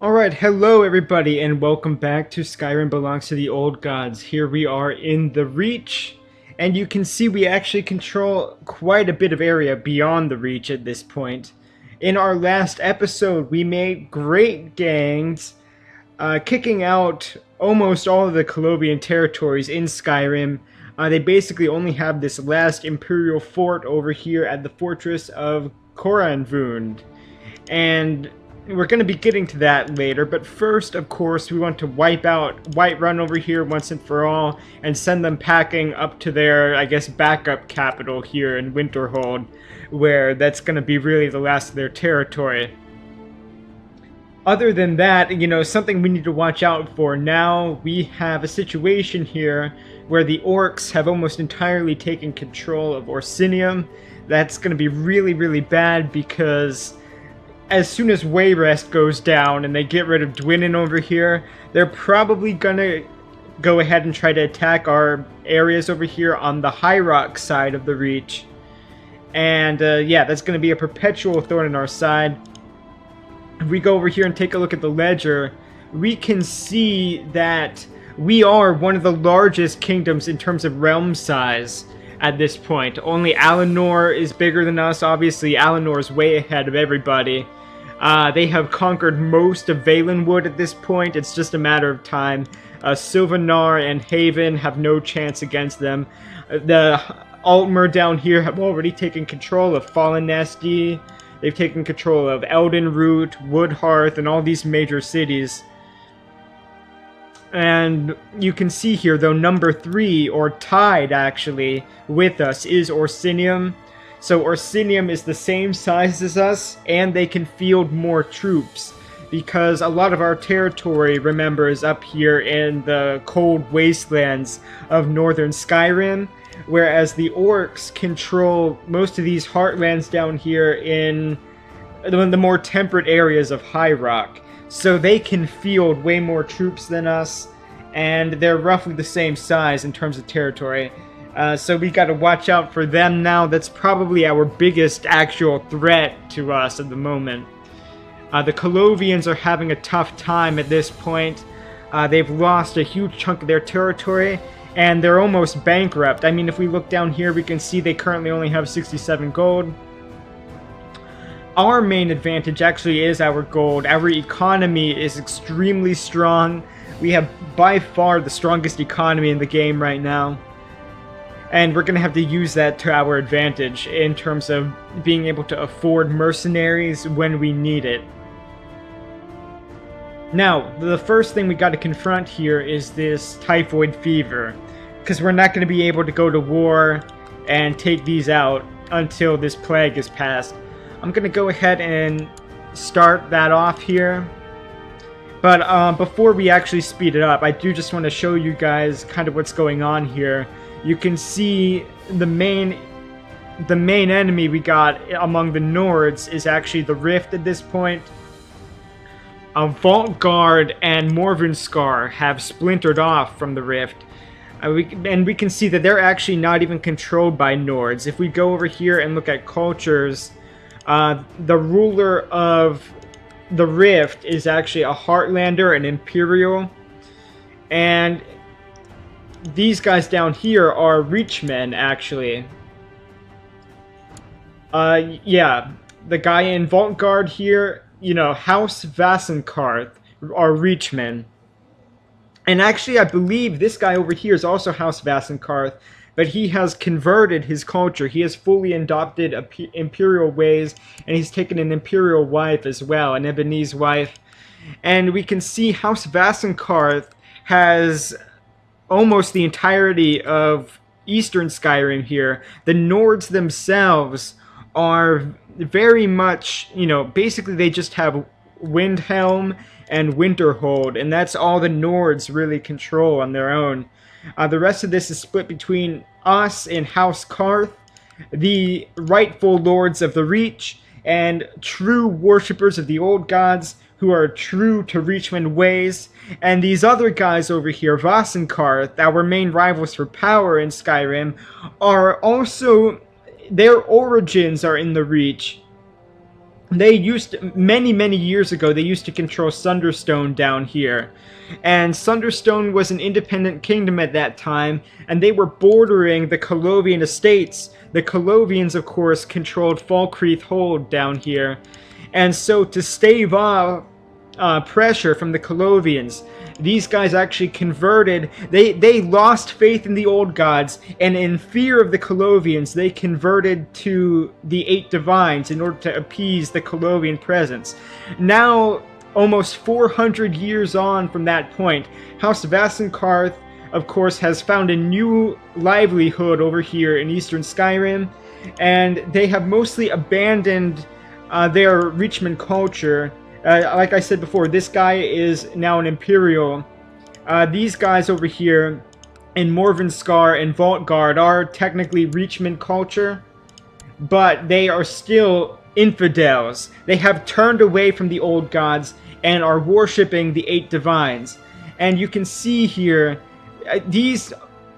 Alright, hello everybody and welcome back to Skyrim Belongs to the Old Gods. Here we are in the Reach, and you can see we actually control quite a bit of area beyond the Reach at this point. In our last episode, we made great gains, kicking out almost all of the Colovian territories in Skyrim. They basically only have this last Imperial fort over here at the Fortress of Koranvund. And we're going to be getting to that later, but first, of course, we want to wipe out Whiterun over here once and for all, and send them packing up to their, I guess, backup capital here in Winterhold, where that's going to be really the last of their territory. Other than that, something we need to watch out for now, we have a situation here where the orcs have almost entirely taken control of Orsinium. That's going to be really, really bad because as soon as Wayrest goes down and they get rid of Dwynnon over here, they're probably gonna go ahead and try to attack our areas over here on the High Rock side of the Reach. And yeah, that's gonna be a perpetual thorn in our side. If we go over here and take a look at the ledger, we can see that we are one of the largest kingdoms in terms of realm size at this point. Only Alinor is bigger than us. Obviously, Alinor is way ahead of everybody. They have conquered most of Valenwood at this point. It's just a matter of time. Sylvanar and Haven have no chance against them. The Altmer down here have already taken control of Fallen Nesti. They've taken control of Eldenroot, Woodhearth, and all these major cities. And you can see here, though, number 3, or tied actually, with us is Orsinium. So Orsinium is the same size as us, and they can field more troops, because a lot of our territory, remember, is up here in the cold wastelands of northern Skyrim, whereas the orcs control most of these heartlands down here in the more temperate areas of High Rock. So they can field way more troops than us, and they're roughly the same size in terms of territory. So we got to watch out for them now. That's probably our biggest actual threat to us at the moment. The Colovians are having a tough time at this point. They've lost a huge chunk of their territory, and they're almost bankrupt. I mean, if we look down here, we can see they currently only have 67 gold. Our main advantage actually is our gold. Our economy is extremely strong. We have by far the strongest economy in the game right now. And we're going to have to use that to our advantage in terms of being able to afford mercenaries when we need it. Now, the first thing we got to confront here is this typhoid fever, because we're not going to be able to go to war and take these out until this plague is passed. I'm going to go ahead and start that off here. But before we actually speed it up, I do just want to show you guys kind of what's going on here. You can see the main enemy we got among the Nords is actually the Rift at this point. Vaultguard and Morvenskar have splintered off from the Rift. And we can see that they're actually not even controlled by Nords. If we go over here and look at cultures, the ruler of the Rift is actually a Heartlander, an Imperial. And these guys down here are Reachmen, actually. Yeah, the guy in Vaultguard here, House Vasenkarth are Reachmen. And actually, I believe this guy over here is also House Vasenkarth, but he has converted his culture. He has fully adopted imperial ways, and he's taken an imperial wife as well, an Ebonese wife. And we can see House Vasenkarth has almost the entirety of eastern Skyrim here. The Nords themselves are very much, basically they just have Windhelm and Winterhold, and that's all the Nords really control on their own. The rest of this is split between us and House Karth, the rightful lords of the Reach, and true worshippers of the old gods who are true to Reachmen ways, and these other guys over here, Vasenkarth, our main rivals for power in Skyrim, are also, their origins are in the Reach. they used to, many years ago, they used to control Sunderstone down here. And Sunderstone was an independent kingdom at that time, and they were bordering the Colovian estates. The Colovians, of course, controlled Falkreath Hold down here. And so to stave off pressure from the Colovians, these guys actually converted. They lost faith in the old gods, and in fear of the Colovians, they converted to the 8 divines in order to appease the Colovian presence. Now, almost 400 years on from that point, House Vassenkarth, of course, has found a new livelihood over here in eastern Skyrim, and they have mostly abandoned their Reachmen culture. Like I said before, this guy is now an Imperial. These guys over here in Morvenskar and Vaultgard are technically Reachmen culture, but they are still infidels. They have turned away from the old gods and are worshipping the 8 divines. And you can see here, these,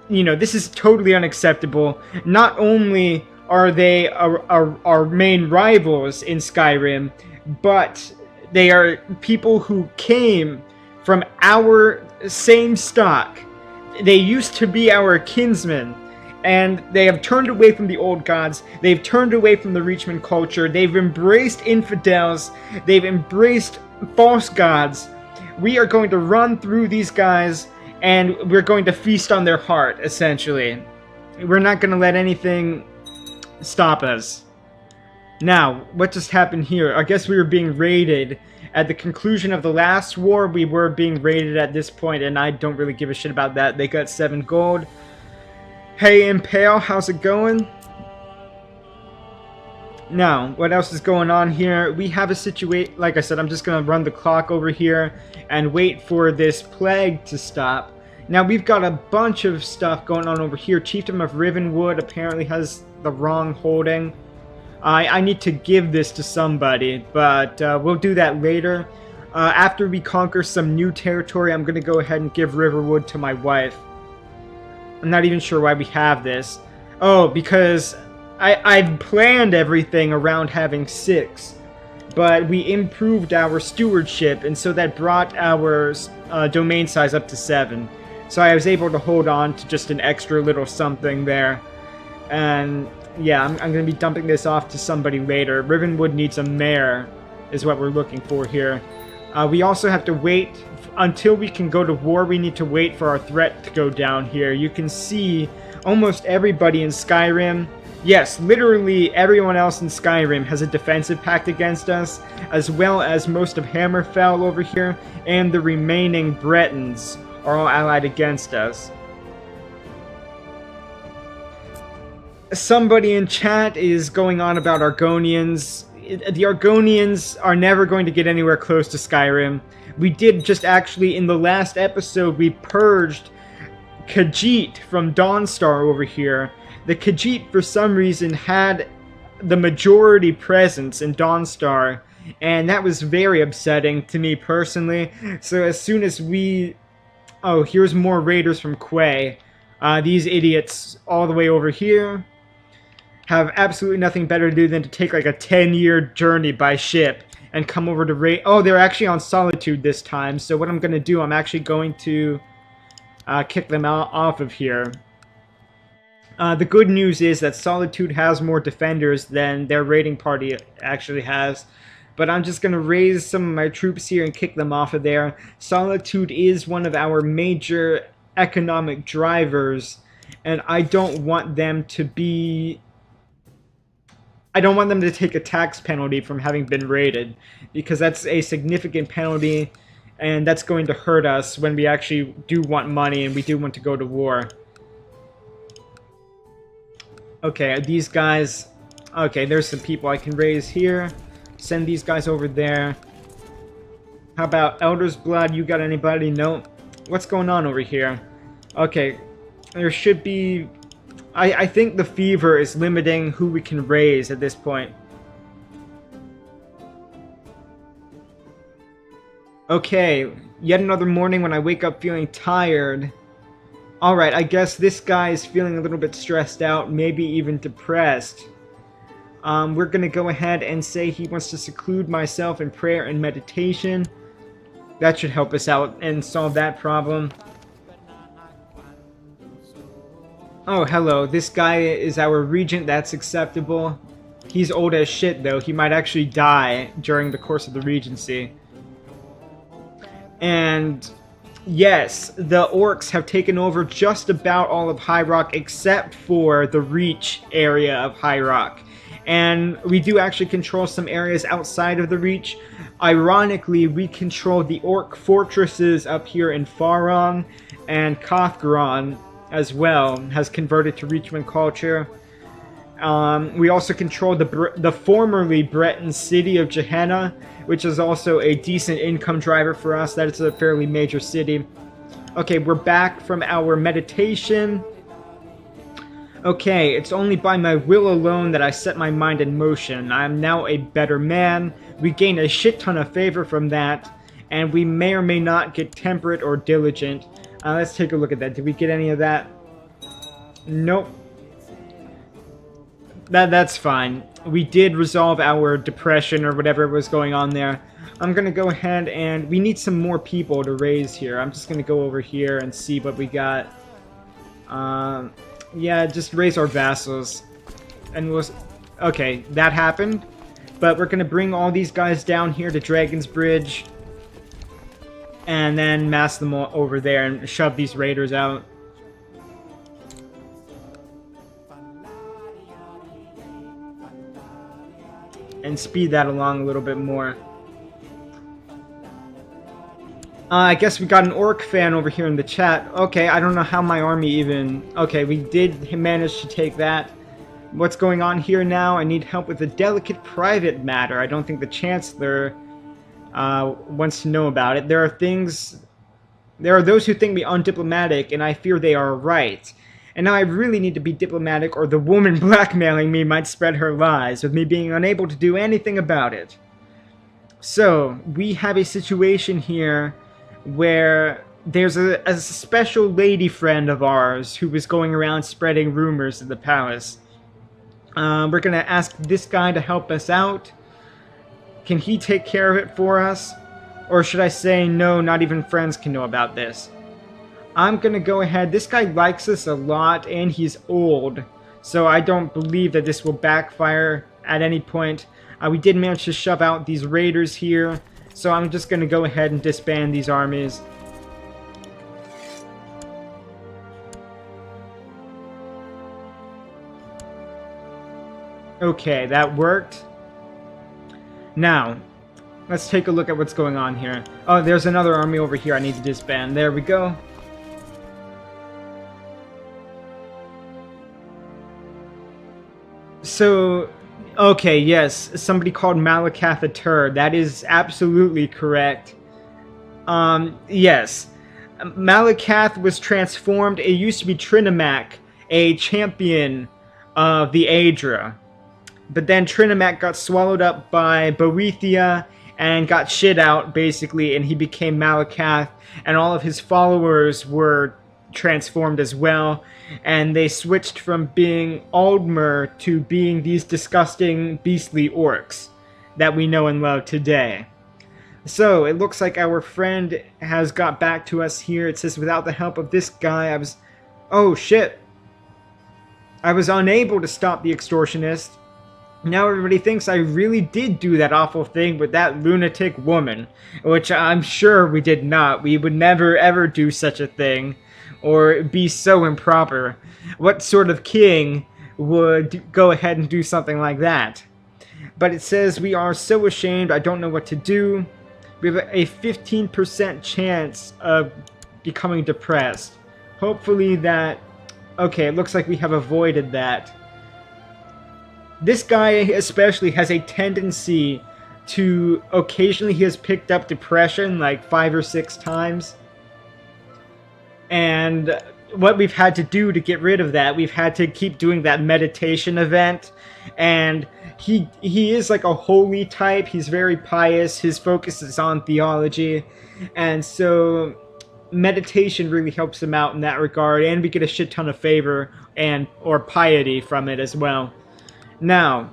this is totally unacceptable. Not only are they our main rivals in Skyrim, but they are people who came from our same stock. They used to be our kinsmen, and they have turned away from the old gods. They've turned away from the Reachmen culture. They've embraced infidels. They've embraced false gods. We are going to run through these guys, and we're going to feast on their heart, essentially. We're not going to let anything stop us. Now, what just happened here? I guess we were being raided. At the conclusion of the last war, we were being raided at this point, and I don't really give a shit about that. They got 7 gold. Hey, Impale, how's it going? Now, what else is going on here? We have a situation, like I said, I'm just going to run the clock over here and wait for this plague to stop. Now, we've got a bunch of stuff going on over here. Chieftain of Rivenwood apparently has the wrong holding. I need to give this to somebody, but we'll do that later. After we conquer some new territory, I'm going to go ahead and give Riverwood to my wife. I'm not even sure why we have this. Oh, because I've planned everything around having 6, but we improved our stewardship, and so that brought our domain size up to 7. So I was able to hold on to just an extra little something there. And yeah, I'm going to be dumping this off to somebody later. Rivenwood needs a mayor, is what we're looking for here. We also have to wait until we can go to war. We need to wait for our threat to go down here. You can see almost everybody in Skyrim, yes, literally everyone else in Skyrim has a defensive pact against us, as well as most of Hammerfell over here, and the remaining Bretons are all allied against us. Somebody in chat is going on about Argonians. The Argonians are never going to get anywhere close to Skyrim. We did just actually, in the last episode, we purged Khajiit from Dawnstar over here. The Khajiit, for some reason, had the majority presence in Dawnstar, and that was very upsetting to me personally. So as soon as we... Oh, here's more raiders from Quay. These idiots all the way over here have absolutely nothing better to do than to take like a 10-year journey by ship and come over to raid. Oh, they're actually on Solitude this time. So what I'm going to do, I'm actually going to kick them off of here. The good news is that Solitude has more defenders than their raiding party actually has. But I'm just going to raise some of my troops here and kick them off of there. Solitude is one of our major economic drivers, and I don't want them to be... I don't want them to take a tax penalty from having been raided, because that's a significant penalty, and that's going to hurt us when we actually do want money and we do want to go to war. Okay, these guys... Okay, there's some people I can raise here. Send these guys over there. How about Elder's Blood? You got anybody? No? What's going on over here? Okay, there should be... I think the fever is limiting who we can raise at this point. Okay, yet another morning when I wake up feeling tired. Alright, I guess this guy is feeling a little bit stressed out, maybe even depressed. We're going to go ahead and say he wants to seclude myself in prayer and meditation. That should help us out and solve that problem. Oh, hello. This guy is our regent. That's acceptable. He's old as shit, though. He might actually die during the course of the regency. And yes, the orcs have taken over just about all of High Rock except for the Reach area of High Rock. And we do actually control some areas outside of the Reach. Ironically, we control the orc fortresses up here in Farong, and Kothgaron as well has converted to Reachmen culture. We also control the formerly Breton city of Gehenna, which is also a decent income driver for us. That is a fairly major city. Okay, we're back from our meditation. Okay, it's only by my will alone that I set my mind in motion. I am now a better man. We gain a shit ton of favor from that, and we may or may not get temperate or diligent. Let's take a look at that. Did we get any of that? Nope. That's fine. We did resolve our depression or whatever was going on there. I'm going to go ahead and... we need some more people to raise here. I'm just going to go over here and see what we got. Yeah, just raise our vassals. And we'll... okay, that happened. But we're going to bring all these guys down here to Dragon's Bridge. And then mass them all over there and shove these raiders out. And speed that along a little bit more. I guess we got an orc fan over here in the chat. Okay, I don't know how my army even... okay, we did manage to take that. What's going on here now? I need help with a delicate private matter. I don't think the Chancellor wants to know about it. There are those who think me undiplomatic, and I fear they are right. And now I really need to be diplomatic, or the woman blackmailing me might spread her lies, with me being unable to do anything about it. So, we have a situation here where there's a special lady friend of ours who was going around spreading rumors in the palace. We're going to ask this guy to help us out. Can he take care of it for us? Or should I say, no, not even friends can know about this? I'm going to go ahead. This guy likes us a lot, and he's old. So I don't believe that this will backfire at any point. We did manage to shove out these raiders here. So I'm just going to go ahead and disband these armies. Okay, that worked. Now, let's take a look at what's going on here. Oh, there's another army over here I need to disband. There we go. So, okay, yes, somebody called Malakath a turd. That is absolutely correct. Yes. Malakath was transformed. It used to be Trinimac, a champion of the Aedra. But then Trinimac got swallowed up by Boethia and got shit out, basically, and he became Malakath, and all of his followers were transformed as well, and they switched from being Aldmer to being these disgusting, beastly orcs that we know and love today. So, it looks like our friend has got back to us here. It says, without the help of this guy, oh, shit. I was unable to stop the extortionist. Now everybody thinks I really did do that awful thing with that lunatic woman, which I'm sure we did not. We would never ever do such a thing, or be so improper. What sort of king would go ahead and do something like that? But it says we are so ashamed, I don't know what to do. We have a 15% chance of becoming depressed. Hopefully that... okay, it looks like we have avoided that. This guy especially has a tendency to... occasionally he has picked up depression like 5 or 6 times. And what we've had to do to get rid of that, we've had to keep doing that meditation event. And he is like a holy type. He's very pious. His focus is on theology. And so meditation really helps him out in that regard. And we get a shit ton of favor or piety from it as well. Now,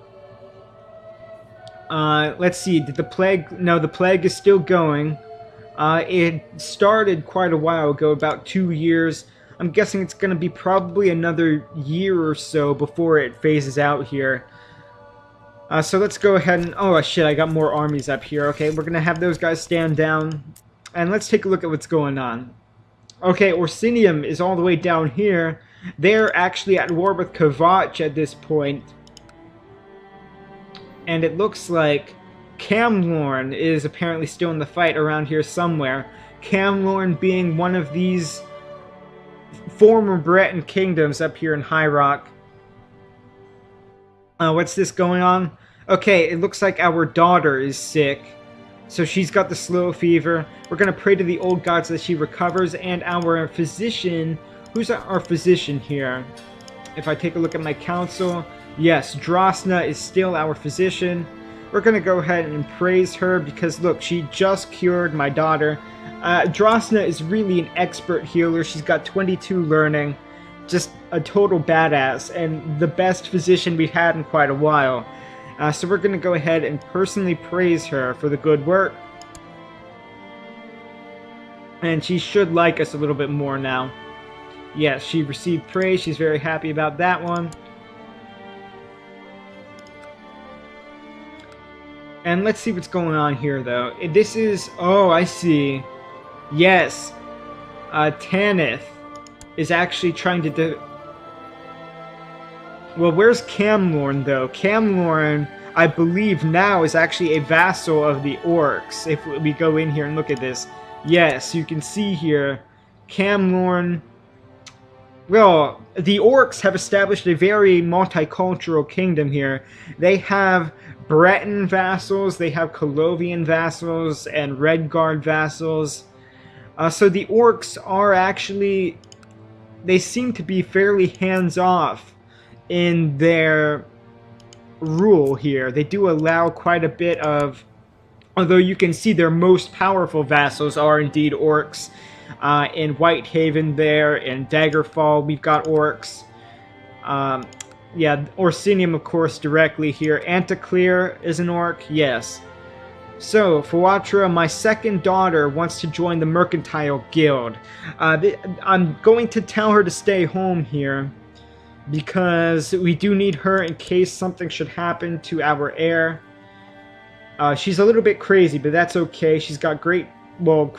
Let's see, did the plague... No, the plague is still going. It started quite a while ago, about 2 years. I'm guessing it's going to be probably another year or so before it phases out here. So let's go ahead and... Oh, shit, I got more armies up here. Okay, we're going to have those guys stand down. And let's take a look at what's going on. Okay, Orsinium is all the way down here. They're actually at war with Kvatch at this point. And it looks like Camlorn is apparently still in the fight around here somewhere. Camlorn being one of these former Breton kingdoms up here in High Rock. What's this going on? Okay, it looks like our daughter is sick. So she's got the slow fever. We're going to pray to the old gods that she recovers. And our physician... Who's our physician here? If I take a look at my council... Yes, Drosna is still our physician. We're going to go ahead and praise her because, look, she just cured my daughter. Drosna is really an expert healer. She's got 22 learning. Just a total badass and the best physician we've had in quite a while. So we're going to go ahead and personally praise her for the good work. And she should like us a little bit more now. Yes, she received praise. She's very happy about that one. And let's see what's going on here, though. This is... Oh, I see. Yes. Tanith is actually trying to... Well, where's Camlorn, though? Camlorn, I believe now, is actually a vassal of the orcs. If we go in here and look at this. Yes, you can see here. Camlorn... Well, the orcs have established a very multicultural kingdom here. They have Breton vassals, they have Colovian vassals, and Redguard vassals. So the orcs are actually... They seem to be fairly hands-off in their rule here. They do allow quite a bit of... Although you can see their most powerful vassals are indeed orcs. In Whitehaven there, in Daggerfall, we've got orcs. Yeah, Orsinium, of course, directly here. Anticlear is an orc, yes. So, Fuatra, my second daughter, wants to join the Mercantile Guild. I'm going to tell her to stay home here, because we do need her in case something should happen to our heir. She's a little bit crazy, but that's okay. She's got great, well,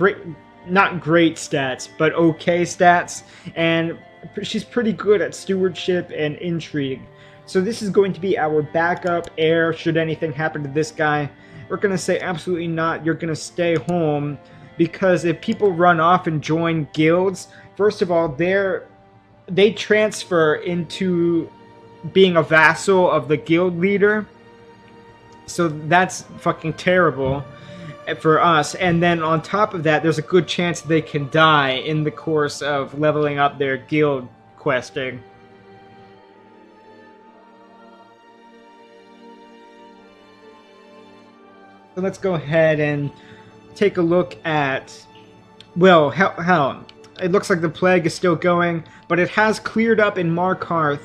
not great stats, but okay stats, and she's pretty good at stewardship and intrigue. So this is going to be our backup heir should anything happen to this guy. We're going to say absolutely not, you're going to stay home, because if people run off and join guilds, first of all, they transfer into being a vassal of the guild leader, so that's fucking terrible for us. And then on top of that, there's a good chance they can die in the course of leveling up their guild questing. So let's go ahead and take a look at... Well, how it looks like the plague is still going, but it has cleared up in Markarth.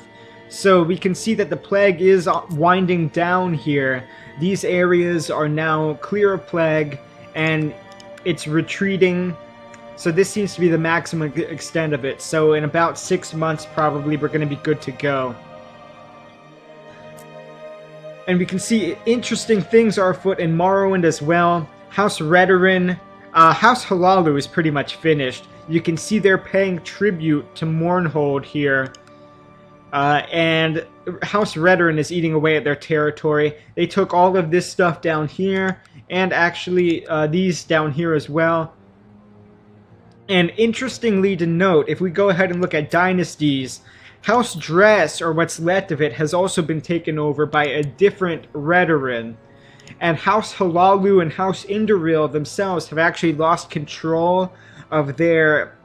So we can see that the plague is winding down here. These areas are now clear of plague, and it's retreating. So this seems to be the maximum extent of it. So in about 6 months, probably, we're going to be good to go. And we can see interesting things are afoot in Morrowind as well. House Redoran, House Halalu is pretty much finished. You can see they're paying tribute to Mournhold here. And House Redoran is eating away at their territory. They took all of this stuff down here, and actually these down here as well. And interestingly to note, if we go ahead and look at dynasties, House Dress, or what's left of it, has also been taken over by a different Redoran. And House Halalu and House Indoril themselves have actually lost control of their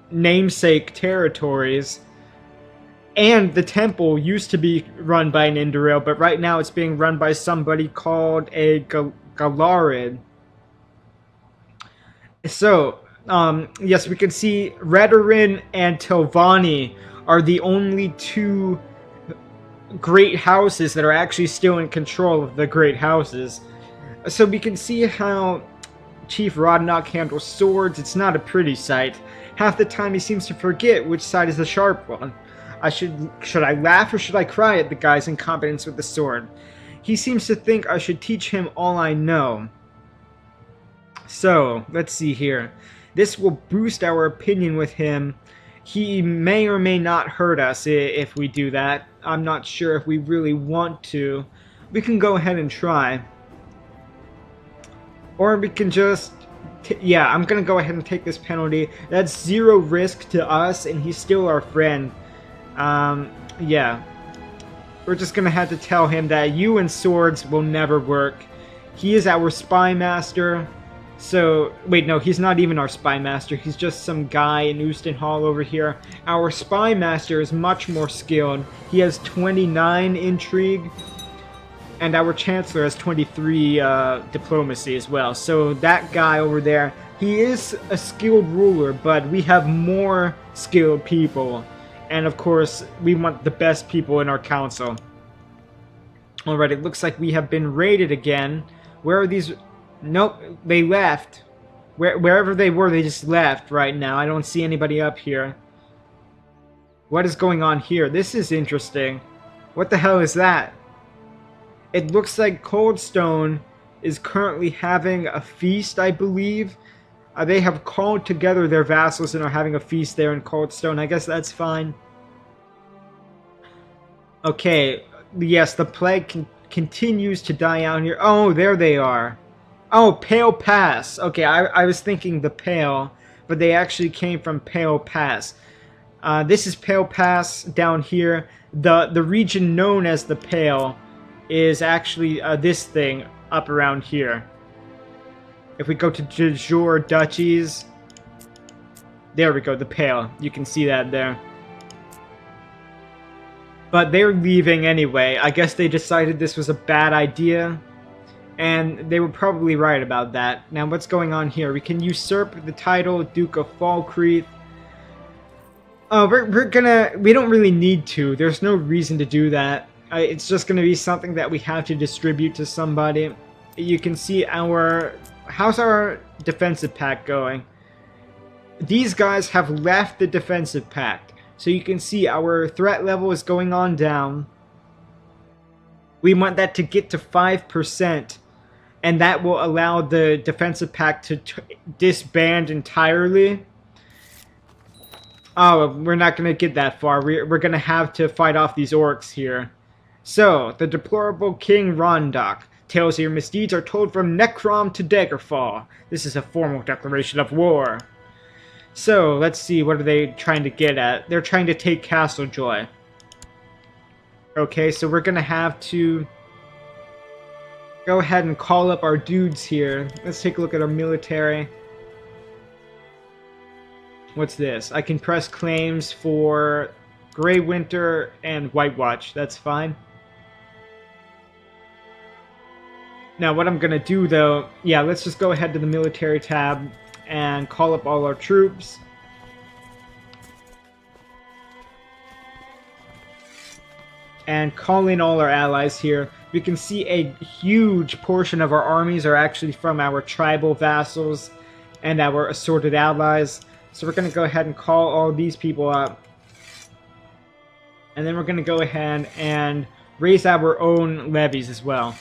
namesake territories. And the temple used to be run by an Indoril, but right now it's being run by somebody called a Galarid. So, yes, we can see Redoran and Telvanni are the only two great houses that are actually still in control of the great houses. So we can see how Chief Rondach handles swords. It's not a pretty sight. Half the time he seems to forget which side is the sharp one. Should I laugh or should I cry at the guy's incompetence with the sword? He seems to think I should teach him all I know. So, let's see here. This will boost our opinion with him. He may or may not hurt us if we do that. I'm not sure if we really want to. We can go ahead and try. Or we can just... yeah, I'm gonna go ahead and take this penalty. That's 0 risk to us, and he's still our friend. Yeah. We're just gonna have to tell him that you and swords will never work. He is our spy master. So, wait, no, he's not even our spy master. He's just some guy in Euston Hall over here. Our spy master is much more skilled. He has 29 intrigue. And our chancellor has 23 diplomacy as well. So that guy over there, he is a skilled ruler, but we have more skilled people. And of course, we want the best people in our council. Alright, it looks like we have been raided again. Where are these... nope, they left. Wherever they were, they just left right now. I don't see anybody up here. What is going on here? This is interesting. What the hell is that? It looks like Coldstone is currently having a feast, I believe. They have called together their vassals and are having a feast there in Coldstone. I guess that's fine. Okay, yes, the plague continues to die out here. Oh, there they are. Oh, Pale Pass. Okay, I was thinking the Pale, but they actually came from Pale Pass. This is Pale Pass down here. The region known as the Pale is actually this thing up around here. If we go to Jejur Duchies, there we go, the Pale. You can see that there. But they're leaving anyway. I guess they decided this was a bad idea. And they were probably right about that. Now what's going on here? We can usurp the title Duke of Falkreath. Oh, we don't really need to. There's no reason to do that. It's just going to be something that we have to distribute to somebody. You can see how's our defensive pact going? These guys have left the defensive pact. So you can see our threat level is going on down. We want that to get to 5%. And that will allow the defensive pact to disband entirely. Oh, we're not going to get that far. We're going to have to fight off these orcs here. So, the deplorable King Rondach. Tales of your misdeeds are told from Necrom to Daggerfall. This is a formal declaration of war. So, let's see, what are they trying to get at? They're trying to take Castle Joy. Okay, so we're gonna have to go ahead and call up our dudes here. Let's take a look at our military. What's this? I can press claims for Grey Winter and White Watch. That's fine. Now what I'm gonna do though, yeah, let's just go ahead to the military tab and call up all our troops. And call in all our allies here. We can see a huge portion of our armies are actually from our tribal vassals and our assorted allies. So we're going to go ahead and call all these people up. And then we're going to go ahead and raise our own levies as well.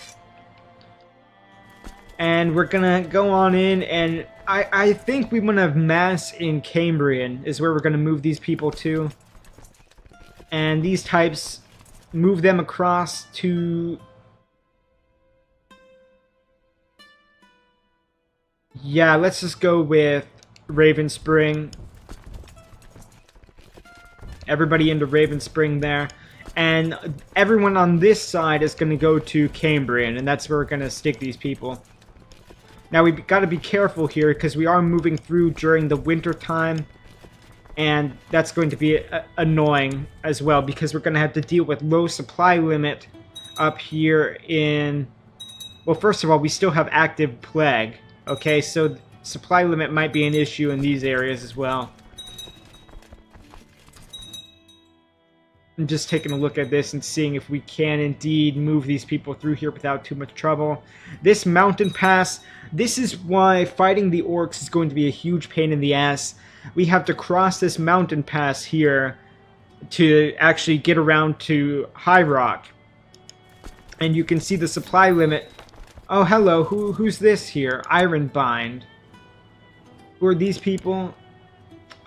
And we're going to go on in, and I think we want to mass in Cambrian is where we're going to move these people to. And these types, move them across to... yeah, let's just go with Raven Spring. Everybody into Raven Spring there. And everyone on this side is going to go to Cambrian, and that's where we're going to stick these people. Now we've got to be careful here because we are moving through during the winter time, and that's going to be annoying as well because we're going to have to deal with low supply limit up here in... well, first of all, we still have active plague. Okay, so supply limit might be an issue in these areas as well. I'm just taking a look at this and seeing if we can indeed move these people through here without too much trouble. This mountain pass, this is why fighting the orcs is going to be a huge pain in the ass. We have to cross this mountain pass here to actually get around to High Rock. And you can see the supply limit. Oh, hello, who's this here? Ironbind. Who are these people?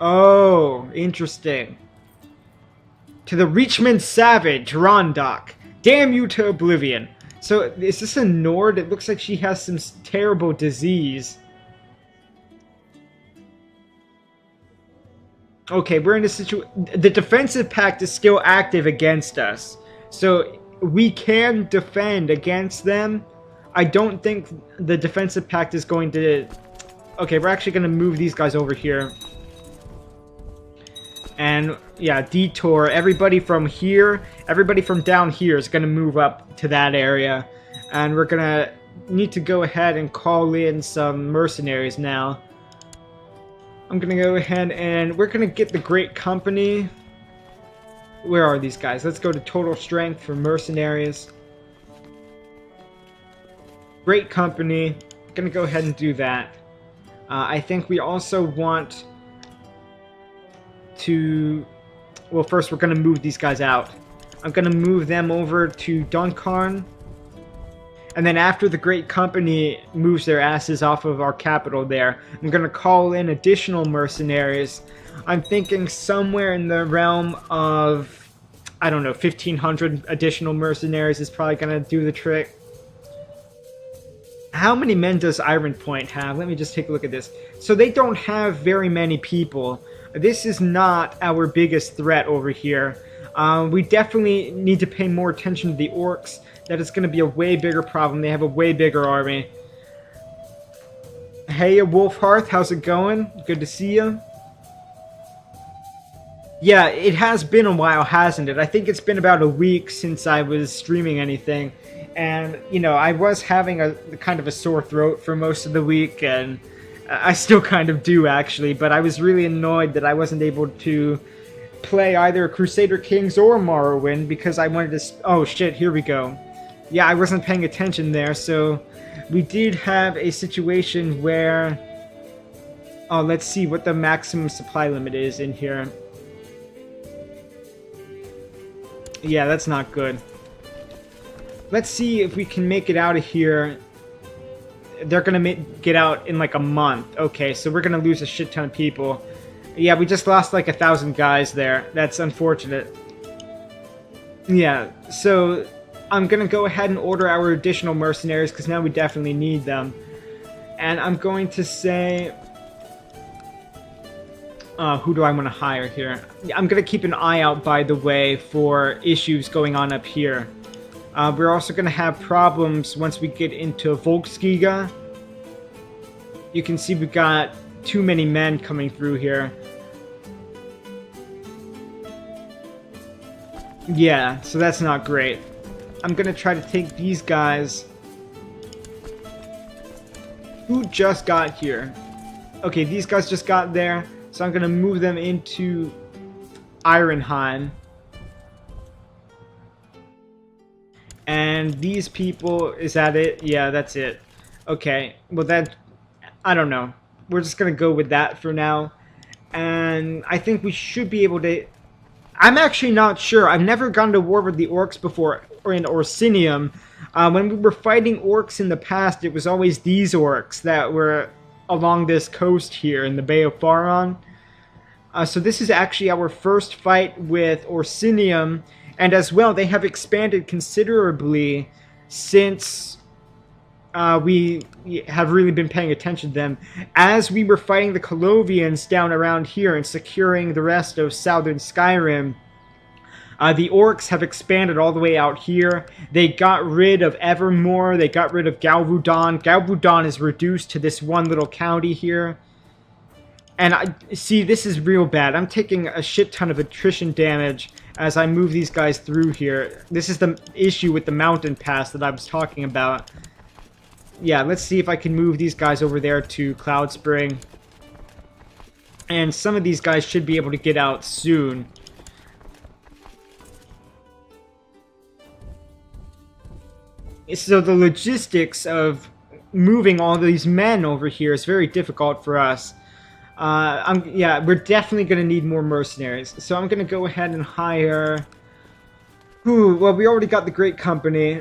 Oh, interesting. To the Reachmen Savage, Rondach. Damn you to oblivion. So, is this a Nord? It looks like she has some terrible disease. Okay, we're in a situation... The defensive pact is still active against us. So, we can defend against them. I don't think the defensive pact is going to... Okay, we're actually going to move these guys over here. And, yeah, detour. Everybody from here, everybody from down here is going to move up to that area. And we're going to need to go ahead and call in some mercenaries now. I'm going to go ahead and we're going to get the Great Company. Where are these guys? Let's go to total strength for mercenaries. Great Company. Going to go ahead and do that. I think we also want to... Well, first we're going to move these guys out. I'm going to move them over to Duncarn. And then after the Great Company moves their asses off of our capital there, I'm going to call in additional mercenaries. I'm thinking somewhere in the realm of, I don't know, 1,500 additional mercenaries is probably going to do the trick. How many men does Iron Point have? Let me just take a look at this. So they don't have very many people. This is not our biggest threat over here. We definitely need to pay more attention to the orcs. That is going to be a way bigger problem. They have a way bigger army. Hey, Wolfhearth, how's it going? Good to see you. Yeah, it has been a while, hasn't it? I think it's been about a week since I was streaming anything. And, you know, I was having a kind of a sore throat for most of the week, and I still kind of do, actually. But I was really annoyed that I wasn't able to play either Crusader Kings or Morrowind because I wanted to... Oh, shit, here we go. Yeah, I wasn't paying attention there, so we did have a situation where... Oh, let's see what the maximum supply limit is in here. Yeah, that's not good. Let's see if we can make it out of here. They're gonna get out in like a month. Okay, so we're gonna lose a shit ton of people. Yeah, we just lost like 1,000 guys there. That's unfortunate. Yeah, so I'm gonna go ahead and order our additional mercenaries because now we definitely need them. And I'm going to say... who do I want to hire here? I'm going to keep an eye out, by the way, for issues going on up here. We're also going to have problems once we get into Volksgiga. You can see we've got too many men coming through here. Yeah, so that's not great. I'm going to try to take these guys. Who just got here? Okay, these guys just got there. So I'm going to move them into Ironheim. And these people, is that it? Yeah, that's it. Okay, well that, I don't know. We're just going to go with that for now. And I think we should be able to... I'm actually not sure. I've never gone to war with the orcs before, or in Orsinium. When we were fighting orcs in the past, it was always these orcs that were along this coast here in the Bay of Faron. So this is actually our first fight with Orsinium, and as well they have expanded considerably since we have really been paying attention to them. As we were fighting the Colovians down around here and securing the rest of southern Skyrim, the orcs have expanded all the way out here. They got rid of Evermore, they got rid of Galvudon. Galvudon is reduced to this one little county here. And I see, this is real bad. I'm taking a shit ton of attrition damage as I move these guys through here. This is the issue with the mountain pass that I was talking about. Yeah, let's see if I can move these guys over there to Cloud Spring. And some of these guys should be able to get out soon. So the logistics of moving all these men over here is very difficult for us. Yeah, we're definitely going to need more mercenaries. So I'm going to go ahead and hire... well, we already got the Great Company.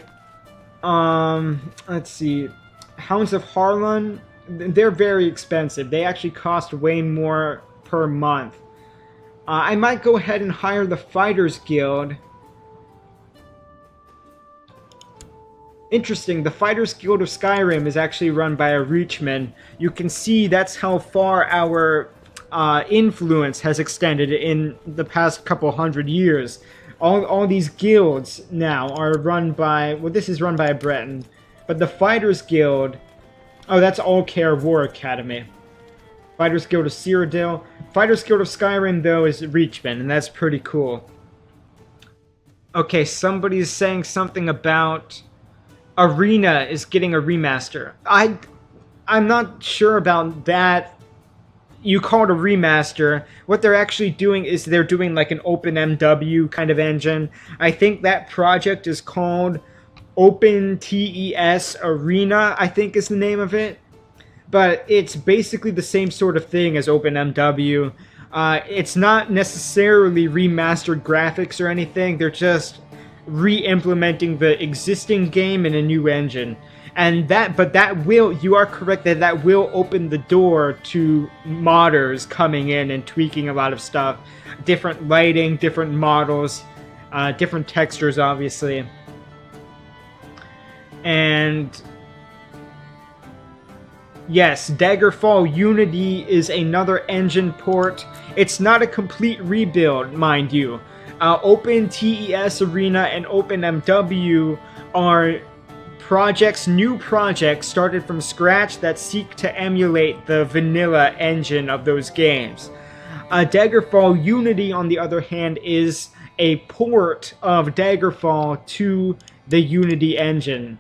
Let's see. Hounds of Harlan, they're very expensive. They actually cost way more per month. I might go ahead and hire the Fighters Guild. Interesting, the Fighters Guild of Skyrim is actually run by a Reachmen. You can see that's how far our influence has extended in the past couple hundred years. All these guilds now are run by... well, this is run by a Breton. But the Fighters Guild... oh, that's All Care War Academy. Fighters Guild of Cyrodiil. Fighters Guild of Skyrim, though, is Reachmen, and that's pretty cool. Okay, somebody's saying something about... Arena is getting a remaster. I'm not sure about that. You call it a remaster. What they're actually doing is they're doing like an OpenMW kind of engine. I think that project is called OpenTES Arena, I think is the name of it. But it's basically the same sort of thing as OpenMW. It's not necessarily remastered graphics or anything. They're just re-implementing the existing game in a new engine. And that will, you are correct that will open the door to modders coming in and tweaking a lot of stuff. Different lighting, different models, different textures, obviously. And yes, Daggerfall Unity is another engine port. It's not a complete rebuild, mind you. OpenTES Arena and OpenMW are new projects started from scratch that seek to emulate the vanilla engine of those games. Daggerfall Unity, on the other hand, is a port of Daggerfall to the Unity engine.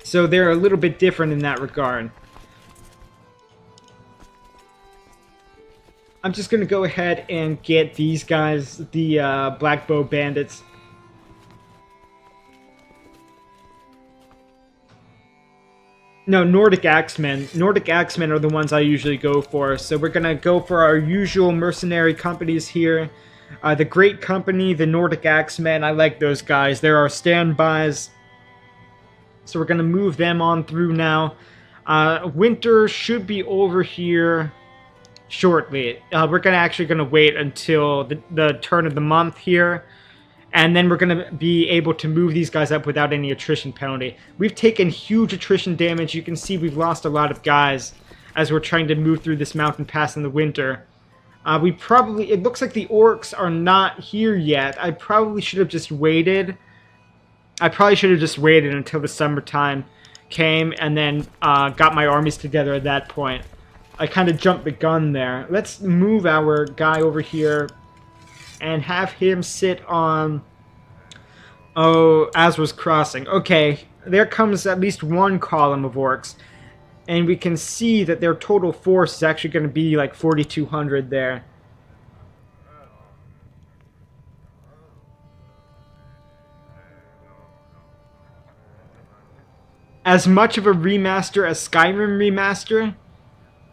So they're a little bit different in that regard. I'm just going to go ahead and get these guys, the Blackbow Bandits. No, Nordic Axemen. Nordic Axemen are the ones I usually go for. So we're going to go for our usual mercenary companies here. The Great Company, the Nordic Axemen, I like those guys. They're our standbys. So we're going to move them on through now. Winter should be over here shortly. We're actually going to wait until the turn of the month here, and then we're going to be able to move these guys up without any attrition penalty. We've taken huge attrition damage. You can see we've lost a lot of guys as we're trying to move through this mountain pass in the winter. It looks like the orcs are not here yet. I probably should have just waited. Until the summertime came and then got my armies together at that point. I kind of jumped the gun there. Let's move our guy over here and have him sit on... oh, Azra's Crossing. Okay, there comes at least one column of orcs. And we can see that their total force is actually going to be like 4,200 there. As much of a remaster as Skyrim Remaster?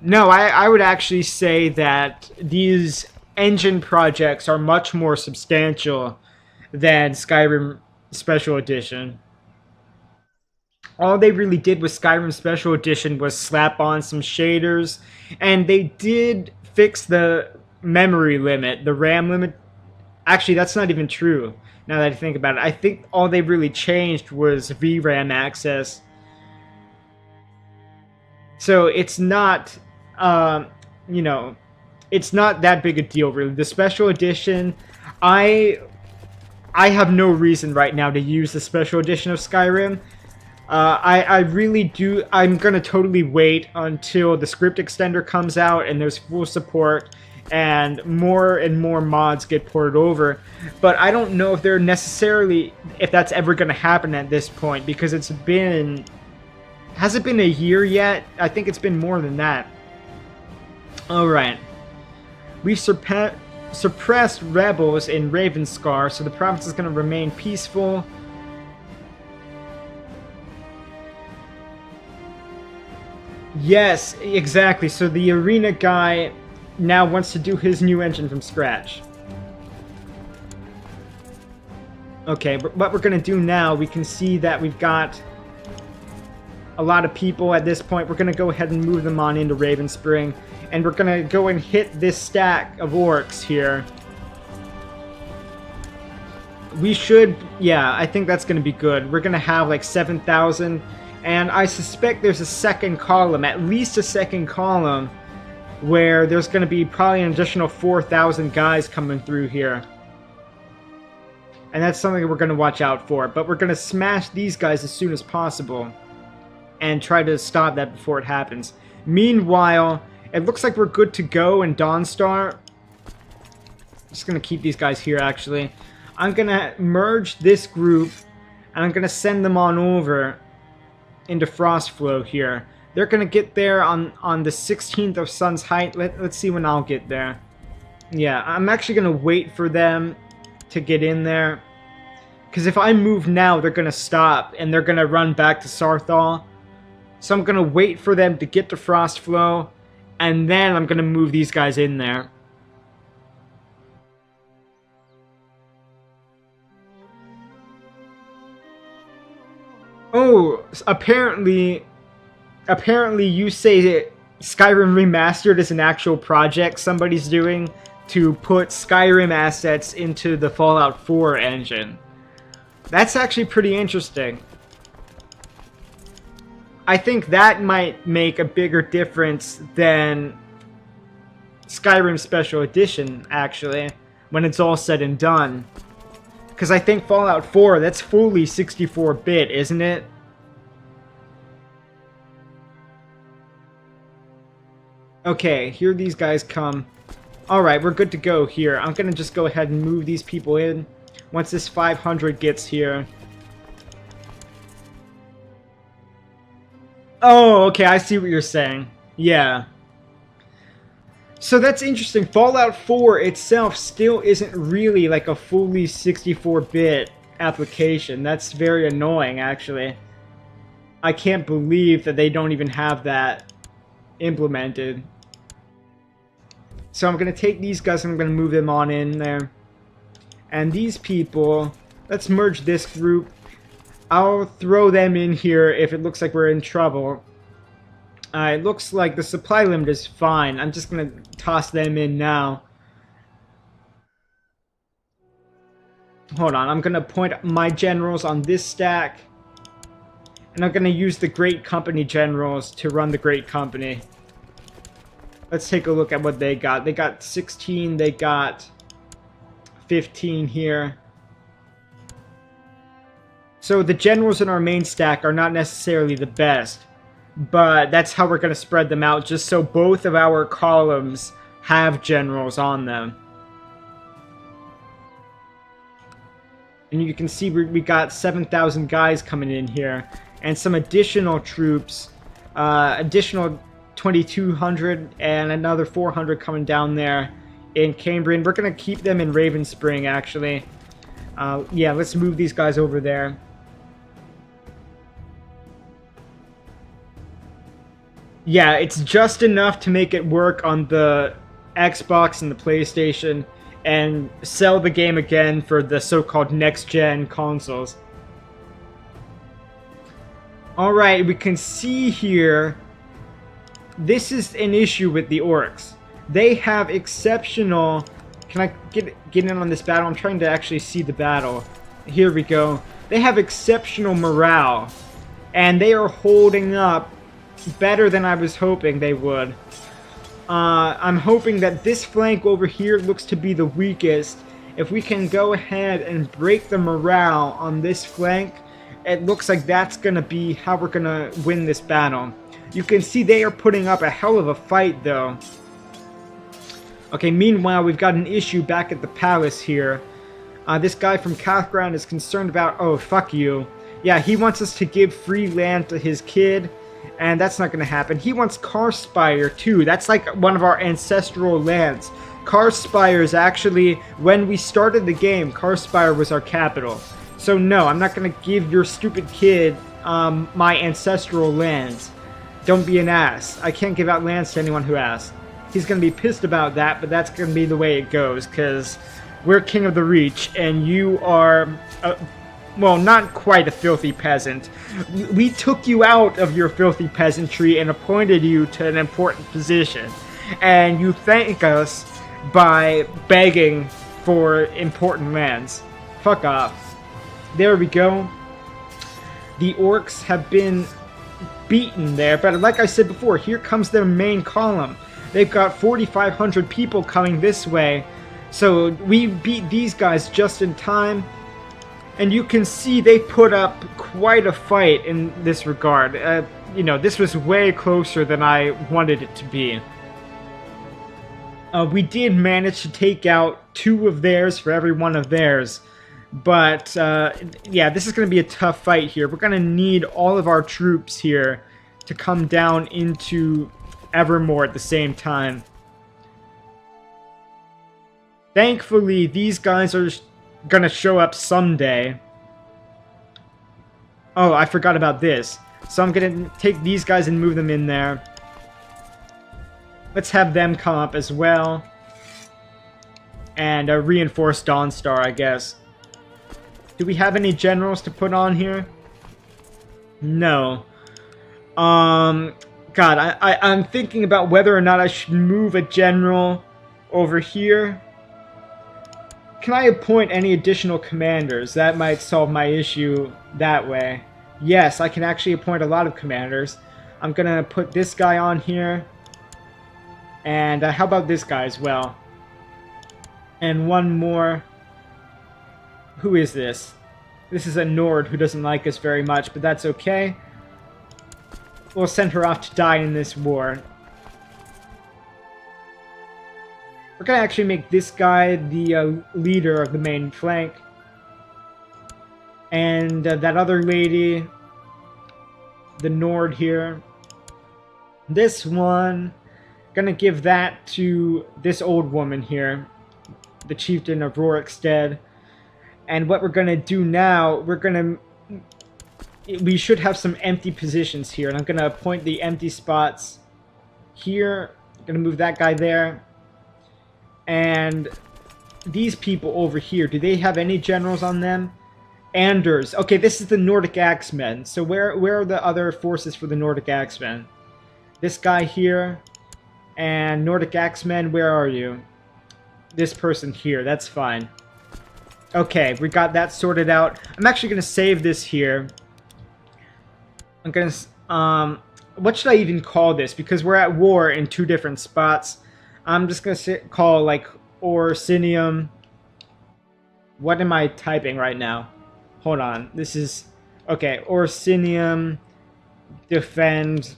No, I would actually say that these engine projects are much more substantial than Skyrim Special Edition. All they really did with Skyrim Special Edition was slap on some shaders, and they did fix the memory limit, the RAM limit. Actually, that's not even true, now that I think about it. I think all they really changed was VRAM access. So it's not... it's not that big a deal, really. The Special Edition, I have no reason right now to use the Special Edition of Skyrim. I really do. I'm going to totally wait until the script extender comes out and there's full support and more mods get ported over. But I don't know if if that's ever going to happen at this point, because it's been... has it been a year yet? I think it's been more than that. Alright. We've suppressed rebels in Ravenscar, so the province is going to remain peaceful. Yes, exactly. So the arena guy now wants to do his new engine from scratch. Okay, but what we're going to do now, we can see that we've got a lot of people at this point. We're going to go ahead and move them on into Ravenspring. And we're going to go and hit this stack of orcs here. We should, yeah, I think that's going to be good. We're going to have like 7,000. And I suspect there's a second column, at least a second column, where there's going to be probably an additional 4,000 guys coming through here. And that's something we're going to watch out for. But we're going to smash these guys as soon as possible and try to stop that before it happens. Meanwhile, it looks like we're good to go in Dawnstar. Just going to keep these guys here, actually. I'm going to merge this group, and I'm going to send them on over into Frostflow here. They're going to get there on the 16th of Sun's Height. Let's see when I'll get there. Yeah, I'm actually going to wait for them to get in there. Because if I move now, they're going to stop, and they're going to run back to Sarthal. So I'm going to wait for them to get to Frostflow, and then I'm going to move these guys in there. Oh, apparently you say that Skyrim Remastered is an actual project somebody's doing to put Skyrim assets into the Fallout 4 engine. That's actually pretty interesting. I think that might make a bigger difference than Skyrim Special Edition, actually, when it's all said and done. Because I think Fallout 4, that's fully 64-bit, isn't it? Okay, here these guys come. Alright, we're good to go here. I'm going to just go ahead and move these people in once this 500 gets here. Oh, okay, I see what you're saying. Yeah. So that's interesting. Fallout 4 itself still isn't really like a fully 64-bit application. That's very annoying, actually. I can't believe that they don't even have that implemented. So I'm going to take these guys and I'm going to move them on in there. And these people, let's merge this group. I'll throw them in here if it looks like we're in trouble. It looks like the supply limit is fine. I'm just going to toss them in now. Hold on, I'm going to point my generals on this stack. And I'm going to use the Great Company generals to run the Great Company. Let's take a look at what they got. They got 16, they got 15 here. So the generals in our main stack are not necessarily the best, but that's how we're going to spread them out, just so both of our columns have generals on them. And you can see we got 7,000 guys coming in here, and some additional troops, additional 2,200 and another 400 coming down there in Cambrian. We're going to keep them in Ravenspring, actually. Yeah, let's move these guys over there. Yeah, it's just enough to make it work on the Xbox and the PlayStation and sell the game again for the so-called next-gen consoles. Alright, we can see here, this is an issue with the orcs. They have exceptional... Can I get in on this battle? I'm trying to actually see the battle. Here we go. They have exceptional morale, and they are holding up better than I was hoping they would. I'm hoping that this flank over here looks to be the weakest. If we can go ahead and break the morale on this flank, it looks like that's going to be how we're going to win this battle. You can see they are putting up a hell of a fight, though. Okay, meanwhile, we've got an issue back at the palace here. This guy from Cathground is concerned about... Oh, fuck you. Yeah, he wants us to give free land to his kid, and that's not going to happen. He wants Karspire, too. That's like one of our ancestral lands. Karspire is actually... When we started the game, Karspire was our capital. So no, I'm not going to give your stupid kid my ancestral lands. Don't be an ass. I can't give out lands to anyone who asks. He's going to be pissed about that, but that's going to be the way it goes, because we're King of the Reach, and you are, well, not quite a filthy peasant. We took you out of your filthy peasantry and appointed you to an important position. And you thank us by begging for important lands. Fuck off. There we go. The orcs have been beaten there, but like I said before, here comes their main column. They've got 4,500 people coming this way, so we beat these guys just in time. And you can see they put up quite a fight in this regard. You know, this was way closer than I wanted it to be. We did manage to take out 2 of theirs for every 1 of theirs. But, yeah, this is going to be a tough fight here. We're going to need all of our troops here to come down into Evermore at the same time. Thankfully, these guys are going to show up someday. Oh, I forgot about this. So I'm going to take these guys and move them in there. Let's have them come up as well. And reinforce Dawnstar, I guess. Do we have any generals to put on here? No. God, I'm thinking about whether or not I should move a general over here. Can I appoint any additional commanders? That might solve my issue that way. Yes, I can actually appoint a lot of commanders. I'm gonna put this guy on here. And how about this guy as well? And one more. Who is this? This is a Nord who doesn't like us very much, but that's okay. We'll send her off to die in this war. We're gonna actually make this guy the leader of the main flank. And that other lady, the Nord here. This one, gonna give that to this old woman here, the chieftain of Rorikstead. And what we're gonna do now, we should have some empty positions here, and I'm gonna appoint the empty spots here. I'm gonna move that guy there. And these people over here, do they have any generals on them? Anders. Okay, this is the Nordic Axemen. So where are the other forces for the Nordic Axemen? This guy here. And Nordic Axemen, where are you? This person here, that's fine. Okay, we got that sorted out. I'm actually going to save this here. I'm going to... what should I even call this? Because we're at war in 2 different spots. I'm just going to call, like, Orsinium. What am I typing right now? Hold on. This is... Okay, Orsinium. Defend.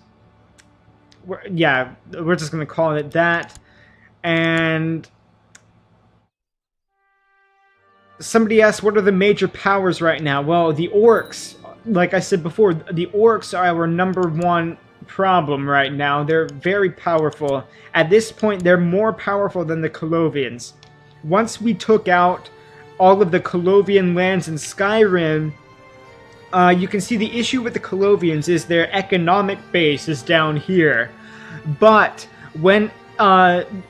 Yeah, we're just going to call it that. And... Somebody asked, what are the major powers right now? Well, the orcs, like I said before, the orcs are our #1 problem right now. They're very powerful. At this point, they're more powerful than the Colovians. Once we took out all of the Colovian lands in Skyrim, you can see the issue with the Colovians is their economic base is down here. But when...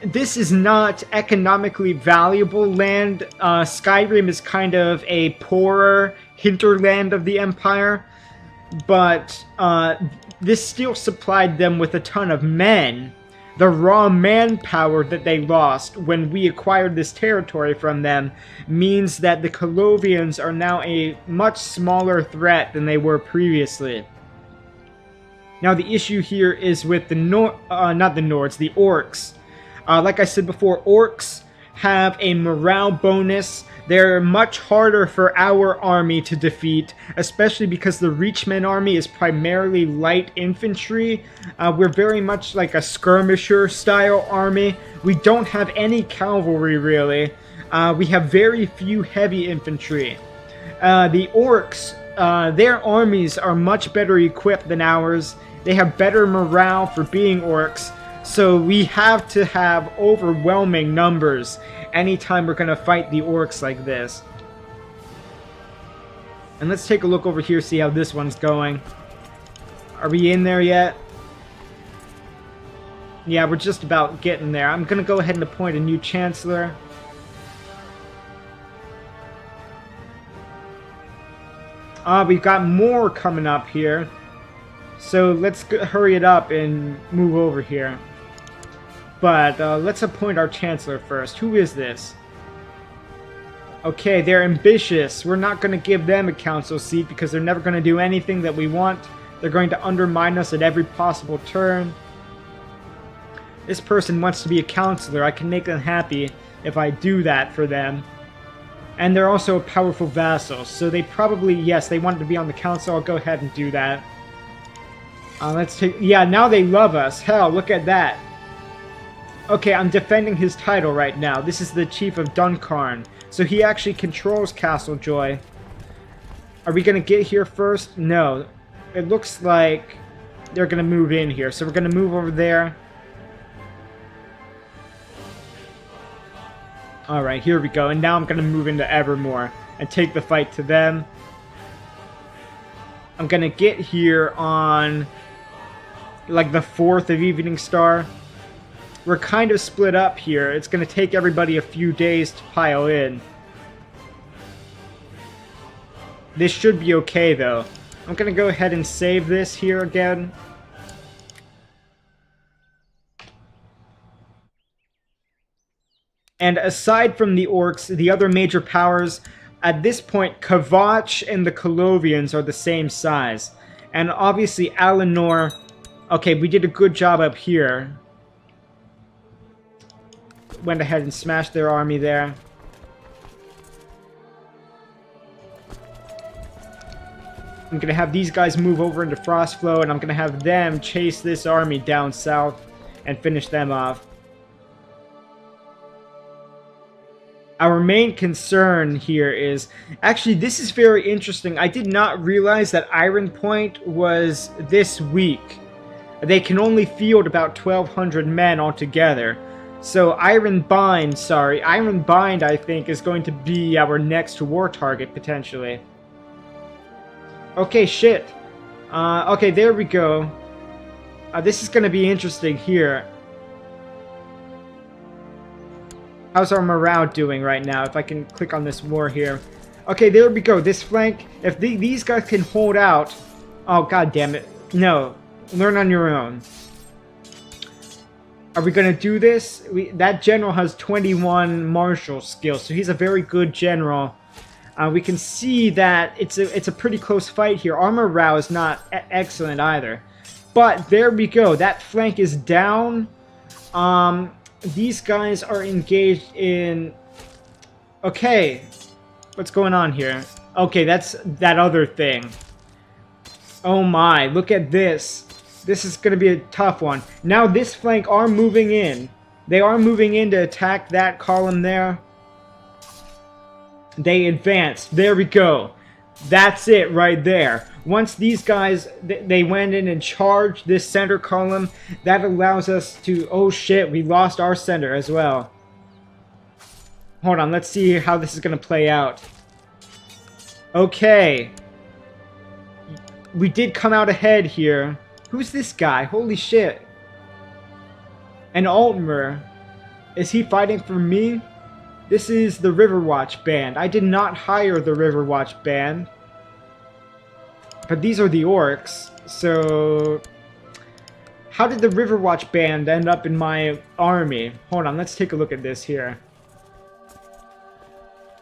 this is not economically valuable land. Skyrim is kind of a poorer hinterland of the Empire, but this still supplied them with a ton of men. The raw manpower that they lost when we acquired this territory from them means that the Colovians are now a much smaller threat than they were previously. Now the issue here is with the not the Nords, the orcs. Like I said before, orcs have a morale bonus. They're much harder for our army to defeat, especially because the Reachmen army is primarily light infantry. We're very much like a skirmisher style army. We don't have any cavalry really. We have very few heavy infantry. The orcs, their armies are much better equipped than ours. They have better morale for being orcs, so we have to have overwhelming numbers anytime we're going to fight the orcs like this. And let's take a look over here, see how this one's going. Are we in there yet? Yeah, we're just about getting there. I'm gonna go ahead and appoint a new chancellor. We've got more coming up here. So let's hurry it up and move over here. But let's appoint our chancellor first. Who is this? Okay, they're ambitious. We're not going to give them a council seat because they're never going to do anything that we want. They're going to undermine us at every possible turn. This person wants to be a counselor. I can make them happy if I do that for them. And they're also a powerful vassal. So they probably, yes, they wanted to be on the council. I'll go ahead and do that. Let's take... Yeah, now they love us. Hell, look at that. Okay, I'm defending his title right now. This is the Chief of Duncarn. So he actually controls Castle Joy. Are we going to get here first? No. It looks like they're going to move in here. So we're going to move over there. Alright, here we go. And now I'm going to move into Evermore and take the fight to them. I'm going to get here on like the 4th of Evening Star. We're kind of split up here. It's going to take everybody a few days to pile in. This should be okay, though. I'm going to go ahead and save this here again. And aside from the orcs, the other major powers, at this point, Kavach and the Colovians are the same size. And obviously, Alinor... Okay, we did a good job up here. Went ahead and smashed their army there. I'm going to have these guys move over into Frostflow, and I'm going to have them chase this army down south and finish them off. Our main concern here is... Actually, this is very interesting. I did not realize that Iron Point was this weak. They can only field about 1,200 men altogether. So Iron Bind, I think, is going to be our next war target, potentially. Okay, shit. Okay, there we go. This is going to be interesting here. How's our morale doing right now? If I can click on this war here. Okay, there we go. This flank, if these guys can hold out... Oh, god damn it. No. Learn on your own. Are we going to do this? That general has 21 martial skills, so he's a very good general. We can see that it's a pretty close fight here. Our morale is not excellent either. But there we go. That flank is down. These guys are engaged in... Okay. What's going on here? Okay, that's that other thing. Oh my, look at this. This is going to be a tough one. Now this flank are moving in. They are moving in to attack that column there. They advance. There we go. That's it right there. Once these guys, they went in and charged this center column, that allows us to... Oh shit, we lost our center as well. Hold on, let's see how this is going to play out. Okay. We did come out ahead here. Who's this guy? Holy shit. And Altmer. Is he fighting for me? This is the Riverwatch band. I did not hire the Riverwatch band. But these are the orcs. So... How did the Riverwatch band end up in my army? Hold on, let's take a look at this here.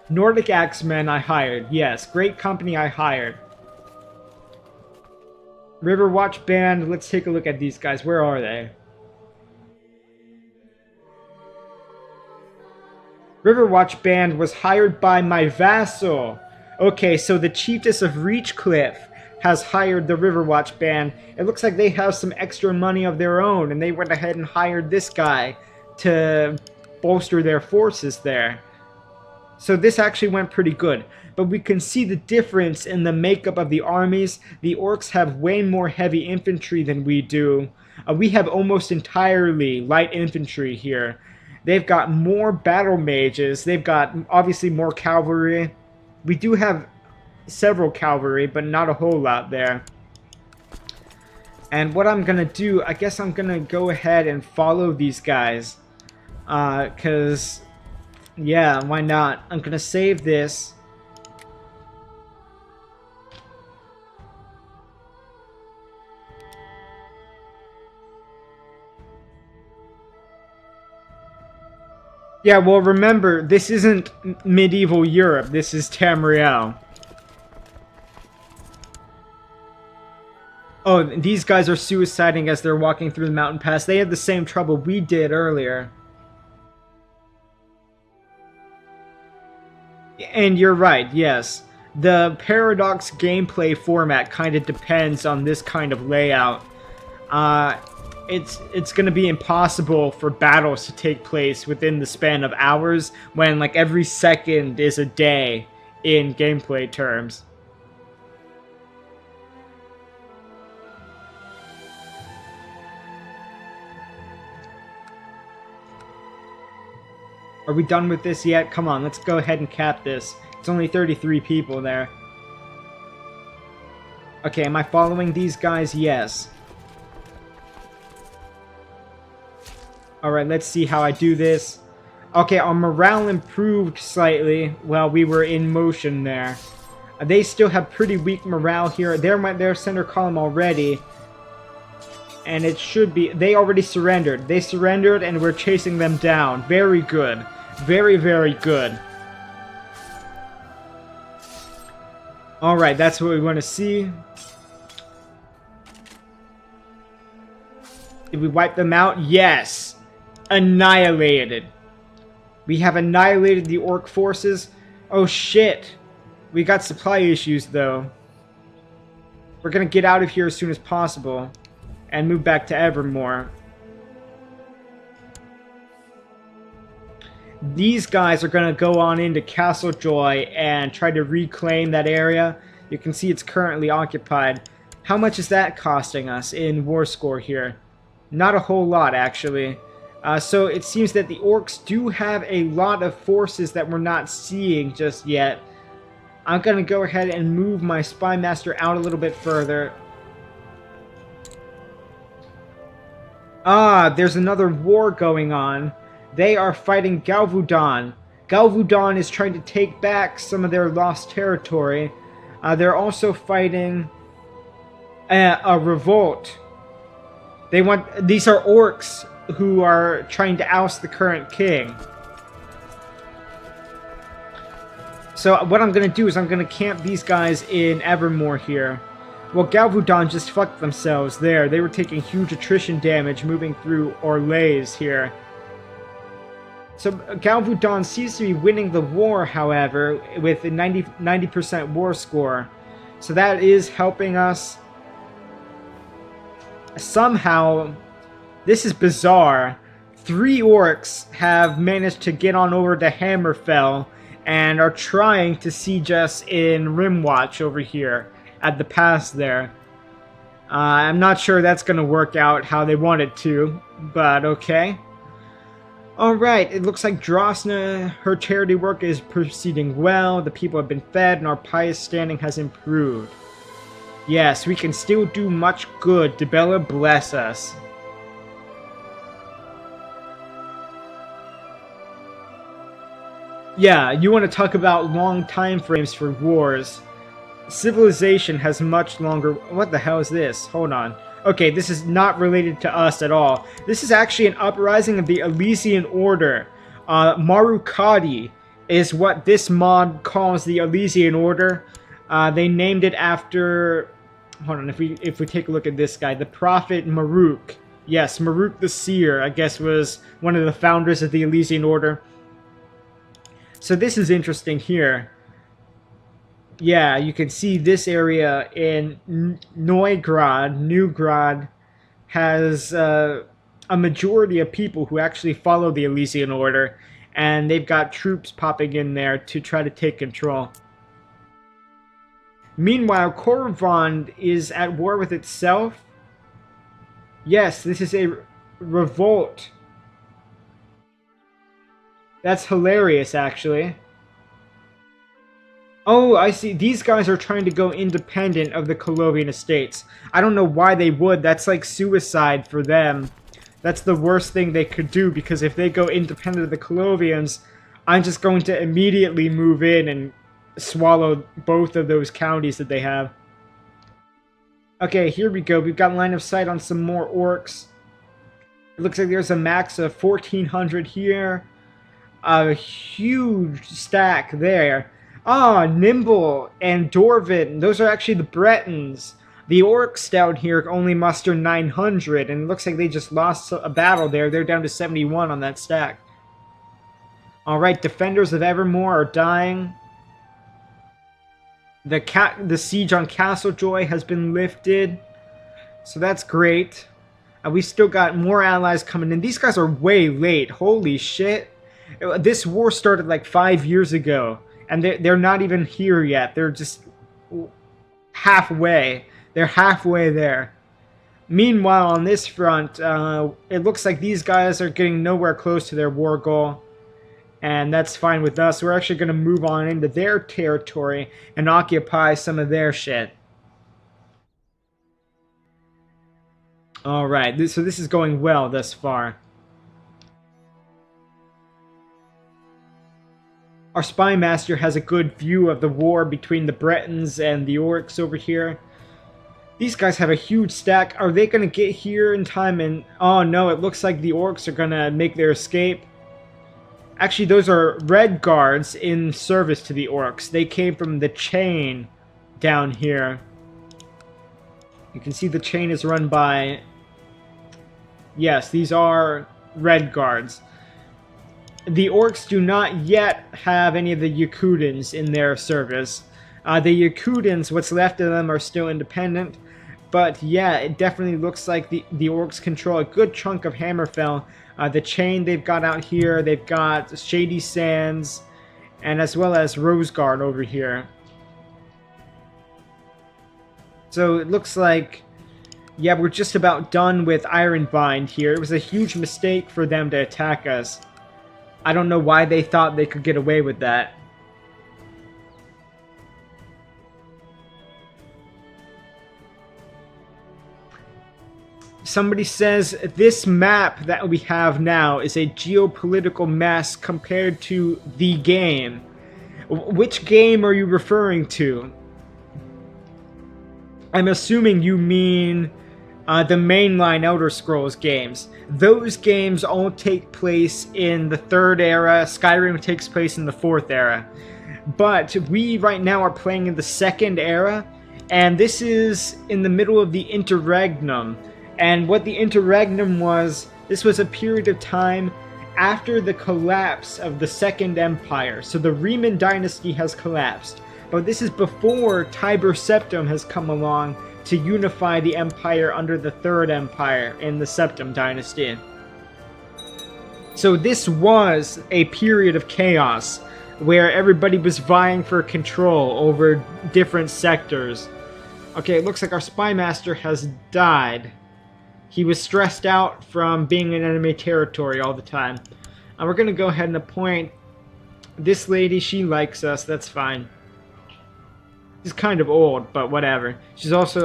Nordic Axemen I hired. Yes, great company I hired. Riverwatch band, let's take a look at these guys. Where are they? Riverwatch band was hired by my vassal. Okay, so the Chiefess of Reachcliff has hired the Riverwatch band. It looks like they have some extra money of their own, and they went ahead and hired this guy to bolster their forces there. So this actually went pretty good. But we can see the difference in the makeup of the armies. The orcs have way more heavy infantry than we do. We have almost entirely light infantry here. They've got more battle mages. They've got obviously more cavalry. We do have several cavalry, but not a whole lot there. And what I'm gonna do, I guess I'm gonna go ahead and follow these guys. Cause, yeah, why not? I'm gonna save this. Yeah, well, remember, this isn't medieval Europe. This is Tamriel. Oh, these guys are suiciding as they're walking through the mountain pass. They had the same trouble we did earlier. And you're right, yes. The Paradox gameplay format kind of depends on this kind of layout. It's going to be impossible for battles to take place within the span of hours when like every second is a day in gameplay terms. Are we done with this yet? Come on, let's go ahead and cap this. It's only 33 people there. Okay, am I following these guys? Yes. Alright, let's see how I do this. Okay, our morale improved slightly while we were in motion there. They still have pretty weak morale here. They're center column already. And it should be... They already surrendered. They surrendered and we're chasing them down. Very good. Very, very good. Alright, that's what we want to see. Did we wipe them out? Yes! Annihilated. We have annihilated the orc forces. Oh shit. We got supply issues though. We're gonna get out of here as soon as possible. And move back to Evermore. These guys are going to go on into Castle Joy and try to reclaim that area. You can see it's currently occupied. How much is that costing us in war score here? Not a whole lot, actually. So it seems that the orcs do have a lot of forces that we're not seeing just yet. I'm going to go ahead and move my Spy Master out a little bit further. Ah, there's another war going on. They are fighting Galvudan. Galvudan is trying to take back some of their lost territory. They're also fighting a revolt. These are orcs who are trying to oust the current king. So what I'm going to do is I'm going to camp these guys in Evermore here. Well, Galvudan just fucked themselves there. They were taking huge attrition damage moving through Orlais here. So Galvudan seems to be winning the war, however, with a 90% war score. So that is helping us. Somehow, this is bizarre. 3 orcs have managed to get on over to Hammerfell and are trying to siege us in Rimwatch over here at the pass there. I'm not sure that's going to work out how they want it to, but okay. Alright, it looks like Drosna, her charity work is proceeding well, the people have been fed, and our pious standing has improved. Yes, we can still do much good. Dibella bless us. Yeah, you want to talk about long time frames for wars. Civilization has much longer... What the hell is this? Hold on. Okay, this is not related to us at all. This is actually an uprising of the Elysian Order. Marukadi is what this mod calls the Elysian Order. They named it after... Hold on, if we take a look at this guy, the Prophet Maruk. Yes, Maruk the Seer, I guess, was one of the founders of the Elysian Order. So this is interesting here. Yeah, you can see this area in Neugrad has a majority of people who actually follow the Elysian Order, and they've got troops popping in there to try to take control. Meanwhile, Korvond is at war with itself. Yes, this is a revolt. That's hilarious, actually. Oh, I see. These guys are trying to go independent of the Colovian estates. I don't know why they would. That's like suicide for them. That's the worst thing they could do, because if they go independent of the Colovians, I'm just going to immediately move in and swallow both of those counties that they have. Okay, here we go. We've got line of sight on some more orcs. It looks like there's a max of 1,400 here. A huge stack there. Ah, Nimble and Dorvin. Those are actually the Bretons. The orcs down here only muster 900, and it looks like they just lost a battle there. They're down to 71 on that stack. Alright, Defenders of Evermore are dying. The siege on Castle Joy has been lifted. So that's great. We still got more allies coming in. These guys are way late. Holy shit. This war started like 5 years ago. And they're not even here yet. They're just halfway. They're halfway there. Meanwhile, on this front, it looks like these guys are getting nowhere close to their war goal. And that's fine with us. We're actually going to move on into their territory and occupy some of their shit. Alright, so this is going well thus far. Our spy master has a good view of the war between the Bretons and the orcs over here. These guys have a huge stack. Are they going to get here in time? And oh no, it looks like the orcs are going to make their escape. Actually, those are red guards in service to the orcs. They came from the chain down here. You can see the chain is run by... Yes, these are red guards. The orcs do not yet have any of the Yakutans in their service. The Yakutans, what's left of them, are still independent. But yeah, it definitely looks like the orcs control a good chunk of Hammerfell. The chain they've got out here, they've got Shady Sands, and as well as Roseguard over here. So it looks like, yeah, we're just about done with Ironbind here. It was a huge mistake for them to attack us. I don't know why they thought they could get away with that. Somebody says this map that we have now is a geopolitical mess compared to the game. Which game are you referring to? I'm assuming you mean the mainline Elder Scrolls games. Those games all take place in the 3rd era. Skyrim takes place in the 4th era. But we right now are playing in the 2nd era, and this is in the middle of the Interregnum. And what the Interregnum was, this was a period of time after the collapse of the Second Empire. So the Reachmen dynasty has collapsed. But this is before Tiber Septim has come along to unify the empire under the Third Empire in the Septim dynasty. So this was a period of chaos where everybody was vying for control over different sectors. Okay, it looks like our spy master has died. He was stressed out from being in enemy territory all the time. And we're going to go ahead and appoint this lady. She likes us, that's fine. She's kind of old, but whatever. She's also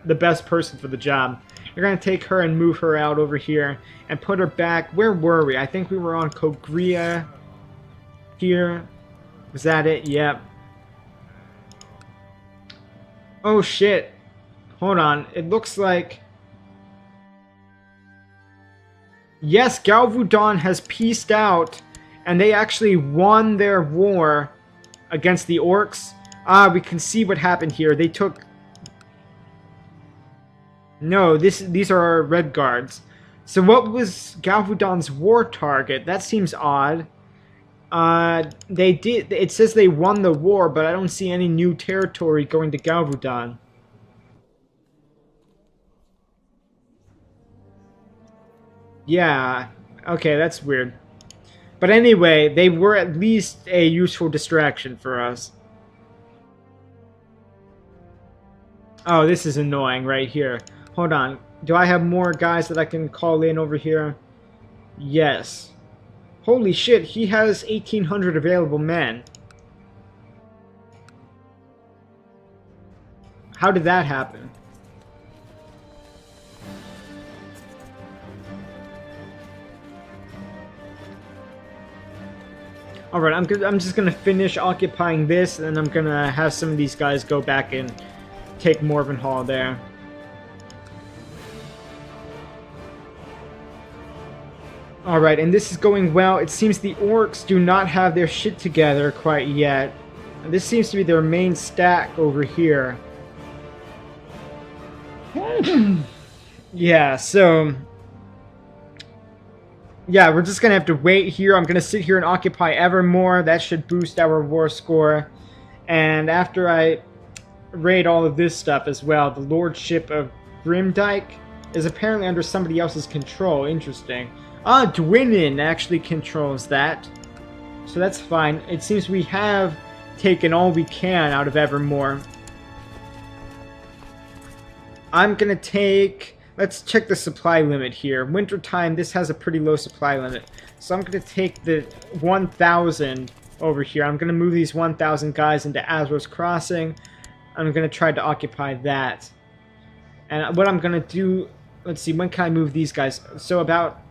the best person for the job. We're going to take her and move her out over here and put her back. Where were we? I think we were on Kogria here. Was that it? Yep. Oh shit. Hold on. It looks like... Yes, Galvudon has peaced out, and they actually won their war against the orcs. Ah, we can see what happened here. They took... No, these are our red guards. So what was Galvudon's war target? That seems odd. It says they won the war, but I don't see any new territory going to Galvudon. Yeah, okay, that's weird. But anyway, they were at least a useful distraction for us. Oh, this is annoying right here. Hold on. Do I have more guys that I can call in over here? Yes. Holy shit, he has 1,800 available men. How did that happen? Alright, I'm just gonna finish occupying this, and then I'm gonna have some of these guys go back and take Morvenhall there. Alright, and this is going well. It seems the orcs do not have their shit together quite yet. This seems to be their main stack over here. Yeah, so... yeah, we're just gonna have to wait here. I'm gonna sit here and occupy Evermore. That should boost our war score. And after I raid all of this stuff as well, the Lordship of Grimdyke is apparently under somebody else's control. Interesting. Ah, Dwinin actually controls that. So that's fine. It seems we have taken all we can out of Evermore. I'm gonna take... let's check the supply limit here. Wintertime, this has a pretty low supply limit. So I'm gonna take the 1,000 over here. I'm gonna move these 1,000 guys into Azros Crossing. I'm gonna try to occupy that. And what I'm gonna do... let's see, when can I move these guys? So about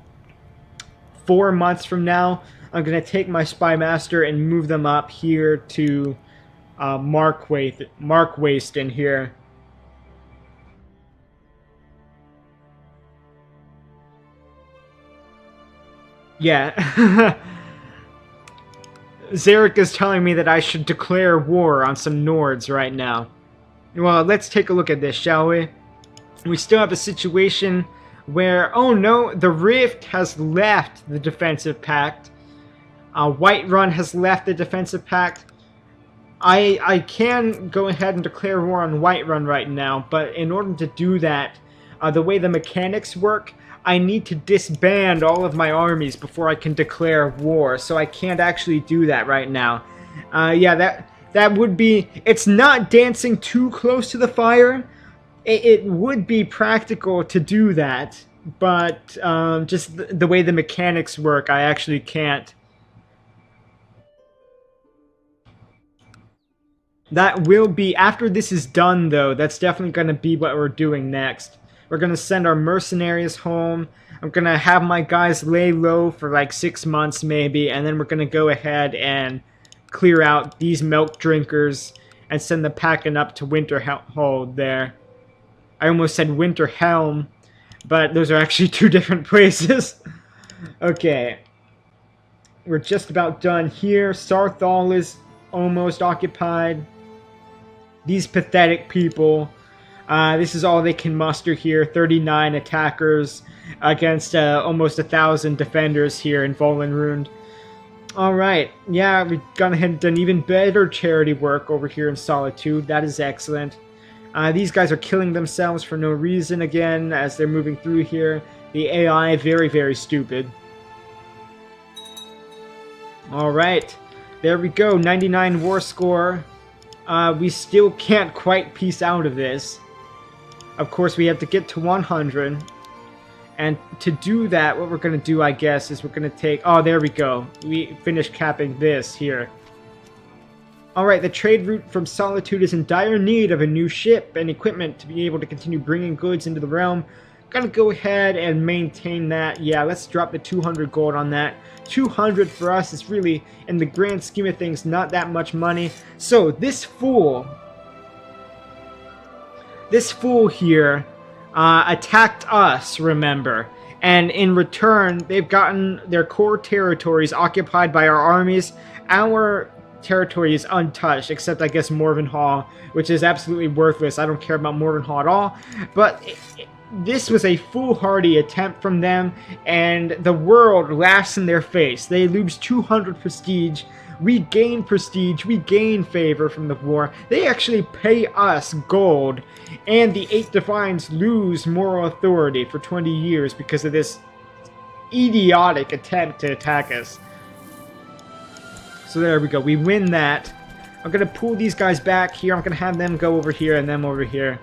4 months from now, I'm going to take my Spy Master and move them up here to Mark Waste in here. Yeah. Zarek is telling me that I should declare war on some Nords right now. Well, let's take a look at this, shall we? We still have a situation where, oh no, the Rift has left the defensive pact. Whiterun has left the defensive pact. I can go ahead and declare war on Whiterun right now, but in order to do that, the way the mechanics work, I need to disband all of my armies before I can declare war, so I can't actually do that right now. Yeah, that would be... it's not dancing too close to the fire. It would be practical to do that, but just the way the mechanics work, I actually can't. That will be, after this is done though, that's definitely going to be what we're doing next. We're going to send our mercenaries home. I'm going to have my guys lay low for like 6 months maybe, and then we're going to go ahead and clear out these milk drinkers and send them packing up to Winterhold there. I almost said Winterhelm, but those are actually two different places. Okay. We're just about done here. Sarthal is almost occupied. These pathetic people. This is all they can muster here. 39 attackers against almost 1,000 defenders here in Volenrund. Alright. Yeah, we've gone ahead and done even better charity work over here in Solitude. That is excellent. These guys are killing themselves for no reason again as they're moving through here. The AI, very, very stupid. Alright, there we go, 99 war score. We still can't quite piece out of this. Of course, we have to get to 100. And to do that, what we're going to do, I guess, is we're going to take... oh, there we go. We finished capping this here. Alright, the trade route from Solitude is in dire need of a new ship and equipment to be able to continue bringing goods into the realm. Gonna go ahead and maintain that. Yeah, let's drop the 200 gold on that. 200 for us is really, in the grand scheme of things, not that much money. So, this fool here attacked us, remember. And in return, they've gotten their core territories occupied by our armies. Our territory is untouched, except I guess Morvenhall, which is absolutely worthless. I don't care about Morvenhall at all. But this was a foolhardy attempt from them, and the world laughs in their face. They lose 200 prestige. We gain prestige. We gain favor from the war. They actually pay us gold, and the 8 Divines lose moral authority for 20 years because of this idiotic attempt to attack us. So there we go. We win that. I'm going to pull these guys back here. I'm going to have them go over here and them over here.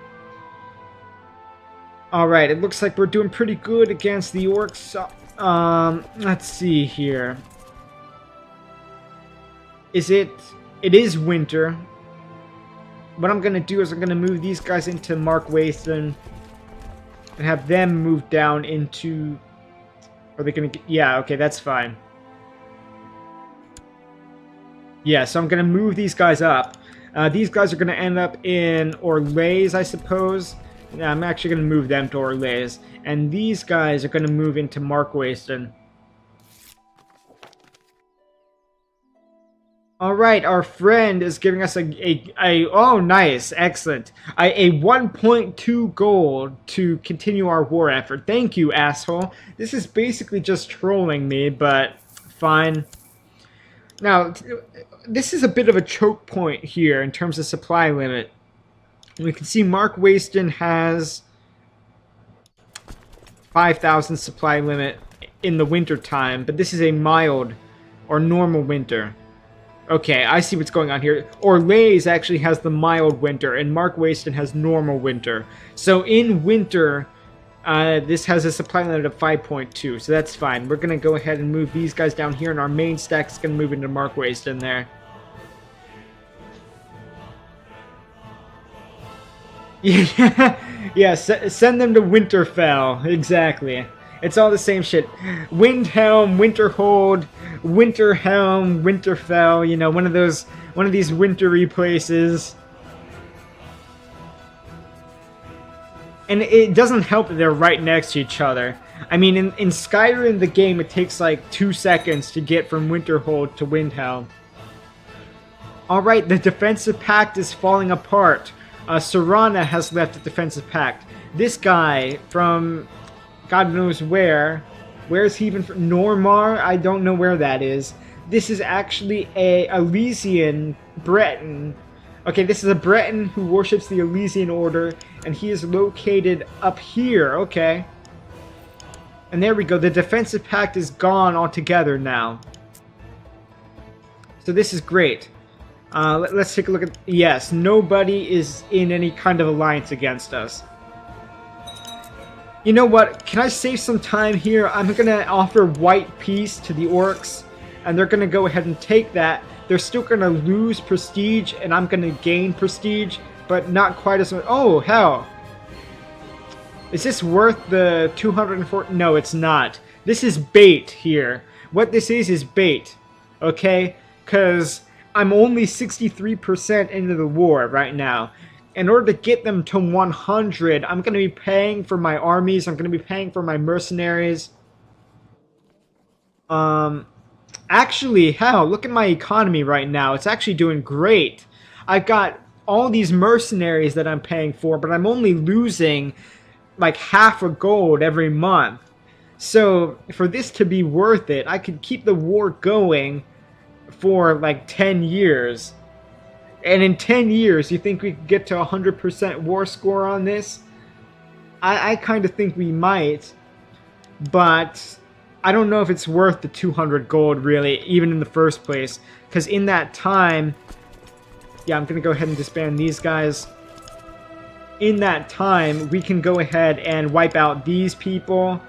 Alright, it looks like we're doing pretty good against the orcs. Let's see here. It is winter. what I'm going to do is I'm going to move these guys into Mark Wasteland and have them move down into... Are they going to... Yeah, okay, that's fine. Yeah, so I'm going to move these guys up. These guys are going to end up in Orlais, I suppose. Yeah, I'm actually going to move them to Orlais. And these guys are going to move into Mark Wasteland. Alright, our friend is giving us oh, nice, excellent. A 1.2 gold to continue our war effort. Thank you, asshole. This is basically just trolling me, but fine. Now, this is a bit of a choke point here in terms of supply limit. We can see Mark Wasteland has 5,000 supply limit in the winter time, but this is a mild or normal winter. Okay, I see what's going on here. Orlais actually has the mild winter, and Mark Wasteland has normal winter. So in winter, this has a supply limit of 5.2, so that's fine. We're going to go ahead and move these guys down here, and our main stack is going to move into Mark Wasteland there. Yeah, send them to Winterfell, exactly. It's all the same shit. Windhelm, Winterhold, Winterhelm, Winterfell, you know, one of these wintry places. And it doesn't help that they're right next to each other. I mean, in Skyrim, the game, it takes like 2 seconds to get from Winterhold to Windhelm. Alright, the defensive pact is falling apart. Serana has left the defensive pact. This guy from... God knows where. Where is he even from? Normar? I don't know where that is. This is actually a Elysian Breton. Okay, this is a Breton who worships the Elysian Order, and he is located up here. Okay. And there we go. The defensive pact is gone altogether now. So this is great. Let's take a look at... Yes, nobody is in any kind of alliance against us. You know what? Can I save some time here? I'm going to offer white peace to the orcs, and they're going to go ahead and take that. They're still going to lose prestige, and I'm going to gain prestige, but not quite as much. Oh, hell. Is this worth the 240? No, it's not. This is bait here. What this is bait, okay? Because I'm only 63% into the war right now. In order to get them to 100, I'm going to be paying for my armies. I'm going to be paying for my mercenaries. Actually, hell, look at my economy right now. It's actually doing great. I've got all these mercenaries that I'm paying for, but I'm only losing like half a gold every month. So for this to be worth it, I could keep the war going for like 10 years. And in 10 years, you think we could get to 100% war score on this? I kind of think we might. But I don't know if it's worth the 200 gold, really, even in the first place. Because in that time... Yeah, I'm going to go ahead and disband these guys. In that time, we can go ahead and wipe out these people.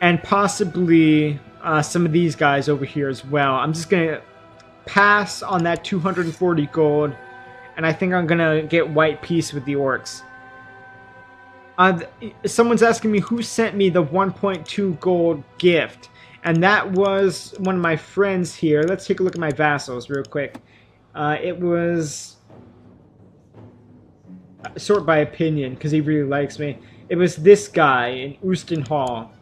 And possibly some of these guys over here as well. I'm just going to pass on that 240 gold, and I think I'm gonna get white peace with the orcs. Someone's asking me who sent me the 1.2 gold gift, and that was one of my friends here. Let's take a look at my vassals real quick. It was sort by opinion because he really likes me. It was this guy in Euston Hall.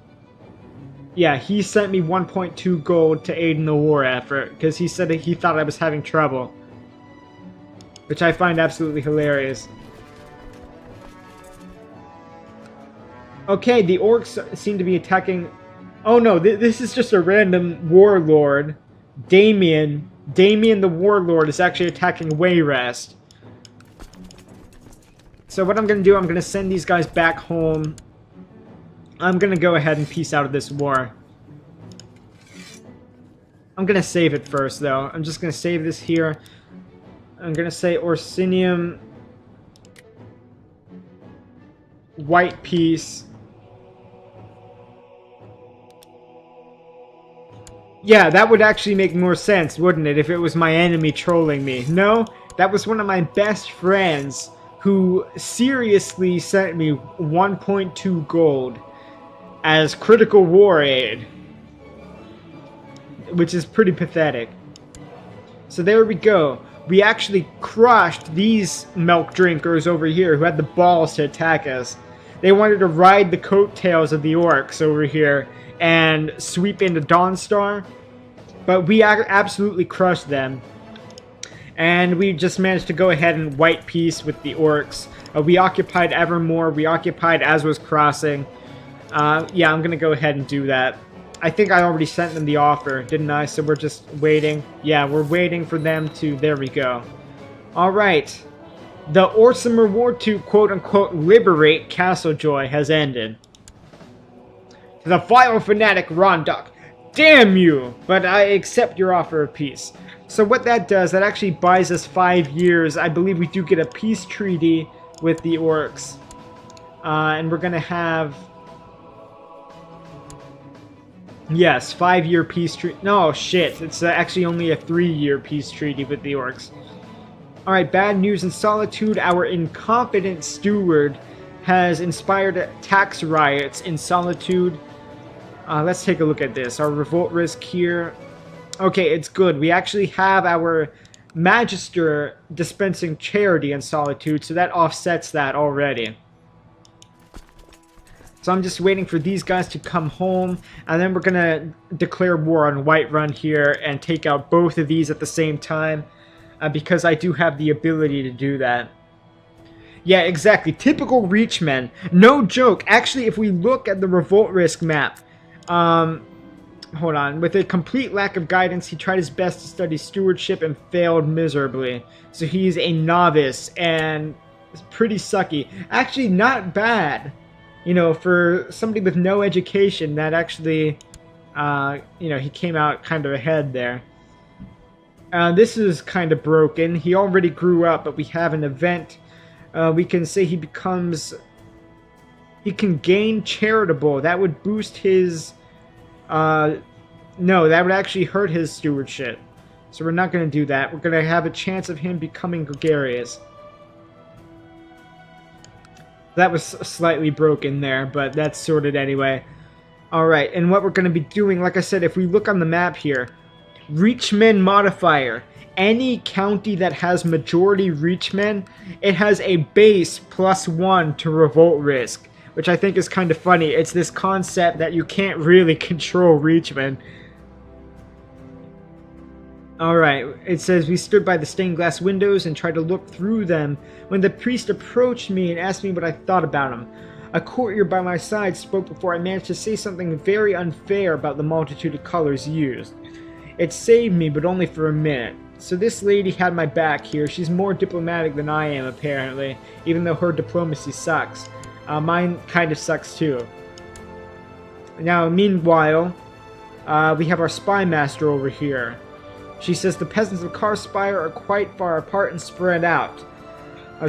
Yeah, he sent me 1.2 gold to aid in the war effort, because he said that he thought I was having trouble. Which I find absolutely hilarious. Okay, the orcs seem to be attacking... Oh no, this is just a random warlord. Damien the warlord is actually attacking Wayrest. So what I'm going to do, I'm going to send these guys back home. I'm going to go ahead and peace out of this war. I'm going to save it first, though. I'm just going to save this here. I'm going to say Orsinium. White peace. Yeah, that would actually make more sense, wouldn't it, if it was my enemy trolling me? No? That was one of my best friends who seriously sent me 1.2 gold as critical war aid, which is pretty pathetic. So there we go. We actually crushed these milk drinkers over here who had the balls to attack us. They wanted to ride the coattails of the orcs over here and sweep into Dawnstar, but we absolutely crushed them. And we just managed to go ahead and wipe peace with the orcs. We occupied Evermore. We occupied Aswa's Crossing. Yeah, I'm going to go ahead and do that. I think I already sent them the offer, didn't I? So we're just waiting. Yeah, we're waiting for them to... There we go. Alright. The awesome reward to quote-unquote liberate Castlejoy has ended. To the vile fanatic Rondach. Damn you! But I accept your offer of peace. So what that does, that actually buys us 5 years. I believe we do get a peace treaty with the orcs. And we're going to have... Yes, 5-year peace treaty. No, shit. It's actually only a 3-year peace treaty with the orcs. Alright, bad news in Solitude. Our incompetent steward has inspired tax riots in Solitude. Let's take a look at this. Our revolt risk here. Okay, it's good. We actually have our Magister dispensing charity in Solitude, so that offsets that already. So I'm just waiting for these guys to come home, and then we're going to declare war on Whiterun here and take out both of these at the same time, because I do have the ability to do that. Yeah, exactly. Typical Reachmen. No joke. Actually, if we look at the revolt risk map, hold on. With a complete lack of guidance, he tried his best to study stewardship and failed miserably. So he's a novice and pretty sucky. Actually, not bad. You know, for somebody with no education, that actually, you know, he came out kind of ahead there. This is kind of broken. He already grew up, but we have an event. We can say he becomes... He can gain charitable. That would boost his... no, that would actually hurt his stewardship. So we're not going to do that. We're going to have a chance of him becoming gregarious. That was slightly broken there, but that's sorted anyway. Alright, and what we're going to be doing, like I said, if we look on the map here, Reachmen modifier. Any county that has majority Reachmen, it has a base +1 to revolt risk, which I think is kind of funny. It's this concept that you can't really control Reachmen. Alright, it says, we stood by the stained glass windows and tried to look through them when the priest approached me and asked me what I thought about him. A courtier by my side spoke before I managed to say something very unfair about the multitude of colors used. It saved me, but only for a minute. So this lady had my back here. She's more diplomatic than I am, apparently, even though her diplomacy sucks. Mine kind of sucks, too. Now, meanwhile, we have our spy master over here. She says the peasants of Karspire are quite far apart and spread out.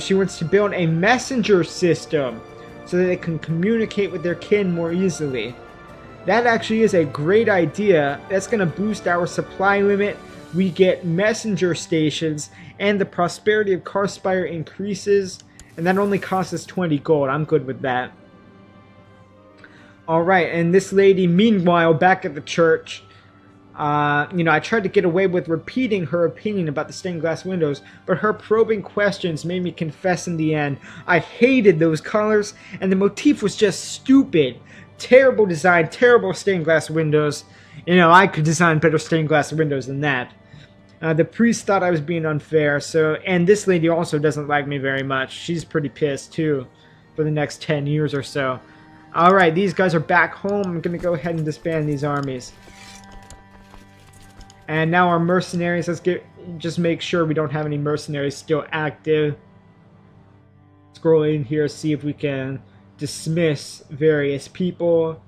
She wants to build a messenger system so that they can communicate with their kin more easily. That actually is a great idea. That's going to boost our supply limit. We get messenger stations, and the prosperity of Karspire increases, and that only costs us 20 gold. I'm good with that. Alright, and this lady, meanwhile, back at the church, you know, I tried to get away with repeating her opinion about the stained glass windows, but her probing questions made me confess in the end. I hated those colors, and the motif was just stupid. Terrible design, terrible stained glass windows. You know, I could design better stained glass windows than that. The priest thought I was being unfair, so... And this lady also doesn't like me very much. She's pretty pissed, too, for the next 10 years or so. Alright, these guys are back home. I'm gonna go ahead and disband these armies. And now our mercenaries, let's just make sure we don't have any mercenaries still active. Scroll in here, see if we can dismiss various people.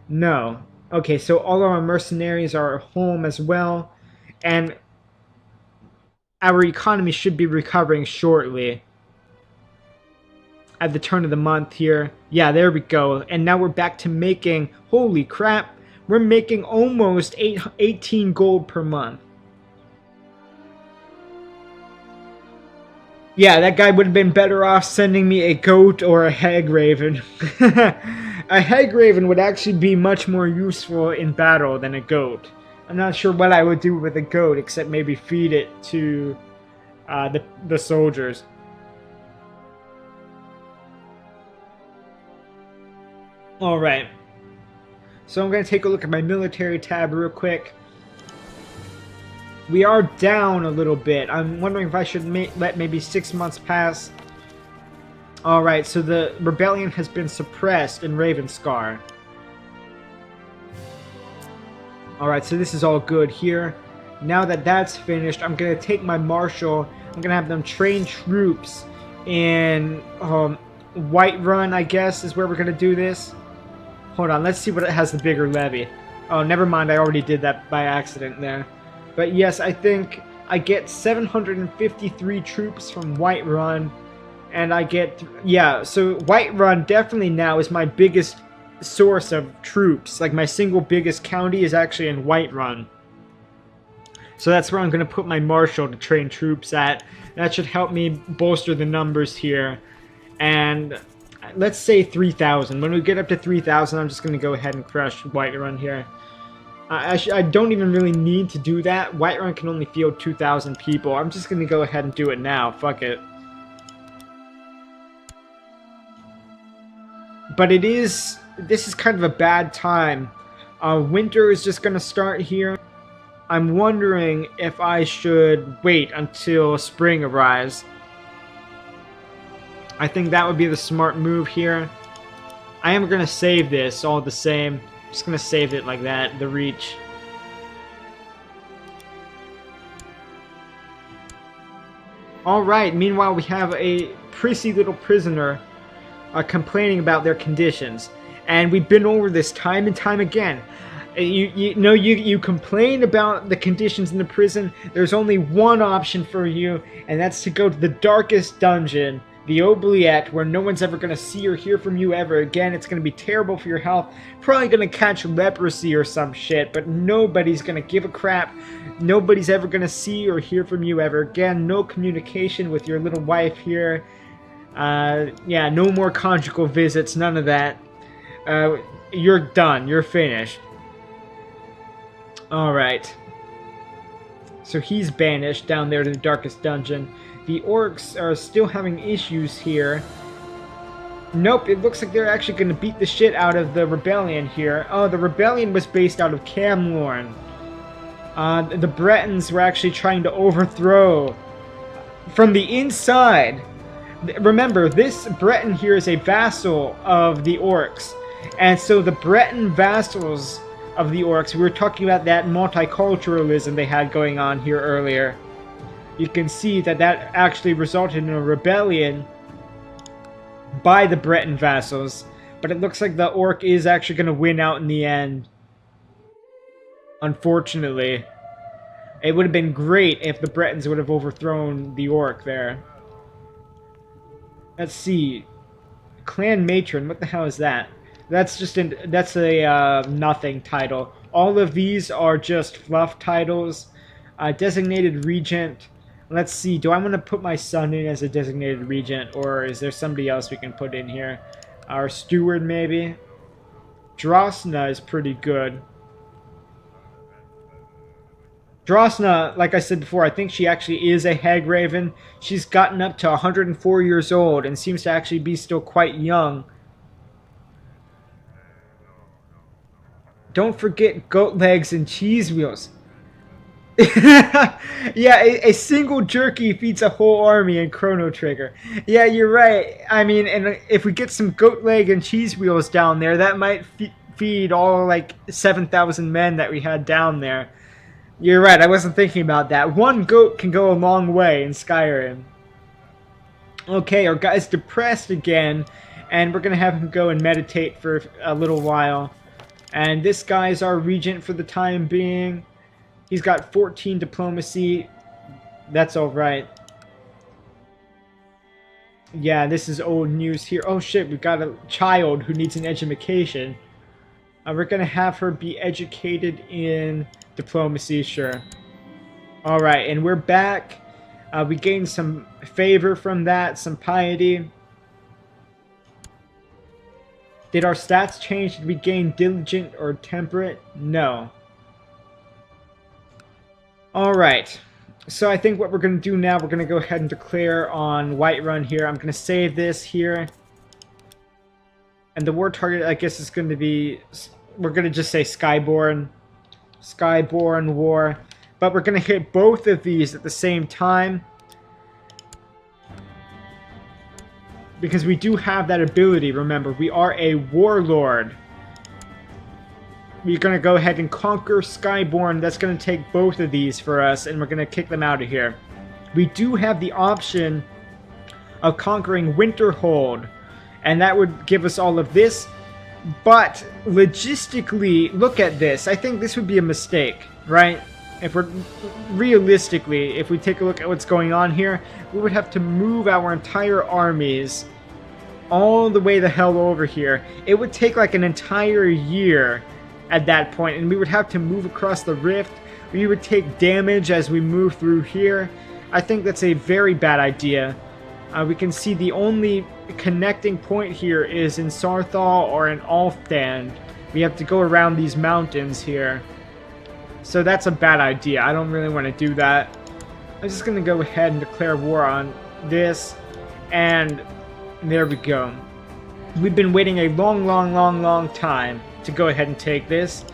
No. Okay, so all of our mercenaries are home as well. And our economy should be recovering shortly. At the turn of the month here. Yeah, there we go. And now we're back to making, holy crap, we're making almost 18 gold per month. Yeah, that guy would have been better off sending me a goat or a hag raven. A hag raven would actually be much more useful in battle than a goat. I'm not sure what I would do with a goat, except maybe feed it to the soldiers. Alright. So I'm going to take a look at my military tab real quick. We are down a little bit. I'm wondering if I should let maybe 6 months pass. Alright, so the rebellion has been suppressed in Ravenscar. Alright, so this is all good here. Now that that's finished, I'm going to take my marshal. I'm going to have them train troops in Whiterun, I guess, is where we're going to do this. Hold on, let's see what it has the bigger levy. Oh, never mind, I already did that by accident there. But yes, I think I get 753 troops from Whiterun. And I get, yeah, so Whiterun definitely now is my biggest source of troops. Like, my single biggest county is actually in Whiterun. So that's where I'm going to put my marshal to train troops at. That should help me bolster the numbers here. And let's say 3,000. When we get up to 3,000, I'm just going to go ahead and crush Whiterun here. I don't even really need to do that. Whiterun can only field 2,000 people. I'm just going to go ahead and do it now. Fuck it. But this is kind of a bad time. Winter is just going to start here. I'm wondering if I should wait until spring arrives. I think that would be the smart move here. I am going to save this all the same. Just going to save it like that, the reach. Alright, meanwhile we have a prissy little prisoner complaining about their conditions. And we've been over this time and time again. You complain about the conditions in the prison. There's only one option for you, and that's to go to the darkest dungeon, the oubliette, where no one's ever going to see or hear from you ever again. It's going to be terrible for your health. Probably going to catch leprosy or some shit, but nobody's going to give a crap. Nobody's ever going to see or hear from you ever again. No communication with your little wife here. Yeah, no more conjugal visits, none of that. You're done. You're finished. Alright. So he's banished down there to the darkest dungeon. The orcs are still having issues here. Nope, it looks like they're actually going to beat the shit out of the rebellion here. Oh, the rebellion was based out of Camlorn. The Bretons were actually trying to overthrow from the inside. Remember, this Breton here is a vassal of the orcs. And so the Breton vassals of the orcs, we were talking about that multiculturalism they had going on here earlier. You can see that that actually resulted in a rebellion by the Breton vassals. But it looks like the orc is actually going to win out in the end. Unfortunately. It would have been great if the Bretons would have overthrown the orc there. Let's see. Clan Matron, what the hell is that? That's just that's a nothing title. All of these are just fluff titles. Designated Regent. Let's see, do I want to put my son in as a designated regent, or is there somebody else we can put in here? Our steward, maybe? Drosna is pretty good. Drosna, like I said before, I think she actually is a hag raven. She's gotten up to 104 years old and seems to actually be still quite young. Don't forget goat legs and cheese wheels. Yeah, a single jerky feeds a whole army in Chrono Trigger. Yeah, you're right. I mean, and if we get some goat leg and cheese wheels down there, that might feed all like 7,000 men that we had down there. You're right, I wasn't thinking about that. One goat can go a long way in Skyrim. Okay, our guy's depressed again, and we're gonna have him go and meditate for a little while. And this guy's our regent for the time being. He's got 14 diplomacy. That's alright. Yeah, this is old news here. Oh shit, we've got a child who needs an education. We're gonna have her be educated in diplomacy, sure. Alright, and we're back. We gained some favor from that, some piety. Did our stats change? Did we gain diligent or temperate? No. Alright. So I think what we're going to do now, we're going to go ahead and declare on Whiterun here. I'm going to save this here. And the war target, I guess, is going to be... We're going to just say Skyborn. Skyborn War. But we're going to hit both of these at the same time. Because we do have that ability, remember. We are a warlord. We're going to go ahead and conquer Skyborn. That's going to take both of these for us, and we're going to kick them out of here. We do have the option of conquering Winterhold, and that would give us all of this. But logistically, look at this. I think this would be a mistake, right? If we're realistically, if we take a look at what's going on here, we would have to move our entire armies all the way the hell over here. It would take like an entire year at that point, and we would have to move across the rift. We would take damage as we move through here. I think that's a very bad idea. We can see the only connecting point here is in Sarthal or in Alfdand. We have to go around these mountains here. So that's a bad idea. I don't really want to do that. I'm just going to go ahead and declare war on this. And there we go. We've been waiting a long time to go ahead and take this.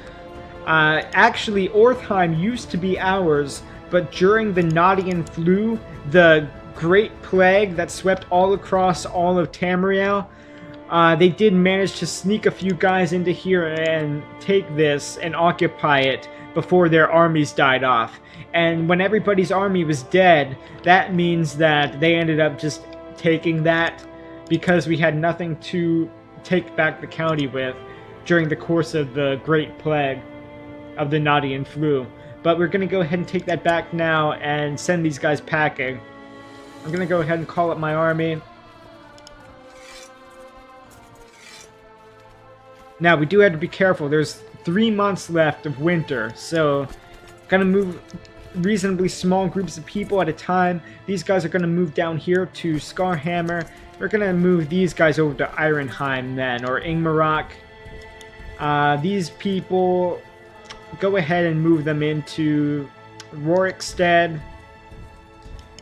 Actually, Orthheim used to be ours, but during the Nottingham flu, the Great Plague that swept all across all of Tamriel, they did manage to sneak a few guys into here and take this and occupy it before their armies died off. And when everybody's army was dead, that means that they ended up just taking that because we had nothing to take back the county with during the course of the Great Plague of the Nottingham flu. But we're going to go ahead and take that back now and send these guys packing. I'm going to go ahead and call up my army. Now, we do have to be careful. There's 3 months left of winter, so going to move reasonably small groups of people at a time. These guys are going to move down here to Scarhammer. We're going to move these guys over to Ironheim then, or Ingmarock. These people, go ahead and move them into Rorikstead.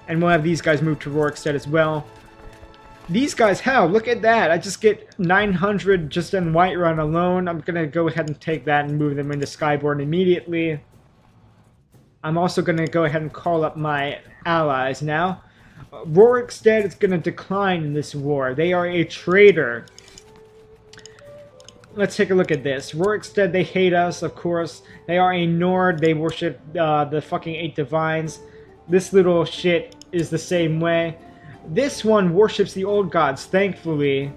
And we'll have these guys move to Rorikstead as well. These guys, hell, look at that. I just get 900 just in Whiterun alone. I'm going to go ahead and take that and move them into Skyborn immediately. I'm also going to go ahead and call up my allies now. Rorikstead is going to decline in this war. They are a traitor. Let's take a look at this. Rorikstead, they hate us, of course. They are a Nord. They worship the fucking 8 divines. This little shit is the same way. This one worships the old gods, thankfully.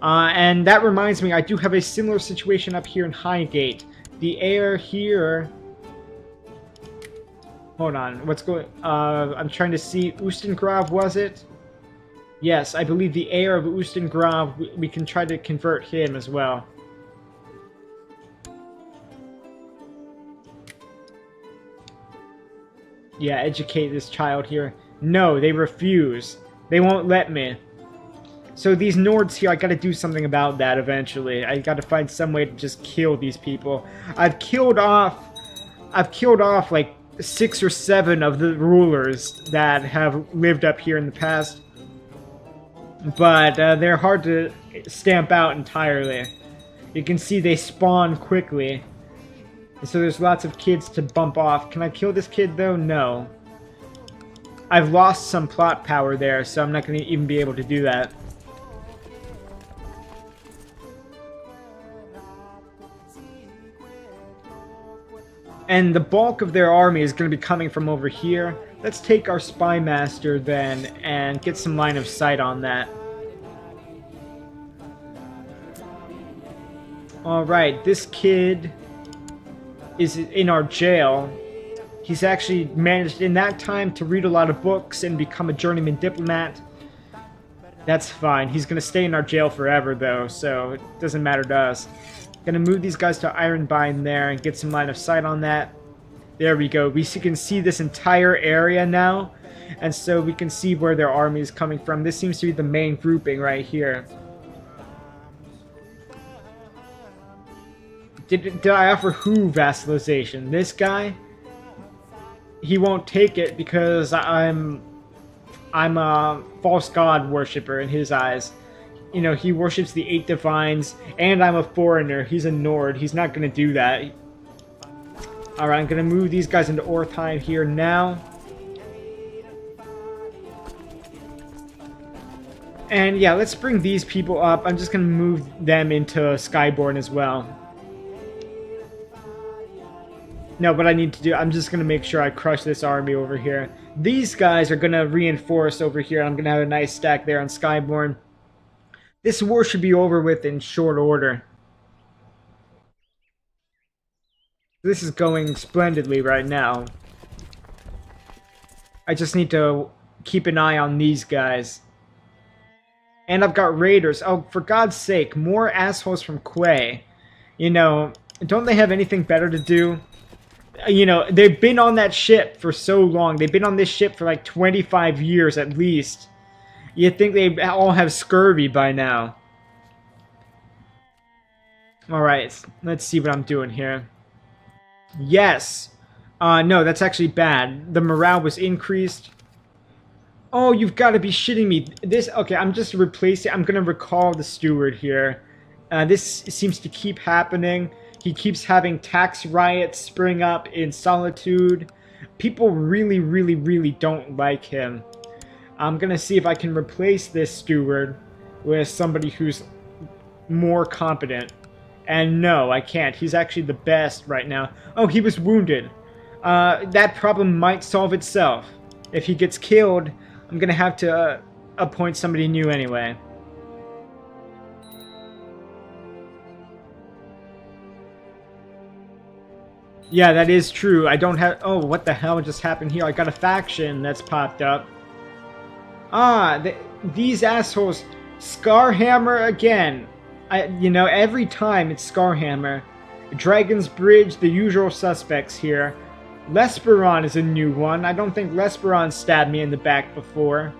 And that reminds me, I do have a similar situation up here in Highgate. The heir here... Hold on, what's going... I'm trying to see... Ustengrav, was it? Yes, I believe the heir of Ustengrav, we can try to convert him as well. Yeah, educate this child here. No, they refuse. They won't let me. So these Nords here, I gotta do something about that eventually. I gotta find some way to just kill these people. I've killed off like 6 or 7 of the rulers that have lived up here in the past. But they're hard to stamp out entirely. You can see they spawn quickly. So there's lots of kids to bump off. Can I kill this kid though? No. I've lost some plot power there, so I'm not going to even be able to do that. And the bulk of their army is going to be coming from over here. Let's take our Spy Master then and get some line of sight on that. Alright, this kid is in our jail. He's actually managed in that time to read a lot of books and become a journeyman diplomat. That's fine. He's going to stay in our jail forever though, so it doesn't matter to us. Gonna move these guys to Ironbind there and get some line of sight on that. There we go. Can see this entire area now. And so we can see where their army is coming from. This seems to be the main grouping right here. Did I offer who vassalization? This guy? He won't take it because I'm a false god worshipper in his eyes. You know, he worships the 8 divines, and I'm a foreigner. He's a Nord. He's not going to do that. Alright, I'm going to move these guys into Ortheim here now. And yeah, let's bring these people up. I'm just going to move them into Skyborn as well. No, what I need to do, I'm just going to make sure I crush this army over here. These guys are going to reinforce over here. I'm going to have a nice stack there on Skyborn. This war should be over with in short order. This is going splendidly right now. I just need to keep an eye on these guys. And I've got raiders. Oh, for God's sake, more assholes from Quay. You know, don't they have anything better to do? You know, they've been on that ship for so long. They've been on this ship for like 25 years at least. You'd think they all have scurvy by now. Alright, let's see what I'm doing here. Yes! No, that's actually bad. The morale was increased. Oh, you've got to be shitting me. Okay, I'm just replacing... I'm going to recall the steward here. This seems to keep happening. He keeps having tax riots spring up in Solitude. People really, really, really don't like him. I'm going to see if I can replace this steward with somebody who's more competent. And no, I can't. He's actually the best right now. Oh, he was wounded. That problem might solve itself. If he gets killed, I'm going to have to appoint somebody new anyway. Yeah, that is true. I don't have... Oh, what the hell just happened here? I got a faction that's popped up. Ah, these assholes. Scarhammer again. You know, every time it's Scarhammer. Dragon's Bridge, the usual suspects here. Lesperon is a new one. I don't think Lesperon stabbed me in the back before.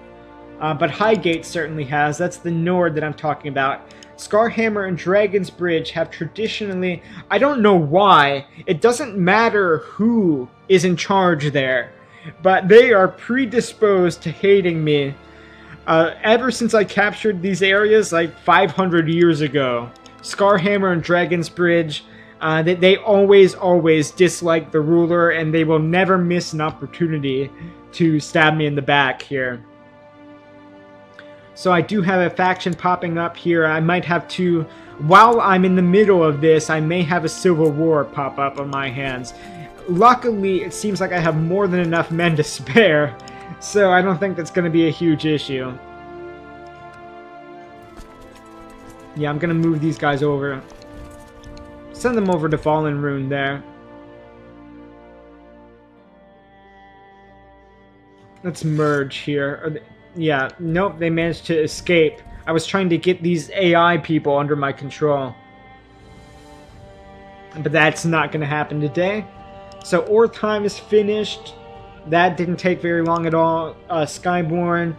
But Highgate certainly has. That's the Nord that I'm talking about. Scarhammer and Dragon's Bridge have traditionally... I don't know why. It doesn't matter who is in charge there. But they are predisposed to hating me. Ever since I captured these areas like 500 years ago. Scarhammer and Dragon's Bridge... they always dislike the ruler, and they will never miss an opportunity to stab me in the back here. So I do have a faction popping up here. I might have to, while I'm in the middle of this, I may have a civil war pop up on my hands. Luckily, it seems like I have more than enough men to spare, so I don't think that's going to be a huge issue. Yeah, I'm going to move these guys over. Send them over to Fallen Rune there. Let's merge here. Yeah, nope, they managed to escape. I was trying to get these AI people under my control. But that's not going to happen today. So Ortheim is finished. That didn't take very long at all. Skyborn.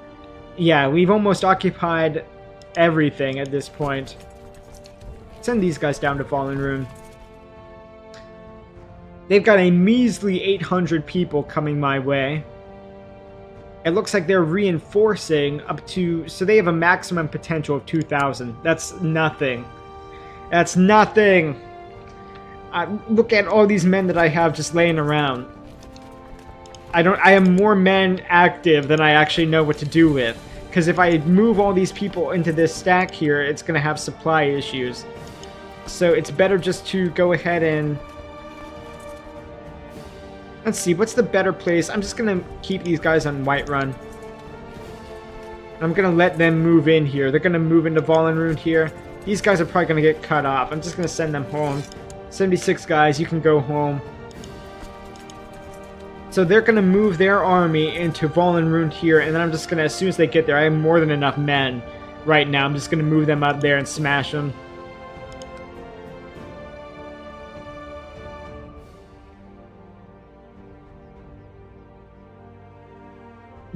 Yeah, we've almost occupied everything at this point. Send these guys down to Fallen Rune. They've got a measly 800 people coming my way. It looks like they're reinforcing up to... So they have a maximum potential of 2,000. That's nothing. That's nothing! Look at all these men that I have just laying around. I have more men active than I actually know what to do with. Because if I move all these people into this stack here, it's going to have supply issues. So it's better just to go ahead and... Let's see, what's the better place? I'm just going to keep these guys on Whiterun. I'm going to let them move in here. They're going to move into Fallen Rune here. These guys are probably going to get cut off. I'm just going to send them home. 76 guys, you can go home. So they're going to move their army into Fallen Rune here, and then I'm just going to, as soon as they get there, I have more than enough men right now. I'm just going to move them up there and smash them.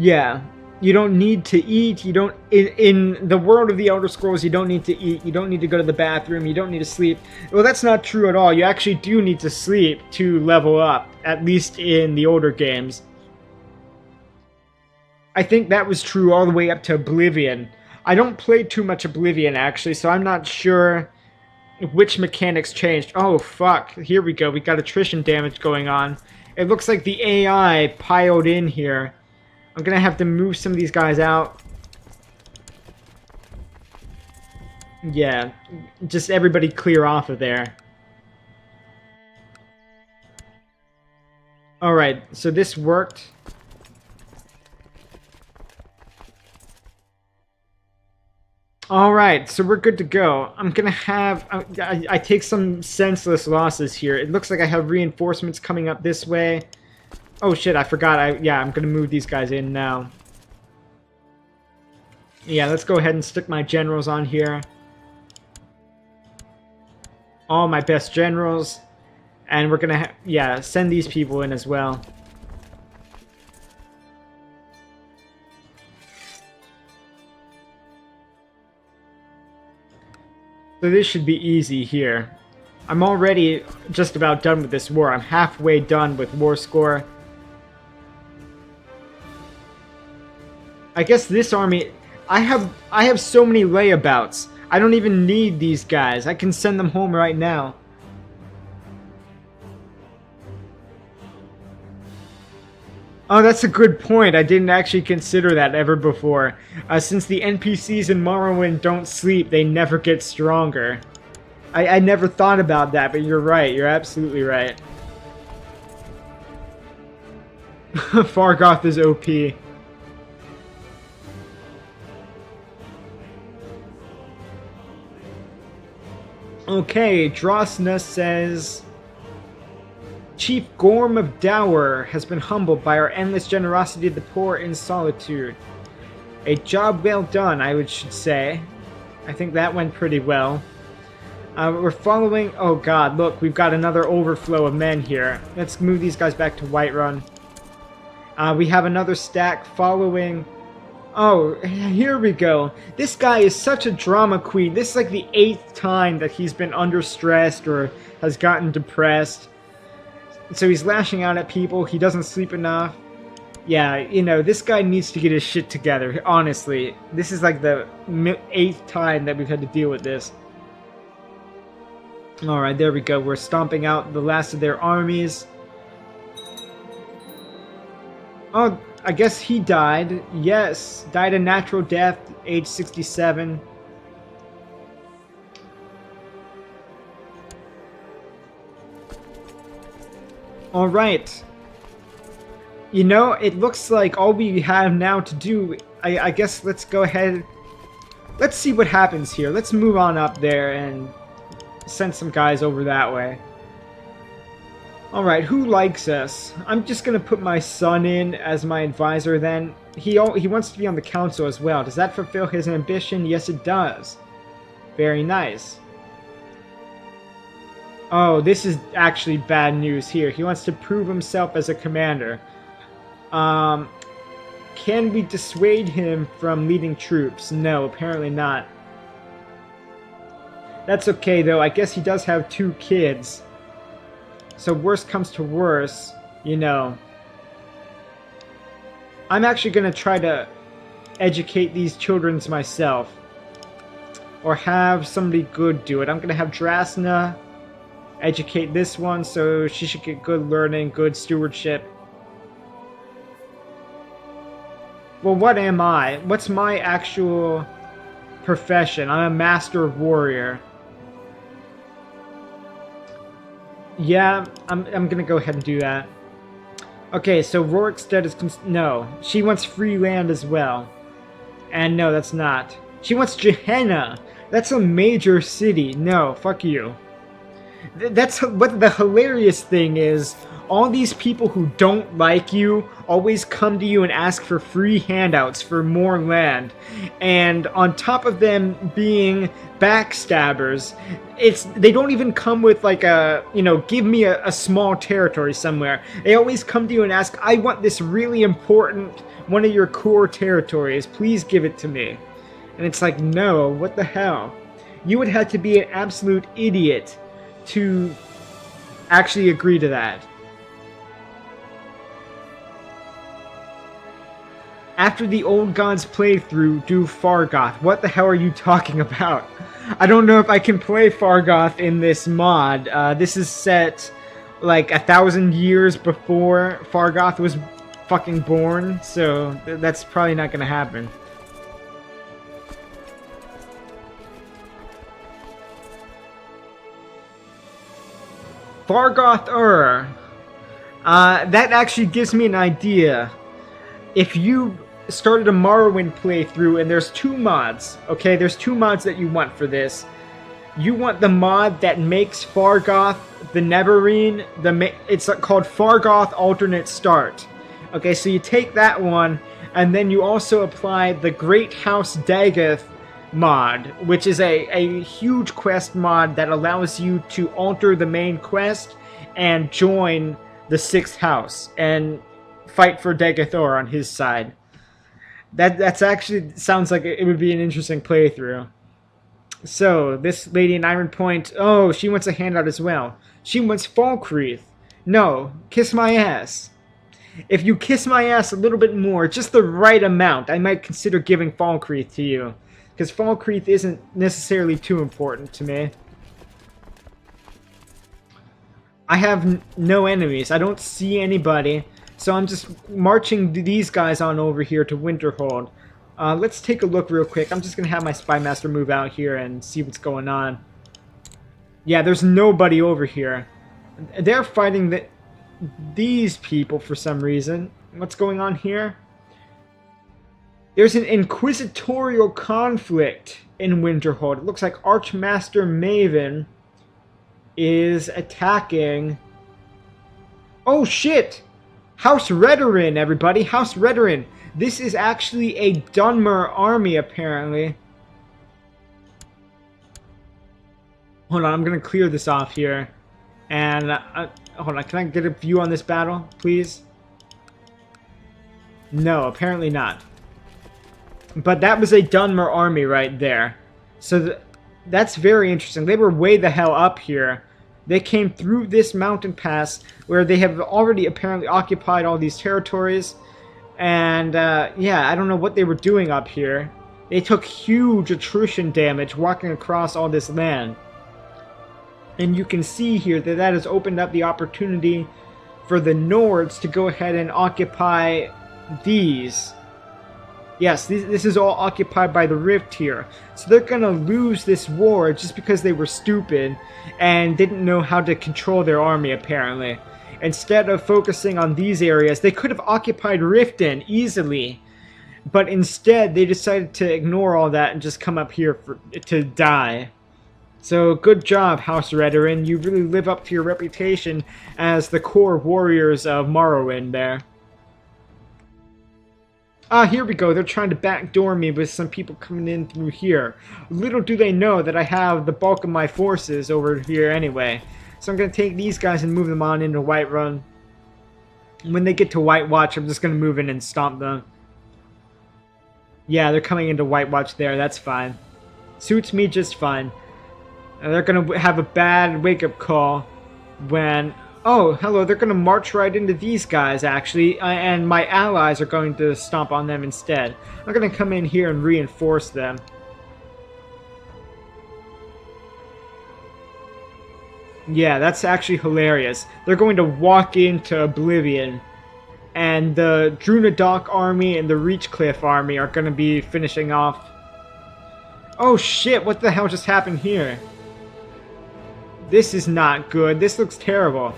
Yeah, you don't need to eat. You don't in the world of the Elder Scrolls. You don't need to eat. You don't need to go to the bathroom. You don't need to sleep. Well, that's not true at all. You actually do need to sleep to level up, at least in the older games. I think that was true all the way up to Oblivion. I don't play too much Oblivion actually, so I'm not sure which mechanics changed. Oh fuck! Here we go. We got attrition damage going on. It looks like the AI piled in here. I'm gonna have to move some of these guys out. Yeah, just everybody clear off of there. Alright, so this worked. Alright, so we're good to go. I'm gonna have... I take some senseless losses here. It looks like I have reinforcements coming up this way. Oh shit, I forgot. Yeah, I'm gonna move these guys in now. Yeah, let's go ahead and stick my generals on here. All my best generals. And we're gonna, yeah, send these people in as well. So this should be easy here. I'm already just about done with this war. I'm halfway done with war score. I guess this army... I have so many layabouts. I don't even need these guys. I can send them home right now. Oh, that's a good point. I didn't actually consider that ever before. Since the NPCs in Morrowind don't sleep, they never get stronger. I never thought about that, but you're right. You're absolutely right. Fargoth is OP. Okay, Drosna says... Chief Gorm of Dower has been humbled by our endless generosity to the poor in solitude. A job well done, I should say. I think that went pretty well. We're following... Oh god, look, we've got another overflow of men here. Let's move these guys back to Whiterun. We have another stack following... Oh, here we go. This guy is such a drama queen. This is like the 8th time that he's been under stressed or has gotten depressed. So he's lashing out at people. He doesn't sleep enough. Yeah, you know, this guy needs to get his shit together, honestly. This is like the 8th time that we've had to deal with this. Alright, there we go. We're stomping out the last of their armies. Oh, I guess he died. Yes, died a natural death, age 67. Alright. You know, it looks like all we have now to do... I guess let's go ahead... Let's see what happens here. Let's move on up there and send some guys over that way. Alright, who likes us? I'm just gonna put my son in as my advisor then. He wants to be on the council as well. Does that fulfill his ambition? Yes, it does. Very nice. Oh, this is actually bad news here. He wants to prove himself as a commander. Can we dissuade him from leading troops? No, apparently not. That's okay though. I guess he does have 2 kids. So worst comes to worst, you know. I'm actually going to try to educate these children myself. Or have somebody good do it. I'm going to have Drasna educate this one, so she should get good learning, good stewardship. Well, what am I? What's my actual profession? I'm a master warrior. Yeah, I'm gonna go ahead and do that. Okay, so Rorikstead is... No, she wants free land as well. And no, that's not. She wants Gehenna! That's a major city. No, fuck you. That's what the hilarious thing is. All these people who don't like you always come to you and ask for free handouts for more land. And on top of them being backstabbers, they don't even come with like a, you know, give me a small territory somewhere. They always come to you and ask, I want this really important one of your core territories. Please give it to me. And it's like, no, what the hell? You would have to be an absolute idiot to actually agree to that. After the Old Gods playthrough, do Fargoth. What the hell are you talking about? I don't know if I can play Fargoth in this mod. This is set like 1,000 years before Fargoth was fucking born, so that's probably not gonna happen. Fargoth that actually gives me an idea. If you started a Morrowind playthrough and there's two mods, okay? There's two mods that you want for this. You want the mod that makes Fargoth the Neverine. It's called Fargoth Alternate Start. Okay, so you take that one, and then you also apply the Great House Dagoth mod, which is a huge quest mod that allows you to alter the main quest and join the 6th house and fight for Dagothor on his side. That's actually sounds like it would be an interesting playthrough. So, this lady in Iron Point, oh, she wants a handout as well. She wants Falkreath. No, kiss my ass. If you kiss my ass a little bit more, just the right amount, I might consider giving Falkreath to you. Because Falkreath isn't necessarily too important to me. I have no enemies. I don't see anybody. So I'm just marching these guys on over here to Winterhold. Let's take a look real quick. I'm just going to have my Spymaster move out here and see what's going on. Yeah, there's nobody over here. They're fighting these people for some reason. What's going on here? There's an inquisitorial conflict in Winterhold. It looks like Archmaster Maven is attacking... Oh shit! House Redorin, everybody! House Redorin! This is actually a Dunmer army, apparently. Hold on, I'm gonna clear this off here. And, hold on, can I get a view on this battle, please? No, apparently not. But that was a Dunmer army right there. So that's very interesting. They were way the hell up here. They came through this mountain pass where they have already apparently occupied all these territories. And, yeah, I don't know what they were doing up here. They took huge attrition damage walking across all this land. And you can see here that that has opened up the opportunity for the Nords to go ahead and occupy these. Yes, this is all occupied by the Rift here. So they're going to lose this war just because they were stupid and didn't know how to control their army, apparently. Instead of focusing on these areas, they could have occupied Riften easily. But instead, they decided to ignore all that and just come up here to die. So, good job, House Redorin. You really live up to your reputation as the core warriors of Morrowind there. Ah, here we go. They're trying to backdoor me with some people coming in through here. Little do they know that I have the bulk of my forces over here anyway. So I'm going to take these guys and move them on into Whiterun. When they get to White Watch, I'm just going to move in and stomp them. Yeah, they're coming into White Watch there. That's fine. Suits me just fine. They're going to have a bad wake-up call when... Oh, hello, they're going to march right into these guys, actually, and my allies are going to stomp on them instead. I'm going to come in here and reinforce them. Yeah, that's actually hilarious. They're going to walk into Oblivion, and the Drunadok army and the Reachcliff army are going to be finishing off. Oh shit, what the hell just happened here? This is not good. This looks terrible.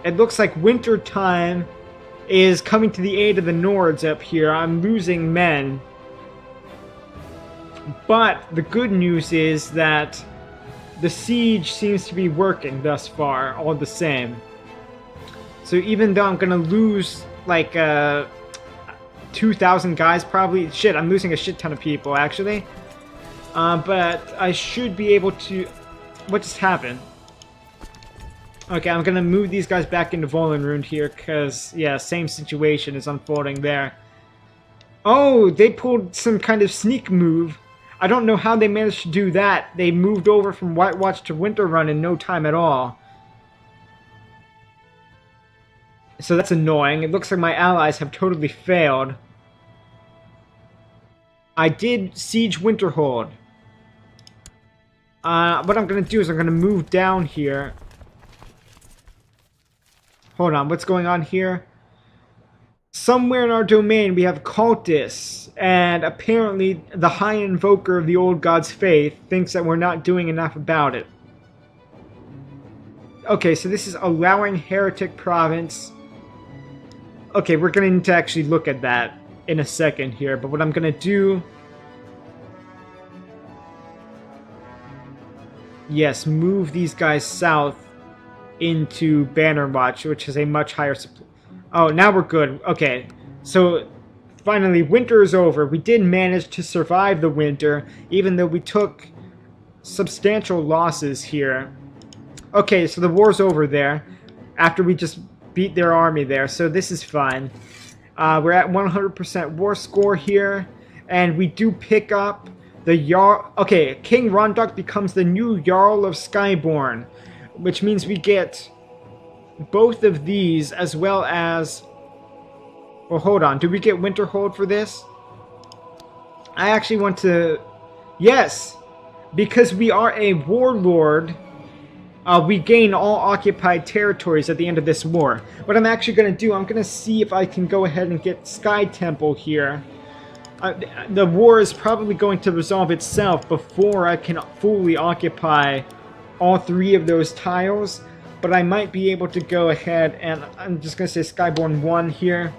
It looks like winter time is coming to the aid of the Nords up here. I'm losing men. But the good news is that the siege seems to be working thus far, all the same. So even though I'm going to lose like 2,000 guys probably... Shit, I'm losing a shit ton of people actually. But I should be able to... What just happened? Okay, I'm gonna move these guys back into Volenrund here, because, yeah, same situation is unfolding there. Oh, they pulled some kind of sneak move. I don't know how they managed to do that. They moved over from White Watch to Winterrun in no time at all. So that's annoying. It looks like my allies have totally failed. I did siege Winterhold. What I'm going to do is I'm going to move down here. Hold on, what's going on here? Somewhere in our domain we have cultists, and apparently the High Invoker of the Old God's Faith thinks that we're not doing enough about it. Okay, so this is allowing Heretic Province. Okay, we're going to need to actually look at that in a second here, but what I'm going to do... Yes, move these guys south into Banner Watch, which is a much higher supply. Oh, now we're good. Okay, so finally winter is over. We did manage to survive the winter, even though we took substantial losses here. Okay, so the war's over there, after we just beat their army there, so this is fine. We're at 100% war score here, and we do pick up the Jarl. Okay, King Rondach becomes the new Jarl of Skyborn, which means we get both of these as well as... Well, hold on. Do we get Winterhold for this? I actually want to... Yes! Because we are a warlord, we gain all occupied territories at the end of this war. What I'm actually going to do, I'm going to see if I can go ahead and get Sky Temple here. The war is probably going to resolve itself before I can fully occupy all three of those tiles, but I might be able to go ahead and I'm just going to say Skyborn 1 here.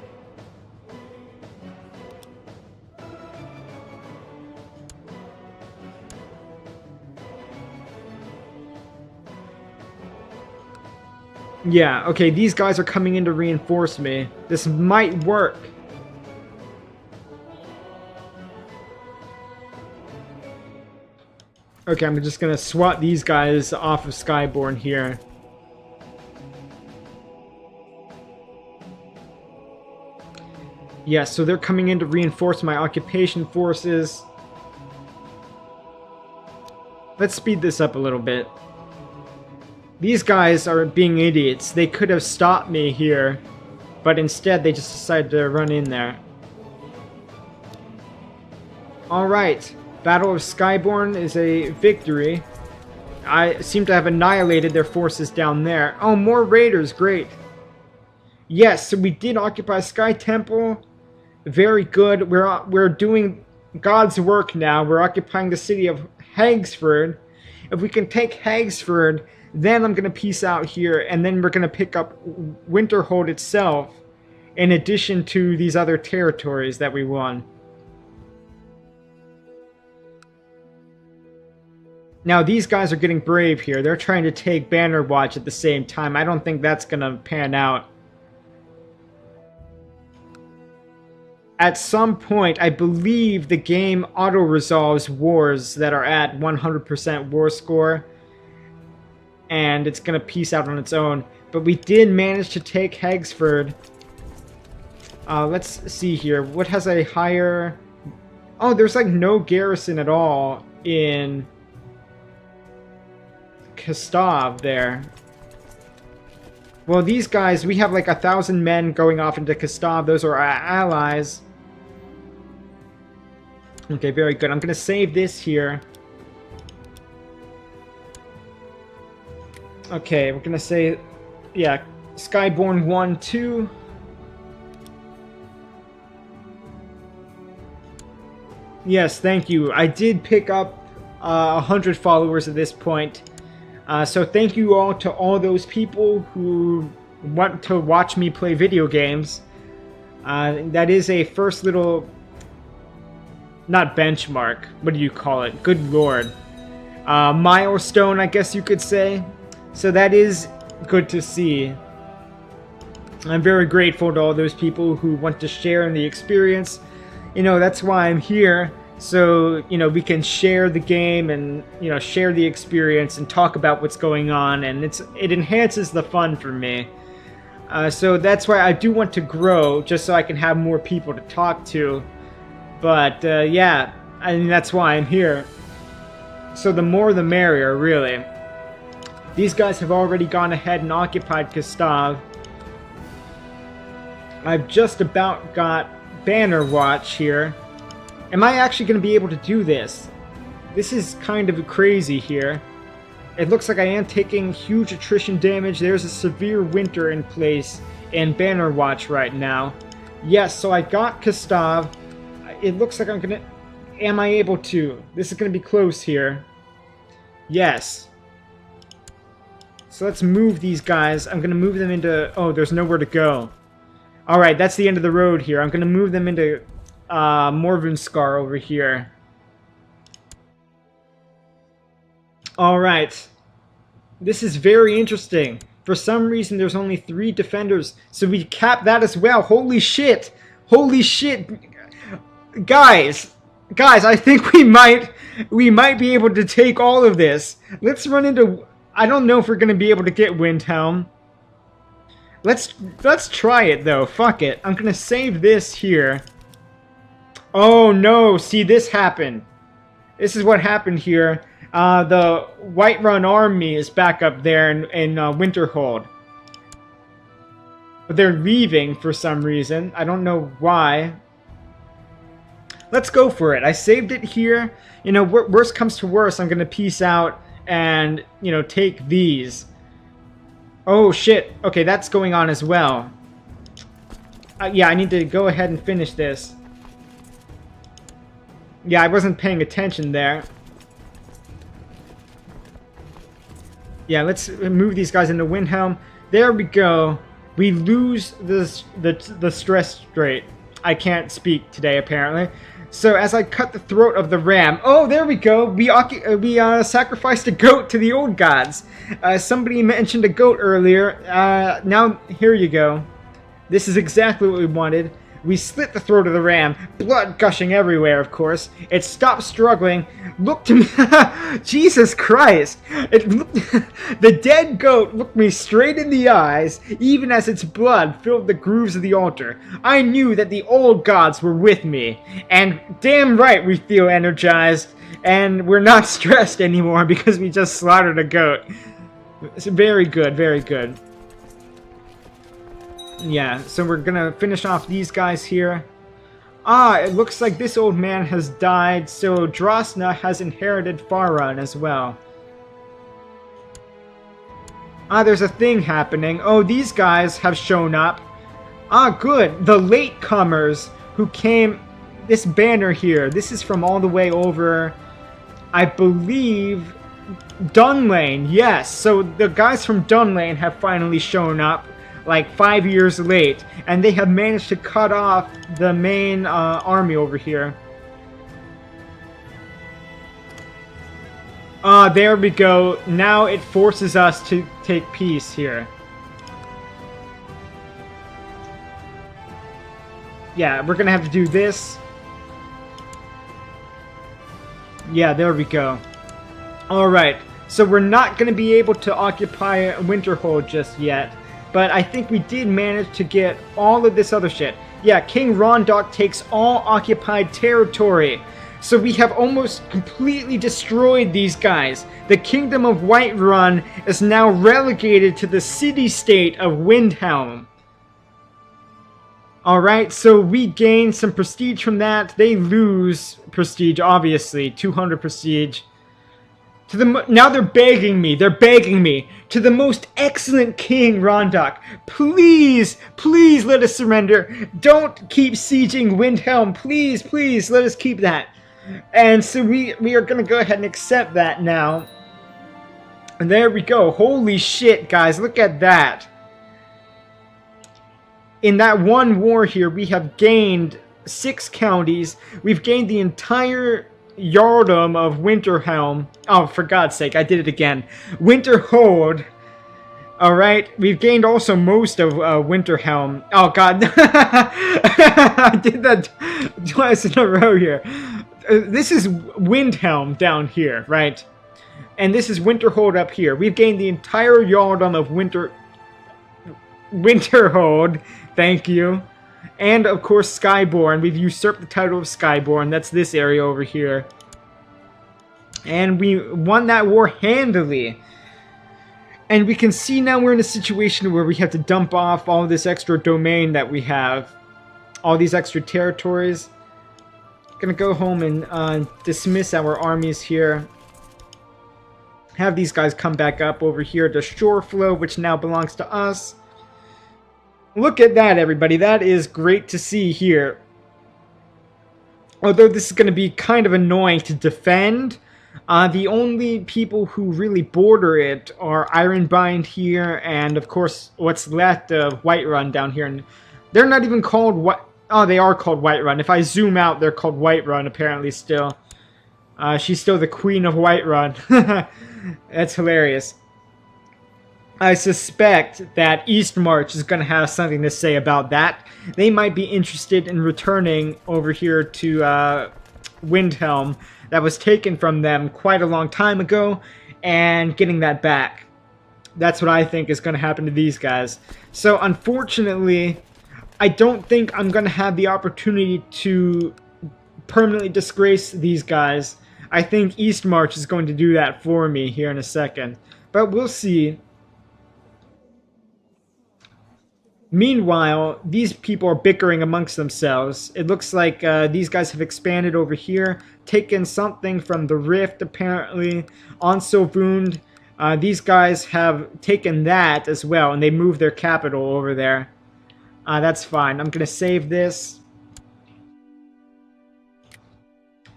Yeah, okay, these guys are coming in to reinforce me. This might work. Okay, I'm just gonna swat these guys off of Skyborn here. Yeah, so they're coming in to reinforce my occupation forces. Let's speed this up a little bit. These guys are being idiots. They could have stopped me here, but instead they just decided to run in there. Alright, Battle of Skyborn is a victory. I seem to have annihilated their forces down there. Oh, more raiders, great. Yes, so we did occupy Sky Temple. Very good. We're doing God's work now. We're occupying the city of Hagsford. If we can take Hagsford, then I'm going to peace out here, and then we're going to pick up Winterhold itself, in addition to these other territories that we won. Now, these guys are getting brave here. They're trying to take Banner Watch at the same time. I don't think that's going to pan out. At some point, I believe the game auto-resolves wars that are at 100% war score, and it's going to peace out on its own. But we did manage to take Hagsford. Let's see here. What has a higher... Oh, there's like no garrison at all in Kestav there. Well, these guys, we have like 1,000 men going off into Kestav. Those are our allies. Okay, very good. I'm going to save this here. Okay, we're going to say, yeah, Skyborn 1, 2. Yes, thank you. I did pick up 100 followers at this point. So thank you all to all those people who want to watch me play video games. That is a first little... Not benchmark. What do you call it? Good lord. Milestone, I guess you could say. So that is good to see. I'm very grateful to all those people who want to share in the experience. You know, that's why I'm here. So, you know, we can share the game and, you know, share the experience and talk about what's going on. And it enhances the fun for me. So that's why I do want to grow, just so I can have more people to talk to. But yeah, I mean, that's why I'm here. So the more the merrier, really. These guys have already gone ahead and occupied Gustav. I've just about got Banner Watch here. Am I actually going to be able to do this? This is kind of crazy here. It looks like I am taking huge attrition damage. There's a severe winter in place in Banner Watch right now. Yes, so I got Gustav. It looks like I'm going to... Am I able to? This is going to be close here. Yes. So let's move these guys. I'm going to move them into... Oh, there's nowhere to go. Alright, that's the end of the road here. I'm going to move them into Morvenskar over here. Alright. This is very interesting. For some reason, there's only 3 defenders. So we cap that as well. Holy shit! Holy shit! Guys! Guys, I think we might be able to take all of this. Let's run into... I don't know if we're going to be able to get Windhelm. Let's try it, though. Fuck it. I'm going to save this here. Oh, no. See, this happened. This is what happened here. The Whiterun army is back up there in Winterhold. But they're leaving for some reason. I don't know why. Let's go for it. I saved it here. You know, worst comes to worst, I'm going to peace out and, you know, take these. Oh, shit. Okay, that's going on as well. Yeah, I need to go ahead and finish this. Yeah, I wasn't paying attention there. Yeah, let's move these guys into Windhelm. There we go. We lose the stress rate. I can't speak today, apparently. So as I cut the throat of the ram... Oh, there we go. We sacrificed a goat to the old gods. Somebody mentioned a goat earlier. Now, here you go. This is exactly what we wanted. We slit the throat of the ram, blood gushing everywhere, of course. It stopped struggling, looked to me... Jesus Christ! The dead goat looked me straight in the eyes, even as its blood filled the grooves of the altar. I knew that the old gods were with me, and damn right we feel energized, and we're not stressed anymore because we just slaughtered a goat. It's very good, very good. Yeah, so we're gonna finish off these guys here. Ah, it looks like this old man has died, so Drosna has inherited Farun as well. Ah, there's a thing happening. Oh, these guys have shown up. Ah, good. The latecomers who came... This banner here, this is from all the way over, I believe, Dunlane. Yes, so the guys from Dunlane have finally shown up. Like 5 years late, and they have managed to cut off the main army over here. There we go. Now it forces us to take peace here. Yeah, we're gonna have to do this. Yeah, there we go. Alright, so we're not gonna be able to occupy Winterhold just yet. But I think we did manage to get all of this other shit. Yeah, King Rondach takes all occupied territory. So we have almost completely destroyed these guys. The Kingdom of Whiterun is now relegated to the city-state of Windhelm. Alright, so we gain some prestige from that. They lose prestige, obviously. 200 prestige. Now they're begging me. They're begging me. To the most excellent King Rondach, please, please let us surrender. Don't keep sieging Windhelm. Please, please, let us keep that. And so we are going to go ahead and accept that now. And there we go. Holy shit, guys. Look at that. In that one war here, we have gained 6 counties. We've gained the entire... Yardom of Winterhelm. Oh, for God's sake, I did it again. Winterhold. Alright, we've gained also most of Winterhelm. Oh, God. I did that twice in a row here. This is Windhelm down here, right? And this is Winterhold up here. We've gained the entire Yardom of Winterhold. Thank you. And of course Skyborn. We've usurped the title of Skyborn. That's this area over here. And we won that war handily. And we can see now we're in a situation where we have to dump off all this extra domain that we have. All these extra territories. Gonna go home and dismiss our armies here. Have these guys come back up over here to Shoreflow, which now belongs to us. Look at that, everybody. That is great to see here. Although this is going to be kind of annoying to defend, the only people who really border it are Ironbind here, and of course what's left of Whiterun down here. And they're not even called what? Oh, they are called Whiterun. If I zoom out, they're called Whiterun apparently still. She's still the queen of Whiterun. That's hilarious. I suspect that Eastmarch is going to have something to say about that. They might be interested in returning over here to Windhelm that was taken from them quite a long time ago and getting that back. That's what I think is going to happen to these guys. So unfortunately, I don't think I'm going to have the opportunity to permanently disgrace these guys. I think Eastmarch is going to do that for me here in a second. But we'll see. Meanwhile, these people are bickering amongst themselves. It looks like these guys have expanded over here, taken something from the Rift apparently. On Sovund, these guys have taken that as well, and they moved their capital over there. That's fine. I'm going to save this.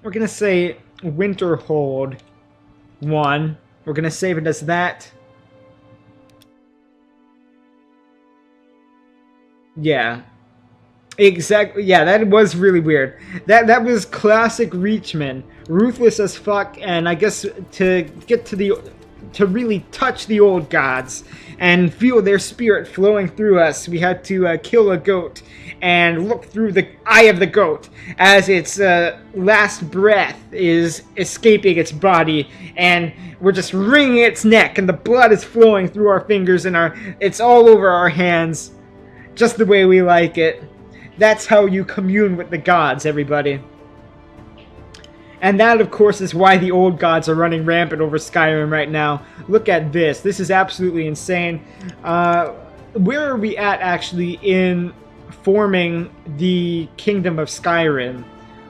We're going to say Winterhold 1. We're going to save it as that. Yeah. Exactly. Yeah, that was really weird. That was classic Reachmen. Ruthless as fuck, and I guess to get to really touch the old gods and feel their spirit flowing through us, we had to kill a goat and look through the eye of the goat as its last breath is escaping its body, and we're just wringing its neck, and the blood is flowing through our fingers, and it's all over our hands, just the way we like it. That's how you commune with the gods, everybody. And that, of course, is why the old gods are running rampant over Skyrim right now. Look at this. This is absolutely insane. Where are we at, actually, in forming the Kingdom of Skyrim?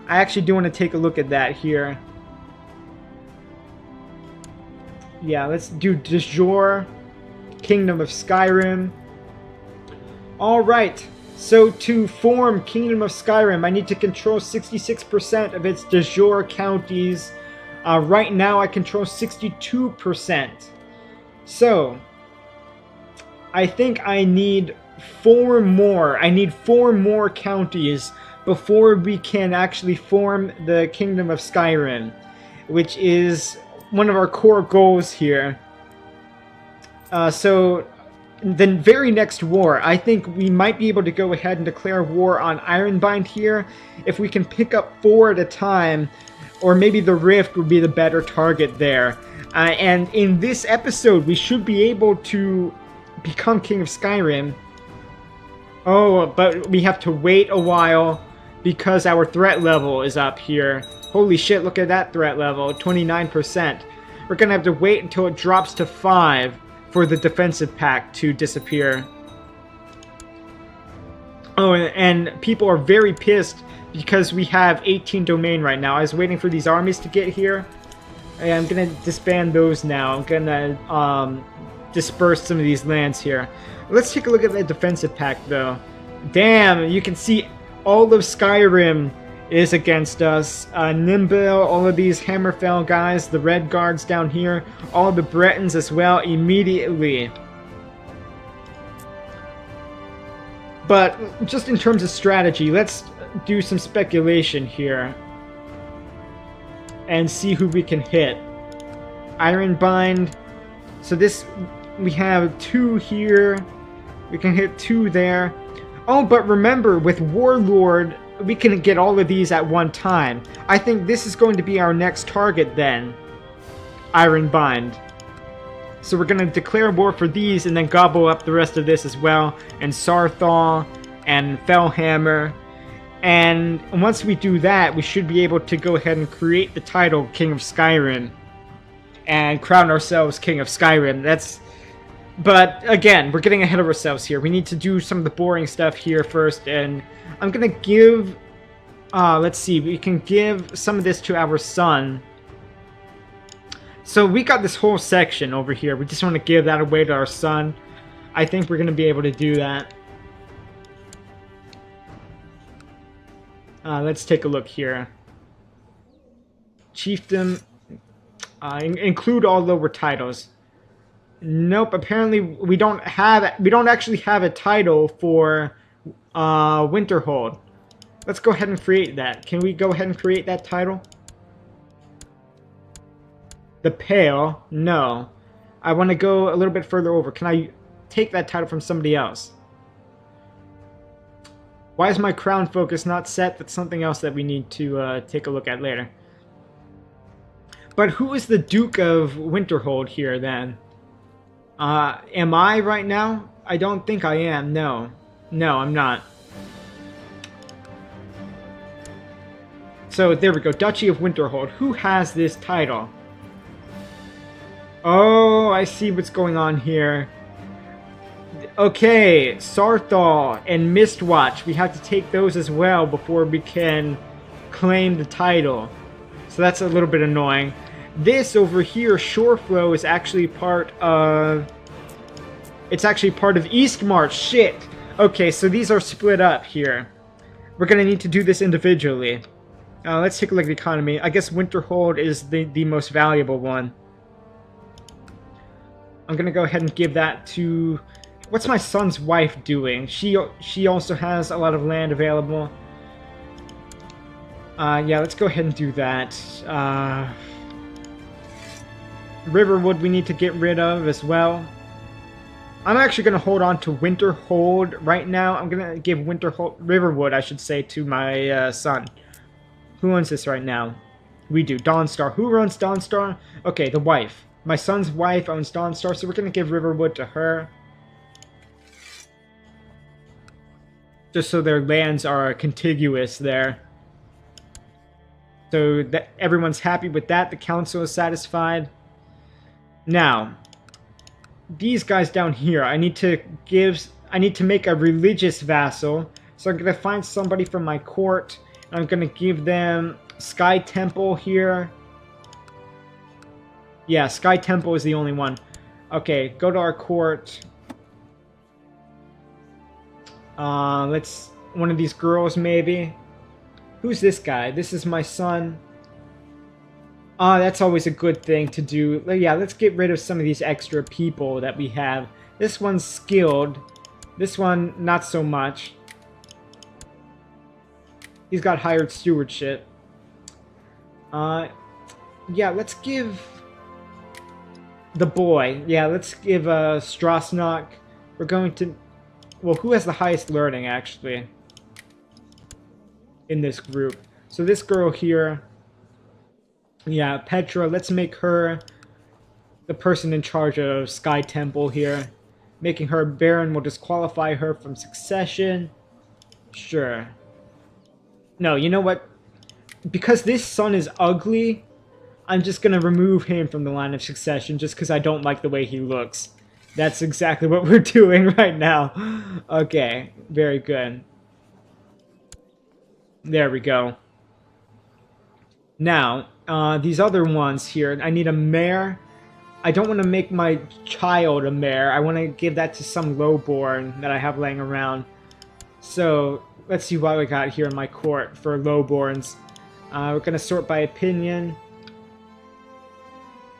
I actually do want to take a look at that here. Yeah, let's do de jure Kingdom of Skyrim. Alright. So to form Kingdom of Skyrim, I need to control 66% of its de jure counties. Right now I control 62%. So, I think I need 4 more. I need 4 more counties before we can actually form the Kingdom of Skyrim, which is one of our core goals here. So, the very next war, I think we might be able to go ahead and declare war on Ironbind here. If we can pick up 4 at a time, or maybe the Rift would be the better target there. And in this episode, we should be able to become King of Skyrim. Oh, but we have to wait a while because our threat level is up here. Holy shit, look at that threat level, 29%. We're gonna have to wait until it drops to 5. For the defensive pack to disappear. Oh, and people are very pissed because we have 18 domain right now. I was waiting for these armies to get here. And I'm gonna disband those now. I'm gonna disperse some of these lands here. Let's take a look at the defensive pack though. Damn, you can see all of Skyrim is against us. Nimbil, all of these Hammerfell guys, the Red Guards down here, all the Bretons as well immediately. But just in terms of strategy, let's do some speculation here and see who we can hit. Ironbind. So this, we have 2 here. We can hit 2 there. Oh, but remember, with Warlord, we can get all of these at one time. I think this is going to be our next target then. Ironbind. So we're going to declare war for these and then gobble up the rest of this as well. And Sarthal. and Fellhammer. And once we do that, we should be able to go ahead and create the title King of Skyrim and crown ourselves King of Skyrim. But again, we're getting ahead of ourselves here. We need to do some of the boring stuff here first, and I'm gonna give, let's see, we can give some of this to our son. So we got this whole section over here. We just want to give that away to our son. I think we're gonna be able to do that. Let's take a look here. Chiefdom, include all lower titles. Nope, apparently we don't actually have a title for Winterhold. Let's go ahead and create that. Can we go ahead and create that title? The Pale? No. I want to go a little bit further over. Can I take that title from somebody else? Why is my crown focus not set? That's something else that we need to take a look at later. But who is the Duke of Winterhold here then? Am I right now? I don't think I am, no. No, I'm not. So, there we go. Duchy of Winterhold. Who has this title? Oh, I see what's going on here. Okay, Sarthal and Mistwatch. We have to take those as well before we can claim the title. So that's a little bit annoying. This over here, Shoreflow, is actually part of... It's actually part of Eastmarch. Shit! Okay, so these are split up here. We're gonna need to do this individually. Let's take a look at the economy. I guess Winterhold is the most valuable one. I'm gonna go ahead and give that to... What's my son's wife doing? She also has a lot of land available. Yeah, let's go ahead and do that. Riverwood we need to get rid of as well. I'm actually going to hold on to Winterhold right now. I'm going to give Riverwood, I should say, to my son. Who owns this right now? We do. Dawnstar. Who runs Dawnstar? Okay, the wife. My son's wife owns Dawnstar, so we're going to give Riverwood to her. Just so their lands are contiguous there. So that everyone's happy with that. The council is satisfied. Now, these guys down here, I need to make a religious vassal. So I'm going to find somebody from my court. And I'm going to give them Sky Temple here. Yeah, Sky Temple is the only one. Okay, go to our court. One of these girls maybe. Who's this guy? This is my son. That's always a good thing to do. Yeah, let's get rid of some of these extra people that we have. This one's skilled. This one, not so much. He's got hired stewardship. Yeah, let's give... the boy. Yeah, let's give Strasnock. We're going to... Well, who has the highest learning, actually? In this group. So this girl here... Yeah, Petra, let's make her the person in charge of Sky Temple here. Making her Baron will disqualify her from succession. Sure. No, you know what? Because this son is ugly, I'm just going to remove him from the line of succession just because I don't like the way he looks. That's exactly what we're doing right now. Okay, very good. There we go. Now, these other ones here, I need a mayor. I don't want to make my child a mayor. I want to give that to some lowborn that I have laying around. So, let's see what we got here in my court for lowborns. We're going to sort by opinion.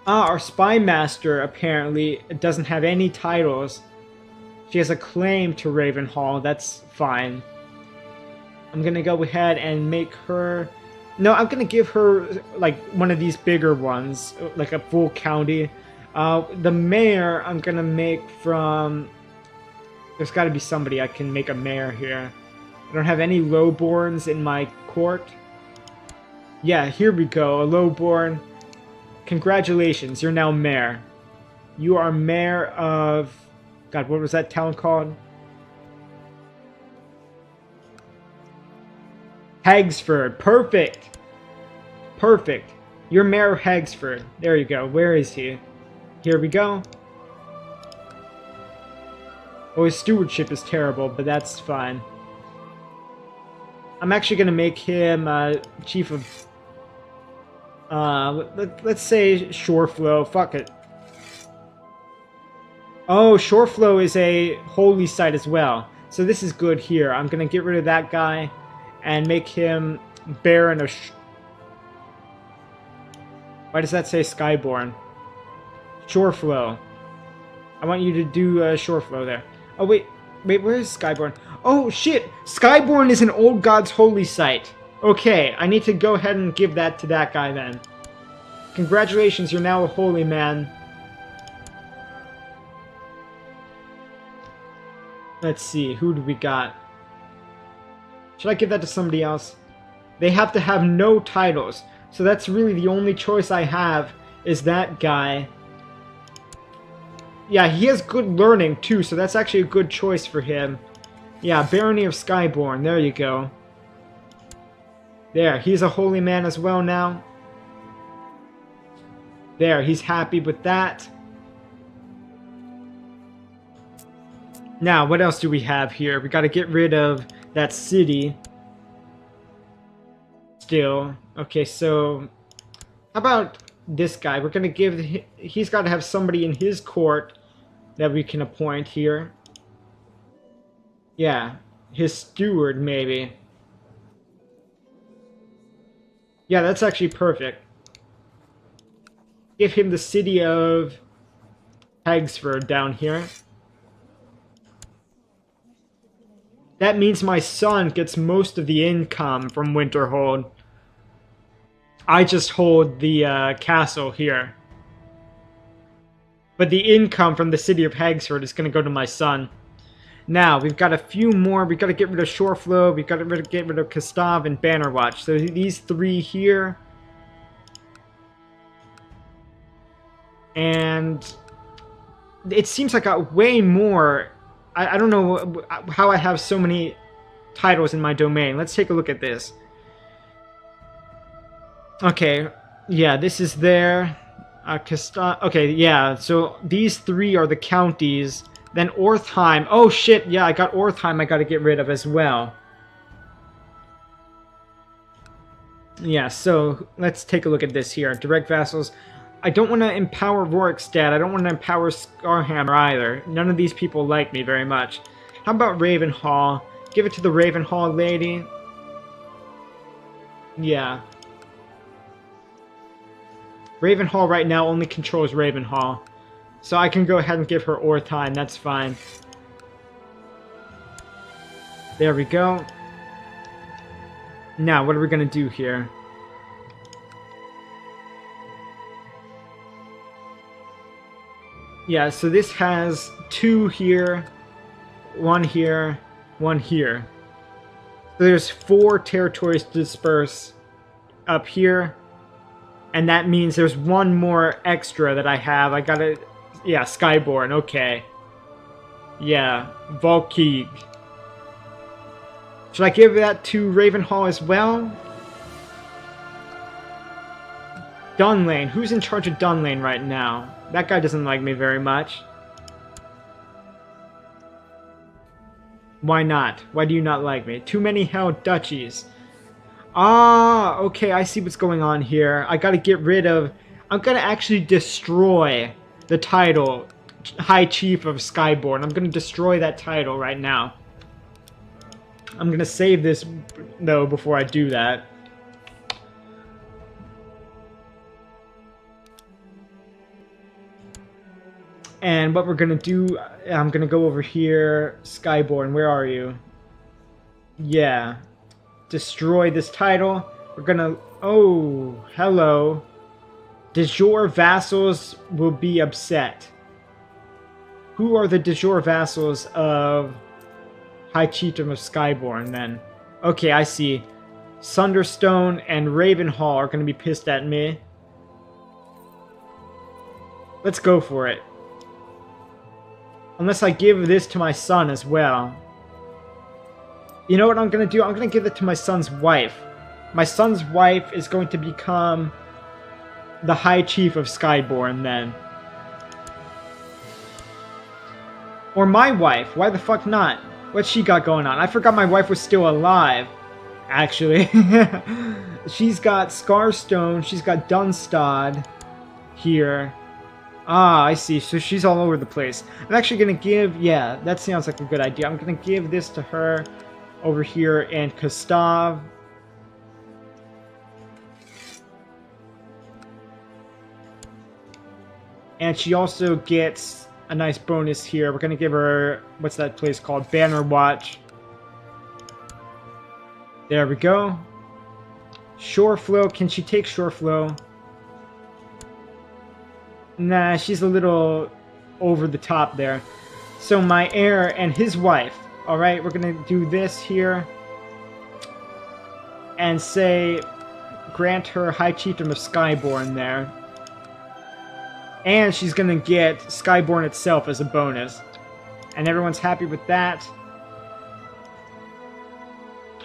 Our spy master, apparently, doesn't have any titles. She has a claim to Ravenhall. That's fine. I'm going to go ahead and make her... No, I'm going to give her, like, one of these bigger ones, like a full county. The mayor, I'm going to make from... There's got to be somebody I can make a mayor here. I don't have any lowborns in my court. Yeah, here we go, a lowborn. Congratulations, you're now mayor. You are mayor of... God, what was that town called? Hagsford. Perfect. Perfect. You're Mayor of Hagsford. There you go. Where is he? Here we go. Oh, his stewardship is terrible, but that's fine. I'm actually going to make him chief of... let's say Shoreflow. Fuck it. Oh, Shoreflow is a holy site as well. So this is good here. I'm going to get rid of that guy and make him Baron of... Why does that say Skyborn? Shoreflow. I want you to do Shoreflow there. Oh, wait, where is Skyborn? Oh, shit! Skyborn is an old god's holy site. Okay, I need to go ahead and give that to that guy then. Congratulations, you're now a holy man. Let's see, who do we got? Should I give that to somebody else? They have to have no titles, so that's really the only choice I have is that guy. Yeah, he has good learning too, so that's actually a good choice for him. Yeah, Barony of Skyborn, there you go. There, he's a holy man as well now. There, he's happy with that. Now, what else do we have here? We gotta get rid of that city. Still. Okay, so... how about this guy? We're gonna give... he's gotta have somebody in his court that we can appoint here. Yeah, his steward, maybe. Yeah, that's actually perfect. Give him the city of Hagsford down here. That means my son gets most of the income from Winterhold. I just hold the castle here. But the income from the city of Hagsford is going to go to my son. Now, we've got a few more. We've got to get rid of Shoreflow. We've got to get rid of Kastav and Bannerwatch. So these three here. And it seems like I got way more... I don't know how I have so many titles in my domain. Let's take a look at this. Okay, yeah, this is there. Okay, yeah, so these three are the counties. Then Orthheim. Oh, shit, yeah, I got Orthheim I gotta get rid of as well. Yeah, so let's take a look at this here. Direct vassals. I don't want to empower Rorikstad. I don't want to empower Scarhammer either. None of these people like me very much. How about Ravenhall? Give it to the Ravenhall lady. Yeah. Ravenhall right now only controls Ravenhall. So I can go ahead and give her Orthheim. That's fine. There we go. Now, what are we going to do here? Yeah, so this has 2 here, 1 here, 1 here. So there's 4 territories to disperse up here. And that means there's 1 more extra that I have. I gotta... yeah, Skyborn, okay. Yeah, Volkig. Should I give that to Ravenhall as well? Dunlane. Who's in charge of Dunlane right now? That guy doesn't like me very much. Why not? Why do you not like me? Too many held duchies. Ah, okay, I see what's going on here. I gotta get rid of... I'm gonna actually destroy the title High Chief of Skyborn. I'm gonna destroy that title right now. I'm gonna save this, though, before I do that. And what we're gonna do, I'm gonna go over here. Skyborn, where are you? Yeah. Destroy this title. We're gonna... oh, hello. De jure vassals will be upset. Who are the de jure vassals of High Chieftain of Skyborn, then? Okay, I see. Sunderstone and Ravenhall are gonna be pissed at me. Let's go for it. Unless I give this to my son as well. You know what I'm going to do? I'm going to give it to my son's wife. My son's wife is going to become the High Chief of Skyborn then. Or my wife. Why the fuck not? What's she got going on? I forgot my wife was still alive, actually. She's got Scarstone. She's got Dunstad here. Ah, I see. So she's all over the place. I'm actually going to give... Yeah, that sounds like a good idea. I'm going to give this to her over here and Gustav. And she also gets a nice bonus here. We're going to give her... What's that place called? Banner Watch. There we go. Shore Flow. Can she take Shore Flow? Nah, she's a little over the top there. So my heir and his wife. Alright, we're going to do this here. And say, grant her High Chiefdom of Skyborn there. And she's going to get Skyborn itself as a bonus. And everyone's happy with that.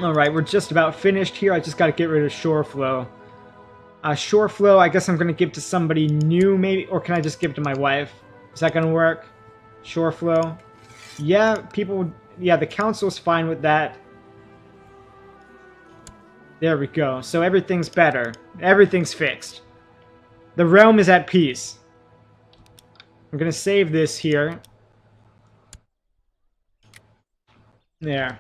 Alright, we're just about finished here. I just got to get rid of Shore Flow. Shore Flow, I guess I'm going to give to somebody new, maybe. Or can I just give to my wife? Is that going to work? Shore Flow. Yeah, people... Yeah, the council's fine with that. There we go. So everything's better. Everything's fixed. The realm is at peace. I'm going to save this here. There.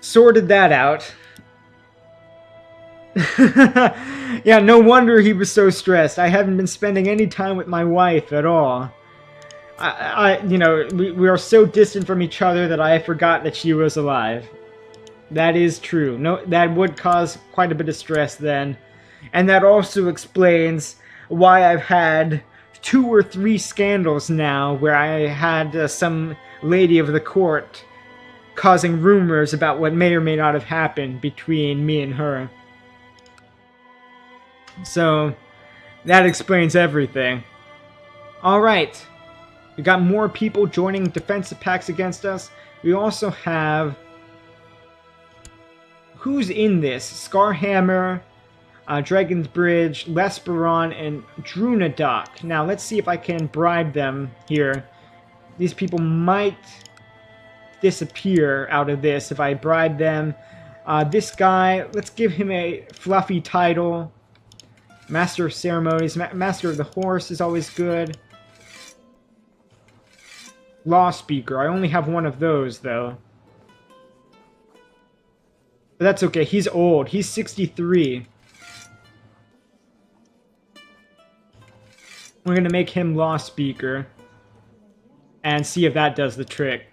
Sorted that out. Yeah, no wonder he was so stressed. I haven't been spending any time with my wife at all. You know, we are so distant from each other that I forgot that she was alive. That is true. No, that would cause quite a bit of stress then. And that also explains why I've had 2 or 3 scandals now where I had some lady of the court causing rumors about what may or may not have happened between me and her. So, that explains everything. Alright. We got more people joining defensive pacts against us. We also have... Who's in this? Scarhammer, Dragon's Bridge, Lesperon, and Drunadoc. Now, let's see if I can bribe them here. These people might disappear out of this if I bribe them. This guy, let's give him a fluffy title. Master of Ceremonies. Master of the Horse is always good. Law Speaker. I only have one of those, though. But that's okay. He's old. He's 63. We're going to make him Law Speaker. And see if that does the trick.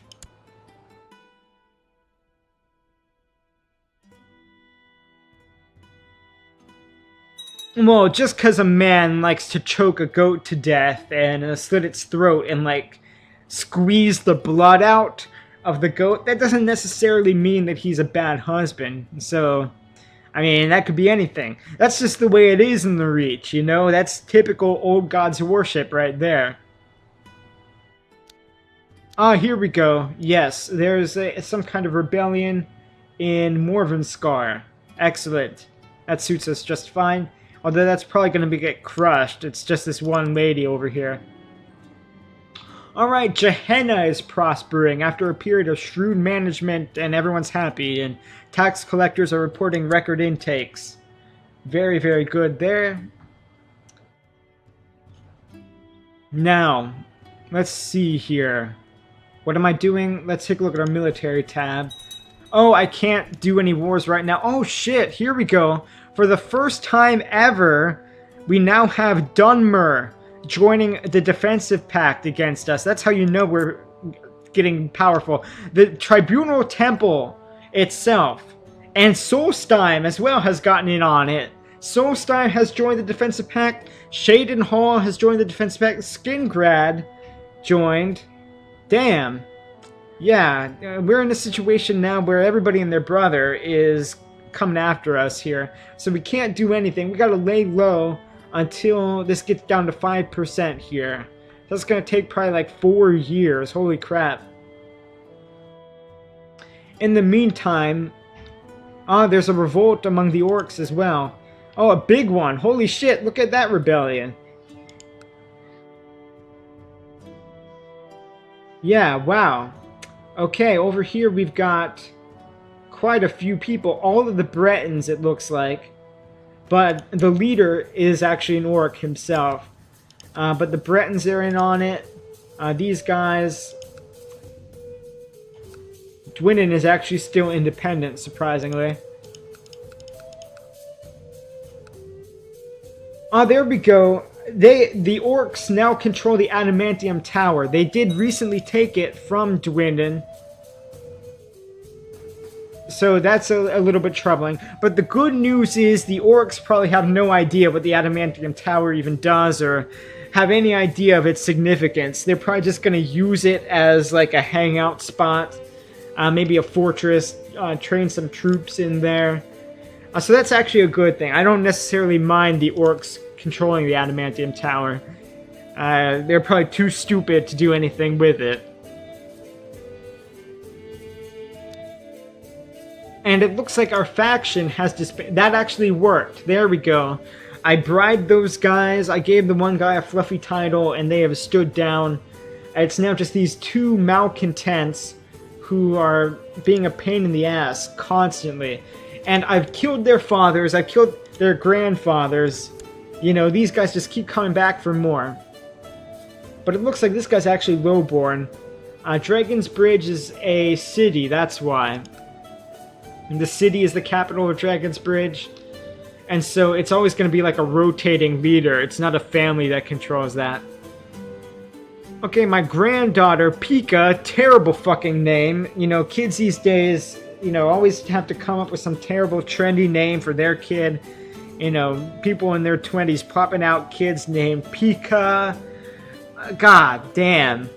Well, just because a man likes to choke a goat to death and slit its throat and, like, squeeze the blood out of the goat, that doesn't necessarily mean that he's a bad husband. So, I mean, that could be anything. That's just the way it is in the Reach, you know? That's typical old gods worship right there. Ah, here we go. Yes, there's some kind of rebellion in Morvenskar. Excellent. That suits us just fine. Although that's probably going to get crushed. It's just this one lady over here. Alright, Gehenna is prospering after a period of shrewd management and everyone's happy. And tax collectors are reporting record intakes. Very, very good there. Now, let's see here. What am I doing? Let's take a look at our military tab. Oh, I can't do any wars right now. Oh shit, here we go. For the first time ever, we now have Dunmer joining the defensive pact against us. That's how you know we're getting powerful. The Tribunal Temple itself and Solstheim as well has gotten in on it. Solstheim has joined the defensive pact. Shaden Hall has joined the defensive pact. Skingrad joined. Damn. Yeah, we're in a situation now where everybody and their brother is coming after us here. So we can't do anything. We gotta lay low until this gets down to 5% here. That's gonna take probably like 4 years. Holy crap. In the meantime, there's a revolt among the orcs as well. Oh, a big one. Holy shit, look at that rebellion. Yeah, wow. Okay, over here we've got quite a few people. All of the Bretons, it looks like. But the leader is actually an orc himself. But the Bretons are in on it. These guys... Dwynnen is actually still independent, surprisingly. There we go. The orcs now control the Adamantium Tower. They did recently take it from Dwynnen. So that's a little bit troubling. But the good news is the orcs probably have no idea what the Adamantium Tower even does or have any idea of its significance. They're probably just going to use it as like a hangout spot. Maybe a fortress, train some troops in there. So that's actually a good thing. I don't necessarily mind the orcs controlling the Adamantium Tower. They're probably too stupid to do anything with it. And it looks like our faction has disbanded. That actually worked. There we go. I bribed those guys. I gave the one guy a fluffy title, and they have stood down. It's now just these two malcontents who are being a pain in the ass constantly. And I've killed their fathers, I've killed their grandfathers. You know, these guys just keep coming back for more. But it looks like this guy's actually lowborn. Dragon's Bridge is a city, that's why. And the city is the capital of Dragon's Bridge. And so it's always going to be like a rotating leader. It's not a family that controls that. Okay, my granddaughter, Pika, terrible fucking name. You know, kids these days, you know, always have to come up with some terrible trendy name for their kid. You know, people in their 20s popping out kids named Pika. God damn.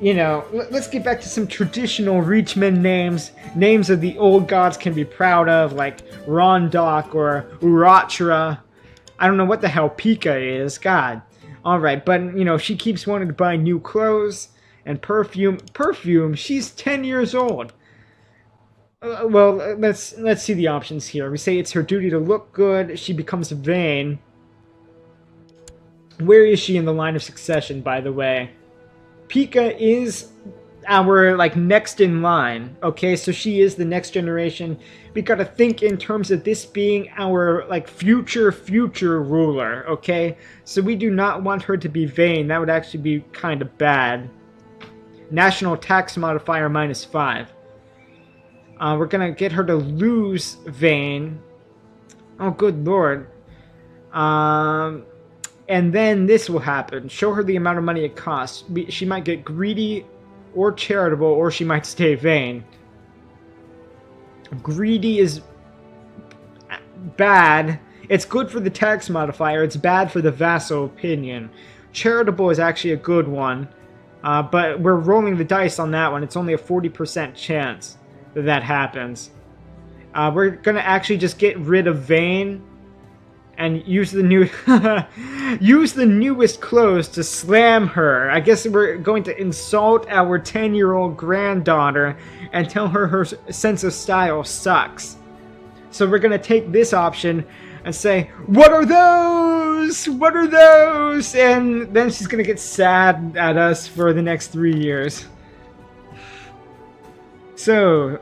You know, let's get back to some traditional Reachmen names. Names of the old gods can be proud of, like Rondach or Uratra. I don't know what the hell Pika is. God. Alright, but, you know, she keeps wanting to buy new clothes and perfume. Perfume? She's 10 years old. Well, let's see the options here. We say it's her duty to look good. She becomes vain. Where is she in the line of succession, by the way? Pika is our, like, next in line. Okay, so she is the next generation. We gotta think in terms of this being our, like, future ruler, okay? So we do not want her to be vain. That would actually be kind of bad. National tax modifier -5. We're gonna get her to lose vain. Oh, good lord. And then this will happen. Show her the amount of money it costs. She might get greedy or charitable, or she might stay vain. Greedy is bad. It's good for the tax modifier. It's bad for the vassal opinion. Charitable is actually a good one. But we're rolling the dice on that one. It's only a 40% chance that that happens. We're going to actually just get rid of vain and use the new use the newest clothes to slam her. I guess we're going to insult our 10-year-old granddaughter and tell her her sense of style sucks. So we're going to take this option and say, "What are those? What are those?" And then she's going to get sad at us for the next 3 years. So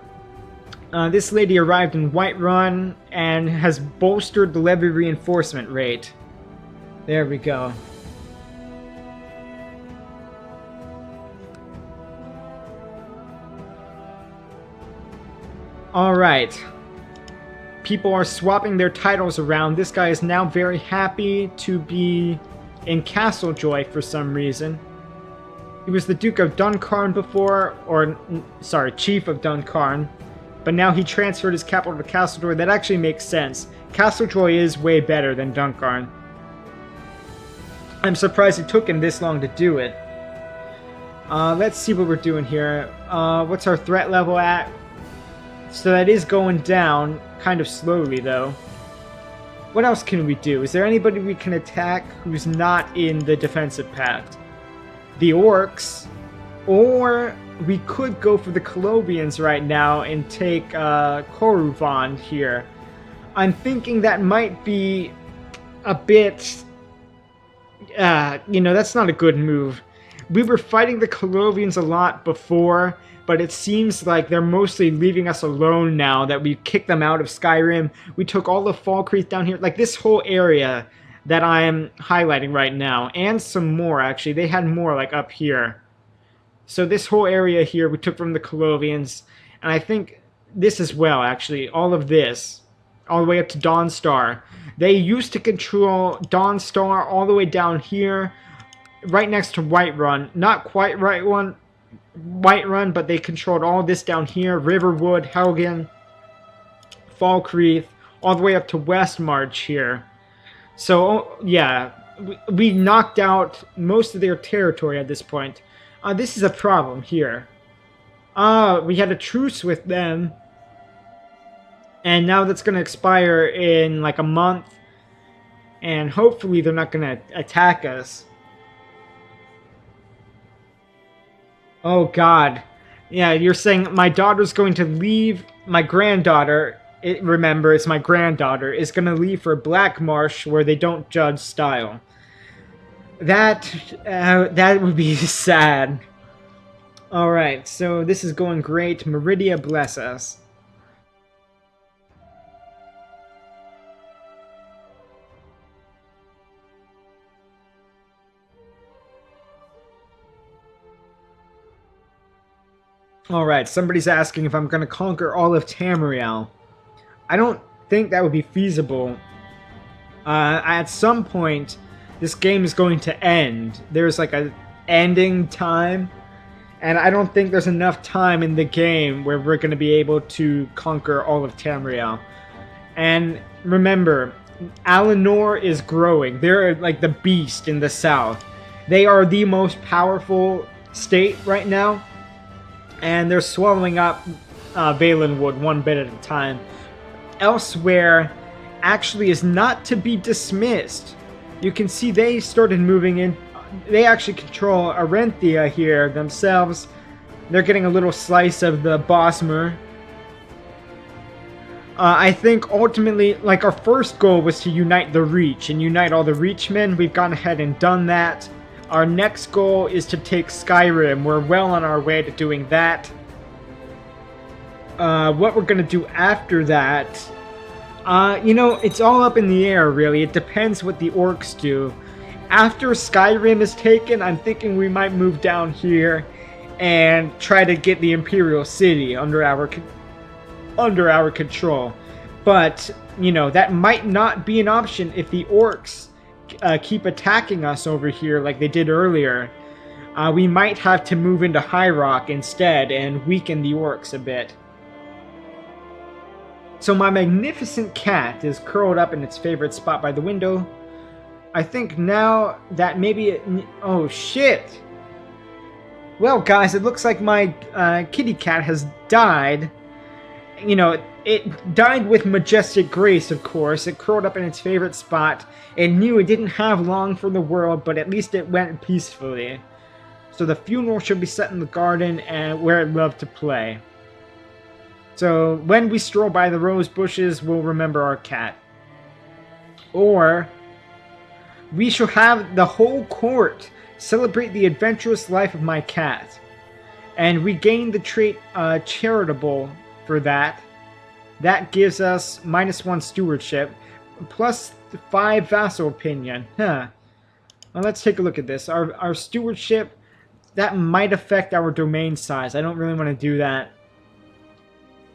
this lady arrived in Whiterun and has bolstered the levy reinforcement rate. There we go. Alright. People are swapping their titles around. This guy is now very happy to be in Castlejoy for some reason. He was the Duke of Duncarn before, or, sorry, Chief of Duncarn. But now he transferred his capital to Castlejoy. That actually makes sense. Castlejoy is way better than Duncarn. I'm surprised it took him this long to do it. Let's see what we're doing here. What's our threat level at? So that is going down, kind of slowly though. What else can we do? Is there anybody we can attack who's not in the defensive pact? The orcs, or we could go for the Colovians right now and take Koruvand here. I'm thinking that might be a bit... you know, that's not a good move. We were fighting the Colovians a lot before, but it seems like they're mostly leaving us alone now that we kicked them out of Skyrim. We took all the Falkreath down here, like this whole area that I'm highlighting right now, and some more actually. They had more like up here. So this whole area here we took from the Colovians, and I think this as well actually, all of this, all the way up to Dawnstar. They used to control Dawnstar all the way down here, right next to Whiterun. Not quite Whiterun, but they controlled all this down here, Riverwood, Helgen, Falkreath, all the way up to Westmarch here. So, yeah, we knocked out most of their territory at this point. This is a problem here. We had a truce with them, and now that's going to expire in like a month, and hopefully they're not going to attack us. Oh god. Yeah, you're saying my daughter's going to leave, my granddaughter, remember, it's my granddaughter, is going to leave for Black Marsh where they don't judge style. That would be sad. Alright, so this is going great. Meridia, bless us. Alright, somebody's asking if I'm going to conquer all of Tamriel. I don't think that would be feasible. At some point, this game is going to end. There's like a ending time, and I don't think there's enough time in the game where we're going to be able to conquer all of Tamriel. And remember, Alinor is growing. They're like the beast in the south. They are the most powerful state right now, and they're swallowing up Valenwood one bit at a time. Elsewhere actually is not to be dismissed. You can see they started moving in. They actually control Arenthia here themselves. They're getting a little slice of the Bosmer. I think ultimately, like, our first goal was to unite the Reach and unite all the Reachmen. We've gone ahead and done that. Our next goal is to take Skyrim. We're well on our way to doing that. What we're going to do after that, you know, it's all up in the air, really. It depends what the orcs do. After Skyrim is taken, I'm thinking we might move down here and try to get the Imperial City under our control. But, you know, that might not be an option if the orcs keep attacking us over here like they did earlier. We might have to move into High Rock instead and weaken the orcs a bit. So my magnificent cat is curled up in its favorite spot by the window. I think now that maybe oh shit! Well guys, it looks like my kitty cat has died. You know, it died with majestic grace, of course. It curled up in its favorite spot. It knew it didn't have long for the world, but at least it went peacefully. So the funeral should be set in the garden and where it loved to play. So when we stroll by the rose bushes, we'll remember our cat. Or we shall have the whole court celebrate the adventurous life of my cat. And we gain the trait charitable for that. That gives us -1 stewardship, plus 5 vassal opinion. Huh. Well, let's take a look at this. Our stewardship, that might affect our domain size. I don't really want to do that.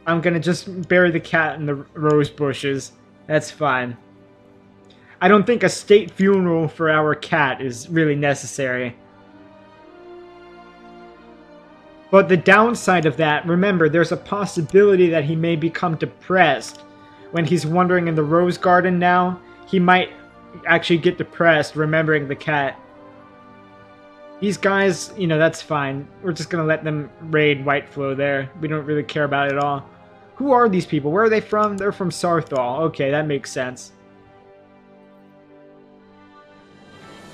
I'm gonna just bury the cat in the rose bushes. That's fine. I don't think a state funeral for our cat is really necessary. But the downside of that, remember, there's a possibility that he may become depressed. When he's wandering in the rose garden now, he might actually get depressed remembering the cat. These guys, you know, that's fine. We're just gonna let them raid Whiteflow there. We don't really care about it at all. Who are these people? Where are they from? They're from Sarthal. Okay, that makes sense.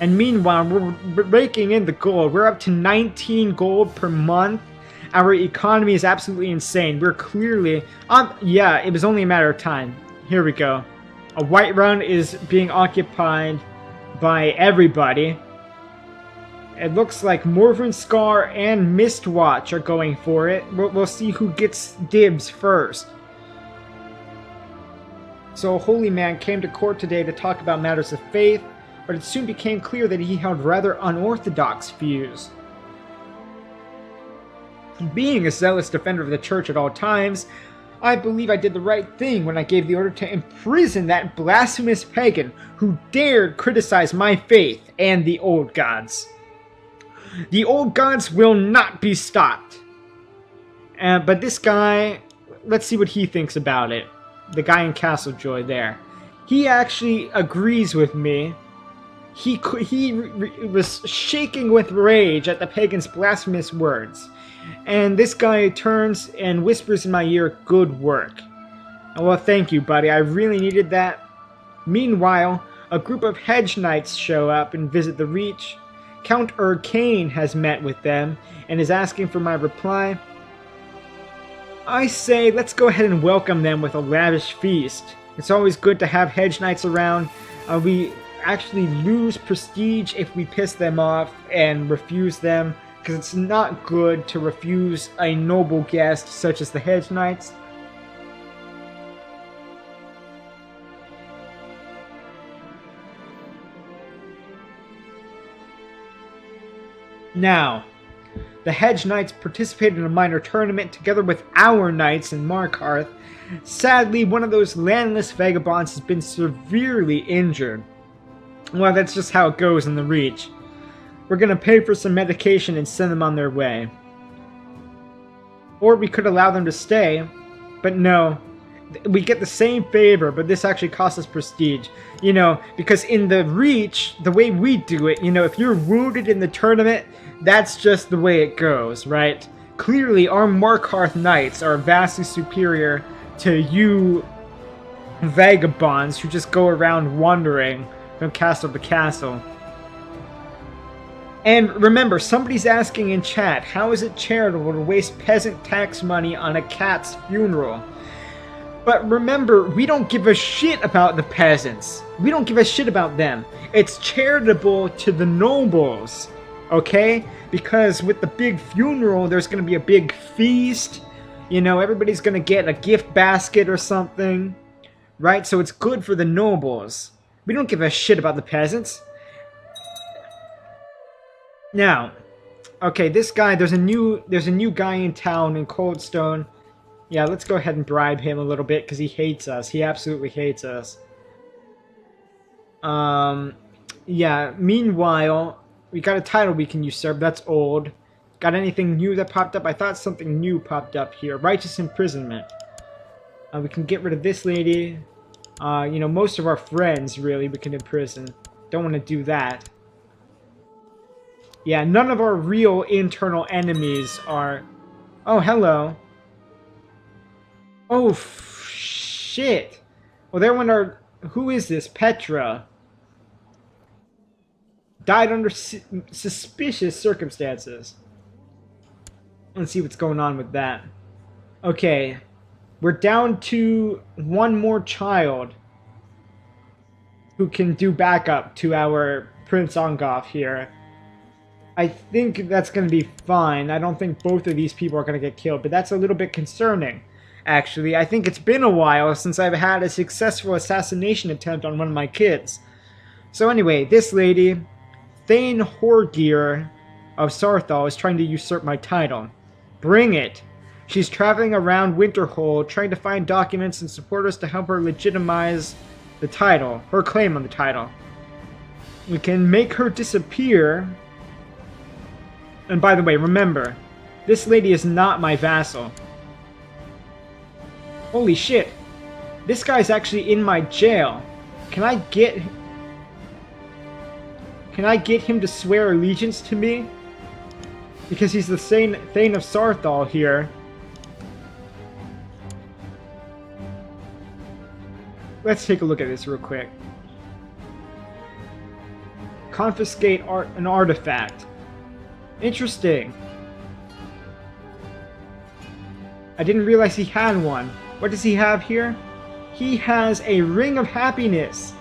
And meanwhile, we're raking in the gold. We're up to 19 gold per month. Our economy is absolutely insane. We're clearly... yeah, it was only a matter of time. Here we go. A Whiterun is being occupied by everybody. It looks like Morven Scar and Mistwatch are going for it. We'll see who gets dibs first. So a holy man came to court today to talk about matters of faith, but it soon became clear that he held rather unorthodox views. Being a zealous defender of the church at all times, I believe I did the right thing when I gave the order to imprison that blasphemous pagan who dared criticize my faith and the old gods. The old gods will not be stopped. But this guy, let's see what he thinks about it. The guy in Castle Joy there. He actually agrees with me. He was shaking with rage at the pagan's blasphemous words. And this guy turns and whispers in my ear, "Good work." Well, thank you, buddy. I really needed that. Meanwhile, a group of hedge knights show up and visit the Reach. Count Urkane has met with them and is asking for my reply. I say, let's go ahead and welcome them with a lavish feast. It's always good to have hedge knights around. We actually lose prestige if we piss them off and refuse them, because it's not good to refuse a noble guest such as the hedge knights. Now, the hedge knights participated in a minor tournament together with our knights in Markarth. Sadly, one of those landless vagabonds has been severely injured. Well, that's just how it goes in the Reach. We're gonna pay for some medication and send them on their way. Or we could allow them to stay, but no. We get the same favor, but this actually costs us prestige. You know, because in the Reach, the way we do it, you know, if you're wounded in the tournament, that's just the way it goes, right? Clearly, our Markarth knights are vastly superior to you vagabonds who just go around wandering from castle to castle. And remember, somebody's asking in chat, how is it charitable to waste peasant tax money on a cat's funeral? But remember, we don't give a shit about the peasants. We don't give a shit about them. It's charitable to the nobles, okay? Because with the big funeral, there's going to be a big feast. You know, everybody's going to get a gift basket or something, right? So it's good for the nobles. We don't give a shit about the peasants. Now, okay, this guy, there's a new guy in town in Coldstone. Yeah, let's go ahead and bribe him a little bit because he hates us. He absolutely hates us. Yeah, meanwhile, we got a title we can usurp. That's old. Got anything new that popped up? I thought something new popped up here. Righteous imprisonment. We can get rid of this lady. You know, most of our friends, really, we can imprison. Don't want to do that. Yeah, none of our real internal enemies are... Oh, hello. Oh, shit. Well, there went our... Who is this? Petra. Died under suspicious circumstances. Let's see what's going on with that. Okay. We're down to one more child who can do backup to our Prince Ongoff here. I think that's going to be fine. I don't think both of these people are going to get killed, but that's a little bit concerning, actually. I think it's been a while since I've had a successful assassination attempt on one of my kids. So anyway, this lady, Thane Horgear of Sarthal, is trying to usurp my title. Bring it! She's traveling around Winterhold trying to find documents and supporters to help her legitimize the title, her claim on the title. We can make her disappear. And by the way, remember, this lady is not my vassal. Holy shit. This guy's actually in my jail. Can I get him to swear allegiance to me? Because he's the Thane of Sarthal here. Let's take a look at this real quick. Confiscate an artifact. Interesting. I didn't realize he had one. What does he have here? He has a Ring of Happiness.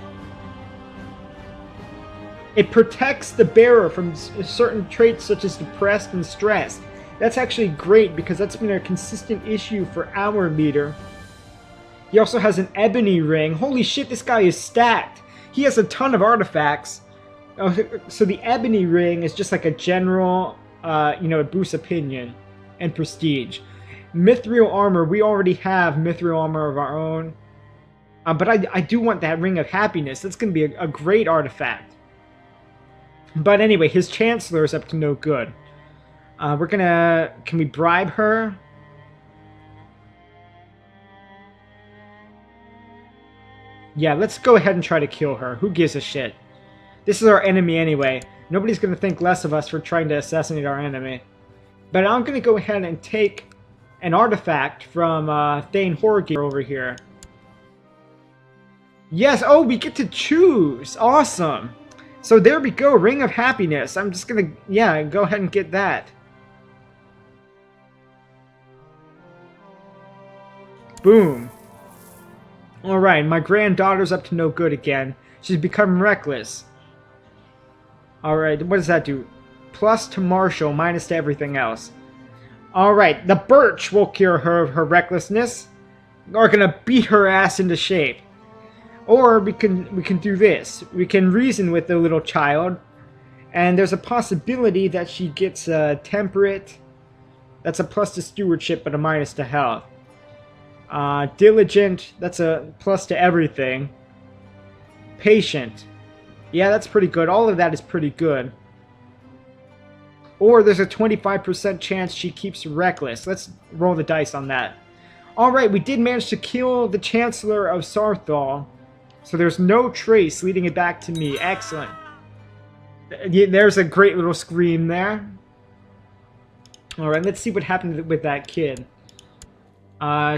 It protects the bearer from certain traits such as depressed and stressed. That's actually great because that's been a consistent issue for our leader. He also has an ebony ring. Holy shit, this guy is stacked. He has a ton of artifacts. So the ebony ring is just like a general, it boosts opinion and prestige. Mithril armor, we already have mithril armor of our own. But I do want that Ring of Happiness. That's going to be a great artifact. But anyway, his Chancellor is up to no good. We're gonna... Can we bribe her? Yeah, let's go ahead and try to kill her. Who gives a shit? This is our enemy anyway. Nobody's gonna think less of us for trying to assassinate our enemy. But I'm gonna go ahead and take an artifact from Thane Horgir over here. Yes! Oh, we get to choose! Awesome! So there we go, Ring of Happiness. I'm just gonna, yeah, go ahead and get that. Boom. Alright, my granddaughter's up to no good again. She's become reckless. Alright, what does that do? Plus to martial, minus to everything else. Alright, the birch will cure her of her recklessness. We're gonna beat her ass into shape. Or we can do this. We can reason with the little child. And there's a possibility that she gets temperate. That's a plus to stewardship, but a minus to health. Diligent, that's a plus to everything. Patient. Yeah, that's pretty good. All of that is pretty good. Or there's a 25% chance she keeps reckless. Let's roll the dice on that. Alright, we did manage to kill the Chancellor of Sarthal. So there's no trace leading it back to me. Excellent. There's a great little scream there. Alright, let's see what happened with that kid.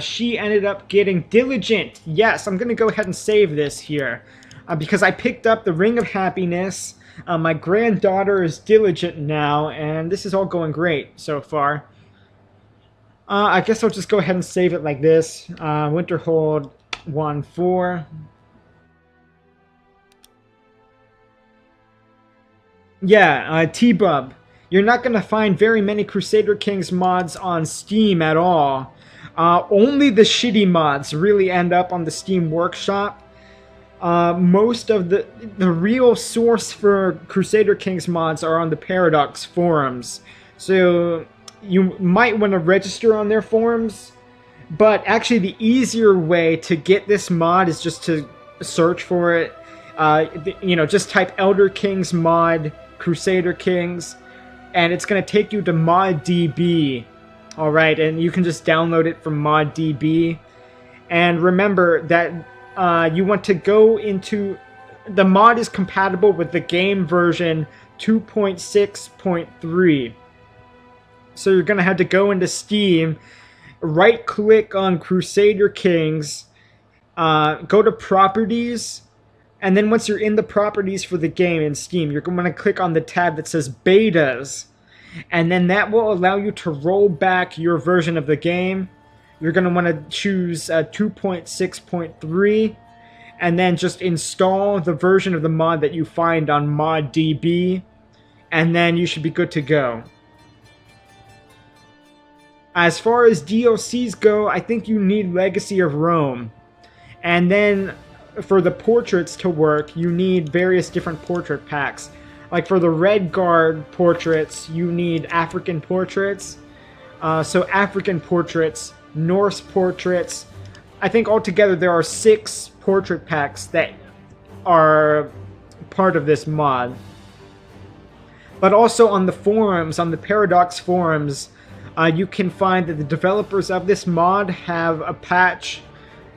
She ended up getting diligent. Yes, I'm going to go ahead and save this here. Because I picked up the Ring of Happiness. My granddaughter is diligent now. And this is all going great so far. I guess I'll just go ahead and save it like this. Winterhold 1-4. Yeah, T-Bub. You're not going to find very many Crusader Kings mods on Steam at all. Only the shitty mods really end up on the Steam Workshop. Most of the real source for Crusader Kings mods are on the Paradox forums. So you might want to register on their forums. But actually the easier way to get this mod is just to search for it. Just type Elder Kings mod Crusader Kings, and it's going to take you to ModDB. Alright, and you can just download it from ModDB. And remember that you want to go into... The mod is compatible with the game version 2.6.3. So you're going to have to go into Steam, right-click on Crusader Kings, go to Properties, and then once you're in the properties for the game in Steam, you're going to click on the tab that says Betas. And then that will allow you to roll back your version of the game. You're going to want to choose 2.6.3. And then just install the version of the mod that you find on ModDB. And then you should be good to go. As far as DLCs go, I think you need Legacy of Rome. And then... for the portraits to work, you need various different portrait packs. Like for the Red Guard portraits, you need African portraits. So African portraits, Norse portraits. I think altogether there are 6 portrait packs that are part of this mod. But also on the forums, on the Paradox forums, you can find that the developers of this mod have a patch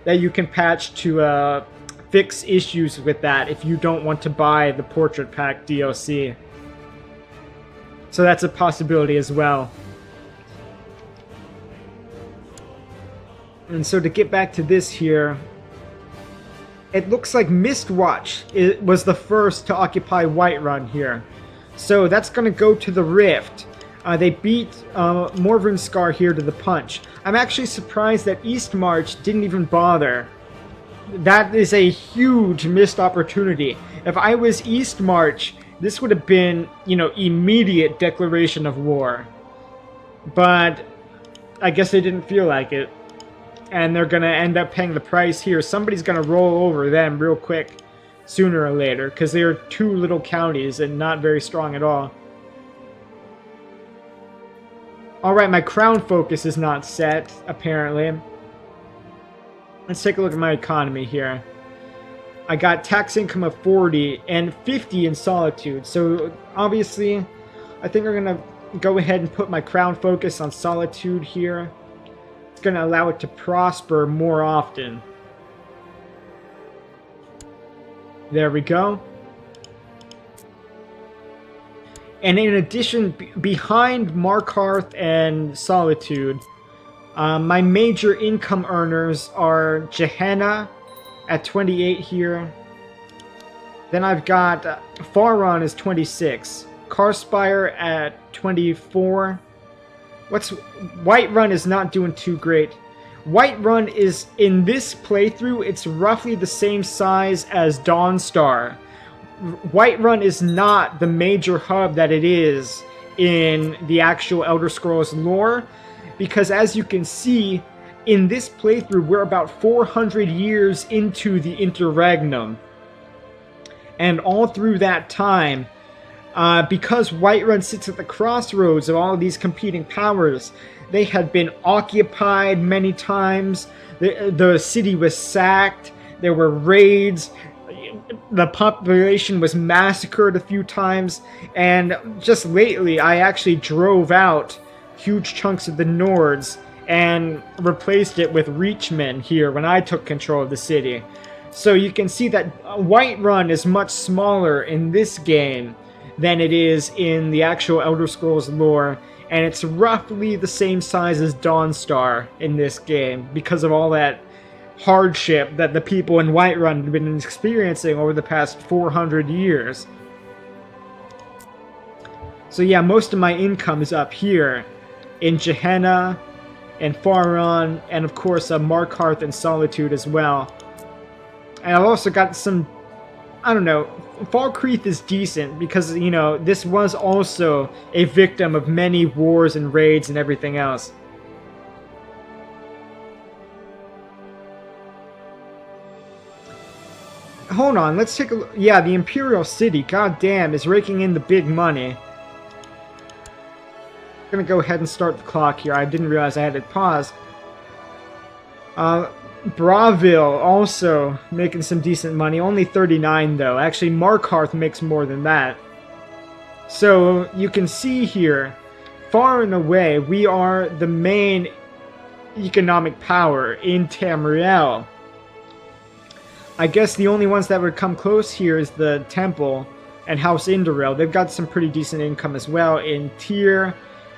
that you can patch to fix issues with that if you don't want to buy the Portrait Pack DLC. So that's a possibility as well. And so to get back to this here, it looks like Mistwatch was the first to occupy Whiterun here. So that's going to go to the Rift. They beat Morvenskar here to the punch. I'm actually surprised that Eastmarch didn't even bother. That is a huge missed opportunity. If I was Eastmarch, this would have been, you know, immediate declaration of war. But I guess they didn't feel like it. And they're going to end up paying the price here. Somebody's going to roll over them real quick, sooner or later, because they are two little counties and not very strong at all. Alright, my crown focus is not set, apparently. Let's take a look at my economy here. I got tax income of 40 and 50 in solitude. So, obviously, I think we're going to go ahead and put my crown focus on solitude here. It's going to allow it to prosper more often. There we go. And in addition, behind Markarth and Solitude, my major income earners are Gehenna at 28 here. Then I've got Faron is 26. Karspire at 24. Whiterun is not doing too great. Whiterun is, in this playthrough, it's roughly the same size as Dawnstar. Whiterun is not the major hub that it is in the actual Elder Scrolls lore, because as you can see, in this playthrough, we're about 400 years into the Interregnum. And all through that time, because Whiterun sits at the crossroads of all of these competing powers, they had been occupied many times, the city was sacked, there were raids, the population was massacred a few times, and just lately I actually drove out huge chunks of the Nords and replaced it with Reachmen here when I took control of the city. So you can see that Whiterun is much smaller in this game than it is in the actual Elder Scrolls lore, and it's roughly the same size as Dawnstar in this game because of all that hardship that the people in Whiterun have been experiencing over the past 400 years. So yeah, most of my income is up here in Gehenna and Faron, and of course Markarth and Solitude as well. And I've also got some, I don't know, Falkreath is decent because, you know, this was also a victim of many wars and raids and everything else. Hold on, let's take a look. Yeah, the Imperial City, goddamn, is raking in the big money. I'm gonna go ahead and start the clock here. I didn't realize I had it paused. Braville also making some decent money. Only 39 though. Actually, Markarth makes more than that. So you can see here, far and away, we are the main economic power in Tamriel. I guess the only ones that would come close here is the Temple and House Indoril. They've got some pretty decent income as well in Tyr,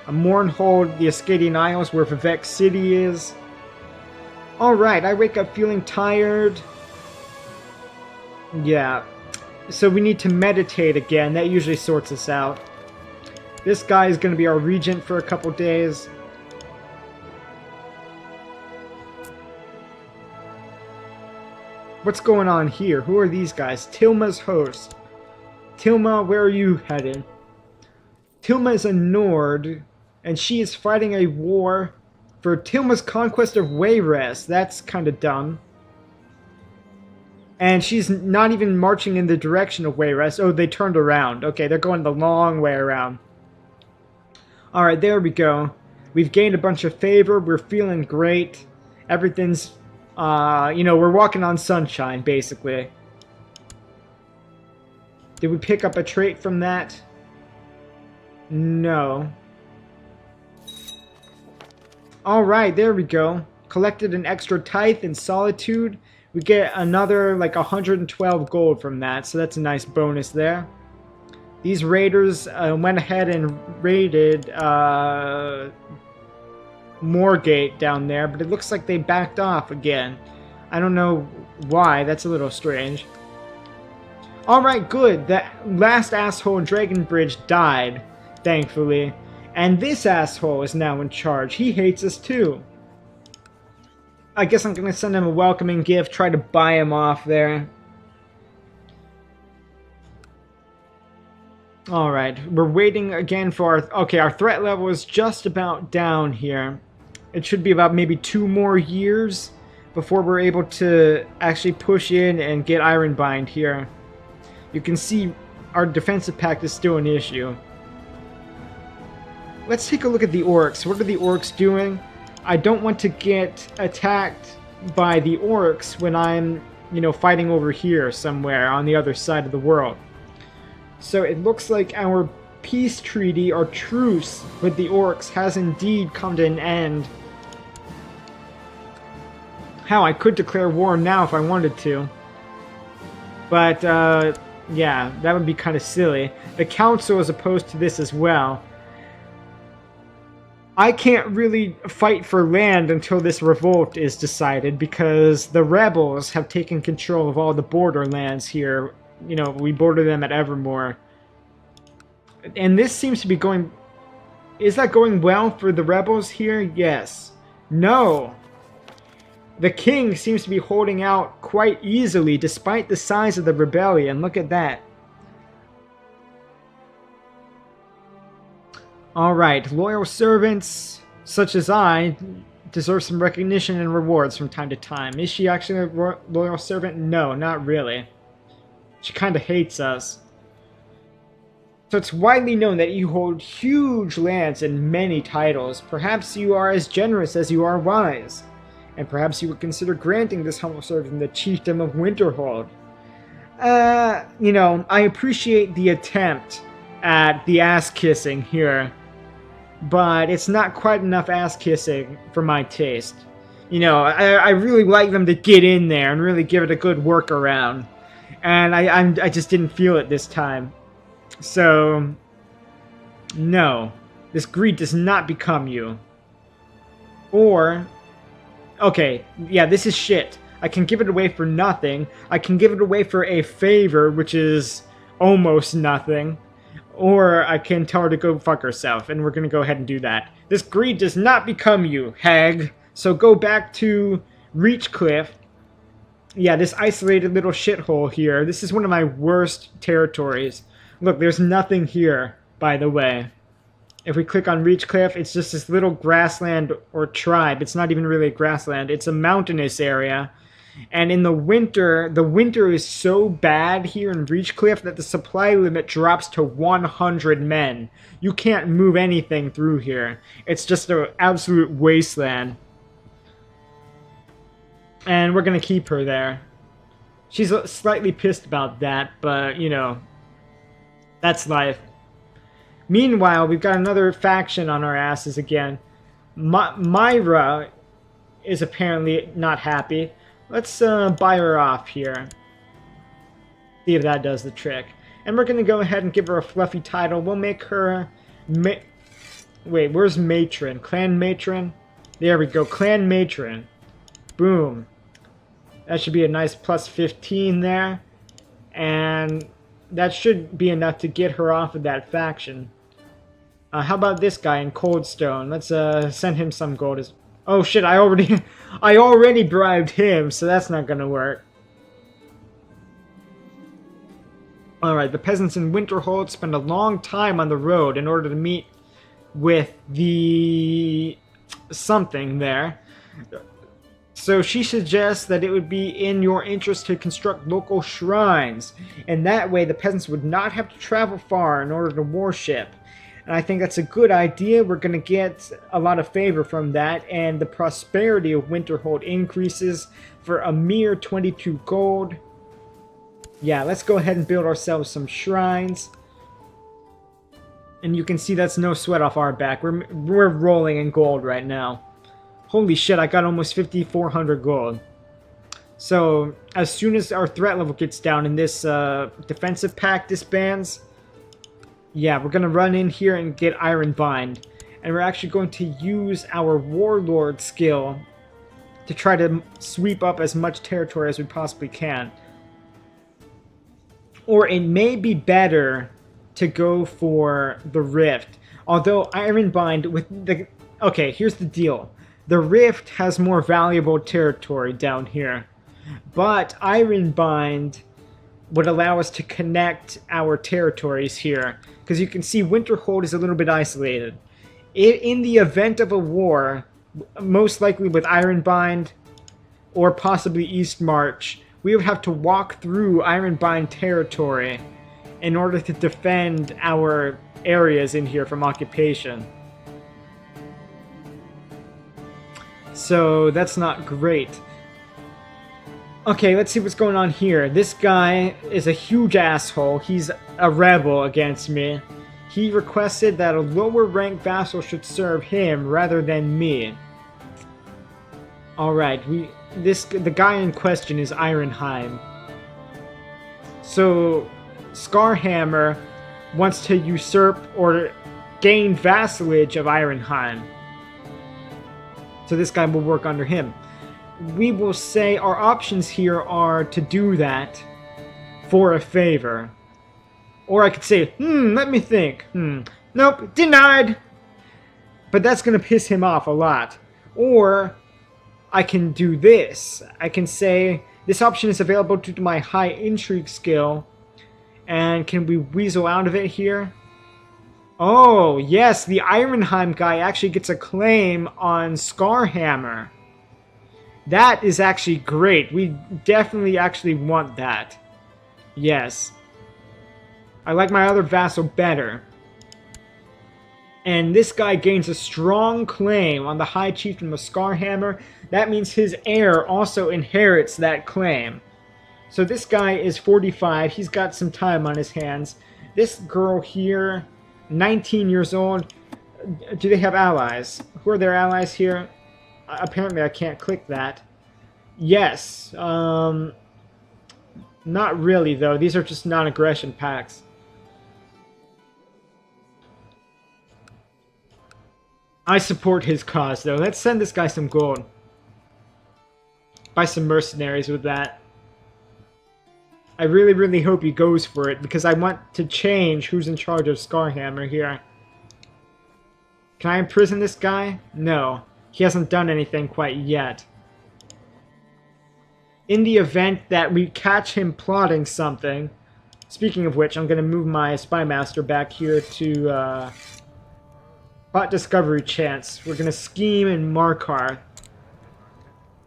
Mournhold, the Ascadian Isles, where Vivec City is. Alright, I wake up feeling tired. Yeah, so we need to meditate again. That usually sorts us out. This guy is going to be our regent for a couple days. What's going on here? Who are these guys? Tilma's host. Tilma, where are you headed? Tilma is a Nord, and she is fighting a war for Tilma's conquest of Wayrest. That's kind of dumb. And she's not even marching in the direction of Wayrest. Oh, they turned around. Okay, they're going the long way around. Alright, there we go. We've gained a bunch of favor. We're feeling great. Everything's, you know, we're walking on sunshine, basically. Did we pick up a trait from that? No. Alright, there we go. Collected an extra tithe in Solitude. We get another, like, 112 gold from that, so that's a nice bonus there. These raiders went ahead and raided Moorgate down there, but it looks like they backed off again. I don't know why, that's a little strange. Alright, good. That last asshole in Dragon Bridge died, thankfully. And this asshole is now in charge. He hates us too. I guess I'm going to send him a welcoming gift, try to buy him off there. Alright, we're waiting again for our... Okay, our threat level is just about down here. It should be about maybe 2 more years before we're able to actually push in and get Ironbind here. You can see our defensive pact is still an issue. Let's take a look at the orcs. What are the orcs doing? I don't want to get attacked by the orcs when I'm, you know, fighting over here somewhere on the other side of the world. So it looks like our peace treaty or truce with the orcs has indeed come to an end. How, I could declare war now if I wanted to. But, yeah, that would be kind of silly. The council is opposed to this as well. I can't really fight for land until this revolt is decided because the rebels have taken control of all the borderlands here. You know, we border them at Evermore. And this seems to be going... Is that going well for the rebels here? Yes. No. The king seems to be holding out quite easily despite the size of the rebellion. Look at that. Alright, loyal servants, such as I, deserve some recognition and rewards from time to time. Is she actually a loyal servant? No, not really. She kind of hates us. So it's widely known that you hold huge lands and many titles. Perhaps you are as generous as you are wise. And perhaps you would consider granting this humble servant the chiefdom of Winterhold. You know, I appreciate the attempt at the ass-kissing here. But it's not quite enough ass-kissing for my taste. You know, I really like them to get in there and really give it a good workaround. And I just didn't feel it this time. So, no. This greed does not become you. Or, okay, yeah, this is shit. I can give it away for nothing. I can give it away for a favor, which is almost nothing. Or I can tell her to go fuck herself, and we're going to go ahead and do that. This greed does not become you, hag. So go back to Reachcliff. Yeah, this isolated little shithole here. This is one of my worst territories. Look, there's nothing here, by the way. If we click on Reachcliff, it's just this little grassland or tribe. It's not even really a grassland. It's a mountainous area. And in the winter is so bad here in Reachcliff that the supply limit drops to 100 men. You can't move anything through here. It's just an absolute wasteland. And we're going to keep her there. She's slightly pissed about that, but, you know, that's life. Meanwhile, we've got another faction on our asses again. Myra is apparently not happy. Let's buy her off here. See if that does the trick. And we're going to go ahead and give her a fluffy title. We'll make her... Wait, where's Matron? Clan Matron? There we go, Clan Matron. Boom. That should be a nice plus 15 there. And that should be enough to get her off of that faction. How about this guy in Coldstone? Let's send him some gold. Oh shit, I already bribed him, so that's not gonna work. Alright, the peasants in Winterhold spend a long time on the road in order to meet with the... something there. So she suggests that it would be in your interest to construct local shrines, and that way the peasants would not have to travel far in order to worship. And I think that's a good idea. We're going to get a lot of favor from that, and the prosperity of Winterhold increases for a mere 22 gold. Yeah, let's go ahead and build ourselves some shrines. And you can see that's no sweat off our back. We're rolling in gold right now. Holy shit, I got almost 5,400 gold. So, as soon as our threat level gets down and this defensive pact disbands, yeah, we're going to run in here and get Ironbind. And we're actually going to use our Warlord skill to try to sweep up as much territory as we possibly can. Or it may be better to go for the Rift. Although Ironbind with the... Okay, here's the deal. The Rift has more valuable territory down here. But Ironbind would allow us to connect our territories here. Because you can see Winterhold is a little bit isolated. In the event of a war, most likely with Ironbind or possibly East March, we would have to walk through Ironbind territory in order to defend our areas in here from occupation. So that's not great. Okay, let's see what's going on here. This guy is a huge asshole. He's a rebel against me. He requested that a lower rank vassal should serve him rather than me. Alright, the guy in question is Ironheim. So Scarhammer wants to usurp or gain vassalage of Ironheim. So this guy will work under him. We will say our options here are to do that for a favor. Or I could say, let me think. Nope, denied. But that's going to piss him off a lot. Or I can do this. I can say, this option is available due to my high intrigue skill. And can we weasel out of it here? Oh, yes, the Ironheim guy actually gets a claim on Scarhammer. That is actually great. We definitely actually want that. Yes. I like my other vassal better. And this guy gains a strong claim on the High Chieftain of Scarhammer. That means his heir also inherits that claim. So this guy is 45. He's got some time on his hands. This girl here, 19 years old. Do they have allies? Who are their allies here? Apparently I can't click that. Yes. Not really, though. These are just non-aggression packs. I support his cause, though. Let's send this guy some gold. Buy some mercenaries with that. I really, really hope he goes for it, because I want to change who's in charge of Scarhammer here. Can I imprison this guy? No. He hasn't done anything quite yet. In the event that we catch him plotting something... Speaking of which, I'm going to move my Spymaster back here to... Plot Discovery Chance. We're going to scheme in Markarth.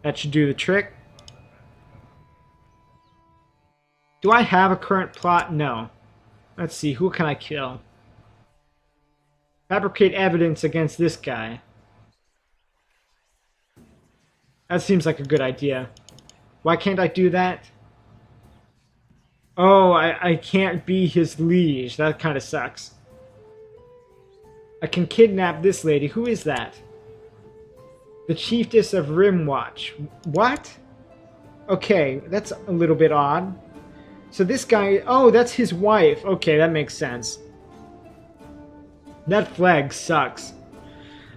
That should do the trick. Do I have a current plot? No. Let's see, who can I kill? Fabricate evidence against this guy. That seems like a good idea. Why can't I do that? Oh, I can't be his liege. That kind of sucks. I can kidnap this lady. Who is that? The Chiefess of Rimwatch. What? Okay, that's a little bit odd. So this guy... Oh, that's his wife. Okay, that makes sense. That flag sucks.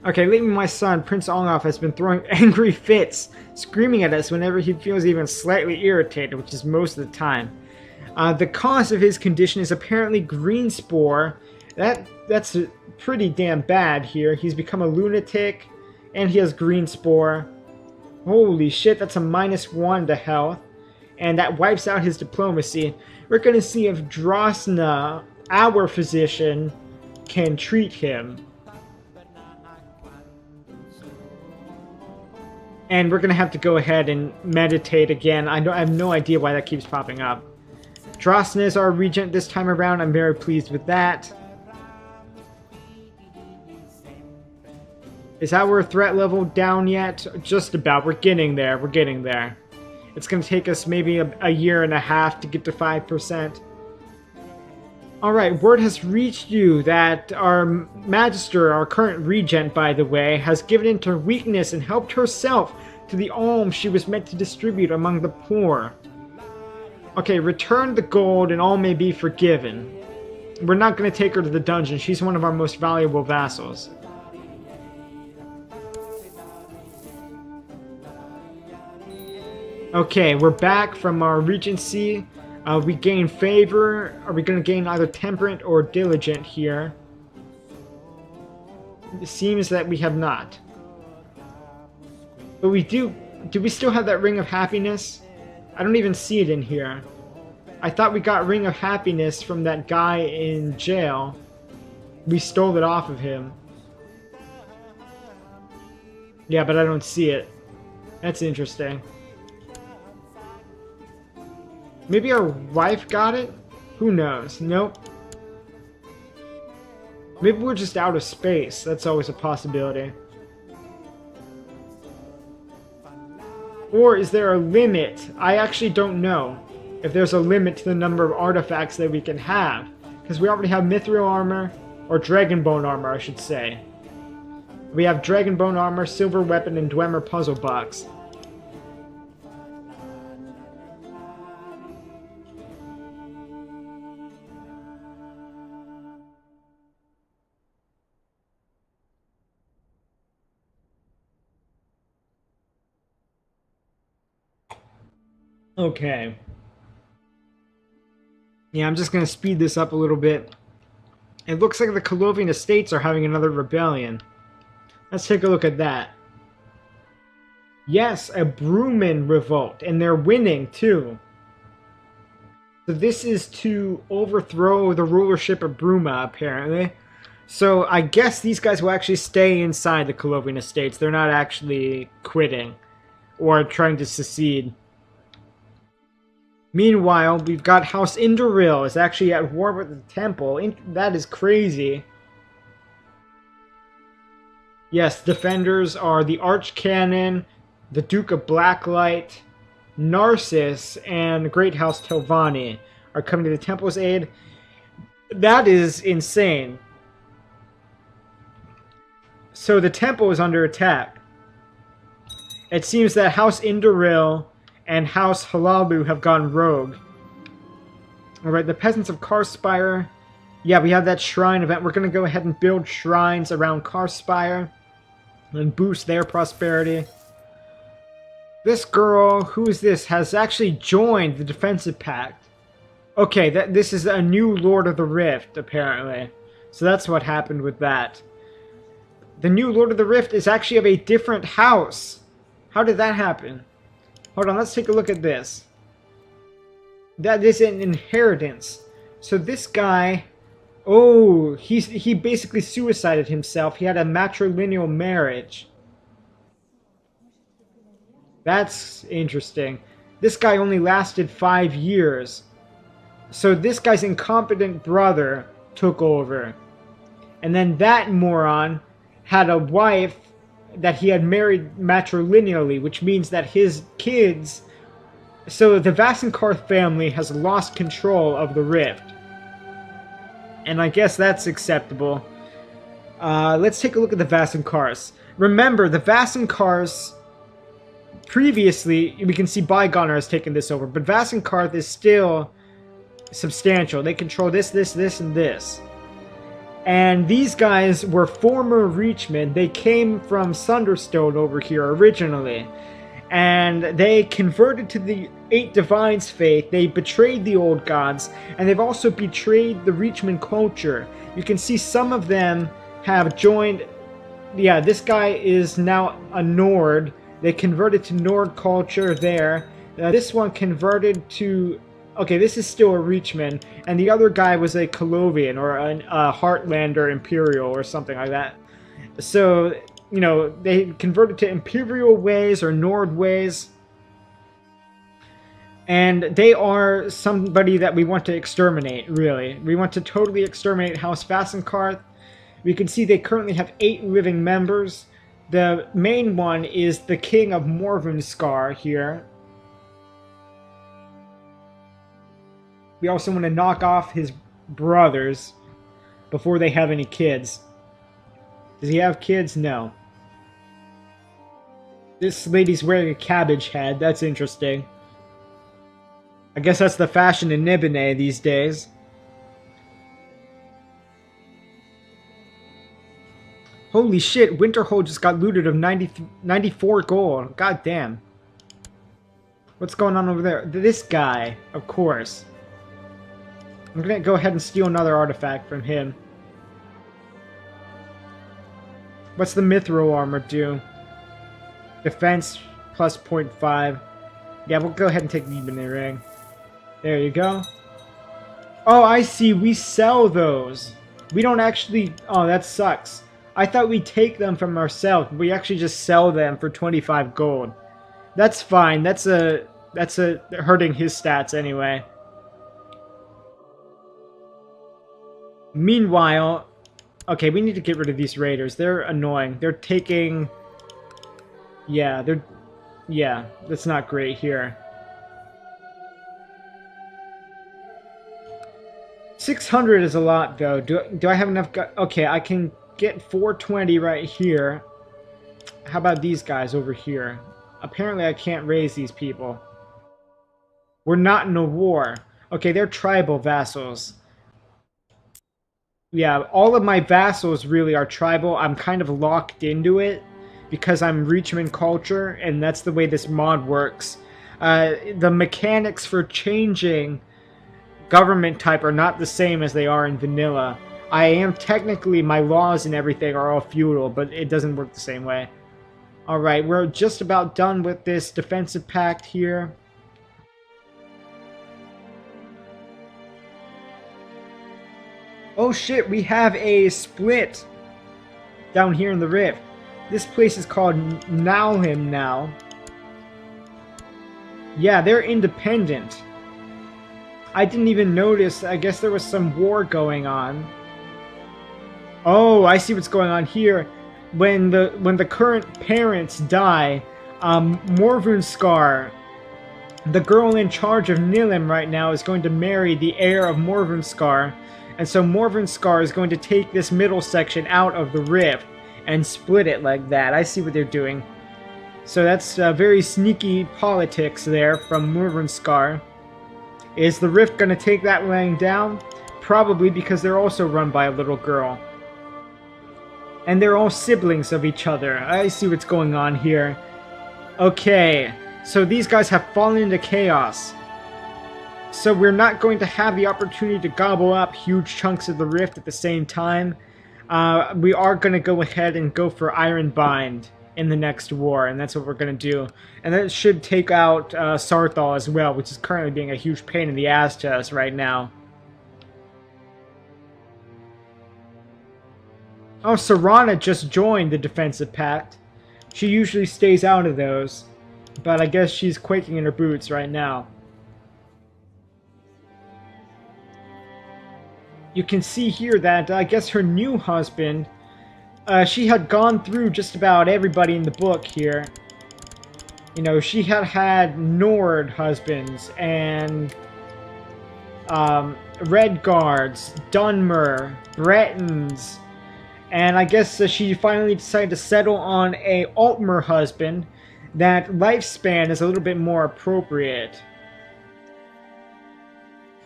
Okay, lately my son, Prince Olaf, has been throwing angry fits, screaming at us whenever he feels even slightly irritated, which is most of the time. The cause of his condition is apparently green spore. That's pretty damn bad here. He's become a lunatic, and he has green spore. Holy shit, that's a -1 to health. And that wipes out his diplomacy. We're going to see if Drosna, our physician, can treat him. And we're going to have to go ahead and meditate again. I have no idea why that keeps popping up. Drosna is our regent this time around. I'm very pleased with that. Is our threat level down yet? Just about. We're getting there. We're getting there. It's going to take us maybe a year and a half to get to 5%. Alright, word has reached you that our Magister, our current regent by the way, has given in to weakness and helped herself to the alms she was meant to distribute among the poor. Okay, return the gold and all may be forgiven. We're not going to take her to the dungeon. She's one of our most valuable vassals. Okay, we're back from our regency. We gain favor. Are we going to gain either temperate or diligent here? It seems that we have not. But we do... Do we still have that Ring of Happiness? I don't even see it in here. I thought we got Ring of Happiness from that guy in jail. We stole it off of him. Yeah, but I don't see it. That's interesting. Maybe our wife got it? Who knows? Nope. Maybe we're just out of space. That's always a possibility. Or is there a limit? I actually don't know if there's a limit to the number of artifacts that we can have. Because we already have Mithril armor, or Dragonbone armor, I should say. We have Dragonbone armor, Silver weapon, and Dwemer puzzle box. Okay. Yeah, I'm just going to speed this up a little bit. It looks like the Colovian Estates are having another rebellion. Let's take a look at that. Yes, a Brewman revolt, and they're winning too. So this is to overthrow the rulership of Bruma, apparently. So I guess these guys will actually stay inside the Colovian Estates. They're not actually quitting or trying to secede. Meanwhile, we've got House Indoril is actually at war with the Temple. That is crazy. Yes, defenders are the Archcanon, the Duke of Blacklight, Narcissus, and Great House Telvanni are coming to the Temple's aid. That is insane. So the Temple is under attack. It seems that House Indoril and House Halalu have gone rogue. Alright, the Peasants of Karspire. Yeah, we have that shrine event. We're going to go ahead and build shrines around Karspire and boost their prosperity. This girl, who is this, has actually joined the Defensive Pact. Okay, this is a new Lord of the Rift, apparently. So that's what happened with that. The new Lord of the Rift is actually of a different house. How did that happen? Hold on, let's take a look at this. That is an inheritance. So this guy... Oh, he basically suicided himself. He had a matrilineal marriage. That's interesting. This guy only lasted 5 years. So this guy's incompetent brother took over. And then that moron had a wife that he had married matrilineally, which means that his kids... So the Vasenkarth family has lost control of the Rift. And I guess that's acceptable. Let's take a look at the Vasenkarths. Remember, the Vasenkarths... Previously, we can see Bygoner has taken this over, but Vasenkarth is still substantial. They control this, this, this, and this. And these guys were former Reachmen. They came from Sunderstone over here originally. And they converted to the Eight Divines faith. They betrayed the old gods. And they've also betrayed the Reachmen culture. You can see some of them have joined... Yeah, this guy is now a Nord. They converted to Nord culture there. This one converted to... Okay, this is still a Reachman, and the other guy was a Colovian, or a Heartlander Imperial, or something like that. So, you know, they converted to Imperial ways, or Nord ways. And they are somebody that we want to exterminate, really. We want to totally exterminate House Vasenkarth. We can see they currently have 8 living members. The main one is the King of Morvenskar here. We also want to knock off his brothers before they have any kids. Does he have kids? No. This lady's wearing a cabbage head. That's interesting. I guess that's the fashion in Nibene these days. Holy shit, Winterhold just got looted of 94 gold. God damn. What's going on over there? This guy, of course. I'm gonna go ahead and steal another artifact from him. What's the mithril armor do? Defense plus 0.5. Yeah, we'll go ahead and take the ebony ring. There you go. Oh, I see. We sell those. We don't actually... Oh, that sucks. I thought we take them from ourselves. We actually just sell them for 25 gold. That's fine. That's a hurting his stats anyway. Meanwhile... Okay, we need to get rid of these raiders. They're annoying. They're taking... Yeah, they're... Yeah, that's not great here. 600 is a lot, though. Do I have enough... Okay, I can get 420 right here. How about these guys over here? Apparently I can't raise these people. We're not in a war. Okay, they're tribal vassals. Yeah, all of my vassals really are tribal. I'm kind of locked into it because I'm Reachmen culture, and that's the way this mod works. The mechanics for changing government type are not the same as they are in vanilla. I am technically, my laws and everything are all feudal, but it doesn't work the same way. Alright, we're just about done with this defensive pact here. Oh shit, we have a split down here in the rift. This place is called Nalhim now. Yeah, they're independent. I didn't even notice. I guess there was some war going on. Oh, I see what's going on here. When the current parents die, Morvunskar, the girl in charge of Nilem right now, is going to marry the heir of Morvunskar, and so Morvunskar is going to take this middle section out of the rift and split it like that. I see what they're doing. So that's very sneaky politics there from Morvunskar. Is the rift going to take that laying down? Probably, because they're also run by a little girl. And they're all siblings of each other. I see what's going on here. Okay, so these guys have fallen into chaos. So we're not going to have the opportunity to gobble up huge chunks of the rift at the same time. We are going to go ahead and go for Ironbind in the next war, and that's what we're going to do. And that should take out Sarthal as well, which is currently being a huge pain in the ass to us right now. Oh, Serana just joined the defensive pact. She usually stays out of those, but I guess she's quaking in her boots right now. You can see here that I guess her new husband, she had gone through just about everybody in the book here. You know, she had had Nord husbands and Redguards, Dunmer, Bretons. And I guess she finally decided to settle on a Altmer husband. That lifespan is a little bit more appropriate.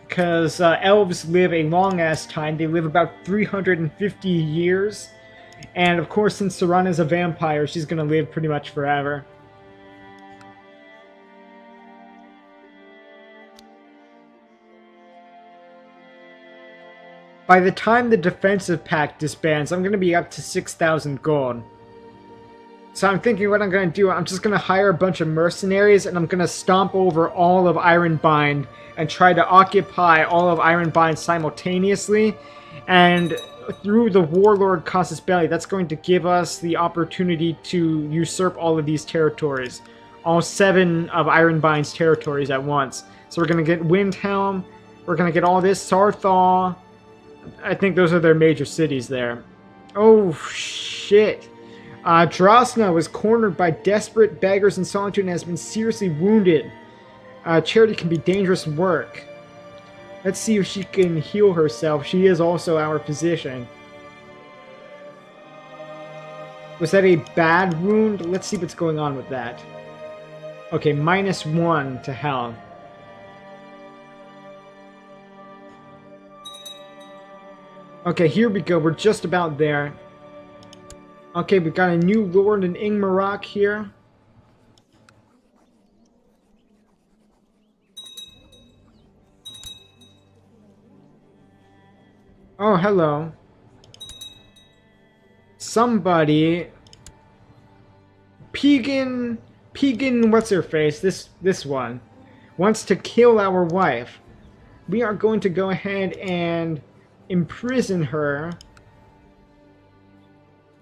Because elves live a long-ass time. They live about 350 years. And of course, since Serana is a vampire, she's going to live pretty much forever. By the time the defensive pact disbands, I'm going to be up to 6,000 gold. So I'm thinking what I'm going to do, I'm just going to hire a bunch of mercenaries and I'm going to stomp over all of Ironbind and try to occupy all of Ironbind simultaneously. And through the Warlord Casus Belli, that's going to give us the opportunity to usurp all of these territories. All 7 of Ironbind's territories at once. So we're going to get Windhelm, we're going to get all this, Sarthal. I think those are their major cities there. Oh, shit. Drosna was cornered by desperate beggars in solitude and has been seriously wounded. Charity can be dangerous work. Let's see if she can heal herself. She is also our physician. Was that a bad wound? Let's see what's going on with that. Okay, -1 to health. Okay, here we go. We're just about there. Okay, we've got a new lord in Ingmarock here. Oh, hello. somebody... Pegan, what's her face? This one wants to kill our wife. We are going to go ahead and imprison her.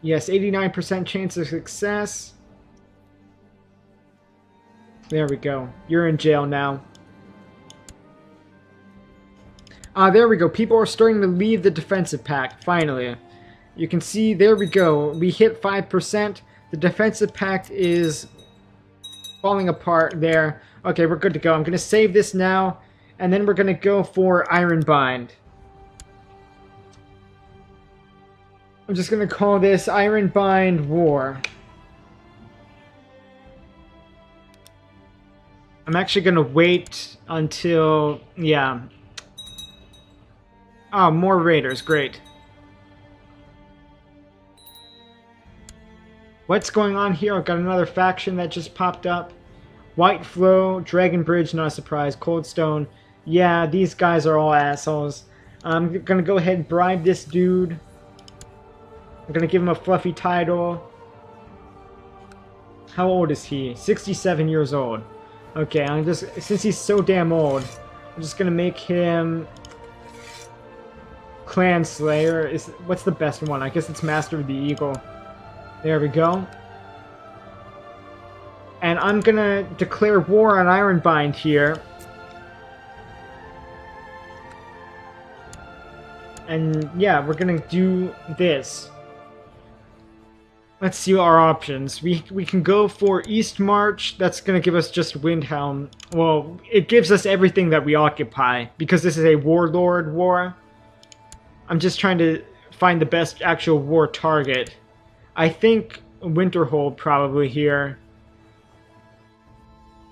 Yes, 89% chance of success. There we go. You're in jail now. There we go. People are starting to leave the defensive pact, finally. You can see, there we go. We hit 5%. The defensive pact is falling apart there. Okay, we're good to go. I'm going to save this now, and then we're going to go for Ironbind. I'm just going to call this Ironbind War. I'm actually going to wait until... yeah. Oh, more raiders. Great. What's going on here? I've got another faction that just popped up. White Flow, Dragon Bridge, not a surprise. Coldstone. Yeah, these guys are all assholes. I'm going to go ahead and bribe this dude. I'm going to give him a fluffy title. How old is he? 67 years old. Okay, since he's so damn old, I'm just going to make him Clan Slayer. What's the best one? I guess it's Master of the Eagle. There we go. And I'm going to declare war on Ironbind here. And yeah, we're going to do this. Let's see our options. We can go for East March. That's going to give us just Windhelm. Well, it gives us everything that we occupy, because this is a warlord war. I'm just trying to find the best actual war target. I think Winterhold probably here.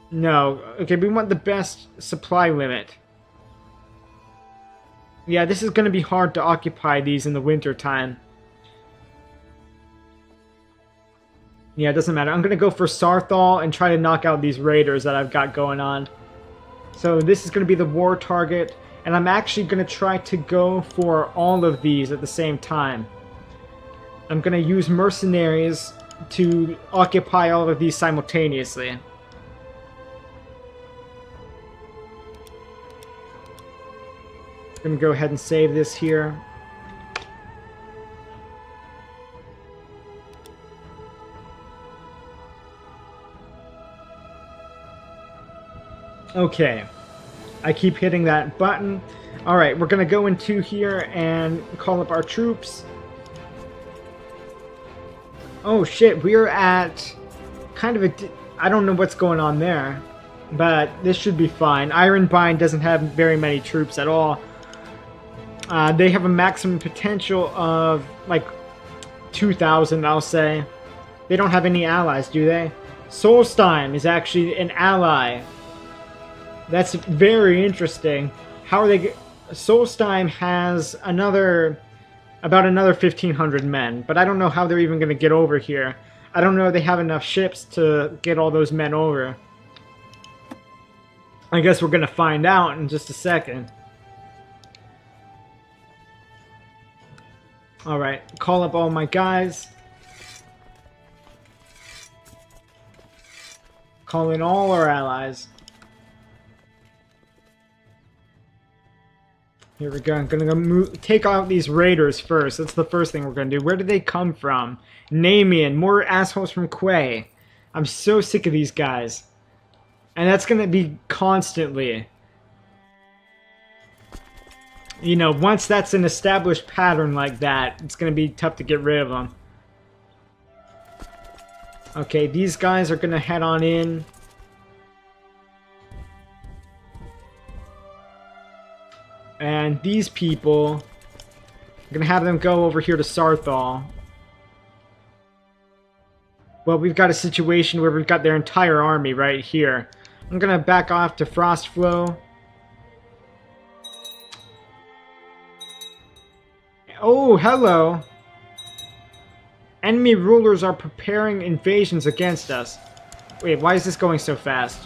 No. Okay, we want the best supply limit. Yeah, this is going to be hard to occupy these in the winter time. Yeah, it doesn't matter. I'm going to go for Sarthal and try to knock out these raiders that I've got going on. So this is going to be the war target. And I'm actually going to try to go for all of these at the same time. I'm going to use mercenaries to occupy all of these simultaneously. I'm going to go ahead and save this here. Okay. I keep hitting that button. Alright, we're going to go into here and call up our troops. Oh shit, we're at kind of a... I don't know what's going on there, but this should be fine. Ironbind doesn't have very many troops at all. They have a maximum potential of like 2,000, I'll say. They don't have any allies, do they? Solstheim is actually an ally. That's very interesting. How are they... Solstheim has about another 1,500 men, but I don't know how they're even going to get over here. I don't know if they have enough ships to get all those men over. I guess we're going to find out in just a second. Alright, call up all my guys. Call in all our allies. Here we go. I'm gonna take out these raiders first. That's the first thing we're gonna do. Where did they come from? Namian. More assholes from Quay. I'm so sick of these guys. And that's gonna be constantly. You know, once that's an established pattern like that, it's gonna be tough to get rid of them. Okay, these guys are gonna head on in. And these people, I'm going to have them go over here to Sarthal. Well, we've got a situation where we've got their entire army right here. I'm going to back off to Frostflow. Oh, hello. Enemy rulers are preparing invasions against us. Wait, why is this going so fast?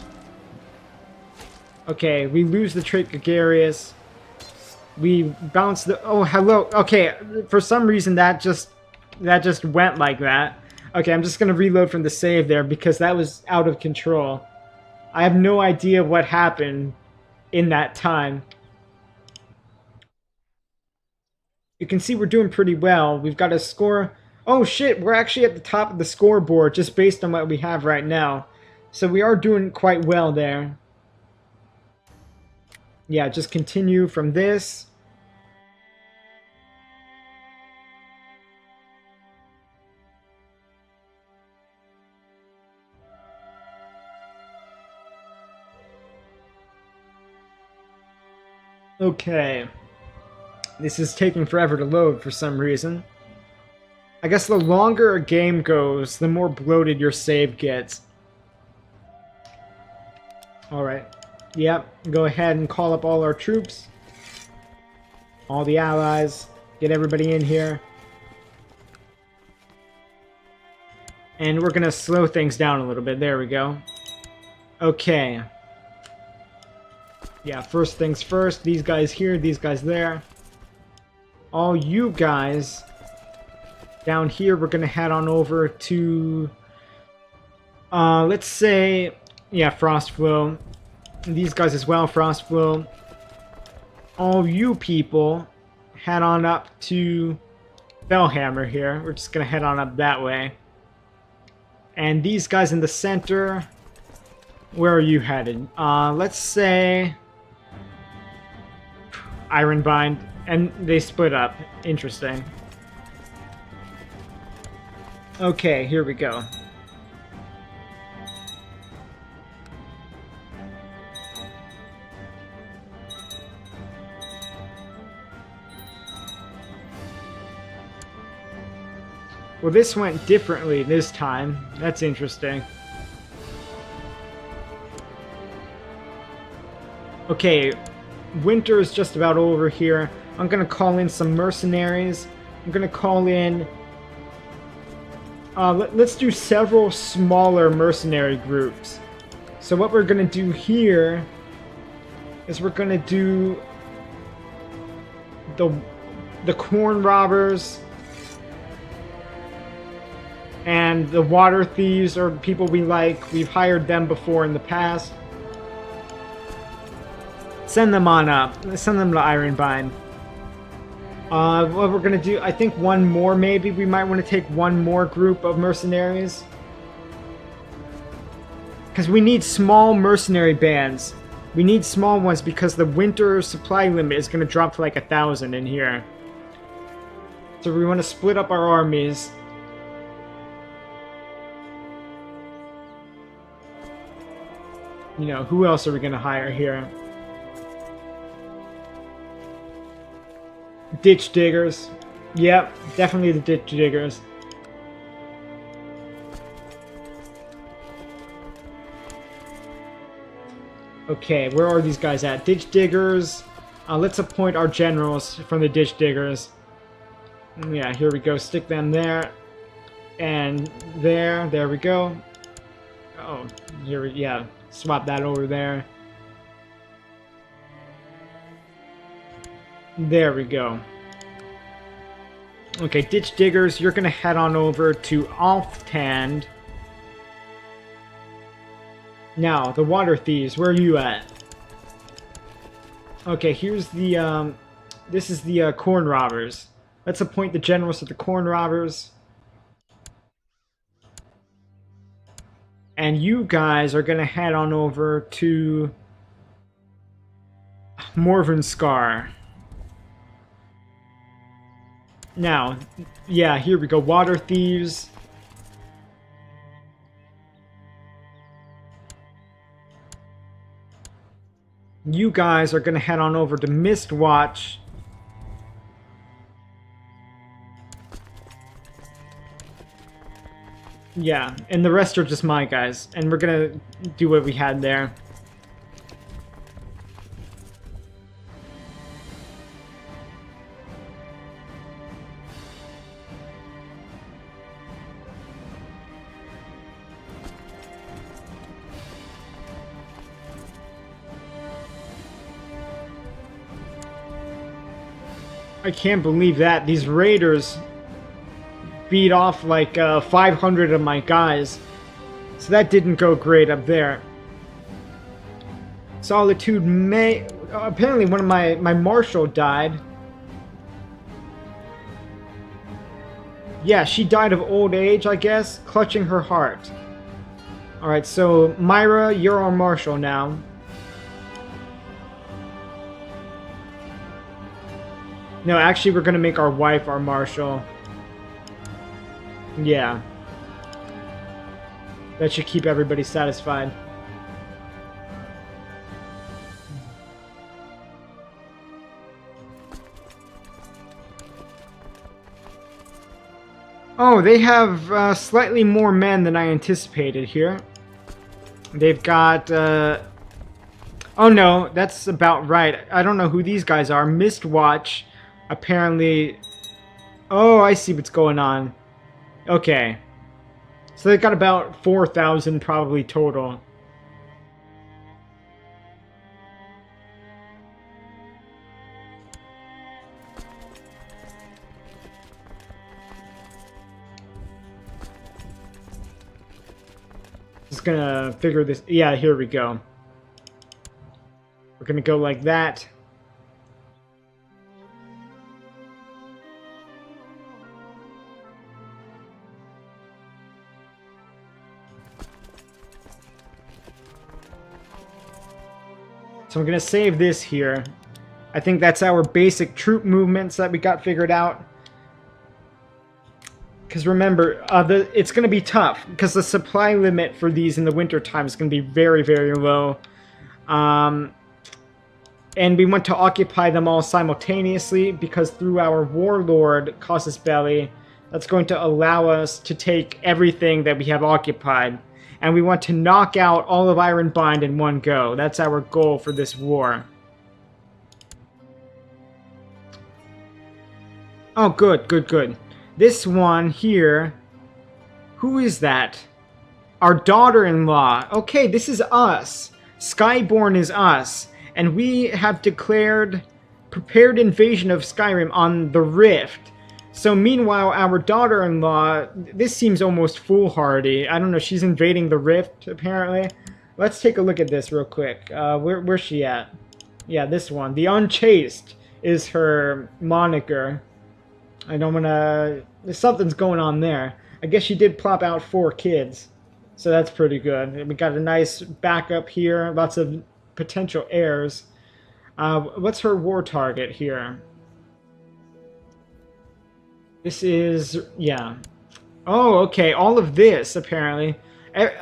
Okay, we lose the trait Gregarious. We bounce the... Oh, hello. Okay, for some reason that just that just went like that. Okay, I'm just going to reload from the save there because that was out of control. I have no idea what happened in that time. You can see we're doing pretty well. We've got a score. Oh shit, we're actually at the top of the scoreboard just based on what we have right now. So we are doing quite well there. Yeah, just continue from this. Okay. This is taking forever to load for some reason. I guess the longer a game goes, the more bloated your save gets. Alright. Yep, go ahead and call up all our troops. All the allies. Get everybody in here. And we're gonna slow things down a little bit. There we go. Okay. Yeah, first things first. These guys here, these guys there. All you guys down here, we're gonna head on over to let's say, yeah, Frostflow. These guys as well, Frostflow. All you people head on up to Fellhammer here. We're just gonna head on up that way. And these guys in the center, where are you headed? Let's say Ironbind. And they split up. Interesting. Okay, here we go. Well, this went differently this time. That's interesting. Okay, winter is just about over here. I'm gonna call in some mercenaries. I'm gonna call in... let's do several smaller mercenary groups. So what we're gonna do here is we're gonna do the corn robbers and the water thieves are people we like. We've hired them before in the past. Send them on up. Send them to Ironbind. What we're gonna do, I think one more maybe. We might want to take one more group of mercenaries. Because we need small mercenary bands. We need small ones because the winter supply limit is gonna drop to like 1,000 in here. So we want to split up our armies. You know, who else are we gonna hire here? Ditch diggers. Yep, definitely the ditch diggers. Okay, where are these guys at? Ditch diggers. Let's appoint our generals from the ditch diggers. Yeah, here we go. Stick them there. And there. There we go. Oh, here we... yeah. Swap that over there. There we go. Okay, ditch diggers, you're gonna head on over to Alftand. Now, the water thieves, where are you at? Okay, here's the, this is the corn robbers. Let's appoint the generals to the corn robbers. And you guys are gonna head on over to Morvenskar. Now, yeah, here we go. Water thieves. You guys are gonna head on over to Mistwatch. Yeah, and the rest are just my guys. And we're gonna do what we had there. I can't believe that. These raiders beat off like 500 of my guys. So that didn't go great up there. Solitude may... apparently one of my marshal died. Yeah, she died of old age, I guess, clutching her heart. Alright, so Myra, you're our marshal now. No, actually we're gonna make our wife our marshal. Yeah. That should keep everybody satisfied. Oh, they have slightly more men than I anticipated here. They've got... oh no, that's about right. I don't know who these guys are. Mistwatch, apparently... Oh, I see what's going on. Okay. So they've got about 4,000 probably total. Just gonna figure this... Yeah, here we go. We're gonna go like that. So I'm gonna save this here. I think that's our basic troop movements that we got figured out. Because remember, it's going to be tough, because the supply limit for these in the winter time is going to be very, very low. And we want to occupy them all simultaneously, because through our warlord, Casus Belli, that's going to allow us to take everything that we have occupied. And we want to knock out all of Ironbind in one go. That's our goal for this war. Oh, good, good, good. This one here, who is that? Our daughter-in-law. Okay, this is us. Skyborn is us. And we have declared prepared invasion of Skyrim on the Rift. So meanwhile, our daughter-in-law, this seems almost foolhardy. I don't know, she's invading the Rift, apparently. Let's take a look at this real quick. Where's she at? Yeah, this one. The Unchaste is her moniker. I don't wanna... Something's going on there. I guess she did plop out 4 kids. So that's pretty good. We got a nice backup here. Lots of potential heirs. What's her war target here? This is... yeah. Oh, okay. All of this, apparently.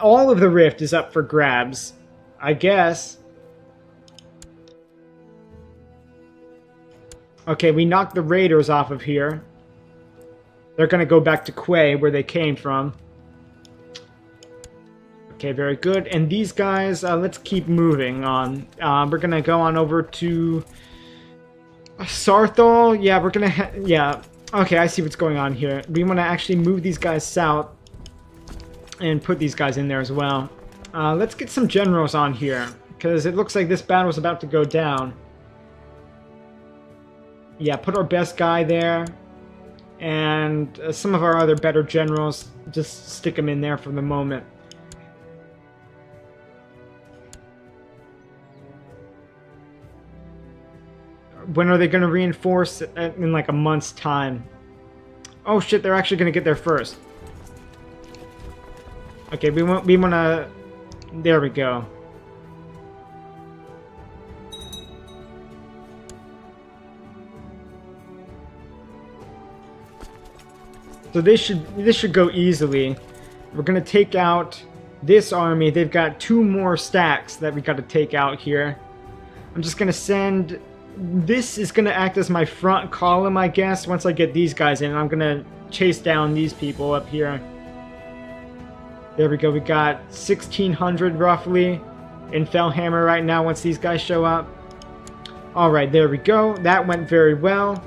All of the Rift is up for grabs. I guess. Okay, we knocked the raiders off of here. They're going to go back to Quay, where they came from. Okay, very good. And these guys, let's keep moving on. We're going to go on over to Sarthal. Yeah, we're going to... yeah. Okay, I see what's going on here. We want to actually move these guys south and put these guys in there as well. Let's get some generals on here, because it looks like this battle's about to go down. Yeah, put our best guy there. And some of our other better generals, just stick them in there for the moment. When are they going to reinforce? In like a month's time. Oh shit, they're actually going to get there first. Okay, we want to... There we go. So this should go easily. We're gonna take out this army. They've got 2 more stacks that we got to take out here. I'm just gonna send... This is gonna act as my front column, I guess. Once I get these guys in, I'm gonna chase down these people up here. There we go. We got 1,600 roughly in Fellhammer right now. Once these guys show up. All right, there we go. That went very well.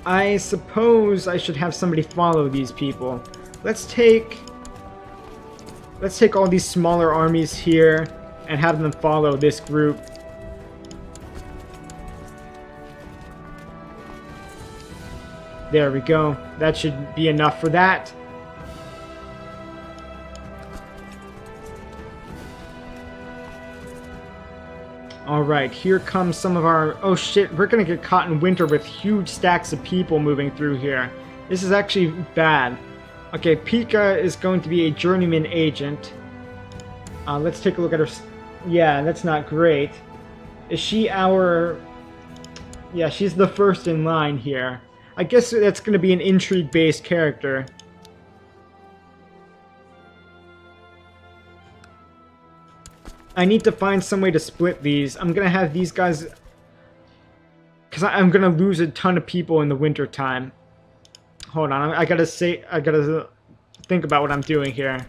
I suppose I should have somebody follow these people. Let's take all these smaller armies here and have them follow this group. There we go. That should be enough for that. Alright, here comes some of our... Oh shit, we're gonna get caught in winter with huge stacks of people moving through here. This is actually bad. Okay, Pika is going to be a journeyman agent. Let's take a look at her... Yeah, that's not great. Is she our... Yeah, she's the first in line here. I guess that's gonna be an intrigue-based character. I need to find some way to split these. I'm gonna have these guys... Because I'm gonna lose a ton of people in the winter time. Hold on, I gotta think about what I'm doing here.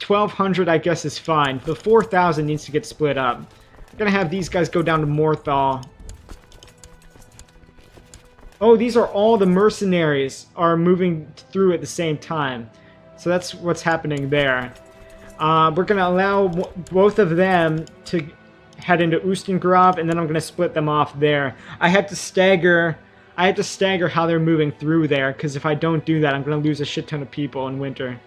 1,200 I guess is fine. The 4,000 needs to get split up. I'm gonna have these guys go down to Morthal. Oh, these are all the mercenaries are moving through at the same time. So that's what's happening there. We're going to allow both of them to head into Ustengrav, and then I'm going to split them off there. I have to stagger how they're moving through there, because if I don't do that, I'm going to lose a shit ton of people in winter.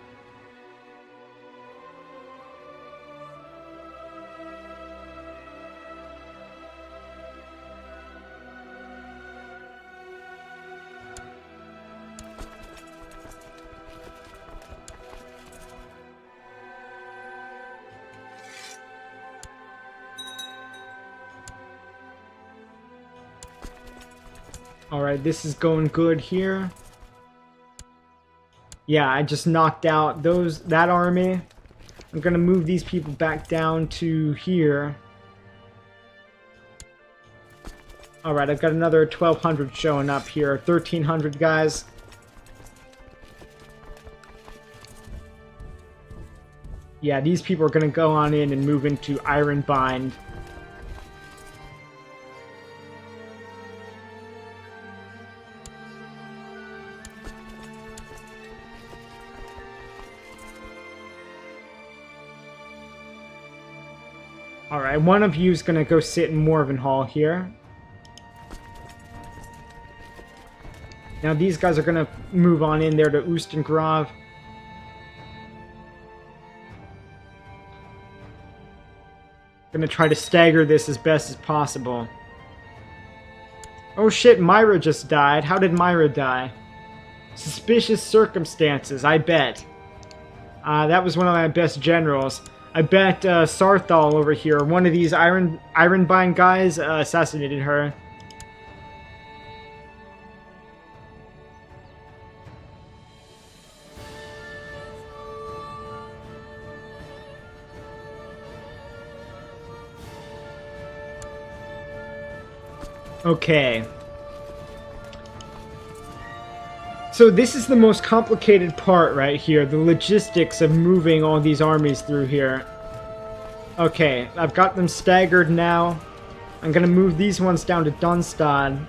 Alright, this is going good here. Yeah, I just knocked out that army. I'm gonna move these people back down to here. Alright, I've got another 1,200 showing up here. 1,300 guys. Yeah, these people are gonna go on in and move into Ironbind. Alright, one of you is going to go sit in Morvenhall here. Now these guys are going to move on in there to Ustengrav. Going to try to stagger this as best as possible. Oh shit, Myra just died. How did Myra die? Suspicious circumstances, I bet. That was one of my best generals. I bet Sarthal over here, one of these Ironbind guys, assassinated her. Okay. So this is the most complicated part right here, the logistics of moving all these armies through here. Okay, I've got them staggered now. I'm gonna move these ones down to Dunstad.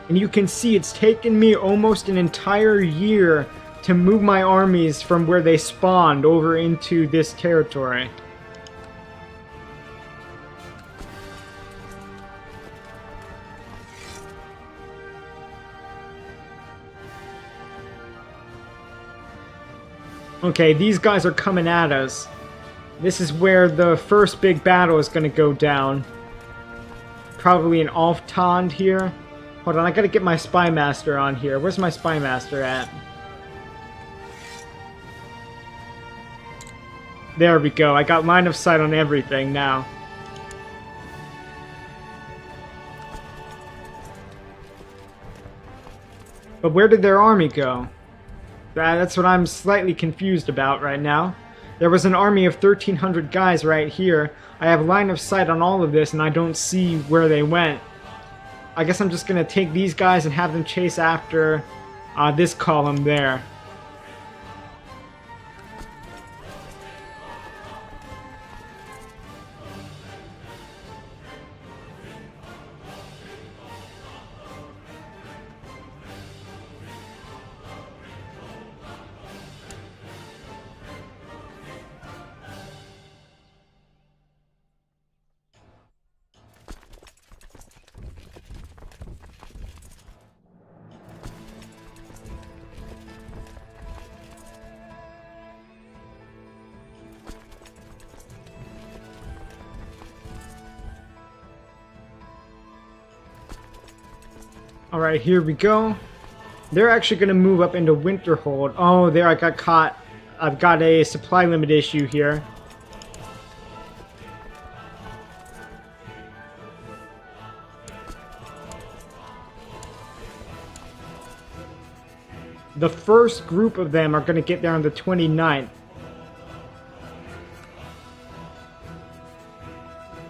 And you can see it's taken me almost an entire year to move my armies from where they spawned over into this territory. Okay, these guys are coming at us. This is where the first big battle is going to go down. Probably in Alftond here. Hold on, I gotta get my Spy Master on here. Where's my Spy Master at? There we go. I got line of sight on everything now. But where did their army go? That's what I'm slightly confused about right now. There was an army of 1,300 guys right here. I have line of sight on all of this and I don't see where they went. I guess I'm just going to take these guys and have them chase after this column there. Alright, here we go. They're actually going to move up into Winterhold. Oh, there I got caught. I've got a supply limit issue here. The first group of them are going to get there on the 29th.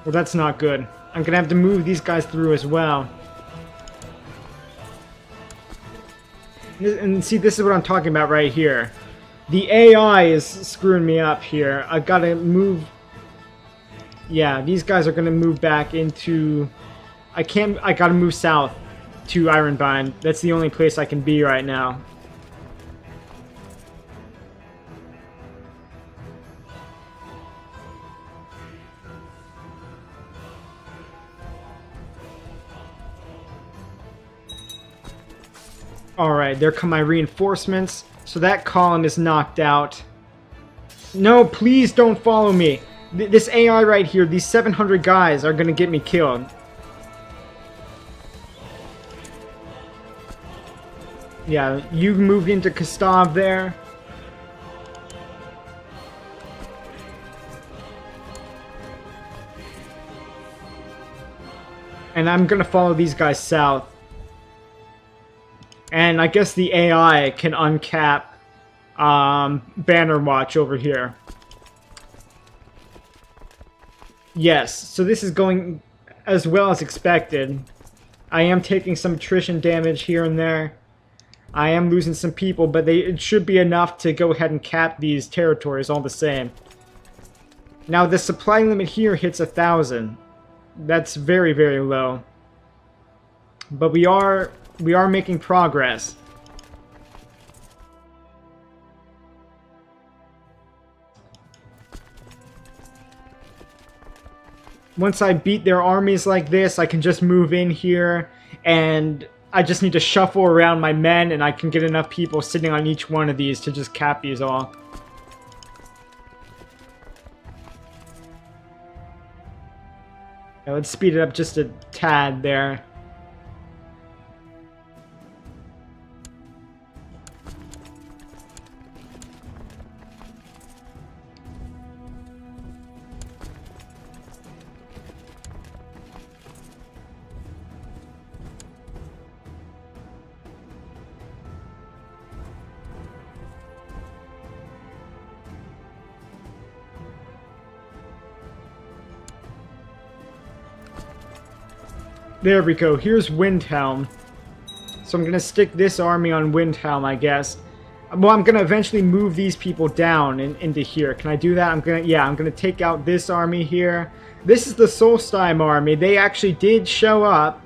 Well, that's not good. I'm going to have to move these guys through as well. And see, this is what I'm talking about right here. The AI is screwing me up here. I've got to move... Yeah, these guys are going to move back into... I got to move south to Ironbind. That's the only place I can be right now. Alright, there come my reinforcements. So that column is knocked out. No, please don't follow me. This AI right here, these 700 guys are going to get me killed. Yeah, you moved into Kostov there. And I'm going to follow these guys south. And I guess the AI can uncap Banner Watch over here. Yes, so this is going as well as expected. I am taking some attrition damage here and there. I am losing some people, but it should be enough to go ahead and cap these territories all the same. Now the supply limit here hits 1,000. That's very, very low. But we are making progress. Once I beat their armies like this, I can just move in here, and I just need to shuffle around my men, and I can get enough people sitting on each one of these to just cap these all. Now let's speed it up just a tad there. There we go. Here's Windhelm. So I'm going to stick this army on Windhelm, I guess. Well, I'm going to eventually move these people down into here. Can I do that? I'm going to take out this army here. This is the Solstheim army. They actually did show up.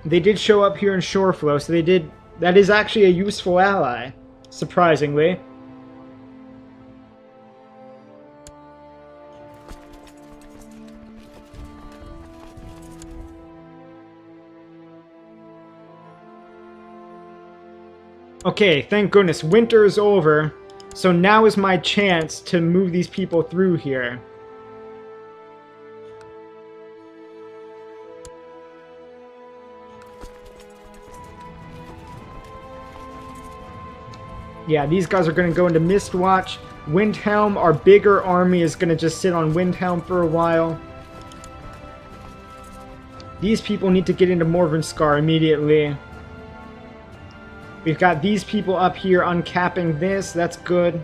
They did show up here in Shoreflow, so that is actually a useful ally, surprisingly. Okay, thank goodness. Winter is over. So now is my chance to move these people through here. Yeah, these guys are going to go into Mistwatch. Windhelm, our bigger army, is going to just sit on Windhelm for a while. These people need to get into Morvenskar immediately. We've got these people up here uncapping this. That's good.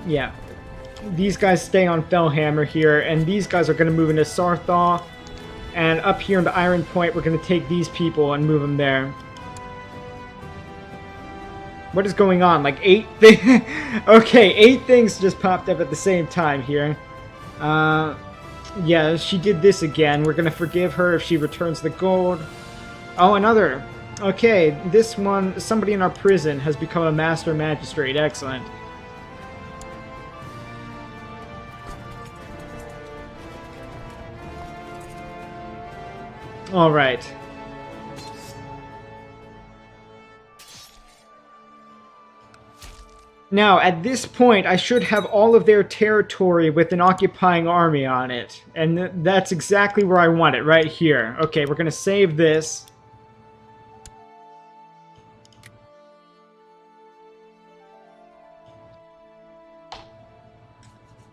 Yeah. These guys stay on Fellhammer here, and these guys are going to move into Sarthaw. And up here into Iron Point, we're going to take these people and move them there. What is going on? Like 8 things? Okay, 8 things just popped up at the same time here. Yeah, she did this again. We're going to forgive her if she returns the gold. Oh, another. Okay, this one, somebody in our prison has become a master magistrate. Excellent. Alright. Now, at this point, I should have all of their territory with an occupying army on it. And that's exactly where I want it, right here. Okay, we're going to save this.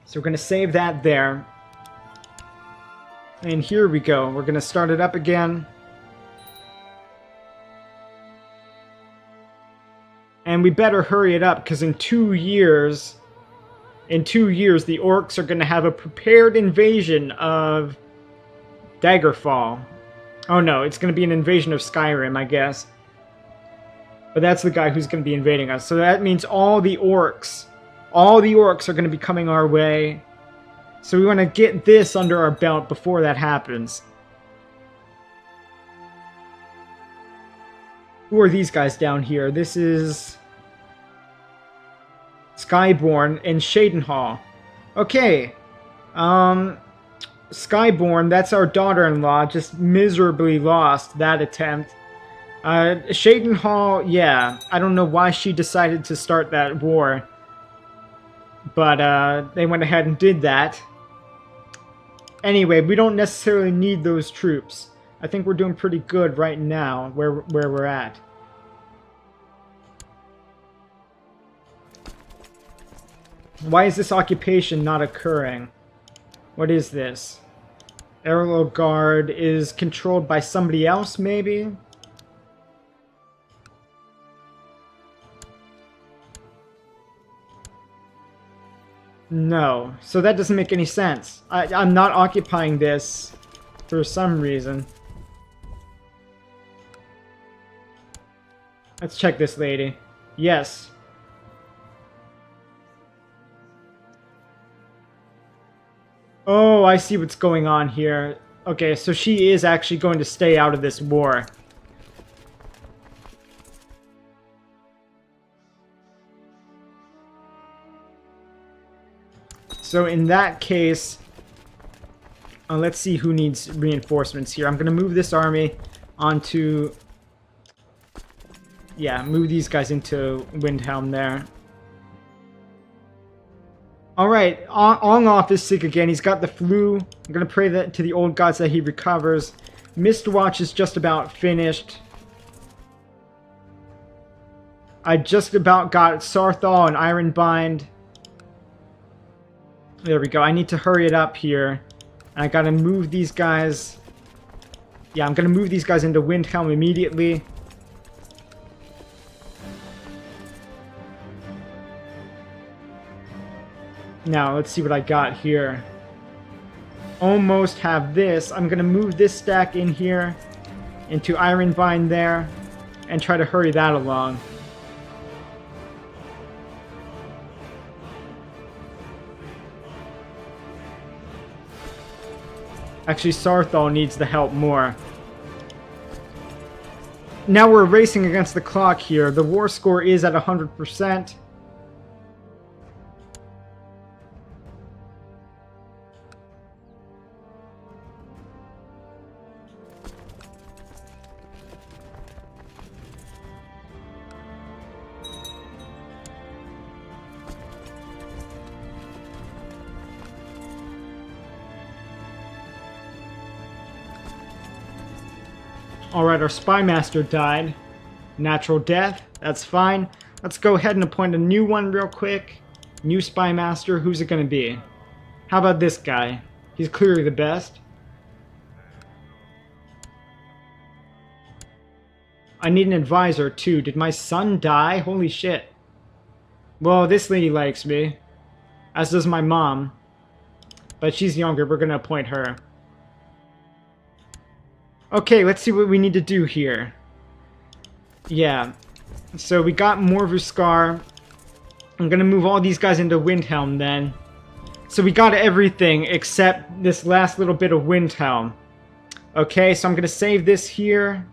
So we're going to save that there. And here we go. We're going to start it up again. And we better hurry it up, because in 2 years, the orcs are going to have a prepared invasion of Daggerfall. Oh no, it's going to be an invasion of Skyrim, I guess. But that's the guy who's going to be invading us. So that means all the orcs are going to be coming our way. So we want to get this under our belt before that happens. Who are these guys down here? This is Skyborn and Shadenhall. Okay. Skyborn, that's our daughter-in-law, just miserably lost that attempt. Shadenhall, yeah, I don't know why she decided to start that war. But they went ahead and did that. Anyway, we don't necessarily need those troops. I think we're doing pretty good right now where we're at. Why is this occupation not occurring? What is this? Arrow Guard is controlled by somebody else, maybe? No. So that doesn't make any sense. I'm not occupying this for some reason. Let's check this lady. Yes. Oh, I see what's going on here. Okay, so she is actually going to stay out of this war. So in that case, let's see who needs reinforcements here. I'm going to move this army onto... Yeah, move these guys into Windhelm there. Alright, Ongoff is sick again. He's got the flu. I'm going to pray that to the old gods that he recovers. Mistwatch is just about finished. I just about got Sarthal and Ironbind. There we go. I need to hurry it up here. I gotta move these guys. Yeah, I'm gonna move these guys into Windhelm immediately. Now, let's see what I got here. Almost have this. I'm gonna move this stack in here into Ironbind there and try to hurry that along. Actually, Sarthal needs the help more. Now we're racing against the clock here. The war score is at 100%. Alright, our Spymaster died. Natural death, that's fine. Let's go ahead and appoint a new one real quick. New Spymaster, who's it gonna be? How about this guy? He's clearly the best. I need an advisor too. Did my son die? Holy shit. Well, this lady likes me. As does my mom. But she's younger, we're gonna appoint her. Okay, let's see what we need to do here. Yeah. So we got Morvuskar. I'm gonna move all these guys into Windhelm then. So we got everything except this last little bit of Windhelm. Okay, so I'm gonna save this here.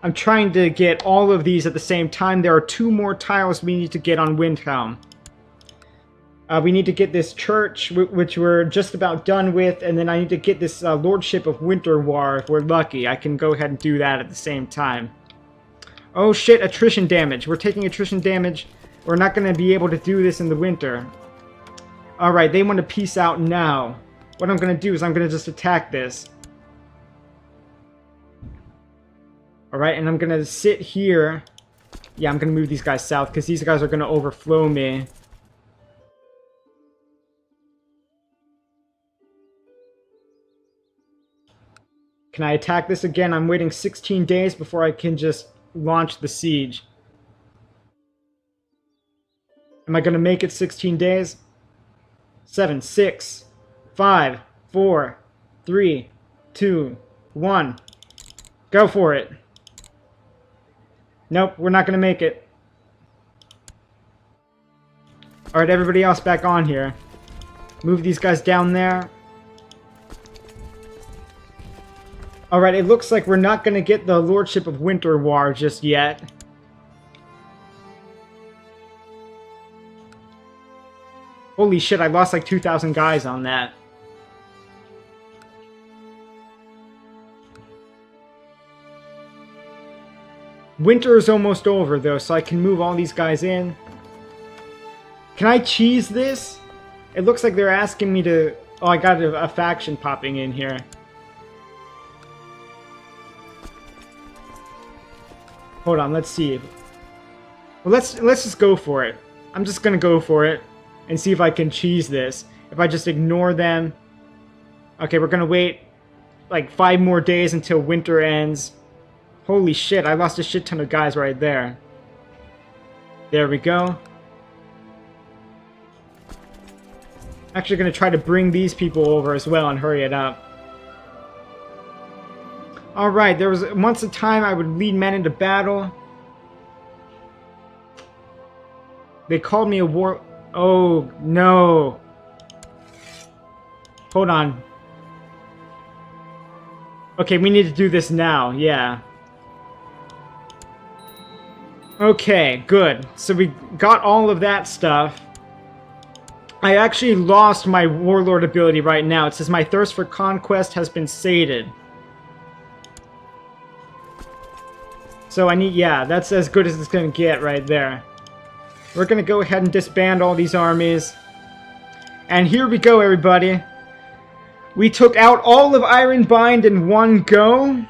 I'm trying to get all of these at the same time. There are 2 more tiles we need to get on Windhelm. We need to get this church, which we're just about done with, and then I need to get this Lordship of Winterwar if we're lucky. I can go ahead and do that at the same time. Oh shit, attrition damage. We're taking attrition damage. We're not going to be able to do this in the winter. Alright, they want to peace out now. What I'm going to do is I'm going to just attack this. Alright, and I'm going to sit here. Yeah, I'm going to move these guys south because these guys are going to overflow me. Can I attack this again? I'm waiting 16 days before I can just launch the siege. Am I going to make it 16 days? 7, 6, 5, 4, 3, 2, 1. Go for it. Nope, we're not going to make it. Alright, everybody else back on here. Move these guys down there. Alright, it looks like we're not going to get the Lordship of Winterwar just yet. Holy shit, I lost like 2,000 guys on that. Winter is almost over though, so I can move all these guys in. Can I cheese this? It looks like they're asking me to... Oh, I got a faction popping in here. Hold on, let's see. Well, let's just go for it. I'm just gonna go for it and see if I can cheese this. If I just ignore them. Okay, we're gonna wait like 5 more days until winter ends. Holy shit, I lost a shit ton of guys right there. There we go. Actually gonna try to bring these people over as well and hurry it up. Alright, there was once a time I would lead men into battle. They called me a war... Oh, no. Hold on. Okay, we need to do this now, yeah. Okay, good. So we got all of that stuff. I actually lost my warlord ability right now. It says my thirst for conquest has been sated. So I need, yeah, that's as good as it's going to get right there. We're going to go ahead and disband all these armies. And here we go, everybody. We took out all of Ironbind in one go.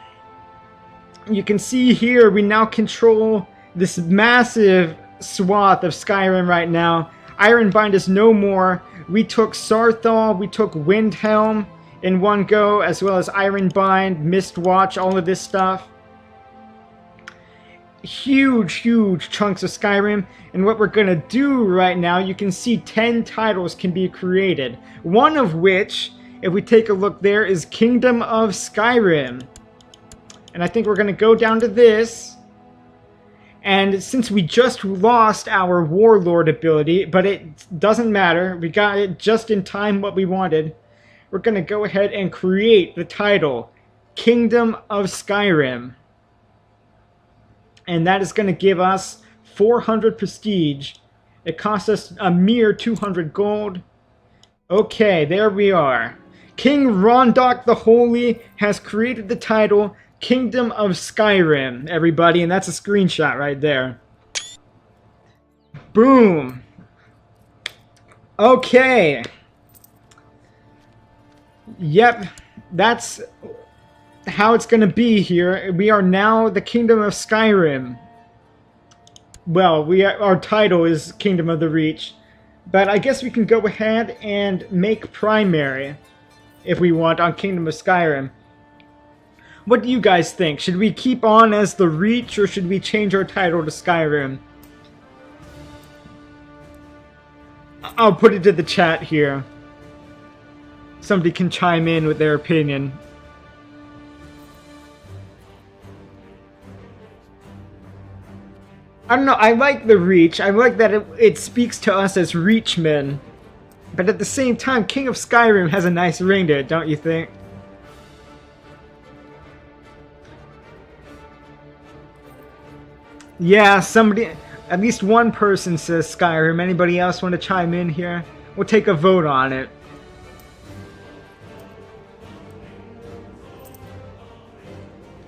You can see here we now control this massive swath of Skyrim right now. Ironbind is no more. We took Sarthal, we took Windhelm in one go, as well as Ironbind, Mistwatch, all of this stuff. Huge chunks of Skyrim, and what we're gonna do right now, you can see 10 titles can be created. One of which, if we take a look there, is Kingdom of Skyrim. And I think we're gonna go down to this, and since we just lost our Warlord ability, but it doesn't matter, we got it just in time what we wanted, we're gonna go ahead and create the title, Kingdom of Skyrim. And that is going to give us 400 prestige. It costs us a mere 200 gold. Okay, there we are. King Rondach the Holy has created the title Kingdom of Skyrim, everybody, and that's a screenshot right there. Boom. Okay. Yep, that's how it's going to be here. We are now the Kingdom of Skyrim. Well, our title is Kingdom of the Reach, but I guess we can go ahead and make primary if we want on Kingdom of Skyrim. What do you guys think? Should we keep on as the Reach, or should we change our title to Skyrim? I'll put it to the chat here. Somebody can chime in with their opinion. I don't know, I like the Reach. I like that it speaks to us as Reachmen. But at the same time, King of Skyrim has a nice ring to it, don't you think? Yeah, somebody, at least one person says Skyrim. Anybody else want to chime in here? We'll take a vote on it.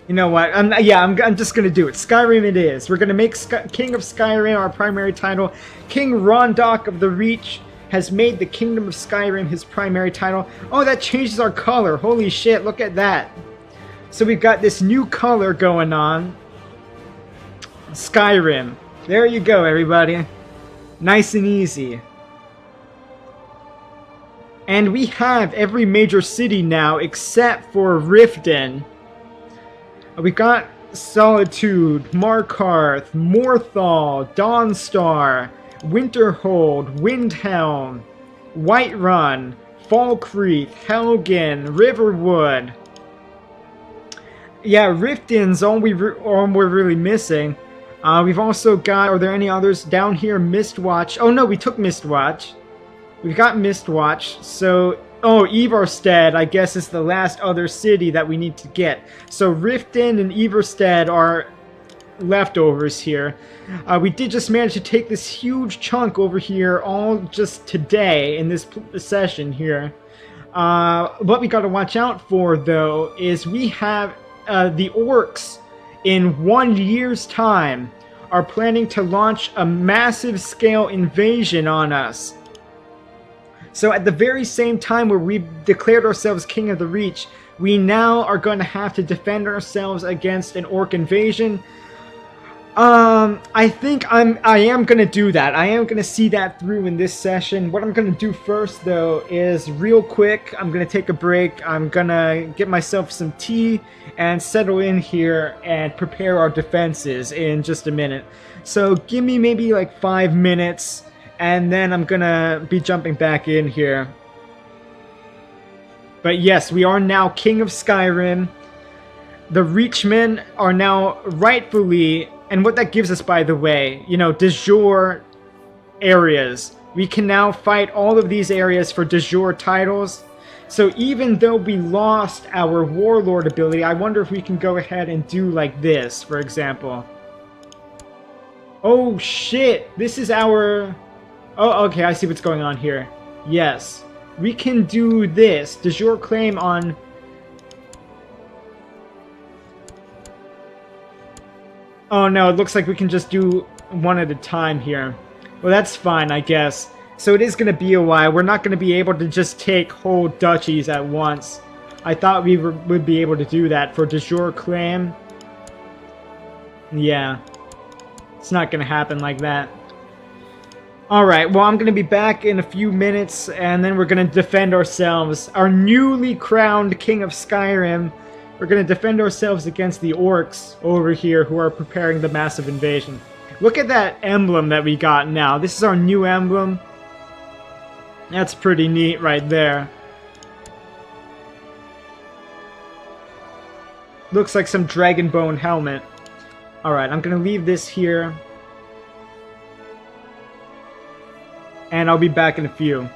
You know what? I'm just gonna do it. Skyrim it is. We're gonna make King of Skyrim our primary title. King Rondach of the Reach has made the Kingdom of Skyrim his primary title. Oh, that changes our color. Holy shit, look at that. So we've got this new color going on. Skyrim. There you go, everybody. Nice and easy. And we have every major city now except for Riften. We got Solitude, Markarth, Morthal, Dawnstar, Winterhold, Windhelm, Whiterun, Falkreath, Helgen, Riverwood. Yeah, Riften's all we're really missing. We've also got, are there any others down here? Mistwatch. Oh no, we took Mistwatch. We've got Mistwatch, so... Oh, Everstead, I guess, is the last other city that we need to get. So Riften and Everstead are leftovers here. We did just manage to take this huge chunk over here all just today in this session here. What we got to watch out for, though, is we have the orcs in 1 year's time are planning to launch a massive scale invasion on us. So at the very same time where we've declared ourselves King of the Reach, we now are going to have to defend ourselves against an orc invasion. I think I am going to do that. I am going to see that through in this session. What I'm going to do first, though, is real quick, I'm going to take a break. I'm going to get myself some tea and settle in here and prepare our defenses in just a minute. So give me maybe like 5 minutes. And then I'm gonna be jumping back in here. But yes, we are now King of Skyrim. The Reachmen are now rightfully, and what that gives us, by the way, you know, de jure areas. We can now fight all of these areas for de jure titles. So even though we lost our Warlord ability, I wonder if we can go ahead and do like this, for example. Oh shit, this is our... Oh, okay, I see what's going on here. Yes. We can do this. De jure claim on... Oh no, it looks like we can just do one at a time here. Well, that's fine, I guess. So it is going to be a while. We're not going to be able to just take whole duchies at once. I thought we would be able to do that for de jure claim. Yeah. It's not going to happen like that. Alright, well, I'm going to be back in a few minutes, and then we're going to defend ourselves. Our newly crowned King of Skyrim. We're going to defend ourselves against the orcs over here who are preparing the massive invasion. Look at that emblem that we got now. This is our new emblem. That's pretty neat right there. Looks like some dragon bone helmet. Alright, I'm going to leave this here. And I'll be back in a few.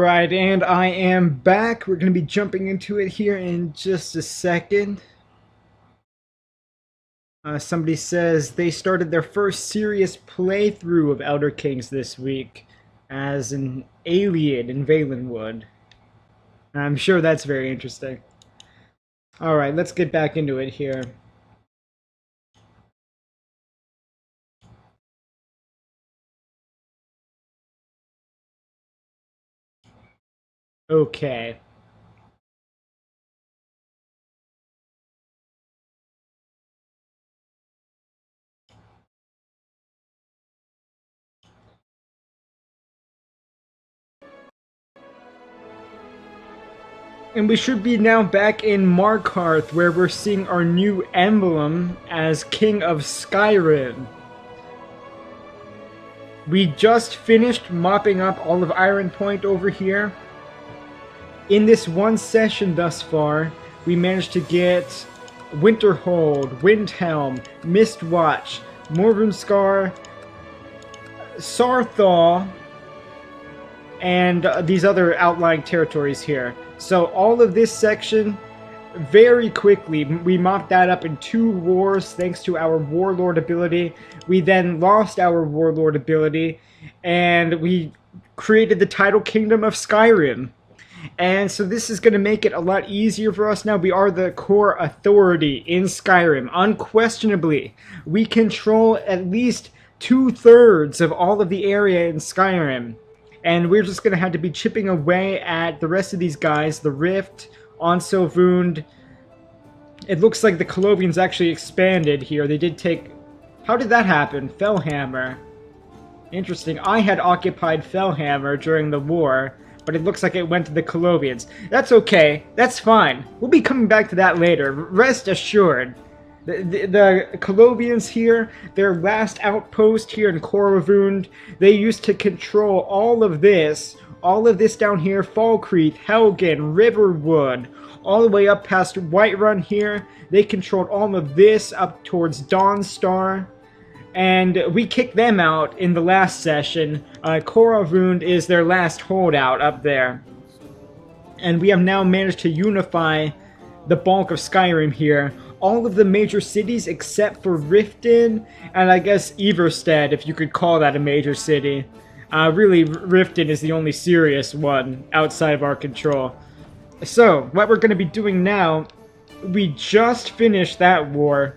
Alright, and I am back. We're going to be jumping into it here in just a second. Somebody says they started their first serious playthrough of Elder Kings this week as an alien in Valenwood. I'm sure that's very interesting. Alright, let's get back into it here. Okay. And we should be now back in Markarth, where we're seeing our new emblem as King of Skyrim. We just finished mopping up all of Iron Point over here. In this one session thus far, we managed to get Winterhold, Windhelm, Mistwatch, Morvenskar, Sarthal, and these other outlying territories here. So all of this section, very quickly, we mopped that up in 2 wars thanks to our Warlord ability. We then lost our Warlord ability, and we created the title Kingdom of Skyrim. And so this is going to make it a lot easier for us now. We are the core authority in Skyrim. Unquestionably, we control at least 2/3 of all of the area in Skyrim. And we're just going to have to be chipping away at the rest of these guys. The Rift, Onsovund. It looks like the Colovians actually expanded here. They did take... How did that happen? Fellhammer. Interesting. I had occupied Fellhammer during the war, but it looks like it went to the Colovians. That's okay. That's fine. We'll be coming back to that later. Rest assured. The Colovians here, their last outpost here in Koravund, they used to control all of this down here, Falkreath, Helgen, Riverwood, all the way up past Whiterun here. They controlled all of this up towards Dawnstar, and we kicked them out in the last session. Koravund is their last holdout up there. And we have now managed to unify the bulk of Skyrim here. All of the major cities except for Riften, and I guess Everstead, if you could call that a major city. Really, Riften is the only serious one outside of our control. So, what we're going to be doing now, we just finished that war.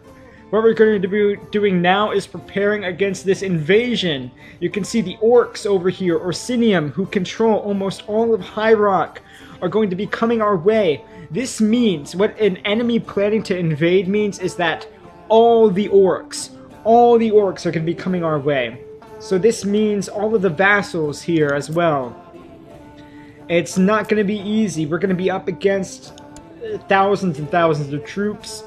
What we're going to be doing now is preparing against this invasion. You can see the orcs over here, Orsinium, who control almost all of High Rock, are going to be coming our way. This means, what an enemy planning to invade means, is that all the orcs are going to be coming our way. So this means all of the vassals here as well. It's not going to be easy. We're going to be up against thousands and thousands of troops.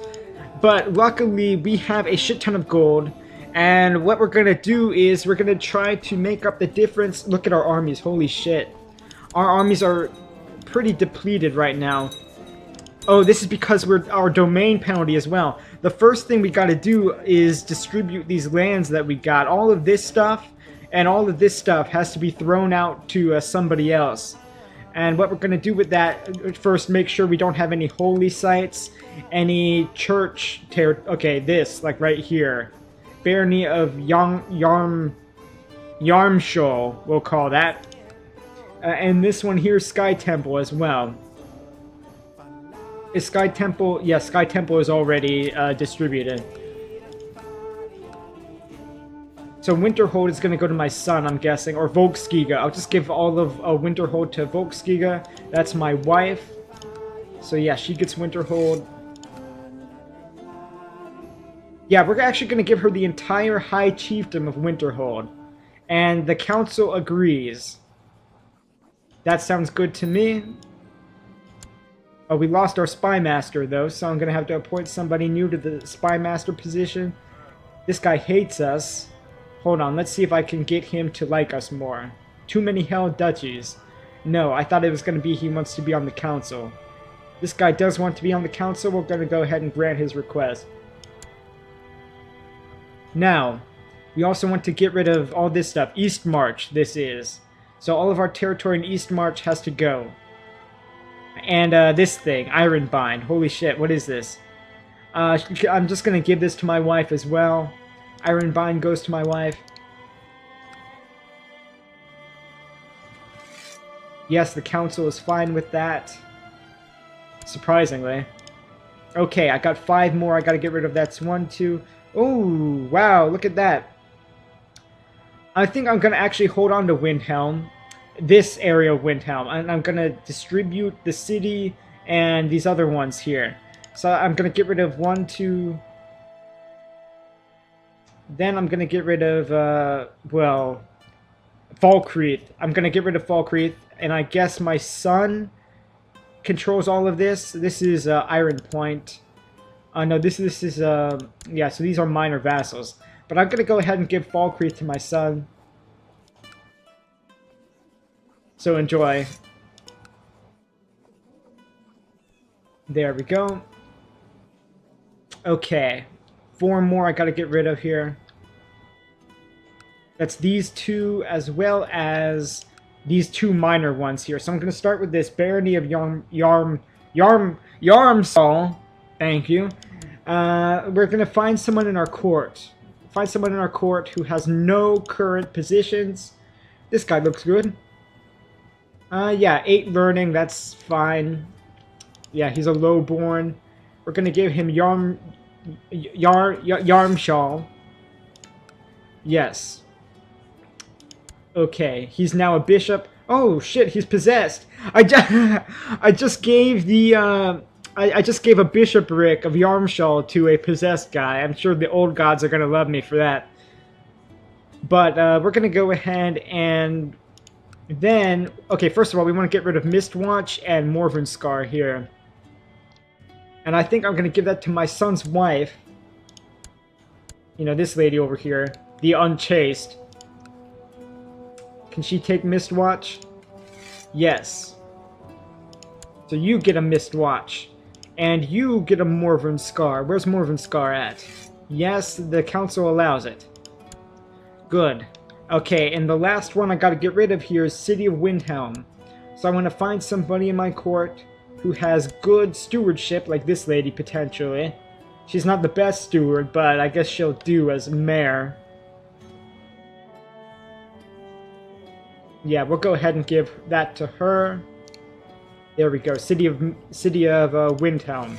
But luckily, we have a shit ton of gold. And what we're going to do is we're going to try to make up the difference. Look at our armies. Holy shit. Our armies are pretty depleted right now. Oh, this is because we're our domain penalty as well. The first thing we got to do is distribute these lands that we got. All of this stuff and all of this stuff has to be thrown out to somebody else. And what we're going to do with that, first make sure we don't have any holy sites, any church okay, this, like right here. Barony of Yarmshol, we'll call that. And this one here, Sky Temple as well. Is Sky Temple... Yeah, Sky Temple is already distributed. So Winterhold is going to go to my son, I'm guessing. Or Volkskiga. I'll just give all of Winterhold to Volkskiga. That's my wife. So yeah, she gets Winterhold. Yeah, we're actually going to give her the entire High Chiefdom of Winterhold. And the council agrees. That sounds good to me. Oh, we lost our Spy Master, though, so I'm going to have to appoint somebody new to the Spy Master position. This guy hates us. Hold on, let's see if I can get him to like us more. Too many Hell Duchies. No, I thought it was going to be he wants to be on the council. This guy does want to be on the council. We're going to go ahead and grant his request. Now, we also want to get rid of all this stuff. East March, this is. So all of our territory in East March has to go. And this thing, Iron Bind. Holy shit, what is this? I'm just going to give this to my wife as well. Iron Bind goes to my wife. Yes, the council is fine with that. Surprisingly. Okay, I got 5 more. I got to get rid of that. 1, 2. Oh, wow, look at that. I think I'm going to actually hold on to Windhelm. This area of Windhelm. And I'm going to distribute the city and these other ones here. So I'm going to get rid of 1, 2... Then I'm going to get rid of, well, Falkreath. I'm going to get rid of Falkreath. And I guess my son controls all of this. This is Iron Point. No, this is, yeah, so these are minor vassals. But I'm going to go ahead and give Falkreath to my son. So enjoy. There we go. Okay. 4 more I gotta get rid of here. That's these 2 as well as these 2 minor ones here. So I'm gonna start with this Barony of Yarmsall. Thank you. We're gonna find someone in our court. Find someone in our court who has no current positions. This guy looks good. Yeah, 8 learning, that's fine. Yeah, he's a lowborn. We're gonna give him Yarmshall. Yes. Okay, he's now a bishop. Oh shit, he's possessed. I just gave the I just gave a bishopric of Yarmshall to a possessed guy. I'm sure the old gods are gonna love me for that. But we're gonna go ahead and then, okay, first of all, we want to get rid of Mistwatch and Morvenskar here. And I think I'm going to give that to my son's wife. You know, this lady over here. The Unchaste. Can she take Mistwatch? Yes. So you get a Mistwatch. And you get a Morvenskar. Where's Morvenskar at? Yes, the council allows it. Good. Okay, and the last one I gotta get rid of here is City of Windhelm. So I want to find somebody in my court who has good stewardship, like this lady, potentially. She's not the best steward, but I guess she'll do as mayor. Yeah, we'll go ahead and give that to her. There we go, City of Windhelm.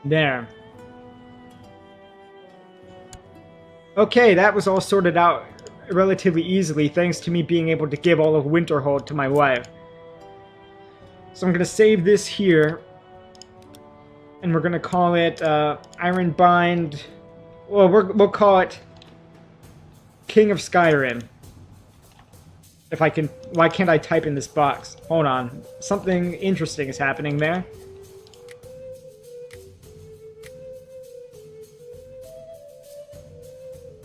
There. Okay, that was all sorted out relatively easily, thanks to me being able to give all of Winterhold to my wife. So I'm going to save this here, and we're going to call it Iron Bind. Well, we'll call it King of Skyrim. If I can, why can't I type in this box? Hold on, something interesting is happening there.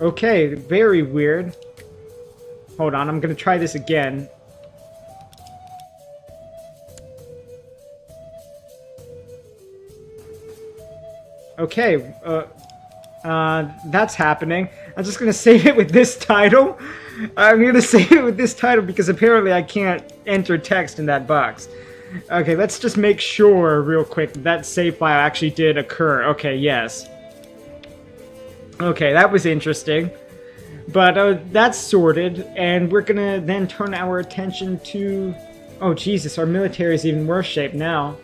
Okay, very weird. Hold on, I'm gonna try this again. Okay, that's happening. I'm just gonna save it with this title. I'm gonna save it with this title because apparently I can't enter text in that box. Okay, let's just make sure real quick that save file actually did occur. Okay, yes. Okay, that was interesting. But that's sorted, and we're gonna then turn our attention to... Oh, Jesus, our military is even worse shape now.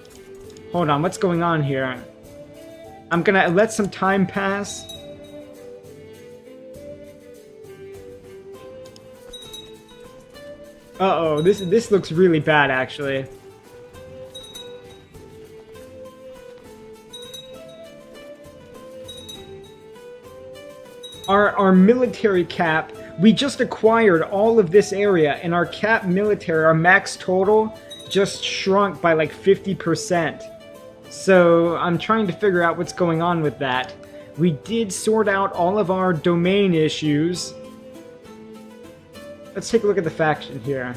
Hold on, what's going on here? I'm gonna let some time pass. Uh-oh, this looks really bad, actually. Our military cap, we just acquired all of this area, and our cap military, our max total, just shrunk by like 50%. So I'm trying to figure out what's going on with that. We did sort out all of our domain issues. Let's take a look at the faction here.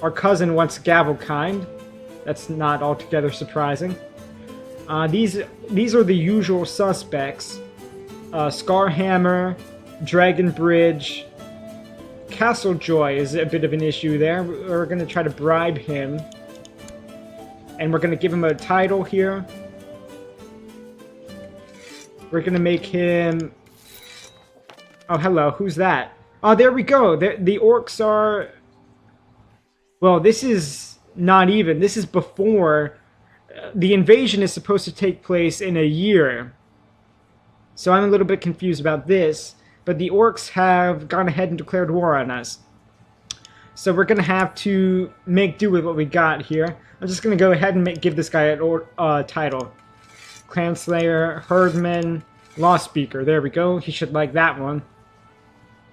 Our cousin wants Gavelkind. That's not altogether surprising. These are the usual suspects. Scarhammer, Dragon Bridge, Castle Joy is a bit of an issue there. We're going to try to bribe him. And we're going to give him a title here. We're going to make him... Oh, hello. Who's that? Oh, there we go. The orcs are... Well, this is not even. This is before... The invasion is supposed to take place in a year. So I'm a little bit confused about this. But the orcs have gone ahead and declared war on us. So we're going to have to make do with what we got here. I'm just going to go ahead and give this guy a title. Clanslayer, Herdman, Law Speaker. There we go. He should like that one.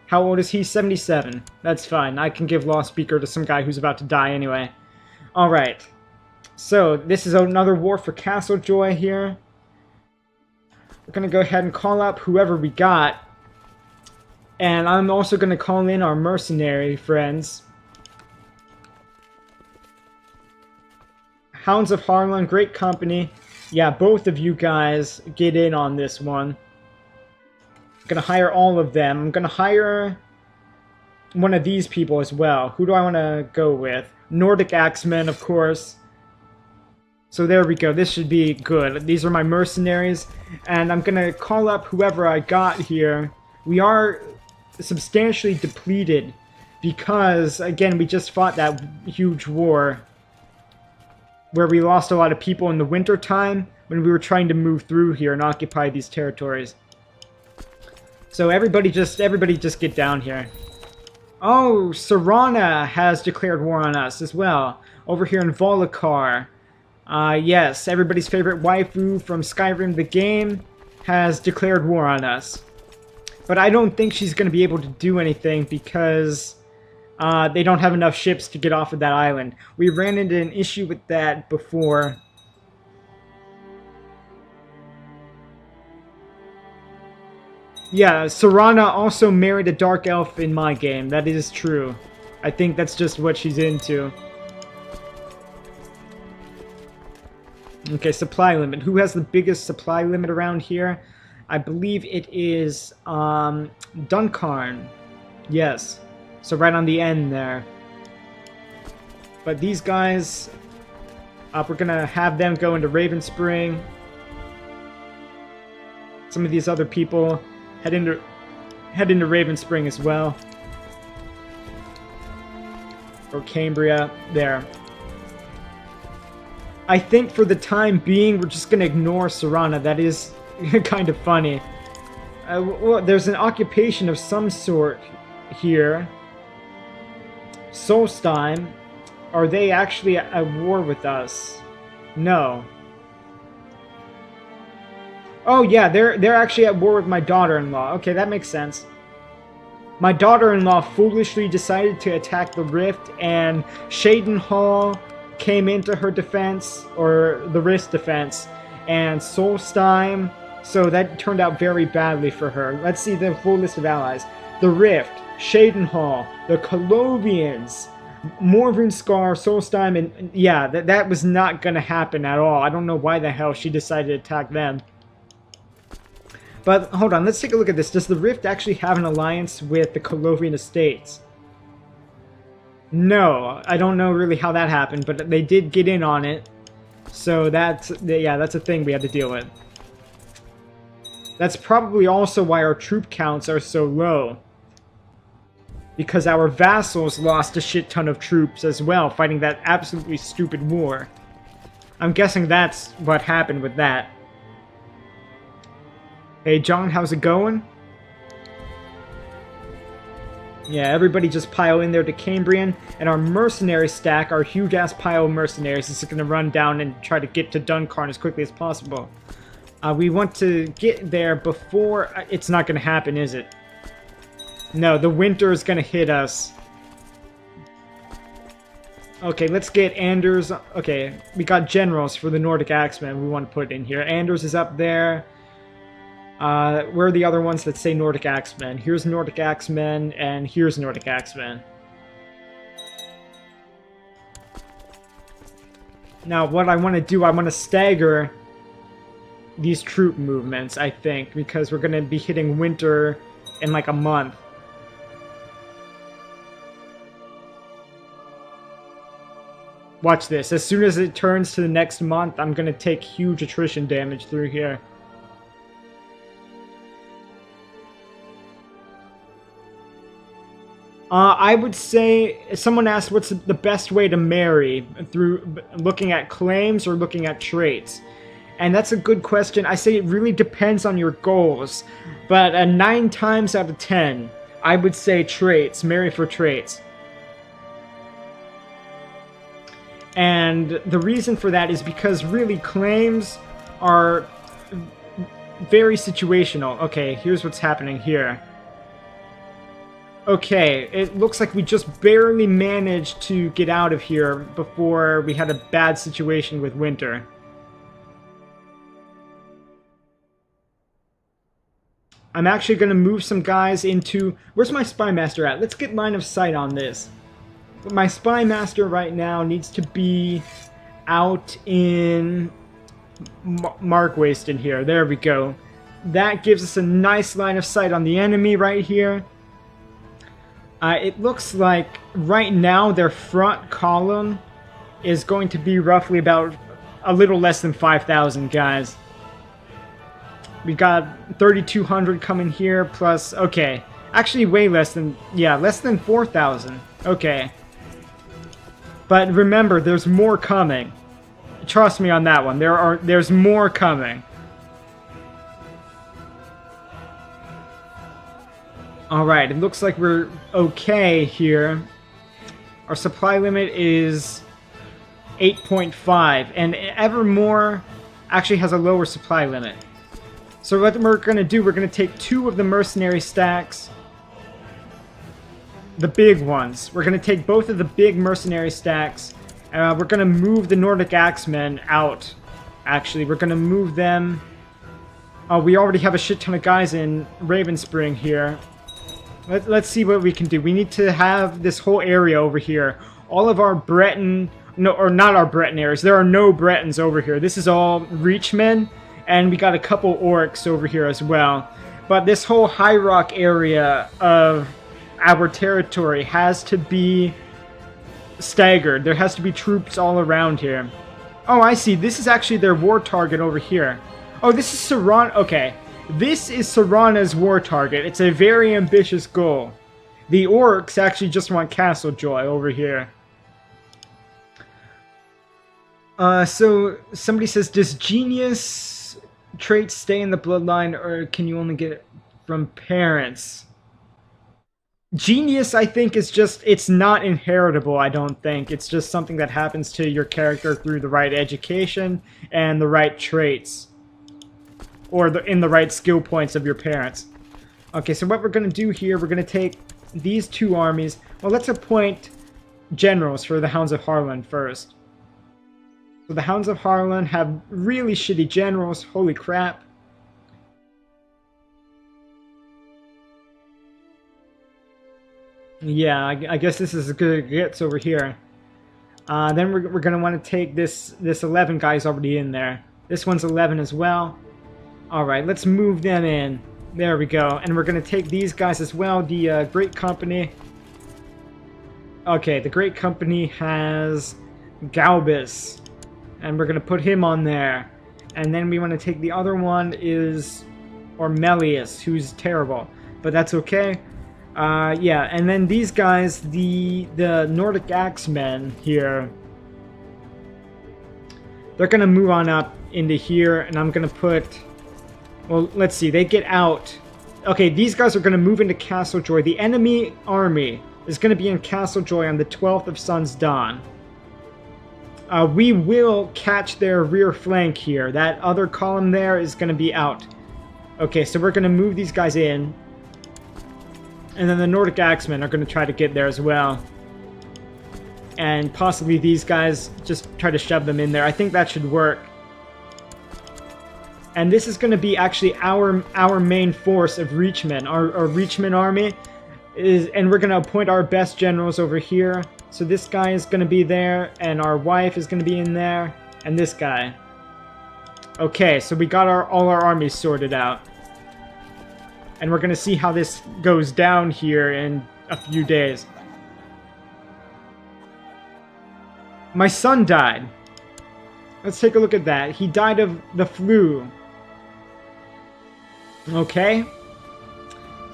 How old is he? 77. That's fine. I can give Law Speaker to some guy who's about to die anyway. Alright. So, this is another war for Castle Joy here. We're going to go ahead and call up whoever we got. And I'm also going to call in our mercenary friends. Hounds of Harlan, great company. Yeah, both of you guys get in on this one. I'm going to hire all of them. I'm going to hire one of these people as well. Who do I want to go with? Nordic Axemen, of course. So there we go. This should be good. These are my mercenaries. And I'm going to call up whoever I got here. We are substantially depleted because, again, we just fought that huge war where we lost a lot of people in the winter time when we were trying to move through here and occupy these territories. So everybody just get down here. Oh, Serana has declared war on us as well. Over here in Volokar. Yes, everybody's favorite waifu from Skyrim the game has declared war on us. But I don't think she's going to be able to do anything because they don't have enough ships to get off of that island. We ran into an issue with that before. Yeah, Serana also married a dark elf in my game. That is true. I think that's just what she's into. Okay, supply limit. Who has the biggest supply limit around here? I believe it is Duncarn. Yes. So right on the end there. But these guys, we're going to have them go into Raven Spring. Some of these other people head into Raven Spring as well. Or Cambria. There. I think for the time being, we're just going to ignore Serana. That is kind of funny. Well, there's an occupation of some sort here. Solstheim. Are they actually at war with us? No. Oh yeah, they're actually at war with my daughter-in-law. Okay, that makes sense. My daughter-in-law foolishly decided to attack the Rift, and Shaden Hall came into her defense, or the Rift's defense, and Solstheim, so that turned out very badly for her. Let's see the full list of allies. The Rift, Shaden Hall, the Colovians, Morvunskar, Solstheim, and yeah, that was not going to happen at all. I don't know why the hell she decided to attack them. But hold on, let's take a look at this. Does the Rift actually have an alliance with the Colovian Estates? No, I don't know really how that happened, but they did get in on it. So that's a thing we had to deal with. That's probably also why our troop counts are so low. Because our vassals lost a shit ton of troops as well, fighting that absolutely stupid war. I'm guessing that's what happened with that. Hey John, how's it going? Yeah, everybody just pile in there to Cambrian, and our mercenary stack, our huge-ass pile of mercenaries, is going to run down and try to get to Duncarn as quickly as possible. We want to get there before... It's not going to happen, is it? No, the winter is going to hit us. Okay, let's get Anders... Okay, we got generals for the Nordic Axemen we want to put in here. Anders is up there. Where are the other ones that say Nordic Axemen? Here's Nordic Axemen, and here's Nordic Axemen. Now, what I want to do, I want to stagger these troop movements, I think, because we're going to be hitting winter in like a month. Watch this. As soon as it turns to the next month, I'm going to take huge attrition damage through here. I would say, someone asked what's the best way to marry, through looking at claims or looking at traits. And that's a good question. I say it really depends on your goals. But 9 times out of 10, I would say traits, marry for traits. And the reason for that is because really claims are very situational. Okay, here's what's happening here. Okay, it looks like we just barely managed to get out of here before we had a bad situation with winter. I'm actually going to move some guys into... Where's my Spy Master at? Let's get line of sight on this. My Spy Master right now needs to be out in Mark Waste in here. There we go. That gives us a nice line of sight on the enemy right here. It looks like right now their front column is going to be roughly about a little less than 5,000 guys. We got 3,200 coming here plus, okay, actually way less than, yeah, less than 4,000. Okay. But remember, there's more coming. Trust me on that one. There's more coming. Alright, it looks like we're okay here. Our supply limit is 8.5, and Evermore actually has a lower supply limit. So what we're going to do, we're going to take 2 of the mercenary stacks. The big ones. We're going to take both of the big mercenary stacks. We're going to move the Nordic Axemen out. Actually, we're going to move them... Oh, we already have a shit ton of guys in Ravenspring here. Let's see what we can do. We need to have this whole area over here. All of our Breton... No, or not our Breton areas. There are no Bretons over here. This is all Reachmen. And we got a couple orcs over here as well. But this whole High Rock area of our territory has to be staggered. There has to be troops all around here. Oh, I see. This is actually their war target over here. Oh, this is Saran... Okay. This is Serana's war target. It's a very ambitious goal. The orcs actually just want Castle Joy over here. So somebody says, does genius traits stay in the bloodline, or can you only get it from parents? Genius, I think, is just, it's not inheritable, I don't think. It's just something that happens to your character through the right education and the right traits. Or in the right skill points of your parents. Okay, so what we're going to do here, we're going to take these 2 armies. Well, let's appoint generals for the Hounds of Harlan first. So the Hounds of Harlan have really shitty generals. Holy crap. Yeah, I guess this is as good as it gets over here. Then we're going to want to take this 11 guys already in there. This one's 11 as well. Alright, let's move them in. There we go. And we're going to take these guys as well. The Great Company. Okay, the Great Company has Galbus. And we're going to put him on there. And then we want to take the other one is Ormelius, who's terrible. But that's okay. Yeah, and then these guys, the Nordic Axemen here, they're going to move on up into here. And I'm going to put... Well, let's see. They get out. Okay, these guys are going to move into Castle Joy. The enemy army is going to be in Castle Joy on the 12th of Sun's Dawn. We will catch their rear flank here. That other column there is going to be out. Okay, so we're going to move these guys in. And then the Nordic Axemen are going to try to get there as well. And possibly these guys just try to shove them in there. I think that should work. And this is going to be actually our main force of Reachmen. Our Reachmen army is, and we're going to appoint our best generals over here. So this guy is going to be there, and our wife is going to be in there, and this guy. Okay, so we got all our armies sorted out. And we're going to see how this goes down here in a few days. My son died. Let's take a look at that. He died of the flu. Okay.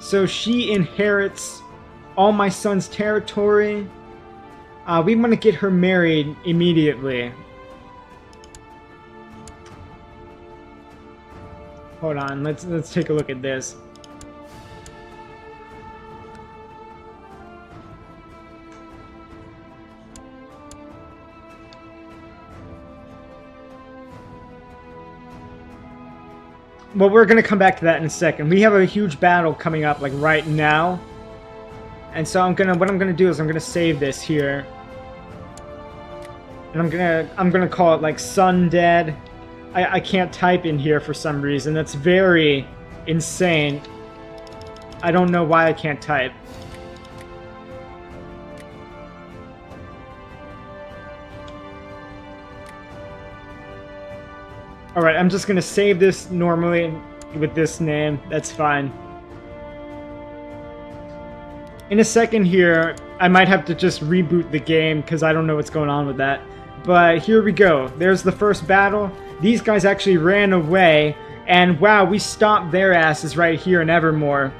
So she inherits all my son's territory. We want to get her married immediately. Hold on, let's take a look at this. Well, we're gonna come back to that in a second. We have a huge battle coming up, like right now, and so what I'm gonna do is I'm gonna save this here, and I'm gonna call it like Sun Dead. I can't type in here for some reason. That's very insane. I don't know why I can't type. Alright, I'm just gonna save this normally with this name. That's fine. In a second here, I might have to just reboot the game because I don't know what's going on with that. But here we go. There's the first battle. These guys actually ran away, and wow, we stopped their asses right here in Evermore.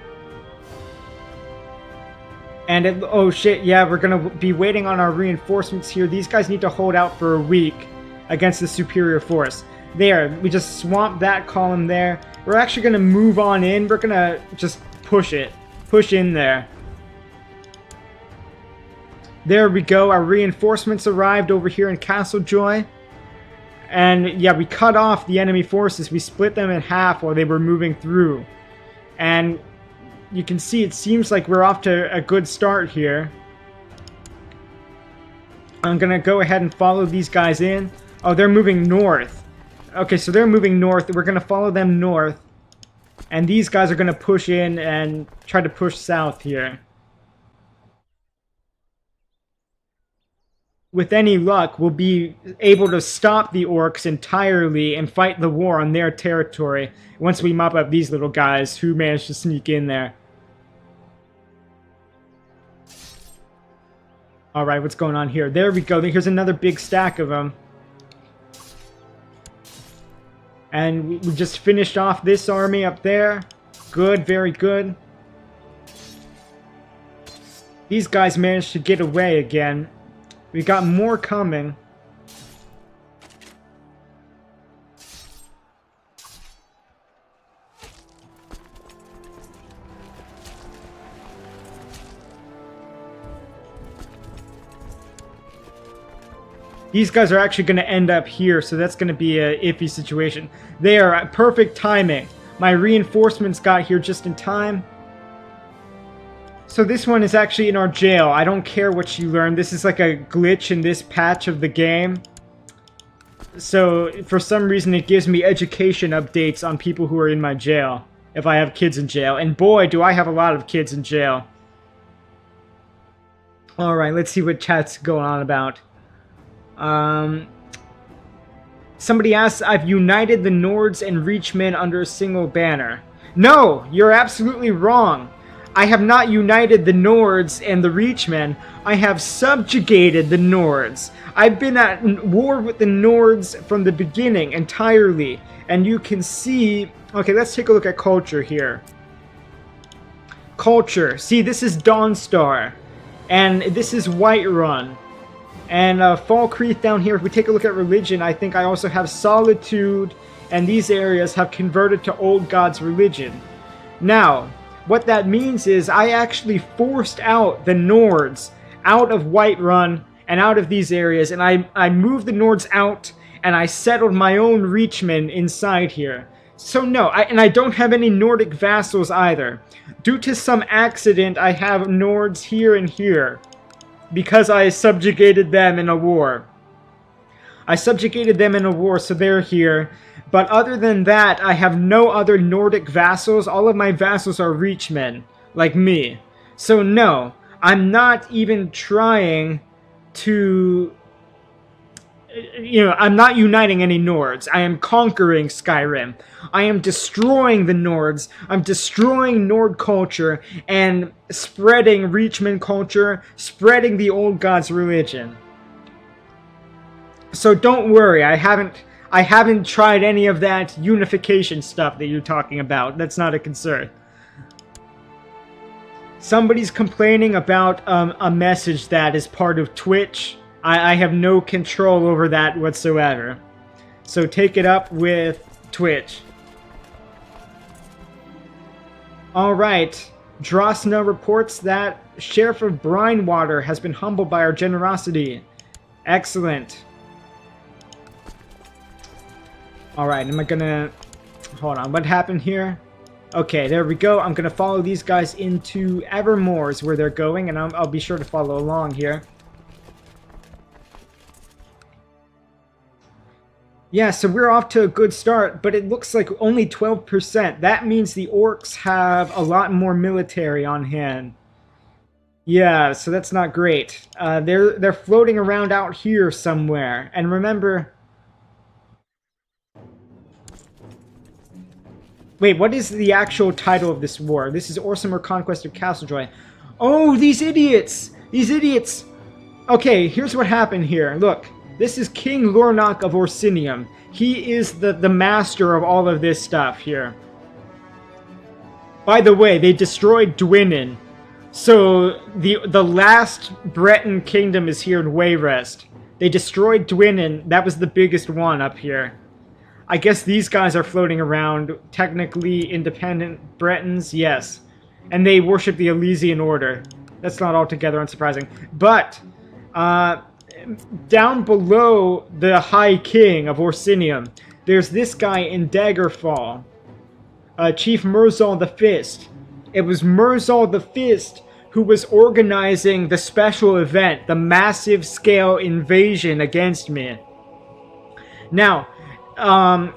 And oh shit, yeah, we're gonna be waiting on our reinforcements here. These guys need to hold out for a week against the superior force. There, we just swamped that column there. We're actually gonna move on in. We're gonna just push it. Push in there. There we go. Our reinforcements arrived over here in Castle Joy. And yeah, we cut off the enemy forces. We split them in half while they were moving through. And you can see it seems like we're off to a good start here. I'm gonna go ahead and follow these guys in. Oh, they're moving north. Okay, so they're moving north. We're gonna follow them north. And these guys are gonna push in and try to push south here. With any luck, we'll be able to stop the orcs entirely and fight the war on their territory once we mop up these little guys who managed to sneak in there. Alright, what's going on here? There we go. Here's another big stack of them. And we just finished off this army up there. Good, very good. These guys managed to get away again. We got more coming. These guys are actually going to end up here, so that's going to be an iffy situation. They are at perfect timing. My reinforcements got here just in time. So this one is actually in our jail. I don't care what you learn. This is like a glitch in this patch of the game. So for some reason it gives me education updates on people who are in my jail. If I have kids in jail. And boy, do I have a lot of kids in jail. Alright, let's see what chat's going on about. Somebody asks, I've united the Nords and Reachmen under a single banner. No, you're absolutely wrong. I have not united the Nords and the Reachmen. I have subjugated the Nords. I've been at war with the Nords from the beginning entirely. And you can see... Okay, let's take a look at culture here. Culture. See, this is Dawnstar. And this is Whiterun. And Falkreath down here, if we take a look at religion, I think I also have Solitude. And these areas have converted to Old God's religion. Now... what that means is I actually forced out the Nords out of Whiterun and out of these areas, and I moved the Nords out and I settled my own Reachmen inside here. So no, I don't have any Nordic vassals either. Due to some accident, I have Nords here and here because I subjugated them in a war. I subjugated them in a war, so they're here. But other than that, I have no other Nordic vassals. All of my vassals are Reachmen, like me. So no, I'm not even trying to... You know, I'm not uniting any Nords. I am conquering Skyrim. I am destroying the Nords. I'm destroying Nord culture and spreading Reachmen culture, spreading the Old Gods religion. So don't worry, I haven't tried any of that unification stuff that you're talking about. That's not a concern. Somebody's complaining about a message that is part of Twitch. I have no control over that whatsoever. So take it up with Twitch. Alright. Drosna reports that Sheriff of Brinewater has been humbled by our generosity. Excellent. Alright, am I gonna... Hold on, what happened here? Okay, there we go. I'm gonna follow these guys into Evermore's where they're going, and I'll be sure to follow along here. Yeah, so we're off to a good start, but it looks like only 12%. That means the orcs have a lot more military on hand. Yeah, so that's not great. They're floating around out here somewhere. And remember... Wait, what is the actual title of this war? This is Orsimer Conquest of Castlejoy. Oh, these idiots! These idiots! Okay, here's what happened here. Look. This is King Rondach of Orsinium. He is the master of all of this stuff here. By the way, they destroyed Dwinnen. So the last Breton kingdom is here in Wayrest. They destroyed Dwinnen. That was the biggest one up here. I guess these guys are floating around. Technically independent Bretons, yes. And they worship the Elysian Order. That's not altogether unsurprising. But, down below the High King of Orsinium, there's this guy in Daggerfall, Chief Murzal the Fist. It was Murzal the Fist who was organizing the special event, the massive scale invasion against me. Now,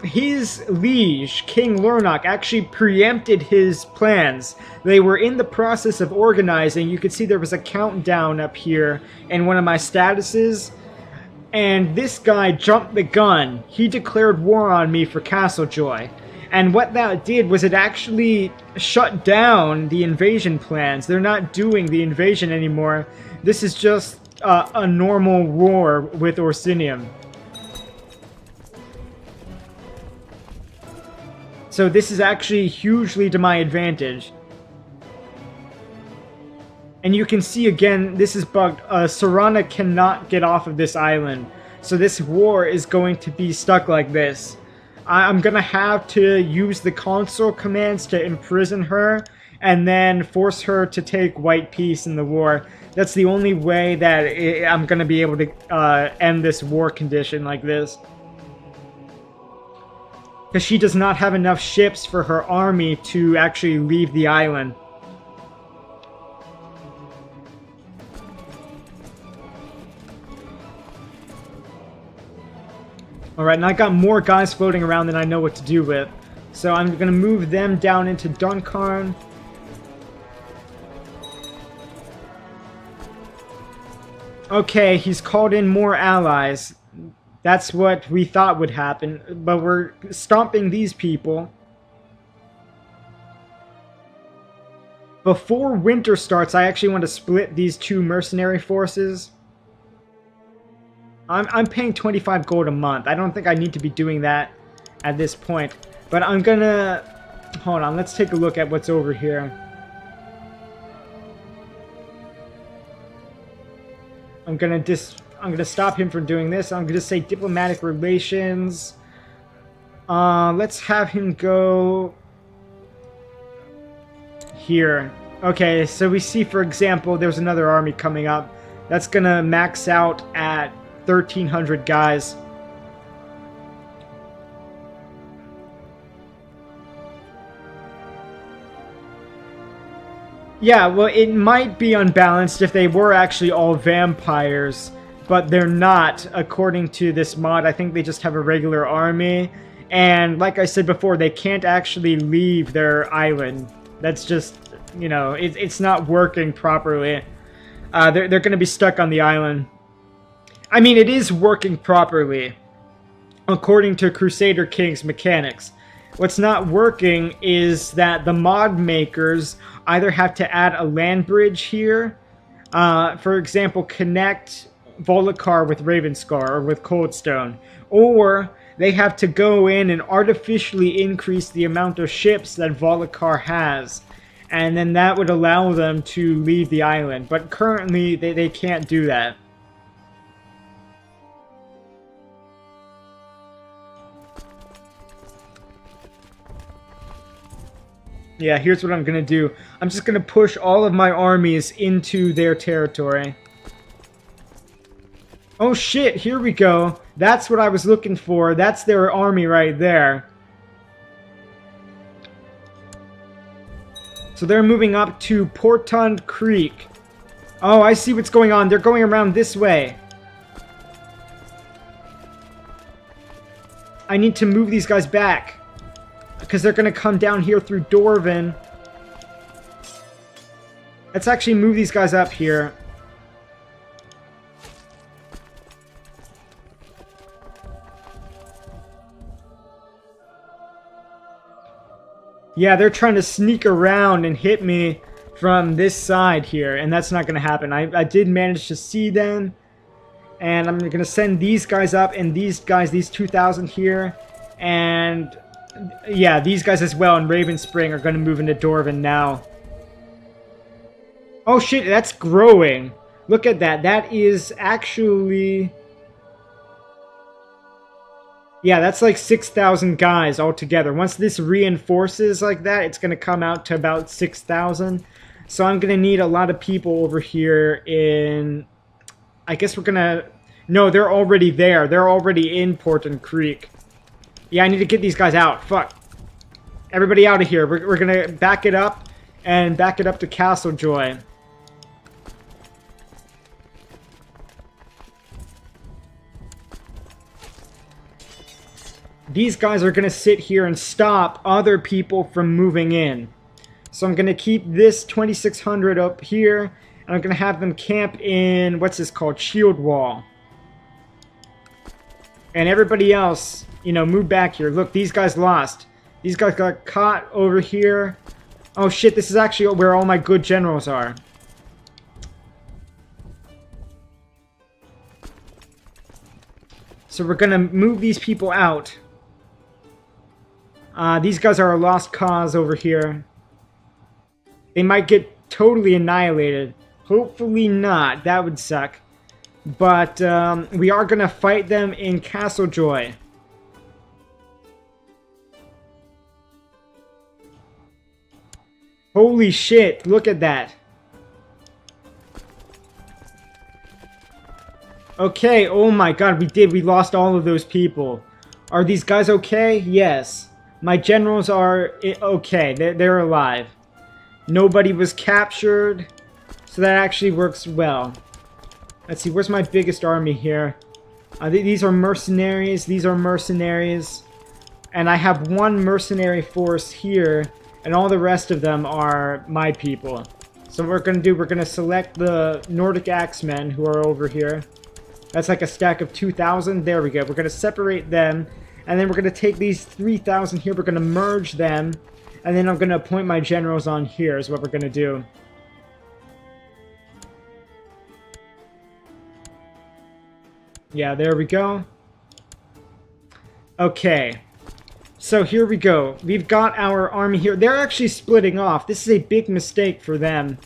his liege, King Lornock, actually preempted his plans. They were in the process of organizing. You could see there was a countdown up here in one of my statuses. And this guy jumped the gun. He declared war on me for Castlejoy. And what that did was it actually shut down the invasion plans. They're not doing the invasion anymore. This is just a normal war with Orsinium. So this is actually hugely to my advantage. And you can see again, this is bugged. Serana cannot get off of this island. So this war is going to be stuck like this. I'm going to have to use the console commands to imprison her and then force her to take white peace in the war. That's the only way that I'm going to be able to end this war condition like this. Because she does not have enough ships for her army to actually leave the island. Alright, and I got more guys floating around than I know what to do with. So I'm going to move them down into Duncarn. Okay, he's called in more allies. That's what we thought would happen, but we're stomping these people. Before winter starts, I actually want to split these two mercenary forces. I'm paying 25 gold a month. I don't think I need to be doing that at this point. But I'm gonna... Hold on, let's take a look at what's over here. I'm gonna stop him from doing this. I'm gonna say diplomatic relations. Let's have him go here. Okay, so we see, for example, there's another army coming up. That's gonna max out at 1,300 guys. Yeah, well, it might be unbalanced if they were actually all vampires, but they're not, according to this mod. I think they just have a regular army, and like I said before, they can't actually leave their island. That's just, you know, it's not working properly. They're going to be stuck on the island. I mean, it is working properly, according to Crusader King's mechanics. What's not working is that the mod makers either have to add a land bridge here, for example, connect Volokar with Ravenscar or with Coldstone. Or they have to go in and artificially increase the amount of ships that Volokar has. And then that would allow them to leave the island. But currently, they can't do that. Yeah, here's what I'm going to do. I'm just going to push all of my armies into their territory. Oh shit, here we go. That's what I was looking for. That's their army right there. So they're moving up to Portund Creek. Oh, I see what's going on. They're going around this way. I need to move these guys back, because they're going to come down here through Dorvan. Let's actually move these guys up here. Yeah, they're trying to sneak around and hit me from this side here, and that's not going to happen. I did manage to see them, and I'm going to send these guys up, and these guys, these 2,000 here, and yeah, these guys as well in Raven Spring are going to move into Dorvan now. Oh shit, that's growing. Look at that. That is actually... yeah, that's like 6,000 guys altogether. Once this reinforces like that, it's going to come out to about 6,000. So I'm going to need a lot of people over here in... I guess we're going to... no, they're already there. They're already in Portund Creek. Yeah, I need to get these guys out. Fuck. Everybody out of here. We're going to back it up and back it up to Castle Joy. These guys are going to sit here and stop other people from moving in. So I'm going to keep this 2,600 up here, and I'm going to have them camp in, what's this called, Shield Wall. And everybody else, you know, move back here. Look, these guys lost. These guys got caught over here. Oh shit, this is actually where all my good generals are. So we're going to move these people out. These guys are a lost cause over here. They might get totally annihilated. Hopefully not. That would suck. But we are going to fight them in Castle Joy. Holy shit. Look at that. Okay. Oh my god. We did. We lost all of those people. Are these guys okay? Yes. My generals are okay. They're alive. Nobody was captured. So that actually works well. Let's see. Where's my biggest army here? These are mercenaries. These are mercenaries. And I have one mercenary force here. And all the rest of them are my people. So what we're going to do, we're going to select the Nordic Axemen who are over here. That's like a stack of 2,000. There we go. We're going to separate them. And then we're going to take these 3,000 here, we're going to merge them, and then I'm going to appoint my generals on here is what we're going to do. Yeah, there we go. Okay. So here we go. We've got our army here. They're actually splitting off. This is a big mistake for them.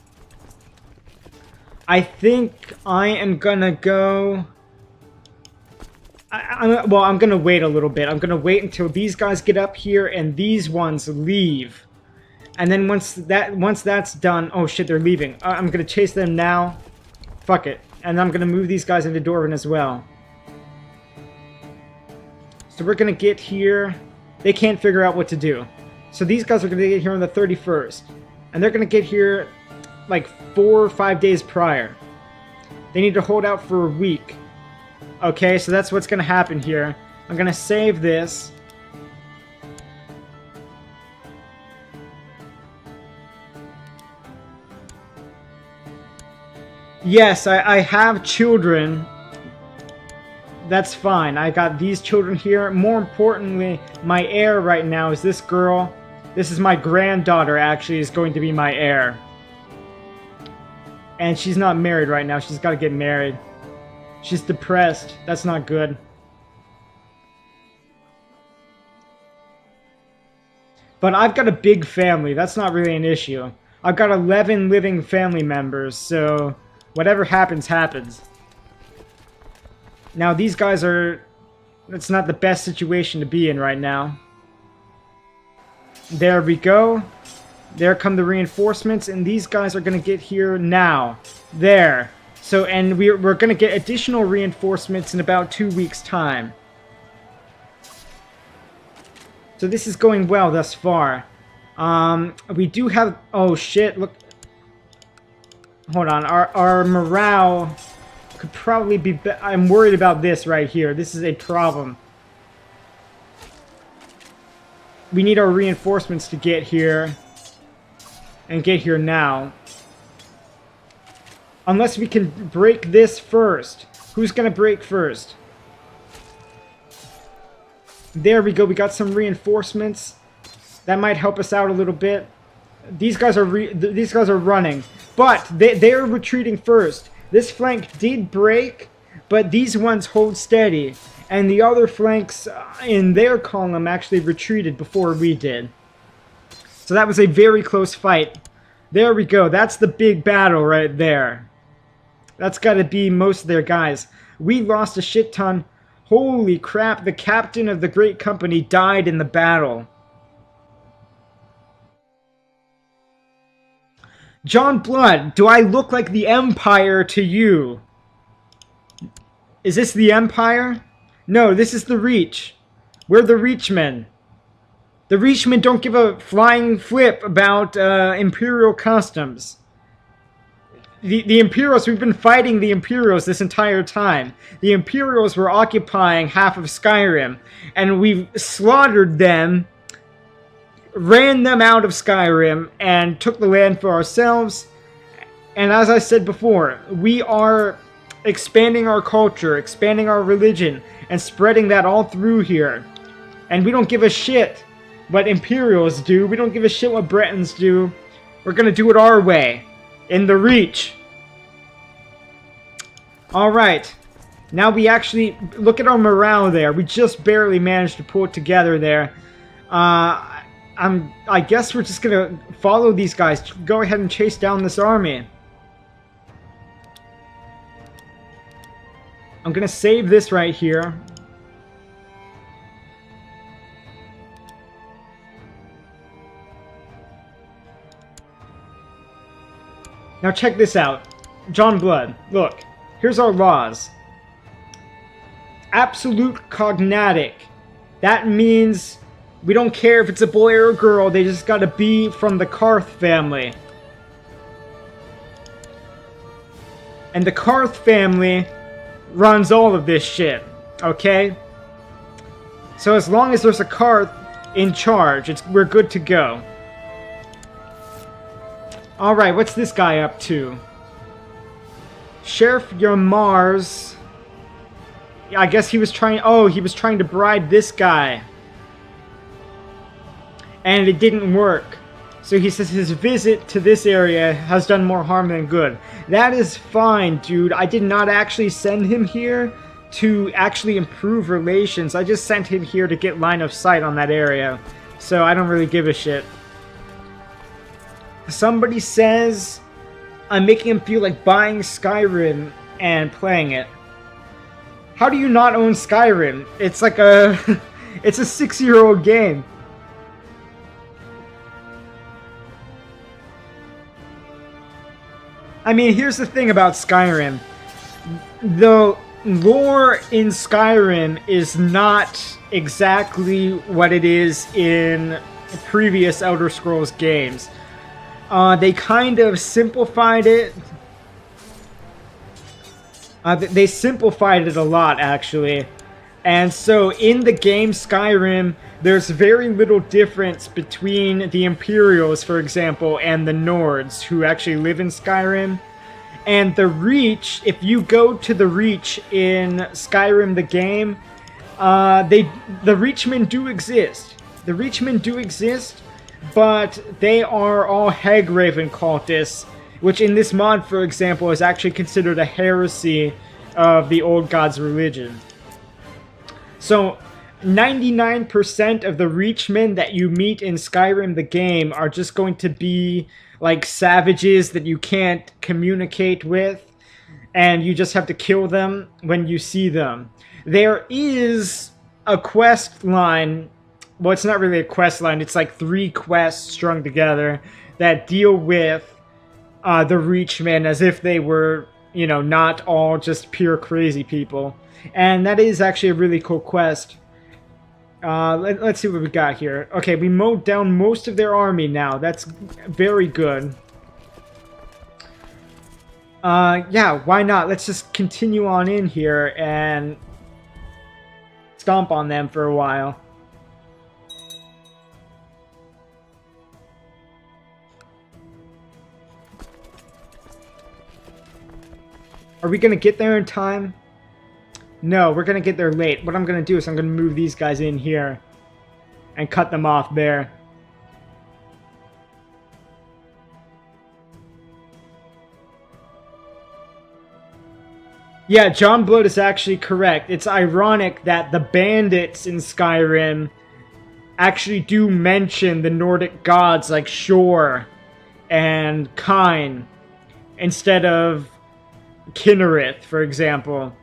I think I am going to go... well, I'm going to wait a little bit. I'm going to wait until these guys get up here and these ones leave. And then once that's done... oh shit, they're leaving. I'm going to chase them now. Fuck it. And I'm going to move these guys into Dorvan as well. So we're going to get here. They can't figure out what to do. So these guys are going to get here on the 31st. And they're going to get here like 4 or 5 days prior. They need to hold out for a week. Okay, so that's what's going to happen here. I'm going to save this. Yes, I have children. That's fine. I got these children here. More importantly, my heir right now is this girl. This is my granddaughter, actually, is going to be my heir. And she's not married right now. She's got to get married. She's depressed. That's not good. But I've got a big family. That's not really an issue. I've got 11 living family members, so whatever happens, happens. Now, these guys are... That's not the best situation to be in right now. There we go. There come the reinforcements, and these guys are going to get here now. There. So, and we're going to get additional reinforcements in about 2 weeks' time. So this is going well thus far. We do have... Oh, shit. Look. Hold on. Our morale could probably be... I'm worried about this right here. This is a problem. We need our reinforcements to get here. And get here now. Unless we can break this first. Who's going to break first? There we go. We got some reinforcements. That might help us out a little bit. These guys are running, but they're retreating first. This flank did break, but these ones hold steady, and the other flanks in their column actually retreated before we did. So that was a very close fight. There we go. That's the big battle right there. That's got to be most of their guys. We lost a shit ton. Holy crap, the captain of the great company died in the battle. John Blood, do I look like the Empire to you? Is this the Empire? No, this is the Reach. We're the Reachmen. The Reachmen don't give a flying flip about Imperial customs. The Imperials, we've been fighting the Imperials this entire time. The Imperials were occupying half of Skyrim, and we've slaughtered them, ran them out of Skyrim, and took the land for ourselves. And as I said before, we are expanding our culture, expanding our religion, and spreading that all through here. And we don't give a shit what Imperials do. We don't give a shit what Bretons do. We're gonna do it our way. In the Reach. Alright. Now we actually... Look at our morale there. We just barely managed to pull it together there. I guess we're just gonna follow these guys. Go ahead and chase down this army. I'm gonna save this right here. Now check this out. John Blood, look. Here's our laws. Absolute cognatic. That means we don't care if it's a boy or a girl, they just gotta be from the Karth family. And the Karth family runs all of this shit, okay? So as long as there's a Karth in charge, we're good to go. Alright, what's this guy up to? Sheriff Yarmar's... I guess he was trying... Oh, he was trying to bribe this guy. And it didn't work. So he says his visit to this area has done more harm than good. That is fine, dude. I did not actually send him here to actually improve relations. I just sent him here to get line of sight on that area. So I don't really give a shit. Somebody says I'm making him feel like buying Skyrim and playing it. How do you not own Skyrim? It's like a... it's a 6-year-old game. I mean, here's the thing about Skyrim. The lore in Skyrim is not exactly what it is in previous Elder Scrolls games. They kind of simplified it. They simplified it a lot, actually. And so, in the game Skyrim, there's very little difference between the Imperials, for example, and the Nords, who actually live in Skyrim. And the Reach, if you go to the Reach in Skyrim the game, the Reachmen do exist. The Reachmen do exist, but they are all Hagraven cultists, which in this mod, for example, is actually considered a heresy of the old god's religion. So 99% of the Reachmen that you meet in Skyrim the game are just going to be like savages that you can't communicate with, and you just have to kill them when you see them. There is a quest line. Well, it's not really a quest line. It's like 3 quests strung together that deal with the Reachmen as if they were, you know, not all just pure crazy people. And that is actually a really cool quest. Let's see what we got here. Okay, we mowed down most of their army now. That's very good. Yeah, why not? Let's just continue on in here and stomp on them for a while. Are we gonna get there in time? No, we're gonna get there late. What I'm gonna do is I'm gonna move these guys in here and cut them off there. Yeah, John Blood is actually correct. It's ironic that the bandits in Skyrim actually do mention the Nordic gods like Shor and Kine instead of Kinnereth, for example.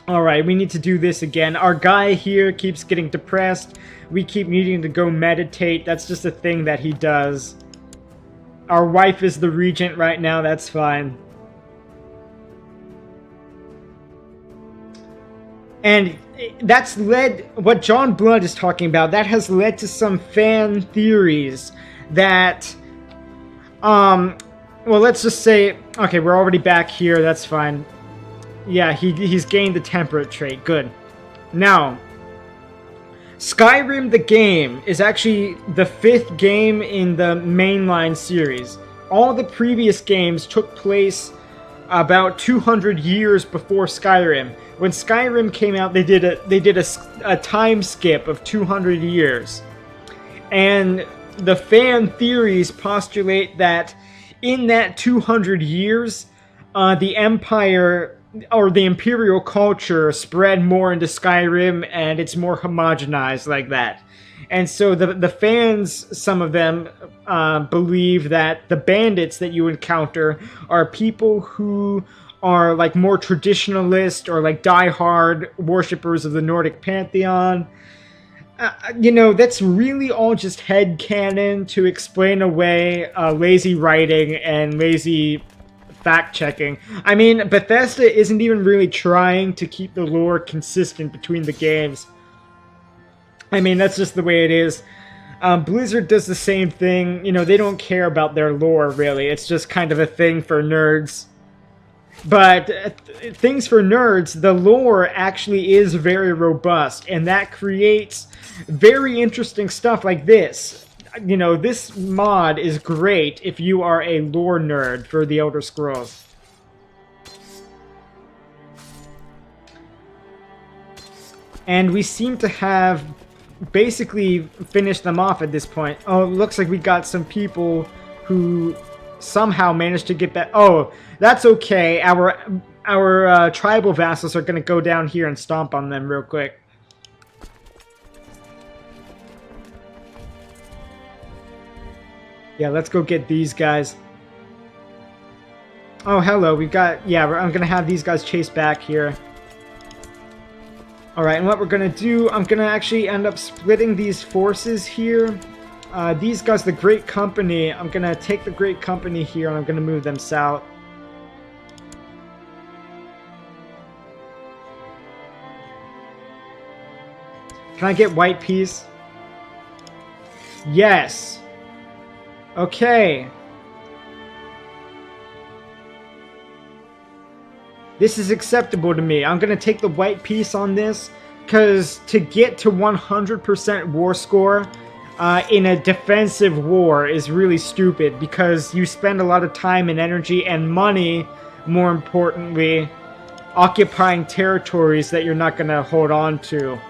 Alright, we need to do this again. Our guy here keeps getting depressed. We keep needing to go meditate. That's just a thing that he does. Our wife is the regent right now. That's fine. And that's led... What John Blood is talking about, that has led to some fan theories that... Well, let's just say... Okay, we're already back here. That's fine. Yeah, he's gained the temperate trait. Good. Now, Skyrim the game is actually the 5th game in the mainline series. All the previous games took place about 200 years before Skyrim. When Skyrim came out, they did a time skip of 200 years. And the fan theories postulate that in that 200 years, the Empire... or the Imperial culture spread more into Skyrim, and it's more homogenized like that. And so the fans, some of them, believe that the bandits that you encounter are people who are like more traditionalist or like die-hard worshippers of the Nordic pantheon. You know, that's really all just headcanon to explain away lazy writing and lazy fact-checking. I mean, Bethesda isn't even really trying to keep the lore consistent between the games. I mean, that's just the way it is. Blizzard does the same thing. You know, they don't care about their lore, really. It's just kind of a thing for nerds. But things for nerds, the lore actually is very robust, and that creates very interesting stuff like this. You know, this mod is great if you are a lore nerd for the Elder Scrolls. And we seem to have basically finished them off at this point. Oh, it looks like we got some people who somehow managed to get back. Oh, that's okay. Our tribal vassals are going to go down here and stomp on them real quick. Yeah, let's go get these guys. Oh, hello. We've got... Yeah, I'm going to have these guys chase back here. Alright, and what we're going to do... I'm going to actually end up splitting these forces here. These guys, the Great Company... I'm going to take the Great Company here, and I'm going to move them south. Can I get white peace? Yes! Okay. This is acceptable to me. I'm going to take the white piece on this, because to get to 100% war score in a defensive war is really stupid, because you spend a lot of time and energy and money, more importantly, occupying territories that you're not going to hold on to.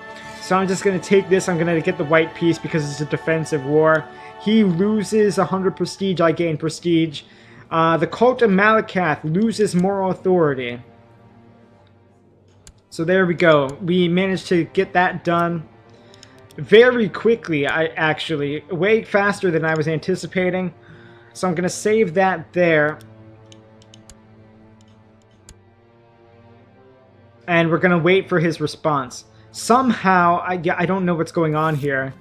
So I'm just going to take this. I'm going to get the white piece because it's a defensive war. He loses 100 prestige, I gain prestige. The Cult of Malakath loses moral authority. So there we go. We managed to get that done very quickly, actually. Way faster than I was anticipating. So I'm going to save that there. And we're going to wait for his response. Somehow, I don't know what's going on here.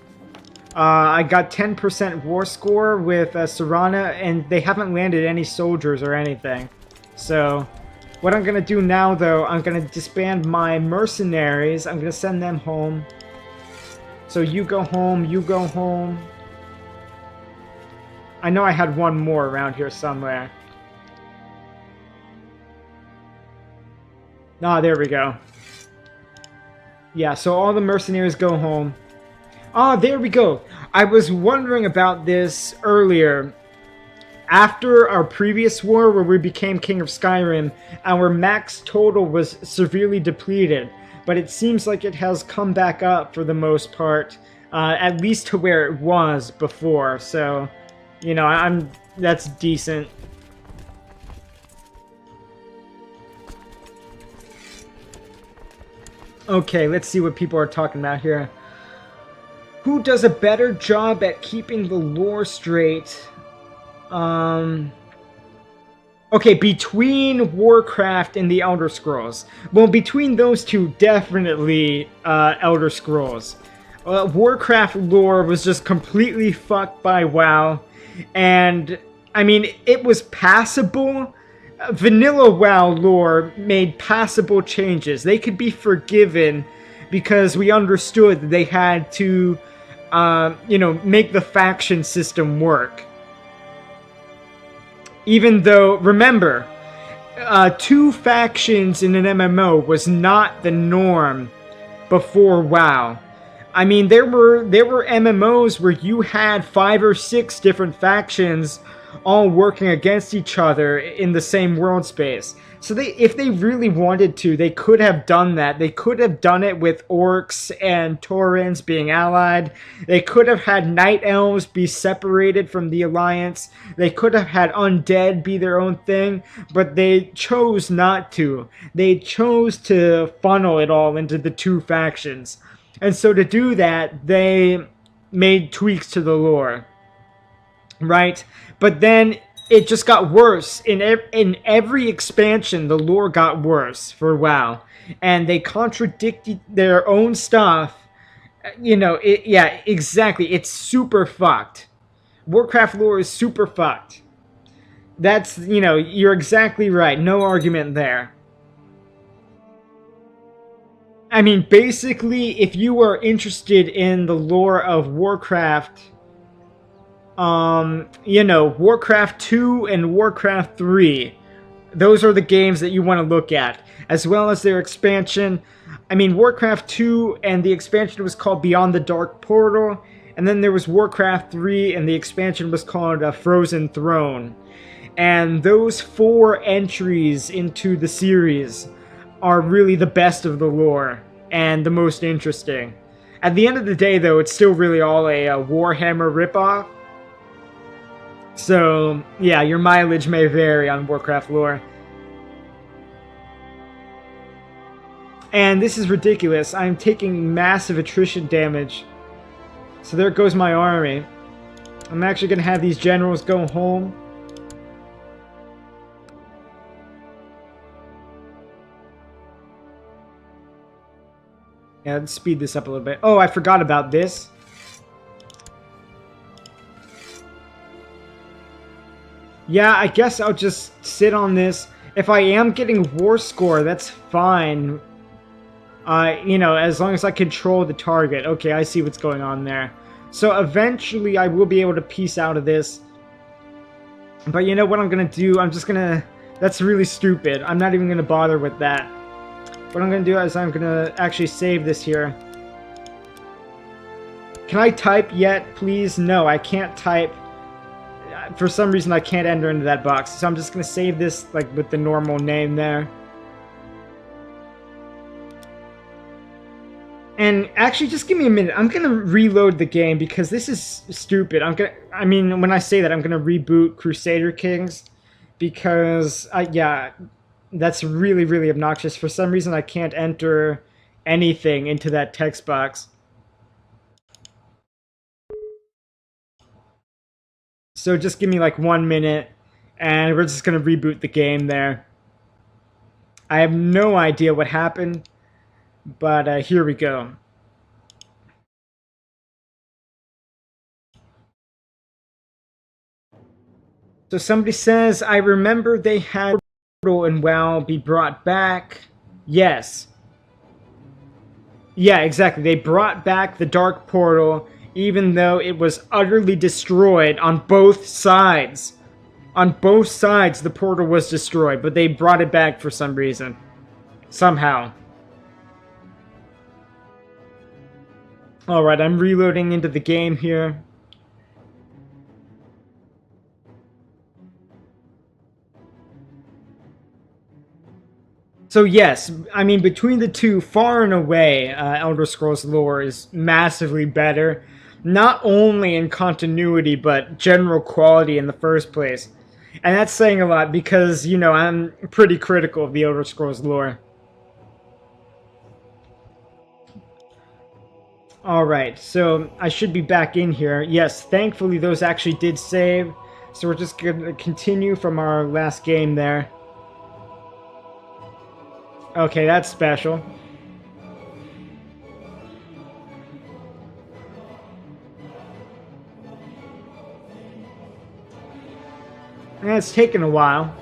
I got 10% war score with Serana, and they haven't landed any soldiers or anything. So, what I'm going to do now, though, I'm going to disband my mercenaries. I'm going to send them home. So you go home, you go home. I know I had one more around here somewhere. Ah, there we go. Yeah, so all the mercenaries go home. Ah, there we go. I was wondering about this earlier. After our previous war, where we became King of Skyrim, our max total was severely depleted. But it seems like it has come back up for the most part. At least to where it was before. So, you know, that's decent. Okay, let's see what people are talking about here. Who does a better job at keeping the lore straight? Okay, between Warcraft and the Elder Scrolls. Well, between those two, definitely Elder Scrolls. Warcraft lore was just completely fucked by WoW. And, I mean, it was passable. Vanilla WoW lore made passable changes. They could be forgiven because we understood that they had to, you know, make the faction system work. Even though, remember, 2 factions in an MMO was not the norm before WoW. I mean, there were MMOs where you had 5 or 6 different factions all working against each other in the same world space. So if they really wanted to, they could have done that. They could have done it with orcs and taurens being allied. They could have had night elves be separated from the alliance. They could have had undead be their own thing, but they chose not to. They chose to funnel it all into the 2 factions. And so to do that, they made tweaks to the lore. Right? But then it just got worse. In every expansion, the lore got worse for WoW. And they contradicted their own stuff. You know, yeah, exactly. It's super fucked. Warcraft lore is super fucked. That's, you know, you're exactly right. No argument there. I mean, basically, if you are interested in the lore of Warcraft, you know, Warcraft 2 and Warcraft 3, those are the games that you want to look at, as well as their expansion. I mean, Warcraft 2 and the expansion was called Beyond the Dark Portal, and then there was Warcraft 3 and the expansion was called Frozen Throne. And those 4 entries into the series are really the best of the lore and the most interesting. At the end of the day, though, it's still really all a Warhammer ripoff. So, yeah, your mileage may vary on Warcraft lore. And this is ridiculous. I'm taking massive attrition damage. So there goes my army. I'm actually going to have these generals go home. Yeah, let's speed this up a little bit. Oh, I forgot about this. Yeah, I guess I'll just sit on this. If I am getting war score, that's fine. You know, as long as I control the target. Okay, I see what's going on there. So eventually I will be able to piece out of this. But you know what I'm going to do? I'm just going to... That's really stupid. I'm not even going to bother with that. What I'm going to do is I'm going to actually save this here. Can I type yet, please? No, I can't type. For some reason, I can't enter into that box. So I'm just going to save this like with the normal name there. And actually, just give me a minute. I'm going to reload the game because this is stupid. I mean, when I say that, I'm going to reboot Crusader Kings. Because, yeah, That's really, really obnoxious. For some reason, I can't enter anything into that text box. So just give me like 1 minute, and we're just going to reboot the game there. I have no idea what happened, but here we go. So somebody says, I remember they had portal and WoW be brought back. Yes. Yeah, exactly. They brought back the Dark Portal, even though it was utterly destroyed on both sides. On both sides, the portal was destroyed, but they brought it back for some reason. Somehow. Alright, I'm reloading into the game here. So yes, I mean, between the two, far and away, Elder Scrolls lore is massively better. Not only in continuity, but general quality in the first place. And that's saying a lot because, you know, I'm pretty critical of the Elder Scrolls lore. Alright, so I should be back in here. Yes, thankfully those actually did save. So we're just going to continue from our last game there. Okay, that's special. And it's taken a while.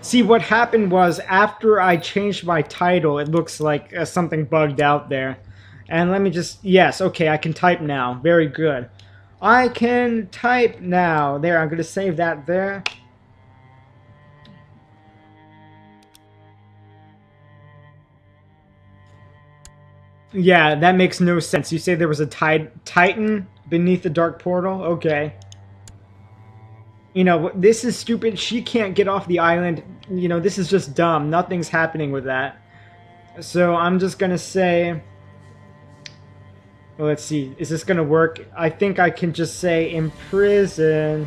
See, what happened was after I changed my title, it looks like something bugged out there. And let me just... Yes, okay, I can type now. Very good. I can type now. There, I'm going to save that there. Yeah, that makes no sense. You say there was a titan beneath the dark portal? Okay. You know, this is stupid. She can't get off the island. You know, this is just dumb. Nothing's happening with that. So I'm just going to say... Well, let's see. Is this going to work? I think I can just say imprison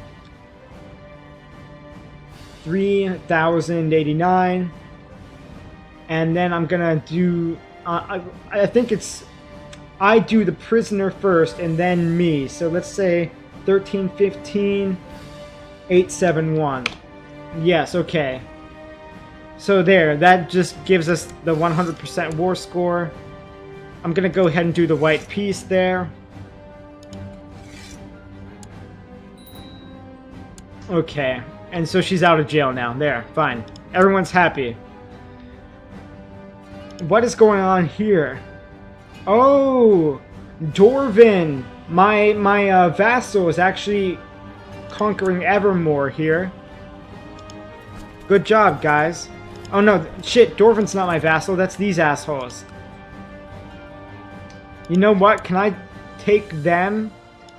3,089. And then I'm going to do... I think it's... I do the prisoner first and then me. So let's say 1315 871. Yes, okay. So there, that just gives us the 100% war score. I'm going to go ahead and do the white piece there. Okay, and so she's out of jail now. There, fine. Everyone's happy. What is going on here? Oh, Dorvin, my vassal is actually conquering Evermore here. Good job, guys. Oh no, shit, Dorvin's not my vassal, that's these assholes. You know what, can I take them?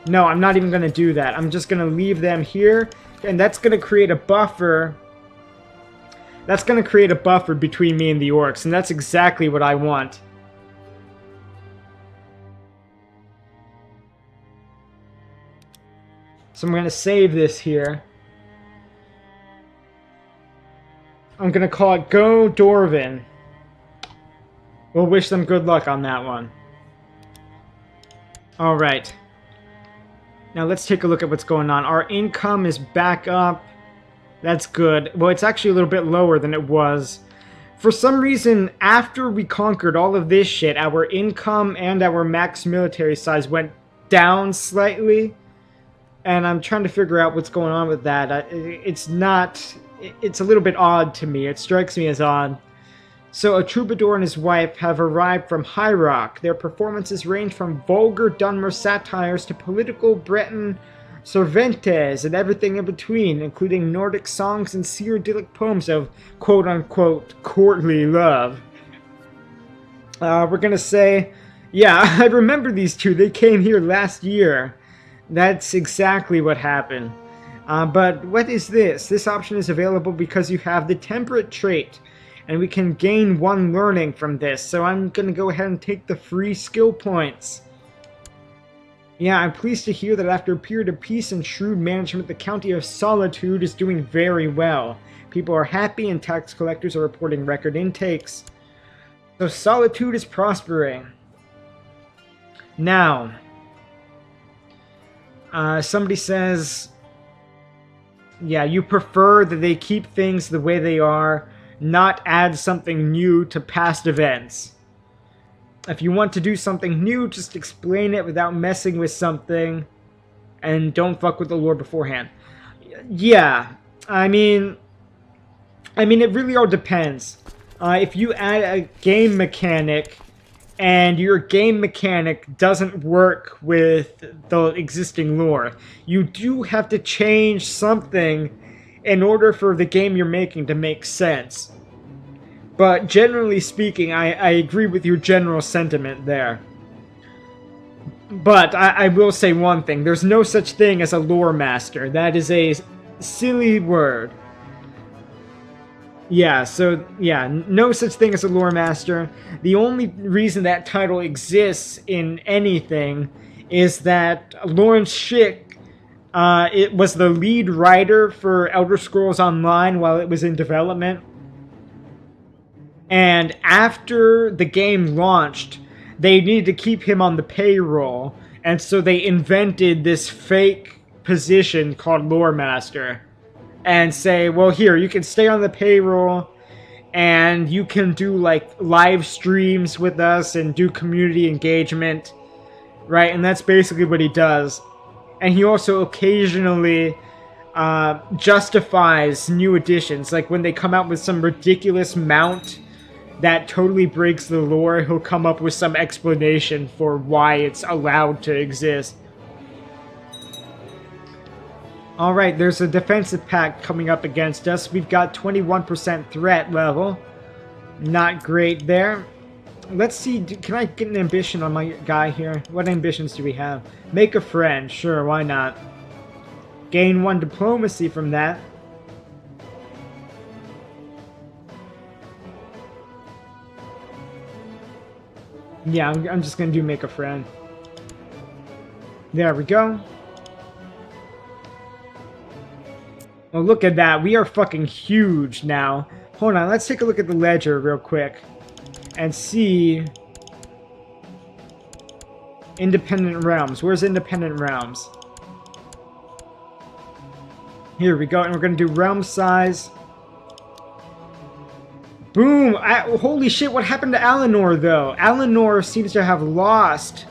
No, I'm not even going to do that. I'm just going to leave them here, and that's going to create a buffer. That's going to create a buffer between me and the orcs, and that's exactly what I want. So I'm going to save this here. I'm going to call it Go Dorvin. We'll wish them good luck on that one. Alright. Now let's take a look at what's going on. Our income is back up. That's good. Well, it's actually a little bit lower than it was. For some reason, after we conquered all of this shit, our income and our max military size went down slightly. And I'm trying to figure out what's going on with that. It's not... It's a little bit odd to me. It strikes me as odd. So a troubadour and his wife have arrived from High Rock. Their performances range from vulgar Dunmer satires to political Breton Cervantes and everything in between, including Nordic songs and Cyrillic poems of quote-unquote courtly love. We're gonna say, yeah, I remember these two. They came here last year. That's exactly what happened. But what is this? This option is available because you have the temperate trait, and we can gain 1 learning from this. So I'm going to go ahead and take the free skill points. Yeah, I'm pleased to hear that after a period of peace and shrewd management, the County of Solitude is doing very well. People are happy and tax collectors are reporting record intakes. So Solitude is prospering. Now, somebody says, yeah, you prefer that they keep things the way they are, not add something new to past events. If you want to do something new, just explain it without messing with something, and don't fuck with the lore beforehand. Yeah, I mean, it really all depends. If you add a game mechanic, and your game mechanic doesn't work with the existing lore, you do have to change something in order for the game you're making to make sense. But generally speaking, I agree with your general sentiment there. But I will say one thing. There's no such thing as a lore master. That is a silly word. Yeah, so, yeah, no such thing as a lore master. The only reason that title exists in anything is that Lawrence Schick, it was the lead writer for Elder Scrolls Online while it was in development. And after the game launched, they needed to keep him on the payroll, and so they invented this fake position called Lore Master. And say, well, here, you can stay on the payroll, and you can do, like, live streams with us and do community engagement, right? And that's basically what he does. And he also occasionally justifies new additions. Like, when they come out with some ridiculous mount that totally breaks the lore, he'll come up with some explanation for why it's allowed to exist. Alright, there's a defensive pact coming up against us. We've got 21% threat level. Not great there. Let's see, can I get an ambition on my guy here? What ambitions do we have? Make a friend, sure, why not? Gain 1 diplomacy from that. Yeah, I'm just gonna do make a friend. There we go. Oh, look at that. We are fucking huge now. Hold on, let's take a look at the ledger real quick. And see... Independent Realms. Where's Independent Realms? Here we go, and we're gonna do realm size. Boom! Holy shit, what happened to Alinor, though? Alinor seems to have lost.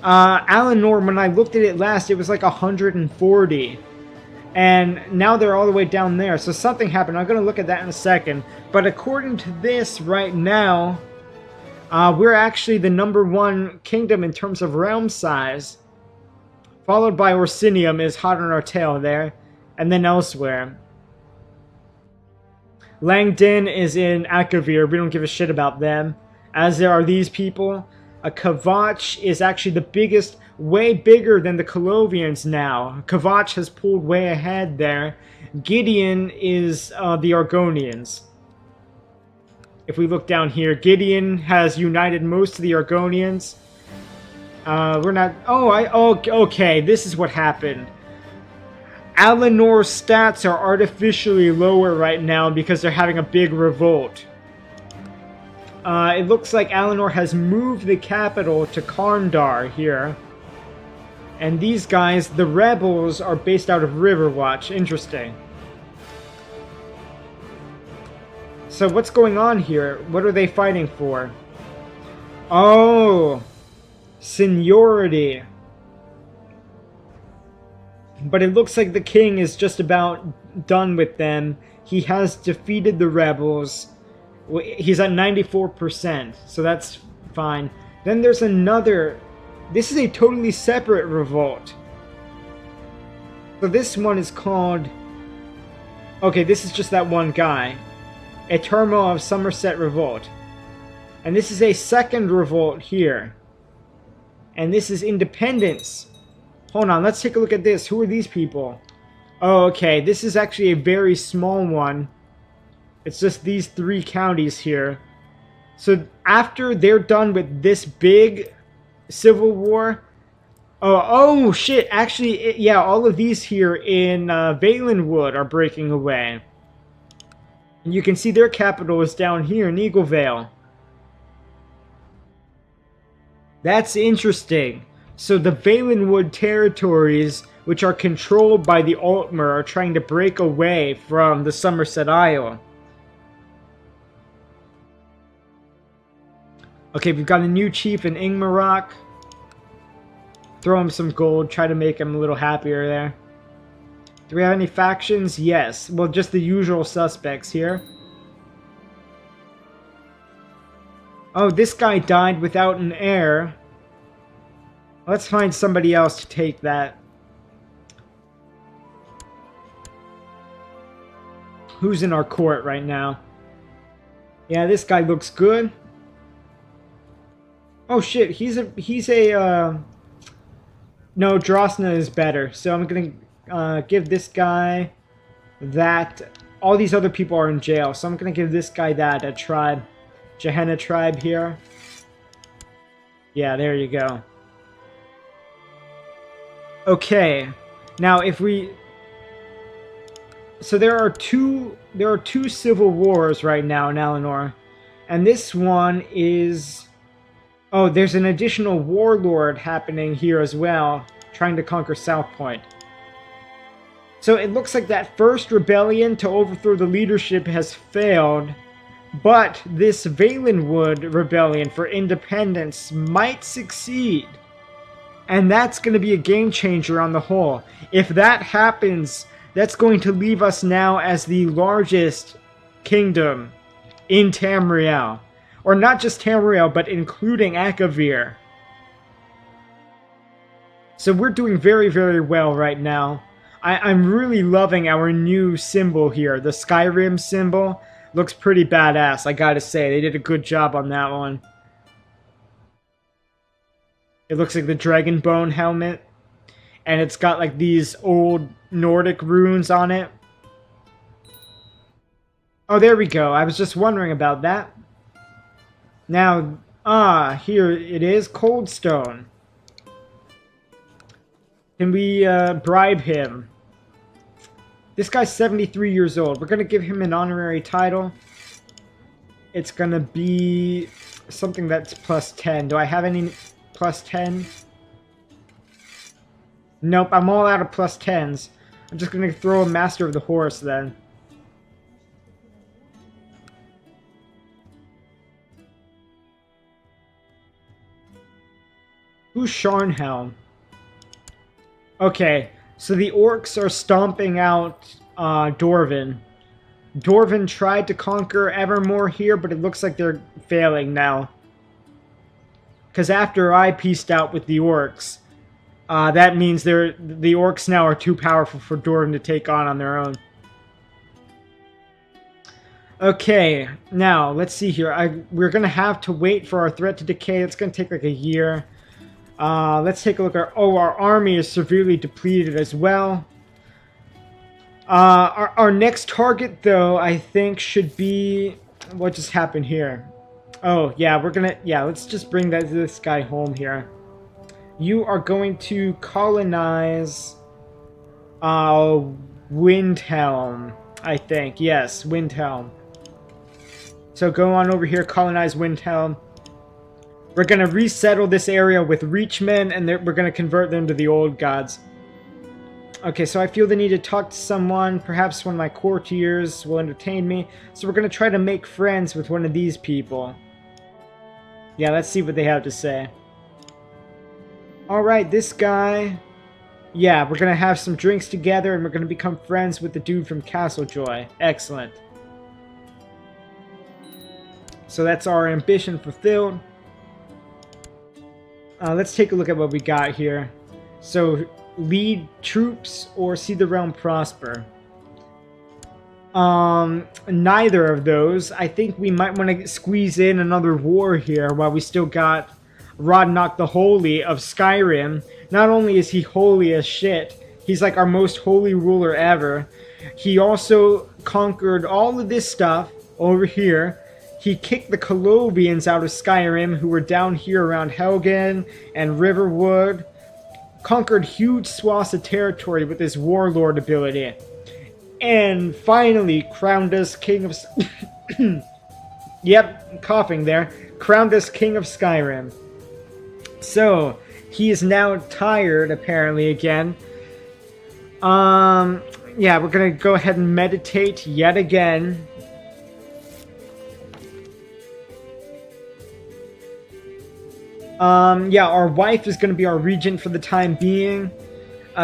Alinor, when I looked at it last, it was like 140. And now they're all the way down there. So something happened. I'm going to look at that in a second. But according to this right now, we're actually the #1 kingdom in terms of realm size. Followed by Orsinium is hot on our tail there. And then elsewhere. Langdon is in Akavir. We don't give a shit about them. As there are these people. Kavach is actually the biggest, way bigger than the Colovians now. Kavach has pulled way ahead there. Gideon is the Argonians. If we look down here, Gideon has united most of the Argonians. We're not... okay, this is what happened. Alinor's stats are artificially lower right now because they're having a big revolt. It looks like Alinor has moved the capital to Karndar here. And these guys, the rebels, are based out of Riverwatch. Interesting. So what's going on here? What are they fighting for? Oh! Seniority. But it looks like the king is just about done with them. He has defeated the rebels. He's at 94%, so that's fine. Then there's another... This is a totally separate revolt. So this one is called... Okay, this is just that one guy. A Turmoil of Somerset Revolt. And this is a second revolt here. And this is Independence. Hold on, let's take a look at this. Who are these people? Oh, okay, this is actually a very small one. It's just these 3 counties here. So after they're done with this big civil war, Oh shit! Actually, yeah, all of these here in Valenwood are breaking away. And you can see their capital is down here in Eaglevale. That's interesting. So the Valenwood territories, which are controlled by the Altmer, are trying to break away from the Somerset Isle. Okay, we've got a new chief in Ingmarok. Throw him some gold, try to make him a little happier there. Do we have any factions? Yes. Well, just the usual suspects here. Oh, this guy died without an heir. Let's find somebody else to take that. Who's in our court right now? Yeah, this guy looks good. Oh shit, he's a no, Drosna is better. So I'm gonna give this guy that. All these other people are in jail, so I'm gonna give this guy that, a tribe. Gehenna tribe here. Yeah, there you go. Okay, now if we... So there are two civil wars right now in Eleanor. And this one is... Oh, there's an additional warlord happening here as well, trying to conquer South Point. So it looks like that first rebellion to overthrow the leadership has failed, but this Valenwood rebellion for independence might succeed. And that's going to be a game changer on the whole. If that happens, that's going to leave us now as the largest kingdom in Tamriel. Or not just Tamriel, but including Akavir. So we're doing very, very well right now. I'm really loving our new symbol here. The Skyrim symbol looks pretty badass, I gotta say. They did a good job on that one. It looks like the dragon bone helmet. And it's got like these old Nordic runes on it. Oh, there we go. I was just wondering about that. Now, here it is, Coldstone. Can we bribe him? This guy's 73 years old. We're going to give him an honorary title. It's going to be something that's plus 10. Do I have any plus 10? Nope, I'm all out of plus 10s. I'm just going to throw a Master of the Horse then. Who's Sharnhelm? Okay, so the orcs are stomping out Dorvan. Dorvan tried to conquer Evermore here, but it looks like they're failing now. Because after I peaced out with the orcs, that means the orcs now are too powerful for Dorvan to take on their own. Okay, now, let's see here. We're going to have to wait for our threat to decay. It's going to take like a year. Let's take a look at... Oh, our army is severely depleted as well. Our next target, though, I think should be... What just happened here? Oh, yeah, we're gonna... Yeah, let's just bring this guy home here. You are going to colonize... Windhelm, I think. Yes, Windhelm. So go on over here, colonize Windhelm. We're going to resettle this area with Reachmen, and we're going to convert them to the old gods. Okay, so I feel the need to talk to someone. Perhaps one of my courtiers will entertain me. So we're going to try to make friends with one of these people. Yeah, let's see what they have to say. Alright, this guy... Yeah, we're going to have some drinks together, and we're going to become friends with the dude from Castlejoy. Excellent. So that's our ambition fulfilled. Let's take a look at what we got here. So, lead troops or see the realm prosper. Neither of those. I think we might want to squeeze in another war here while we still got Rondach the Holy of Skyrim. Not only is he holy as shit, he's like our most holy ruler ever. He also conquered all of this stuff over here. He kicked the Colovians out of Skyrim, who were down here around Helgen and Riverwood. conquered huge swaths of territory with his warlord ability, and finally crowned us king of... Yep, coughing there. Crowned us king of Skyrim. So, he is now tired, apparently, again. Yeah, we're gonna go ahead and meditate yet again. Yeah, our wife is gonna be our regent for the time being.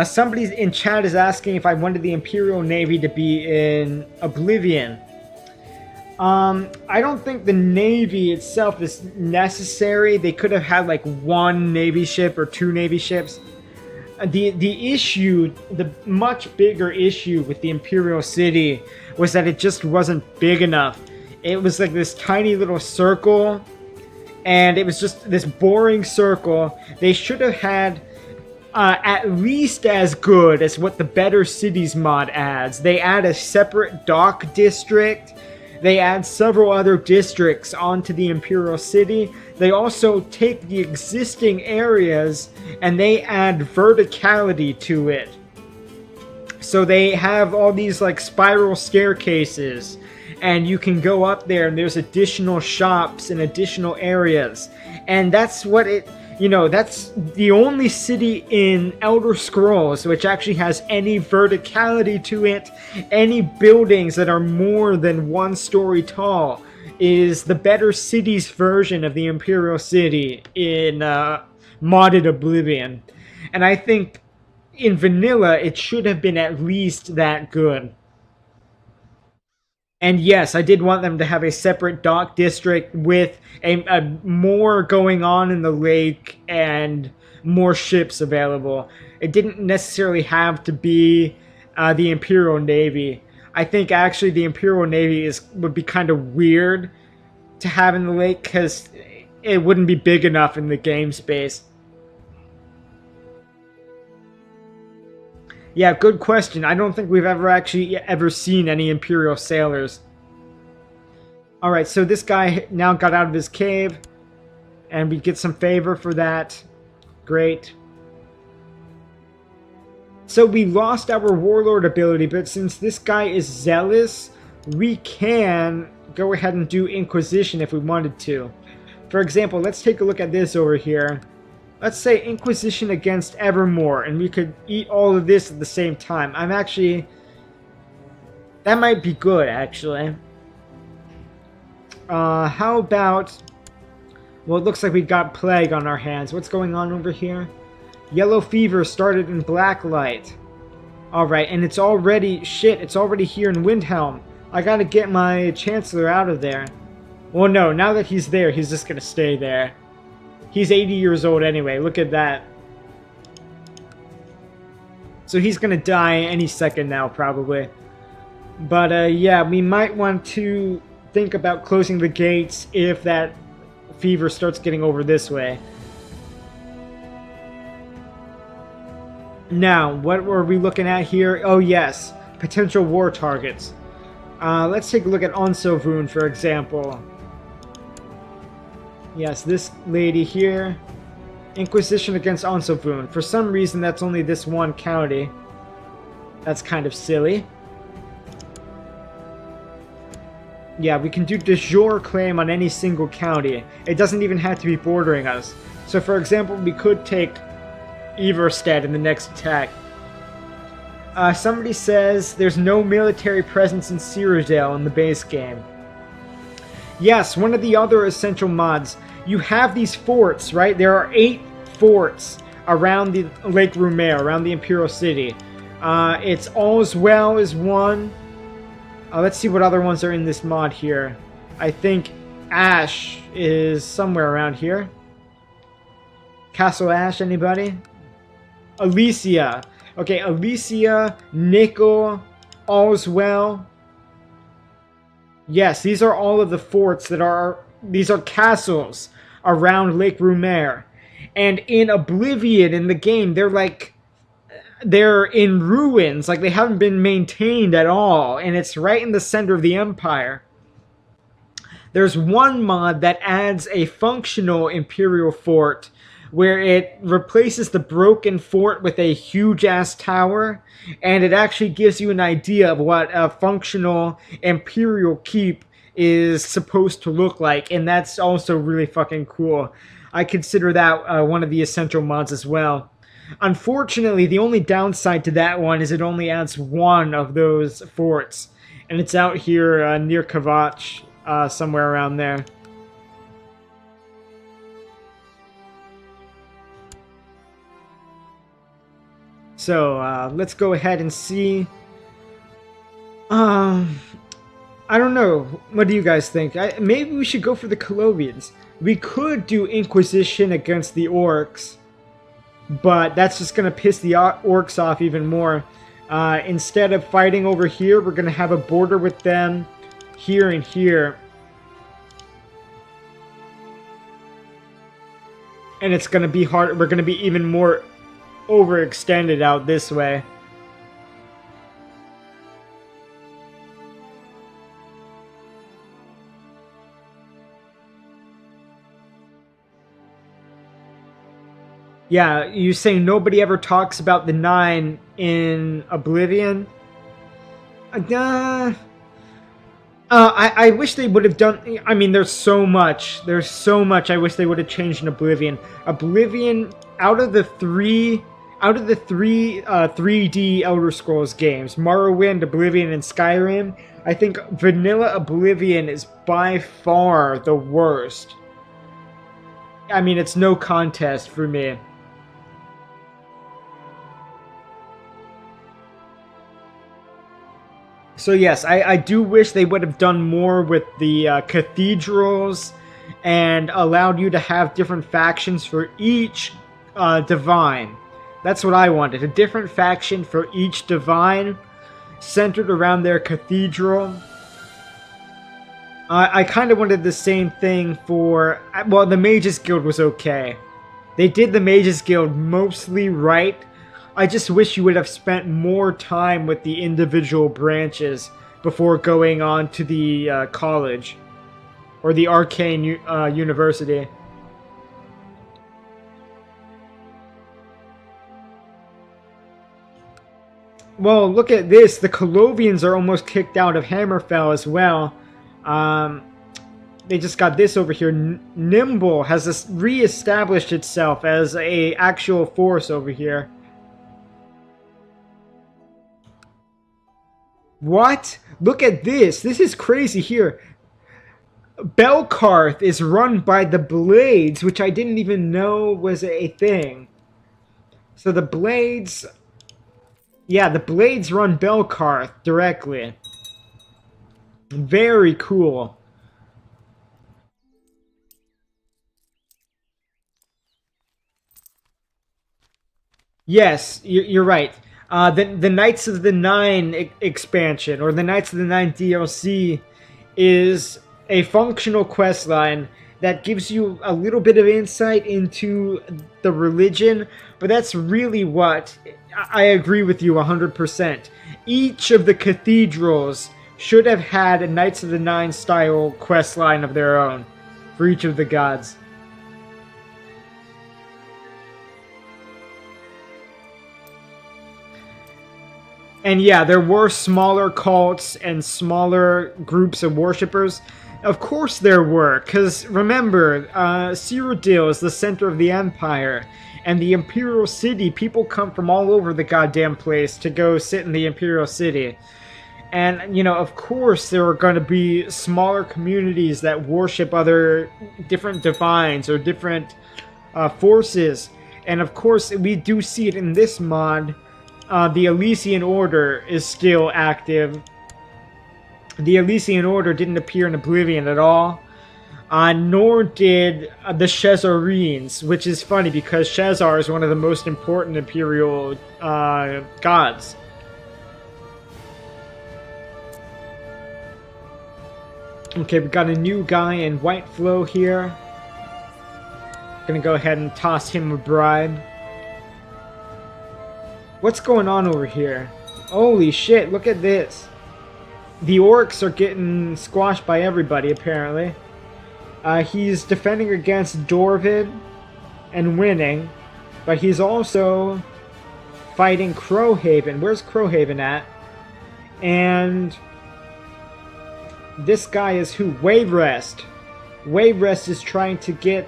Somebody in chat is asking if I wanted the Imperial Navy to be in Oblivion. I don't think the Navy itself is necessary. They could have had like one Navy ship or two Navy ships. The issue, the much bigger issue with the Imperial City was that it just wasn't big enough. It was like this tiny little circle, and it was just this boring circle. They should have had at least as good as what the Better Cities mod adds. They add a separate dock district. They add several other districts onto the Imperial City. They also take the existing areas and they add verticality to it. So they have all these like spiral staircases, and you can go up there and there's additional shops and additional areas. And that's what it... You know, that's the only city in Elder Scrolls which actually has any verticality to it, any buildings that are more than 1 story tall, is the Better Cities version of the Imperial City in modded Oblivion. And I think in vanilla it should have been at least that good. And yes, I did want them to have a separate dock district with a more going on in the lake and more ships available. It didn't necessarily have to be the Imperial Navy. I think actually the Imperial Navy would be kind of weird to have in the lake because it wouldn't be big enough in the game space. Yeah, good question. I don't think we've ever seen any Imperial sailors. Alright, so this guy now got out of his cave, and we get some favor for that. Great. So we lost our warlord ability, but since this guy is zealous, we can go ahead and do Inquisition if we wanted to. For example, let's take a look at this over here. Let's say Inquisition against Evermore, and we could eat all of this at the same time. That might be good, actually. How about... Well, it looks like we've got Plague on our hands. What's going on over here? Yellow Fever started in Blacklight. Alright, and it's already... Shit, it's already here in Windhelm. I gotta get my Chancellor out of there. Well, no, now that he's there, he's just gonna stay there. He's 80 years old anyway, look at that. So he's gonna die any second now, probably. But, yeah, we might want to think about closing the gates if that fever starts getting over this way. Now, what were we looking at here? Oh, yes, potential war targets. Let's take a look at Onsovun, for example. Yes, this lady here. Inquisition against Onsovun. For some reason, that's only this one county. That's kind of silly. Yeah, we can do de jure claim on any single county. It doesn't even have to be bordering us. So, for example, we could take Everstead in the next attack. Somebody says there's no military presence in Cyrodiil in the base game. Yes, one of the other essential mods. You have these forts, right? There are 8 forts around the Lake Rumer, around the Imperial City. It's All's Well is one. Let's see what other ones are in this mod here. I think Ash is somewhere around here. Castle Ash, anybody? Elysia. Okay, Elysia, Nickel, All's Well. Yes, these are all of the forts that are... These are castles around Lake Rumer. And in Oblivion, in the game, they're in ruins. Like, they haven't been maintained at all. And it's right in the center of the Empire. There's one mod that adds a functional Imperial fort where it replaces the broken fort with a huge-ass tower, and it actually gives you an idea of what a functional Imperial keep is supposed to look like, and that's also really fucking cool. I consider that one of the essential mods as well. Unfortunately, the only downside to that one is it only adds one of those forts, and it's out here near Kavach, somewhere around there. So, let's go ahead and see. I don't know. What do you guys think? Maybe we should go for the Colovians. We could do Inquisition against the Orcs, but that's just going to piss the Orcs off even more. Instead of fighting over here, we're going to have a border with them here and here. And it's going to be hard. We're going to be even more overextended out this way. Yeah, you saying nobody ever talks about the 9 in Oblivion? I wish they would have done. I mean, there's so much. There's so much I wish they would have changed in Oblivion. Oblivion, out of the three 3D Elder Scrolls games, Morrowind, Oblivion, and Skyrim, I think Vanilla Oblivion is by far the worst. I mean, it's no contest for me. So yes, I do wish they would have done more with the cathedrals and allowed you to have different factions for each divine. That's what I wanted. A different faction for each divine centered around their cathedral. I kind of wanted the same thing for... Well, the Mages Guild was okay. They did the Mages Guild mostly right. I just wish you would have spent more time with the individual branches before going on to the college. Or the Arcane University. Well, look at this. The Colovians are almost kicked out of Hammerfell as well. They just got this over here. Nimble has re-established itself as a actual force over here. What? Look at this. This is crazy here. Belkarth is run by the Blades, which I didn't even know was a thing. So the Blades... Yeah, the Blades run Belkarth directly. Very cool. Yes, you're right. The Knights of the Nine expansion, or the Knights of the Nine DLC, is a functional questline that gives you a little bit of insight into the religion, but that's really what... I agree with you 100%. Each of the cathedrals should have had a Knights of the Nine style questline of their own for each of the gods. And yeah, there were smaller cults and smaller groups of worshippers. Of course there were, because remember, Cyrodiil is the center of the Empire, and the Imperial City, people come from all over the goddamn place to go sit in the Imperial City. And, you know, of course there are going to be smaller communities that worship other different divines or different forces. And of course, we do see it in this mod. The Elysian Order is still active. The Elysian Order didn't appear in Oblivion at all. Nor did the Shezarines, which is funny because Shezar is one of the most important Imperial gods. Okay, we got a new guy in White Flow here. Gonna go ahead and toss him a bribe. What's going on over here? Holy shit, look at this. The orcs are getting squashed by everybody, apparently. He's defending against Dorvid, and winning, but he's also fighting Crowhaven. Where's Crowhaven at? And this guy is who? Waverest. Waverest is trying to get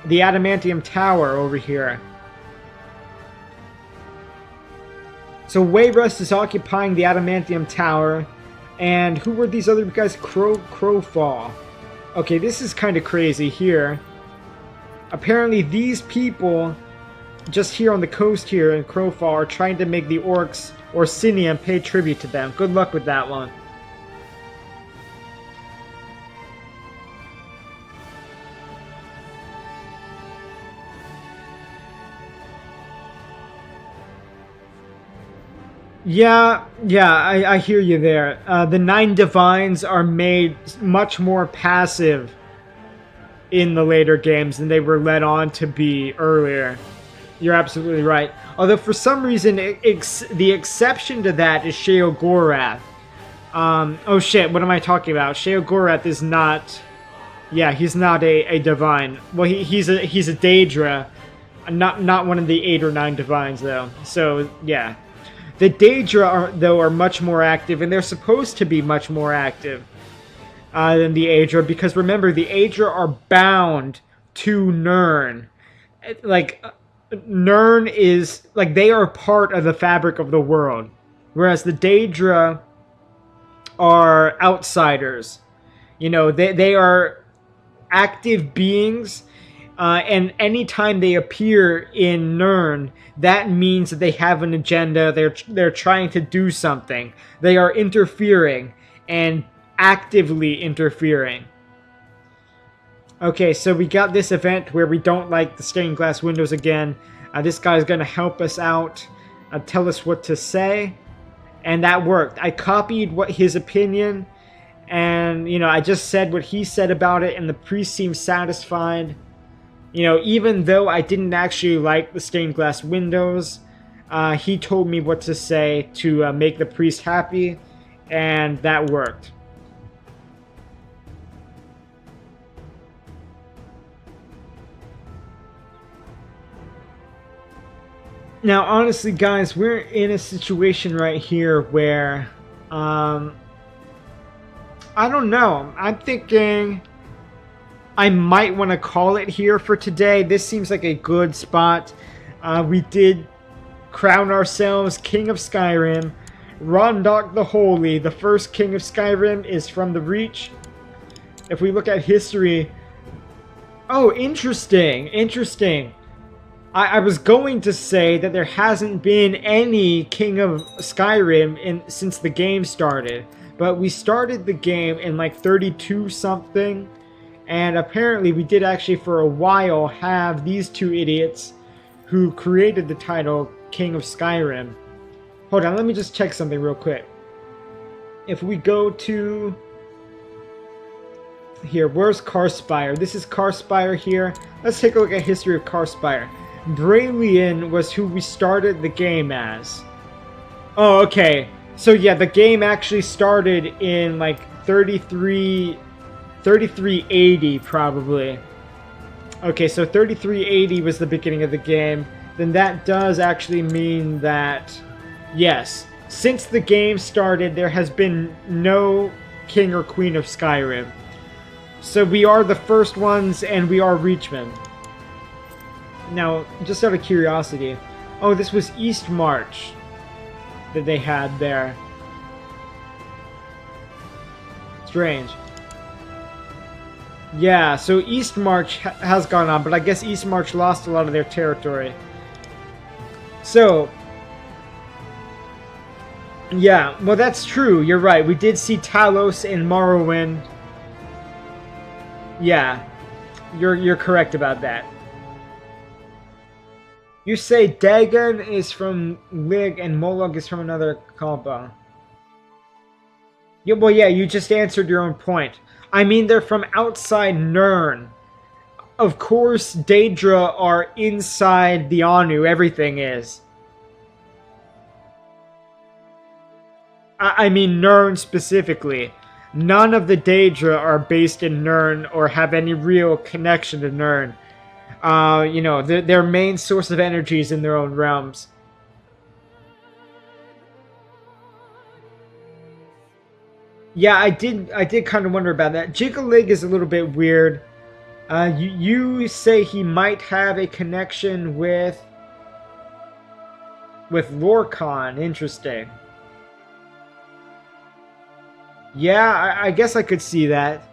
the Adamantium Tower over here. So Waverest is occupying the Adamantium Tower. And who were these other guys? Crowfall. Okay, this is kind of crazy here. Apparently these people just here on the coast here in Crowfall are trying to make the orcs Orsinium pay tribute to them. Good luck with that one. Yeah, I hear you there. The 9 Divines are made much more passive in the later games than they were led on to be earlier. You're absolutely right. Although for some reason, the exception to that is Sheogorath. Oh shit, what am I talking about? Sheogorath is not... Yeah, he's not a Divine. Well, he's a Daedra. Not one of the 8 or 9 Divines, though. So, yeah. The Daedra, are much more active, and they're supposed to be much more active than the Aedra, because remember, the Aedra are bound to Nirn. Like, Nirn is, like, they are part of the fabric of the world, whereas the Daedra are outsiders. You know, they are active beings, and anytime they appear in Nirn, that means that they have an agenda. They're trying to do something. They are interfering and actively interfering. Okay, so we got this event where we don't like the stained glass windows again. This guy's going to help us out, tell us what to say, and that worked. I copied what his opinion, and you know, I just said what he said about it, and the priest seemed satisfied. You know, even though I didn't actually like the stained glass windows, he told me what to say to make the priest happy, and that worked. Now, honestly, guys, we're in a situation right here where, I don't know. I'm thinking I might want to call it here for today. This seems like a good spot. We did crown ourselves King of Skyrim. Rondach the Holy, the first King of Skyrim, is from the Reach. If we look at history... Oh, interesting. I was going to say that there hasn't been any King of Skyrim since the game started. But we started the game in like 32 something. And apparently we did actually for a while have these two idiots who created the title King of Skyrim. Hold on, let me just check something real quick. If we go to... Here, where's Karspire? This is Karspire here. Let's take a look at history of Karspire. Braelian was who we started the game as. Oh, okay. So yeah, the game actually started in like 3380 probably. Okay, so 3380 was the beginning of the game. Then that does actually mean that, yes, since the game started, there has been no King or Queen of Skyrim. So we are the first ones, and we are Reachmen. Now, just out of curiosity, oh, this was East March that they had there. Strange. Yeah, so East March has gone on, but I guess East March lost a lot of their territory. So, yeah, well, that's true. You're right. We did see Talos and Morrowind. Yeah, you're correct about that. You say Dagon is from Lig and Molag is from another Kalpa. Yeah, well, yeah, you just answered your own point. I mean, they're from outside Nirn. Of course, Daedra are inside the Anu. Everything is. I mean, Nirn specifically. None of the Daedra are based in Nirn or have any real connection to Nirn. You know, their main source of energy is in their own realms. Yeah, I did kind of wonder about that. Jigglypuff is a little bit weird. You say he might have a connection with Lorcan. Interesting. Yeah, I guess I could see that.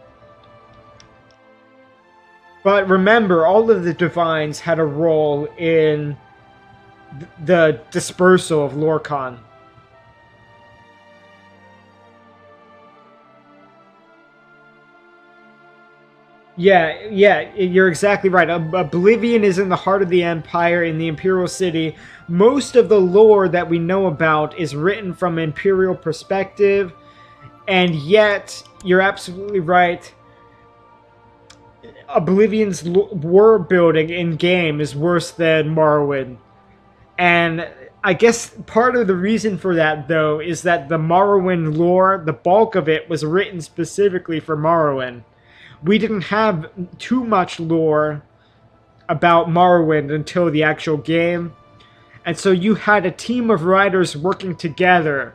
But remember, all of the Divines had a role in the dispersal of Lorcan. Yeah, yeah, you're exactly right. Oblivion is in the heart of the Empire, in the Imperial City. Most of the lore that we know about is written from Imperial perspective, and yet, you're absolutely right. Oblivion's world building in game is worse than Morrowind. And I guess part of the reason for that, though, is that the Morrowind lore, the bulk of it, was written specifically for Morrowind. We didn't have too much lore about Morrowind until the actual game. And so you had a team of writers working together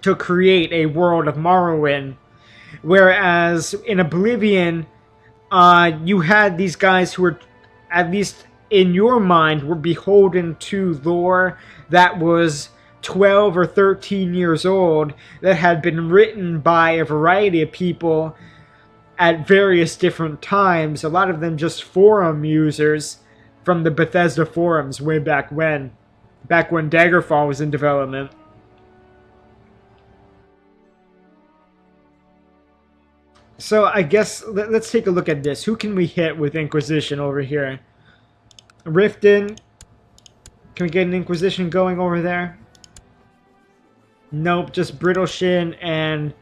to create a world of Morrowind. Whereas in Oblivion, you had these guys who were, at least in your mind, were beholden to lore that was 12 or 13 years old, that had been written by a variety of people at various different times, a lot of them just forum users from the Bethesda forums way back when Daggerfall was in development. So I guess let's take a look at this. Who can we hit with Inquisition over here? Riften. Can we get an Inquisition going over there? Nope, just Brittle Shin and...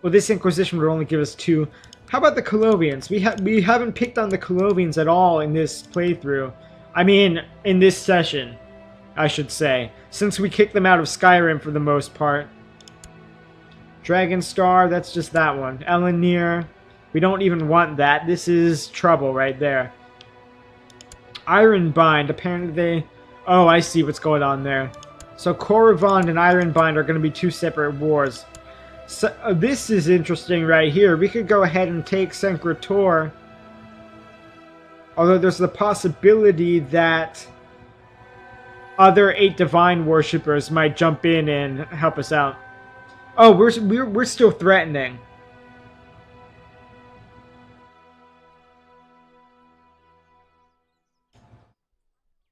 Well, this Inquisition would only give us 2. How about the Colovians? We haven't picked on the Colovians at all in this playthrough. I mean, in this session, I should say. Since we kicked them out of Skyrim for the most part. Dragonstar, that's just that one. Elenir, we don't even want that. This is trouble right there. Ironbind, apparently they... Oh, I see what's going on there. So Korriban and Ironbind are going to be 2 separate wars. So, this is interesting right here. We could go ahead and take Senkrator. Although there's the possibility that other 8 Divine Worshippers might jump in and help us out. Oh, we're still threatening.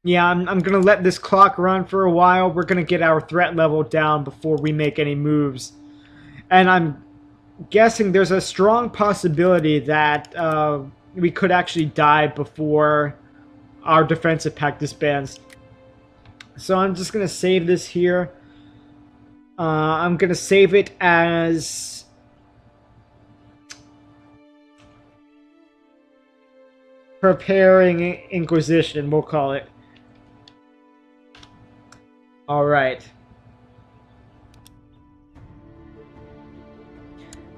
Yeah, I'm gonna let this clock run for a while. We're gonna get our threat level down before we make any moves. And I'm guessing there's a strong possibility that we could actually die before our defensive pact disbands. So I'm just gonna save this here. I'm gonna save it as preparing Inquisition, we'll call it. Alright.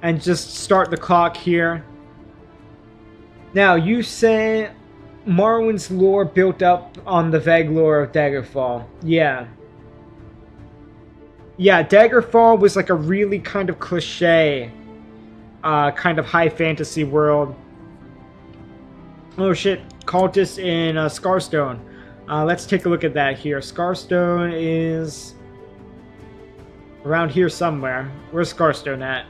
And just start the clock here. Now, you say Morrowind's lore built up on the vague lore of Daggerfall. Yeah. Yeah, Daggerfall was like a really kind of cliche, kind of high fantasy world. Oh shit, cultists in Scarstone. Let's take a look at that here. Scarstone is around here somewhere. Where's Scarstone at?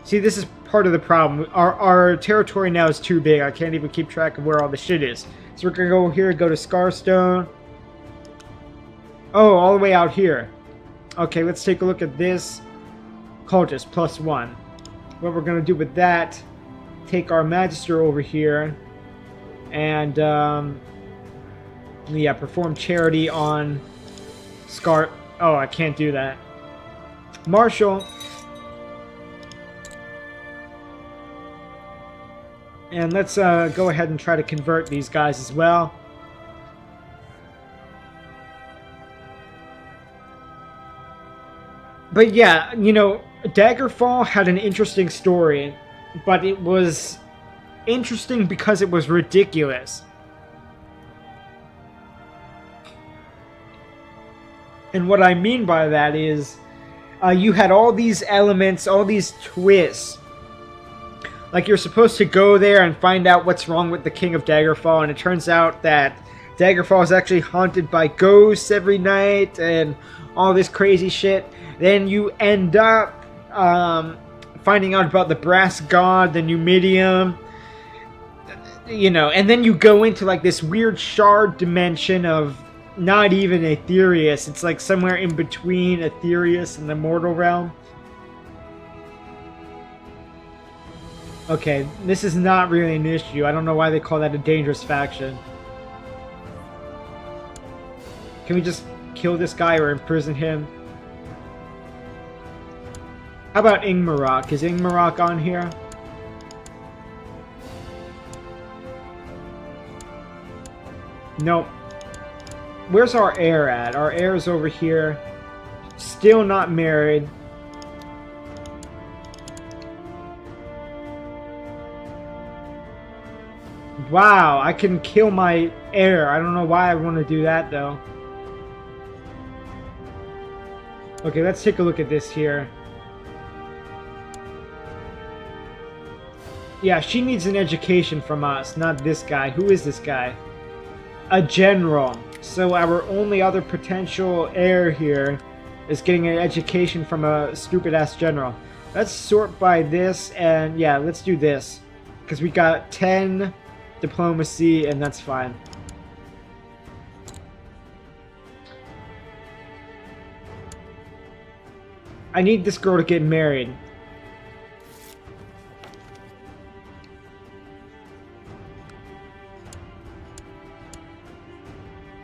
See, this is part of the problem. Our territory now is too big. I can't even keep track of where all the shit is. So we're gonna go here, go to Scarstone. Oh, all the way out here. Okay, let's take a look at this. Cultist, +1. What we're gonna do with that, take our Magister over here, and, yeah, perform charity on Scar... Oh, I can't do that. Marshal. And let's go ahead and try to convert these guys as well. But yeah, you know, Daggerfall had an interesting story, but it was interesting because it was ridiculous. And what I mean by that is, you had all these elements, all these twists. Like, you're supposed to go there and find out what's wrong with the King of Daggerfall, and it turns out that Daggerfall is actually haunted by ghosts every night, and all this crazy shit. Then you end up finding out about the Brass God, the Numidium, you know, and then you go into like this weird shard dimension of not even Aetherius. It's like somewhere in between Aetherius and the mortal realm. Okay, this is not really an issue. I don't know why they call that a dangerous faction. Can we just kill this guy or imprison him? How about Ingmarok? Is Ingmarok on here? Nope. Where's our heir at? Our heir is over here. Still not married. Wow, I can kill my heir. I don't know why I want to do that, though. Okay, let's take a look at this here. Yeah, she needs an education from us, not this guy. Who is this guy? A general. So our only other potential heir here is getting an education from a stupid-ass general. Let's sort by this, and yeah, let's do this. Because we got 10 diplomacy, and that's fine. I need this girl to get married.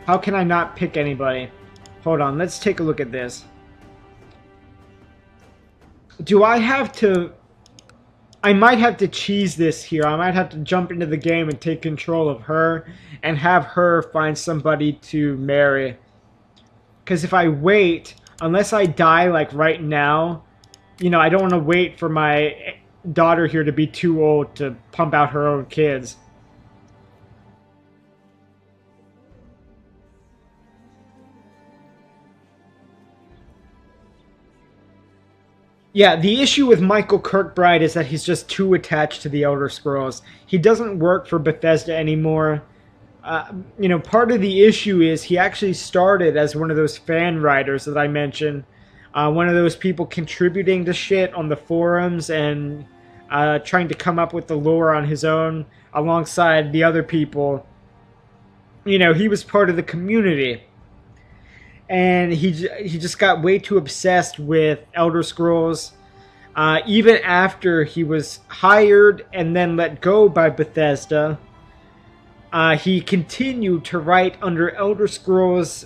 How can I not pick anybody? Hold on, let's take a look at this. Do I have to... I might have to cheese this here. I might have to jump into the game and take control of her and have her find somebody to marry. Because if I wait, unless I die like right now, you know, I don't want to wait for my daughter here to be too old to pump out her own kids. Yeah, the issue with Michael Kirkbride is that he's just too attached to the Elder Scrolls. He doesn't work for Bethesda anymore. You know, part of the issue is he actually started as one of those fan writers that I mentioned. One of those people contributing to shit on the forums and trying to come up with the lore on his own alongside the other people. You know, he was part of the community. And he just got way too obsessed with Elder Scrolls. Even after he was hired and then let go by Bethesda, he continued to write under Elder Scrolls,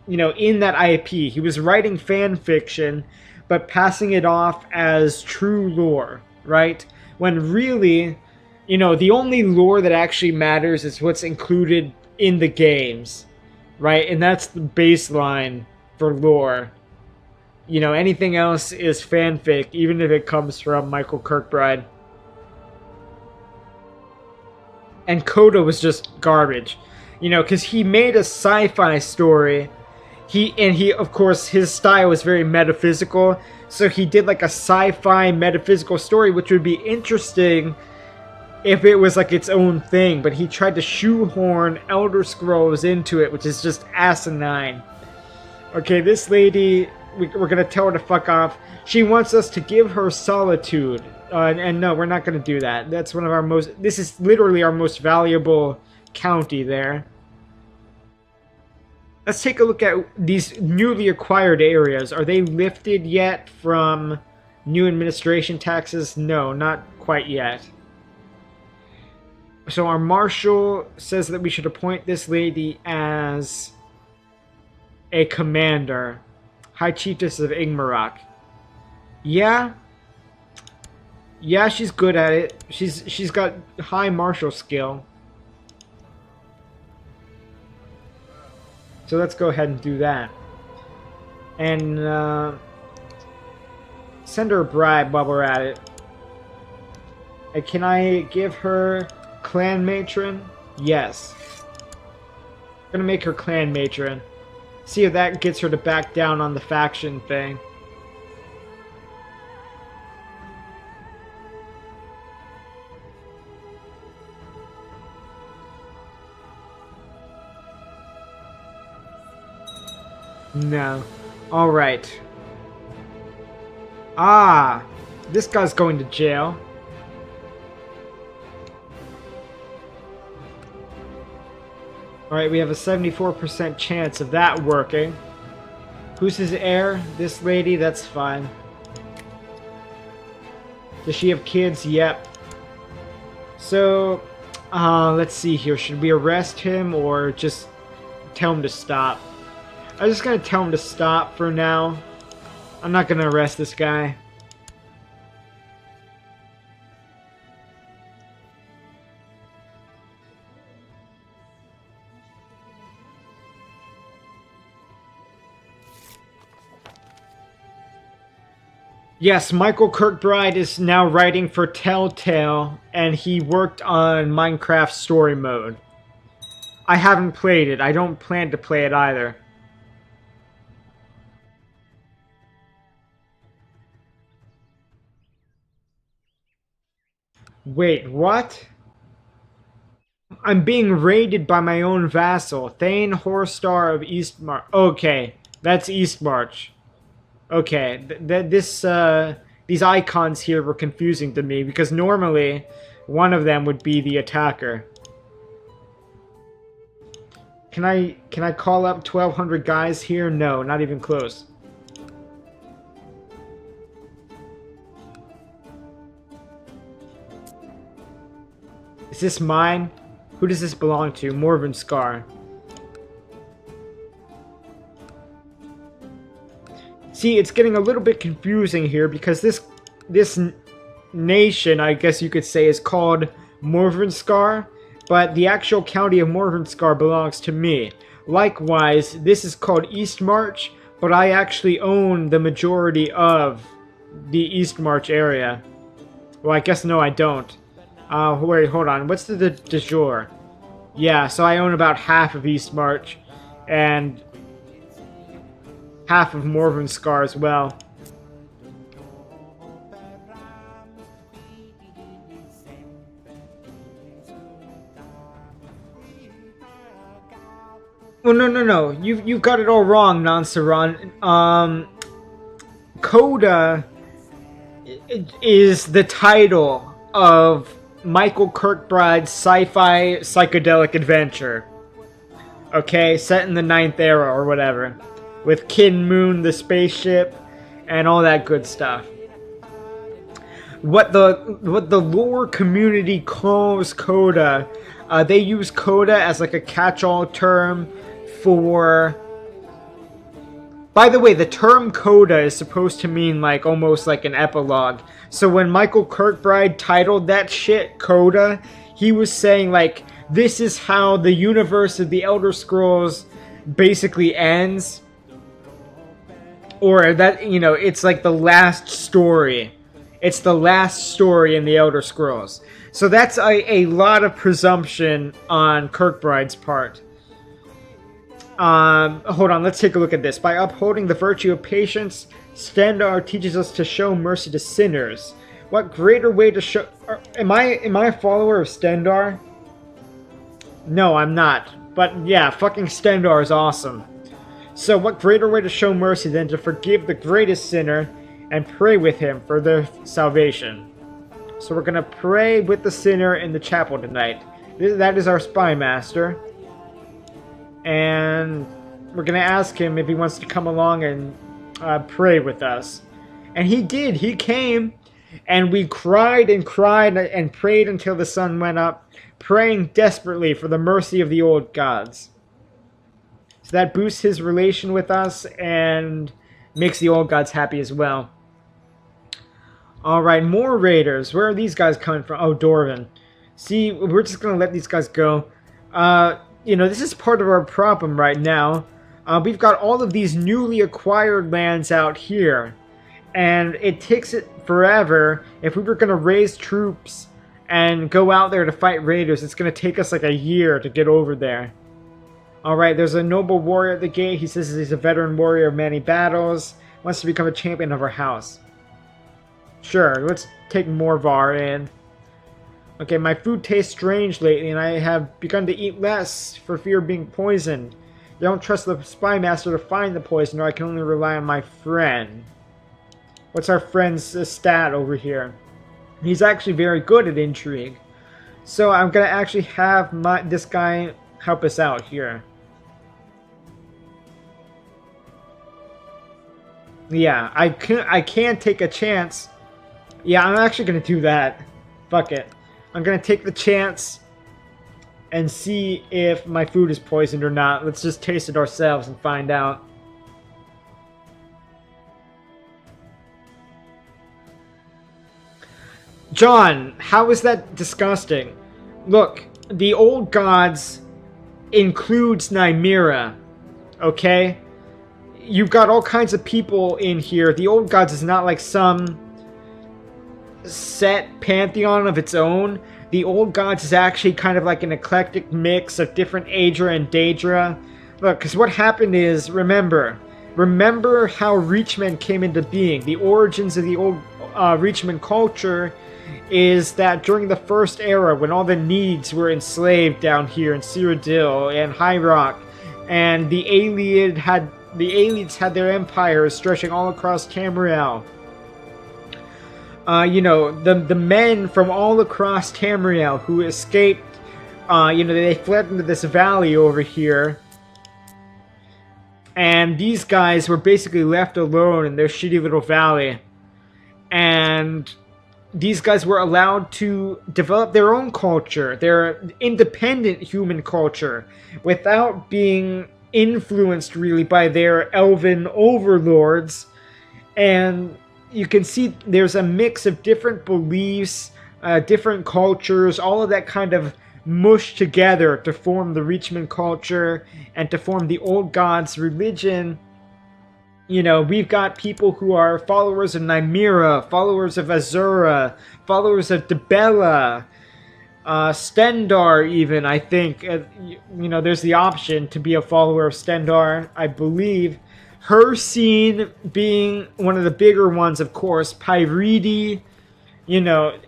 you know, in that IP. He was writing fan fiction, but passing it off as true lore, right? When really, you know, the only lore that actually matters is what's included in the games. Right, and that's the baseline for lore. You know, anything else is fanfic, even if it comes from Michael Kirkbride. And Coda was just garbage. You know, because he made a sci-fi story. He, of course, his style is very metaphysical. So he did like a sci-fi metaphysical story, which would be interesting if it was like its own thing, but he tried to shoehorn Elder Scrolls into it, which is just asinine. Okay, this lady, we're gonna tell her to fuck off. She wants us to give her solitude, and no, we're not gonna do that. That's one of our most, this is literally our most valuable county there. Let's take a look at these newly acquired areas. Are they lifted yet from new administration taxes? No, not quite yet. So our marshal says that we should appoint this lady as a commander. High Chiefess of Ingmarok. Yeah. Yeah, she's good at it. She's got high martial skill. So let's go ahead and do that. And send her a bribe while we're at it. And can I give her clan matron? Yes. I'm gonna make her clan matron. See if that gets her to back down on the faction thing. No. Alright. Ah! This guy's going to jail. Alright, we have a 74% chance of that working. Who's his heir? This lady? That's fine. Does she have kids? Yep. So, let's see here. Should we arrest him or just tell him to stop? I'm just gonna tell him to stop for now. I'm not gonna arrest this guy. Yes, Michael Kirkbride is now writing for Telltale, and he worked on Minecraft Story Mode. I haven't played it. I don't plan to play it either. Wait, what? I'm being raided by my own vassal, Thane Horstar of Eastmarch. Okay, that's Eastmarch. Okay, these icons here were confusing to me because normally one of them would be the attacker. Can I call up 1,200 guys here? No, not even close. Is this mine? Who does this belong to? Morven Scar. See, it's getting a little bit confusing here because this nation, I guess you could say, is called Morvenskar, but the actual county of Morvenskar belongs to me. Likewise, this is called Eastmarch, but I actually own the majority of the Eastmarch area. Well, I guess no, I don't. Wait, hold on. What's the de jure? Yeah, so I own about half of Eastmarch, and half of Morvenskar as well. Well, no. You've got it all wrong, Nansaran. Coda is the title of Michael Kirkbride's sci-fi psychedelic adventure. Okay, set in the 9th era or whatever. With Kin Moon, the spaceship, and all that good stuff. What the lore community calls Coda, they use Coda as like a catch-all term for... By the way, the term Coda is supposed to mean like almost like an epilogue. So when Michael Kirkbride titled that shit Coda, he was saying like, this is how the universe of the Elder Scrolls basically ends. Or that, you know, it's like the last story. It's the last story in the Elder Scrolls. So that's a lot of presumption on Kirkbride's part. Hold on, let's take a look at this. By upholding the virtue of patience, Stendar teaches us to show mercy to sinners. What greater way to show... Am I a follower of Stendar? No, I'm not. But yeah, fucking Stendar is awesome. So what greater way to show mercy than to forgive the greatest sinner and pray with him for their salvation. So we're going to pray with the sinner in the chapel tonight. That is our spy master. And we're going to ask him if he wants to come along and pray with us. And he did. He came. And we cried and cried and prayed until the sun went up, praying desperately for the mercy of the old gods. So that boosts his relation with us and makes the old gods happy as well. Alright, more raiders. Where are these guys coming from? Oh, Dorvan. See, we're just going to let these guys go. You know, this is part of our problem right now. We've got all of these newly acquired lands out here. And it takes it forever if we were going to raise troops and go out there to fight raiders. It's going to take us like a year to get over there. Alright, there's a noble warrior at the gate. He says he's a veteran warrior of many battles. Wants to become a champion of our house. Sure, let's take Morvar in. Okay, my food tastes strange lately, and I have begun to eat less for fear of being poisoned. I don't trust the spy master to find the poison, or I can only rely on my friend. What's our friend's stat over here? He's actually very good at intrigue. So I'm going to actually have this guy help us out here. Yeah, I can take a chance. Yeah, I'm actually going to do that. Fuck it. I'm going to take the chance and see if my food is poisoned or not. Let's just taste it ourselves and find out. John, how is that disgusting? Look, the old gods includes Nymera, okay? You've got all kinds of people in here. The old gods is not like some set pantheon of its own. The old gods is actually kind of like an eclectic mix of different Aedra and Daedra. Look, because what happened is, remember how Reachmen came into being. The origins of the old Reachmen culture is that during the first era, when all the Needs were enslaved down here in Cyrodiil and High Rock, and the Ayleids had their empires stretching all across Tamriel. You know, the men from all across Tamriel who escaped, you know, they fled into this valley over here. And these guys were basically left alone in their shitty little valley. And these guys were allowed to develop their own culture, their independent human culture, without being influenced really by their elven overlords. And you can see there's a mix of different beliefs, different cultures, all of that kind of mushed together to form the Reachmen culture and to form the old gods religion. You know, we've got people who are followers of Nymera, followers of Azura, followers of Dibella, Stendar even, I think. You know, there's the option to be a follower of Stendar, I believe. Her scene being one of the bigger ones, of course. Pyridi, you know,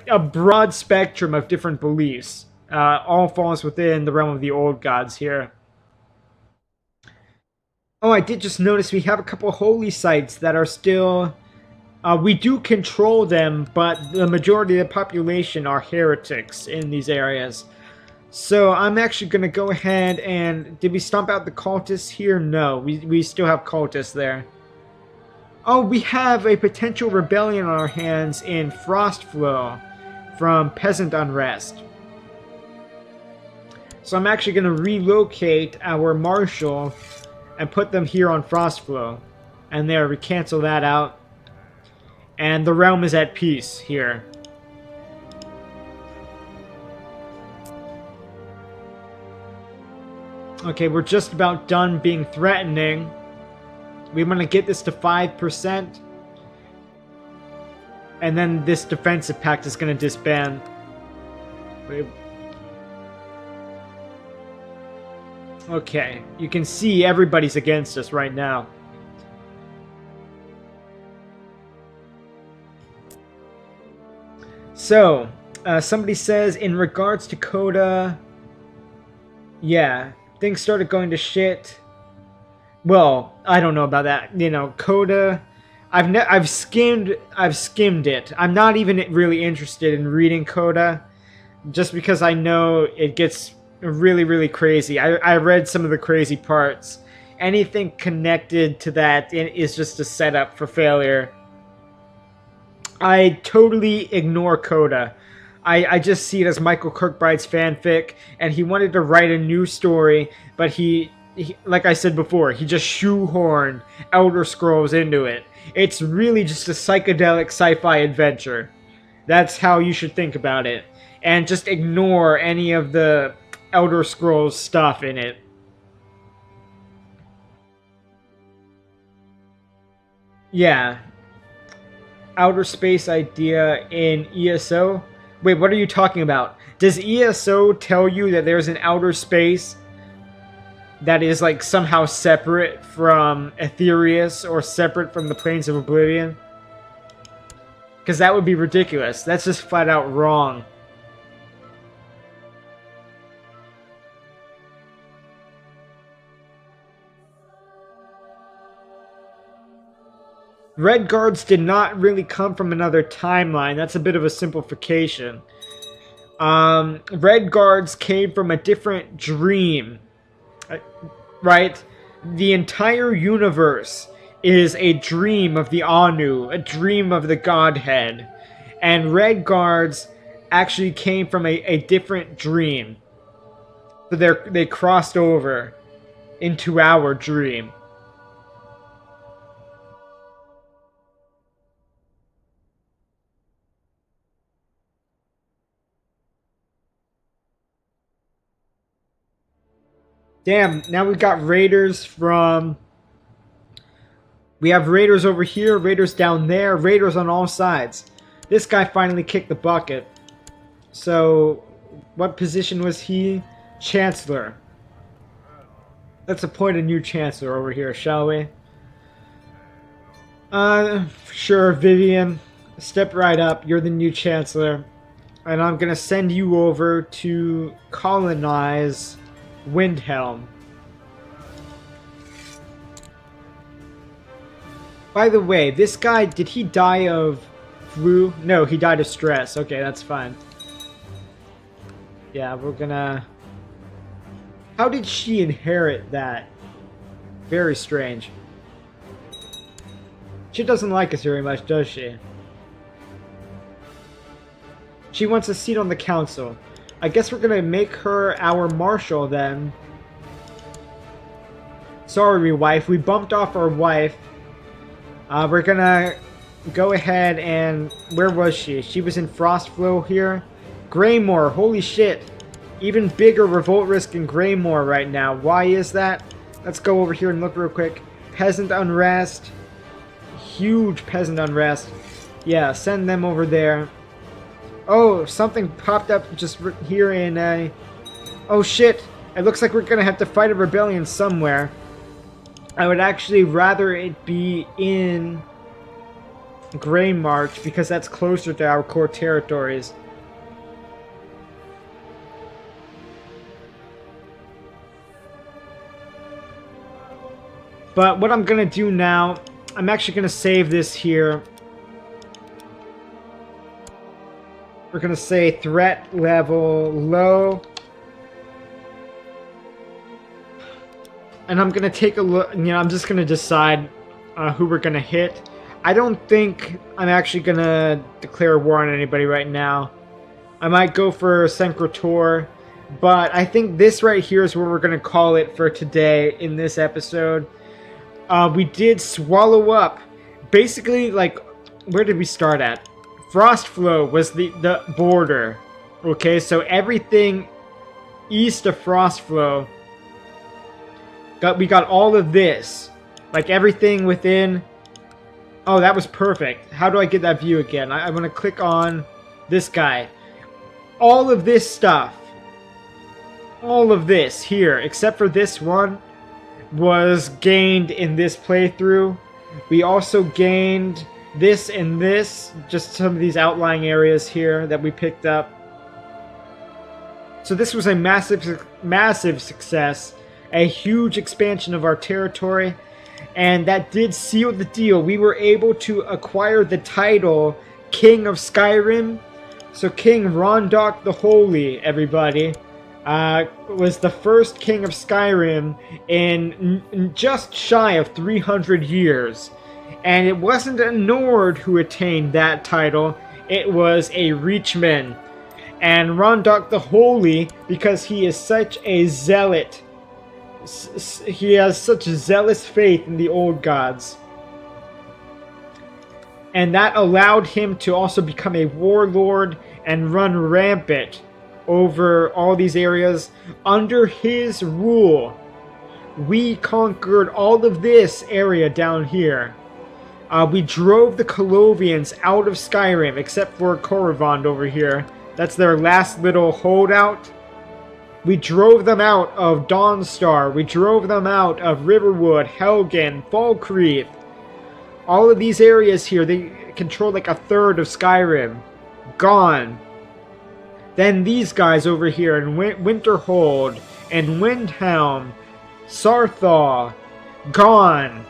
a broad spectrum of different beliefs. All falls within the realm of the old gods here. Oh, I did just notice we have a couple holy sites that are still... we do control them, but the majority of the population are heretics in these areas. So I'm actually going to go ahead and... Did we stomp out the cultists here? No, we still have cultists there. Oh, we have a potential rebellion on our hands in Frostflow from Peasant Unrest. So I'm actually going to relocate our marshal and put them here on Frostflow. And there, we cancel that out. And the realm is at peace here. Okay, we're just about done being threatening. We want to get this to 5%. And then this defensive pact is going to disband. Okay, you can see everybody's against us right now. So, somebody says, in regards to Coda, yeah, things started going to shit. Well, I don't know about that. You know, Coda, I've skimmed it. I'm not even really interested in reading Coda, just because I know it gets really, really crazy. I read some of the crazy parts. Anything connected to that is just a setup for failure. I totally ignore Coda. I just see it as Michael Kirkbride's fanfic, and he wanted to write a new story, but he like I said before, he just shoehorned Elder Scrolls into it. It's really just a psychedelic sci-fi adventure. That's how you should think about it. And just ignore any of the Elder Scrolls stuff in it. Yeah. Outer space idea in ESO. Wait, what are you talking about? Does ESO tell you that there's an outer space that is like somehow separate from Aetherius or separate from the Plains of Oblivion? Because that would be ridiculous. That's just flat out wrong. Red Guards did not really come from another timeline. That's a bit of a simplification. Red Guards came from a different dream. Right? The entire universe is a dream of the Anu, a dream of the Godhead. And Red Guards actually came from a different dream. So they crossed over into our dream. Damn, now we've got raiders from... We have raiders over here, raiders down there, raiders on all sides. This guy finally kicked the bucket. So, what position was he? Chancellor. Let's appoint a new Chancellor over here, shall we? Sure, Vivian. Step right up, you're the new Chancellor. And I'm gonna send you over to colonize Windhelm. By the way, this guy, did he die of flu? No, he died of stress. Okay, that's fine. Yeah, we're gonna... How did she inherit that? Very strange. She doesn't like us very much, does she? She wants a seat on the council. I guess we're gonna make her our marshal then. Sorry, wife. We bumped off our wife. We're gonna go ahead and... Where was she? She was in Frostflow here. Greymore. Holy shit. Even bigger revolt risk in Greymore right now. Why is that? Let's go over here and look real quick. Peasant unrest. Huge peasant unrest. Yeah, send them over there. Oh, something popped up just here in a... Oh shit! It looks like we're gonna have to fight a rebellion somewhere. I would actually rather it be in Grey March because that's closer to our core territories. But what I'm gonna do now, I'm actually gonna save this here. We're gonna say threat level low. And I'm gonna take a look, you know, I'm just gonna decide who we're gonna hit. I don't think I'm actually gonna declare war on anybody right now. I might go for Sencretor, but I think this right here is where we're gonna call it for today in this episode. We did swallow up, basically, like, where did we start at? Frostflow was the border. Okay, so everything east of Frostflow, we got all of this. Like everything within... Oh, that was perfect. How do I get that view again? I'm going to click on this guy. All of this stuff. All of this here, except for this one, was gained in this playthrough. We also gained... this and this, just some of these outlying areas here that we picked up. So this was a massive success, a huge expansion of our territory, and that did seal the deal. We were able to acquire the title King of Skyrim. So King Rondach the Holy, everybody, was the first King of Skyrim in just shy of 300 years. And it wasn't a Nord who attained that title, it was a Reachmen. And Rondach the Holy, because he is such a zealot, he has such zealous faith in the old gods. And that allowed him to also become a warlord and run rampant over all these areas. Under his rule, we conquered all of this area down here. We drove the Colovians out of Skyrim, except for Korevond over here. That's their last little holdout. We drove them out of Dawnstar. We drove them out of Riverwood, Helgen, Falkreath. All of these areas here, they control like a third of Skyrim. Gone. Then these guys over here in Winterhold and Windhelm, Sarthaw, gone.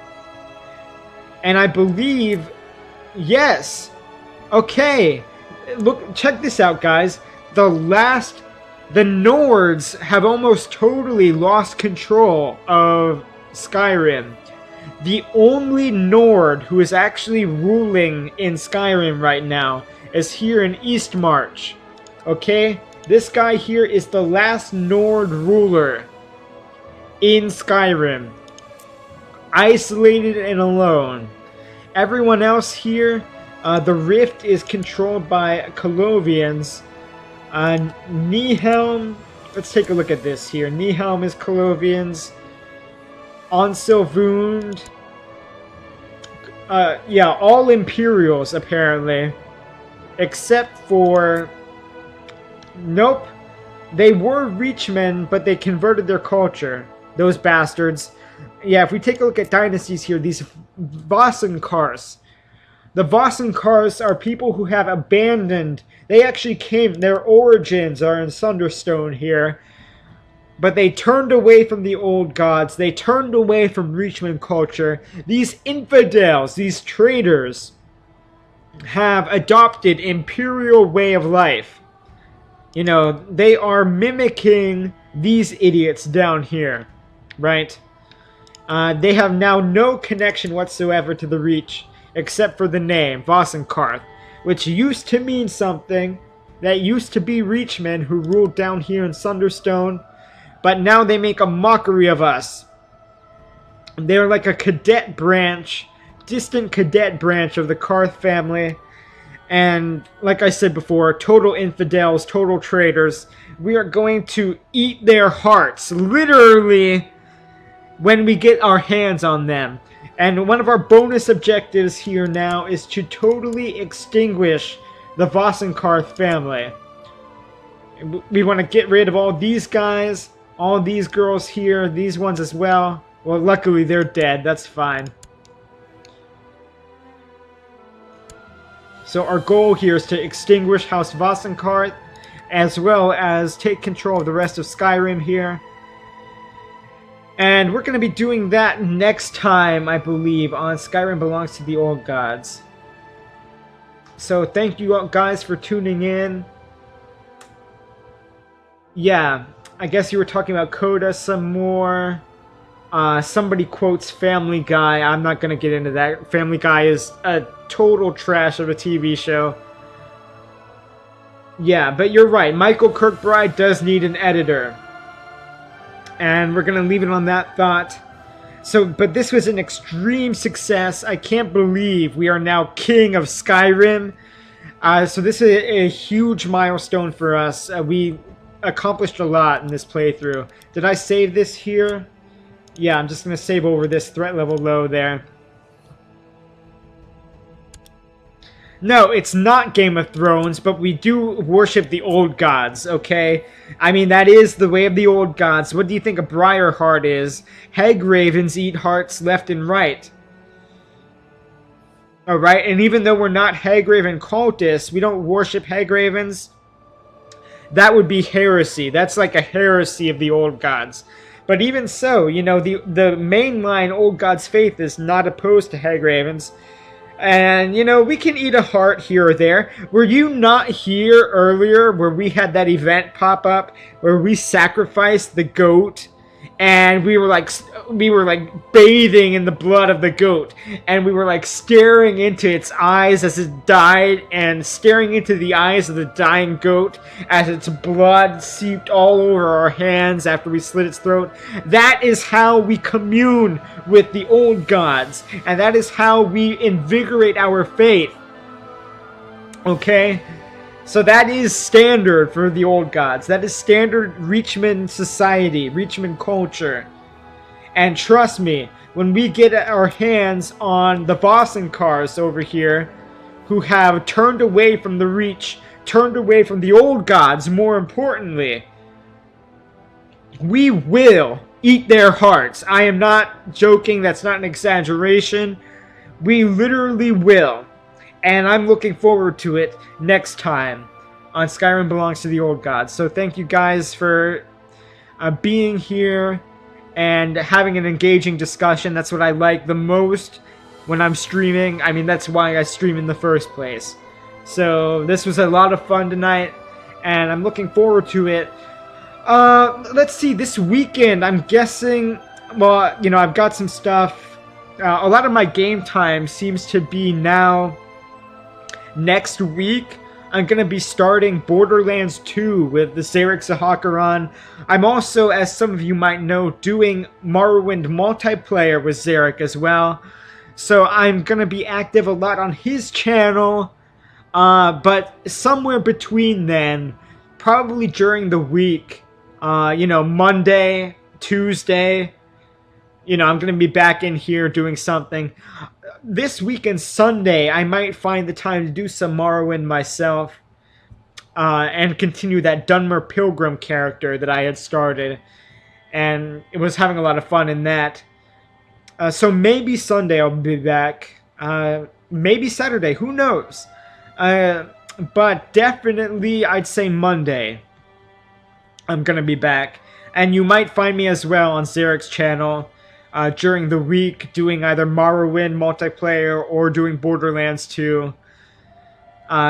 And I believe, yes. Okay. Look, check this out, guys. The Nords have almost totally lost control of Skyrim. The only Nord who is actually ruling in Skyrim right now is here in Eastmarch. Okay? This guy here is the last Nord ruler in Skyrim. Isolated and alone. Everyone else here, the Rift is controlled by Colovians. Nihilm, let's take a look at this here. Nihilm is Colovians. Onsilvund. Yeah, all Imperials apparently. Except for... Nope. They were Reachmen, but they converted their culture. Those bastards. Yeah, if we take a look at dynasties here, these Vosenkars. The Vosenkars are people who have abandoned... They actually came... Their origins are in Sunderstone here. But they turned away from the old gods. They turned away from Reachmen culture. These infidels, these traitors, have adopted imperial way of life. You know, they are mimicking these idiots down here. Right? They have now no connection whatsoever to the Reach. Except for the name, Vosenkarth, which used to mean something. That used to be Reachmen who ruled down here in Sunderstone, but now they make a mockery of us. They're like a cadet branch, distant cadet branch of the Karth family, and like I said before, total infidels, total traitors. We are going to eat their hearts, literally, when we get our hands on them. And one of our bonus objectives here now is to totally extinguish the Vosenkarth family. We want to get rid of all these guys, all these girls here, these ones as well. Well, luckily they're dead, that's fine. So our goal here is to extinguish House Vosenkarth, as well as take control of the rest of Skyrim here. And we're going to be doing that next time, I believe, on Skyrim Belongs to the Old Gods. So thank you guys for tuning in. Yeah, I guess you were talking about Coda some more. Somebody quotes Family Guy. I'm not going to get into that. Family Guy is a total trash of a TV show. Yeah, but you're right. Michael Kirkbride does need an editor. And we're going to leave it on that thought. So, but this was an extreme success. I can't believe we are now King of Skyrim. So this is a huge milestone for us. We accomplished a lot in this playthrough. Did I save this here? Yeah, I'm just going to save over this threat level low there. No, it's not Game of Thrones, but we do worship the old gods, okay? I mean, that is the way of the old gods. What do you think a Briarheart is? Hagravens eat hearts left and right. Alright, and even though we're not Hagraven cultists, we don't worship Hagravens. That would be heresy. That's like a heresy of the old gods. But even so, you know, the mainline old gods faith is not opposed to Hagravens. And, you know, we can eat a heart here or there. Were you not here earlier where we had that event pop up where we sacrificed the goat and we were like bathing in the blood of the goat, and we were like staring into its eyes as it died, and staring into the eyes of the dying goat as its blood seeped all over our hands after we slit its throat? That is how we commune with the old gods, and that is how we invigorate our faith. Okay? So that is standard for the old gods. That is standard Reachmen society, Reachmen culture. And trust me, when we get our hands on the Vosenkars over here, who have turned away from the Reach turned away from the old gods, more importantly, we will eat their hearts. I am not joking. That's not an exaggeration. We literally will. And I'm looking forward to it next time on Skyrim Belongs to the Old Gods. So thank you guys for being here and having an engaging discussion. That's what I like the most when I'm streaming. I mean, that's why I stream in the first place. So this was a lot of fun tonight, and I'm looking forward to it. Let's see, this weekend, I'm guessing, well, you know, I've got some stuff. A lot of my game time seems to be now next week. I'm going to be starting Borderlands 2 with the Zarek Zahakaran. I'm also, as some of you might know, doing Morrowind multiplayer with Zarek as well. So I'm going to be active a lot on his channel. But somewhere between then, probably during the week, you know, Monday, Tuesday, you know, I'm going to be back in here doing something. This weekend, Sunday, I might find the time to do some Morrowind myself, and continue that Dunmer Pilgrim character that I had started, and it was having a lot of fun in that. So maybe Sunday I'll be back, maybe Saturday, who knows? But definitely I'd say Monday I'm gonna be back, and you might find me as well on Zarek's channel during the week, doing either Morrowind multiplayer or doing Borderlands 2.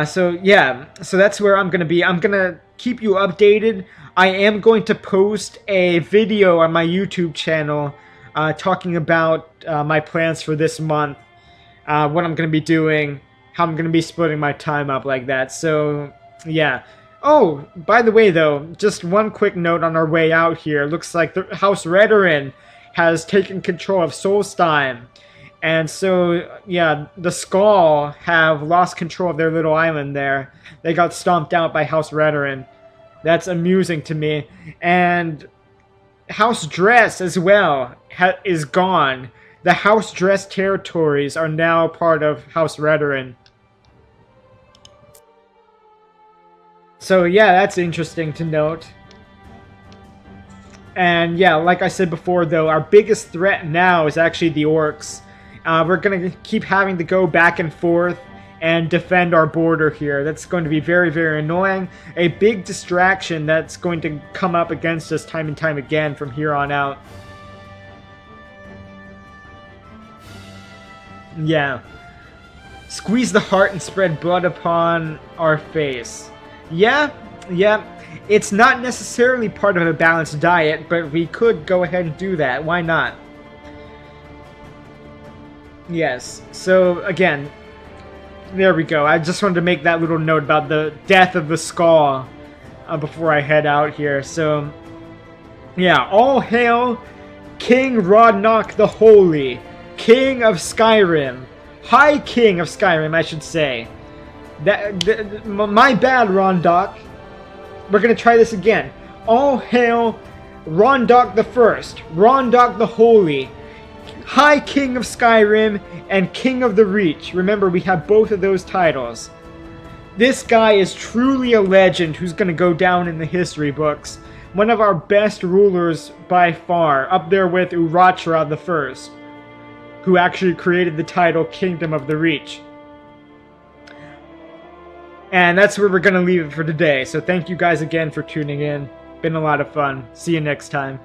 So yeah, so that's where I'm going to be. I'm going to keep you updated. I am going to post a video on my YouTube channel talking about my plans for this month, what I'm going to be doing, how I'm going to be splitting my time up like that. So yeah. Oh, by the way though, just one quick note on our way out here. Looks like the House Redoran has taken control of Solstheim, and so yeah, the Skull have lost control of their little island there. They got stomped out by House Redoran. That's amusing to me. And House Dress as well is gone. The House Dress territories are now part of House Redoran. So yeah, that's interesting to note. And yeah, like I said before though, our biggest threat now is actually the orcs. We're going to keep having to go back and forth and defend our border here. That's going to be very, very annoying. A big distraction that's going to come up against us time and time again from here on out. Yeah. Squeeze the heart and spread blood upon our face. Yeah. It's not necessarily part of a balanced diet, but we could go ahead and do that. Why not? Yes. So, again, there we go. I just wanted to make that little note about the death of the Skull before I head out here. So, yeah. All hail King Rondach the Holy, King of Skyrim. High King of Skyrim, I should say. My bad, Rondach. We're going to try this again. All hail Rondach the First, Rondach the Holy, High King of Skyrim, and King of the Reach. Remember, we have both of those titles. This guy is truly a legend who's going to go down in the history books. One of our best rulers by far, up there with Urachra the First, who actually created the title Kingdom of the Reach. And that's where we're going to leave it for today. So thank you guys again for tuning in. Been a lot of fun. See you next time.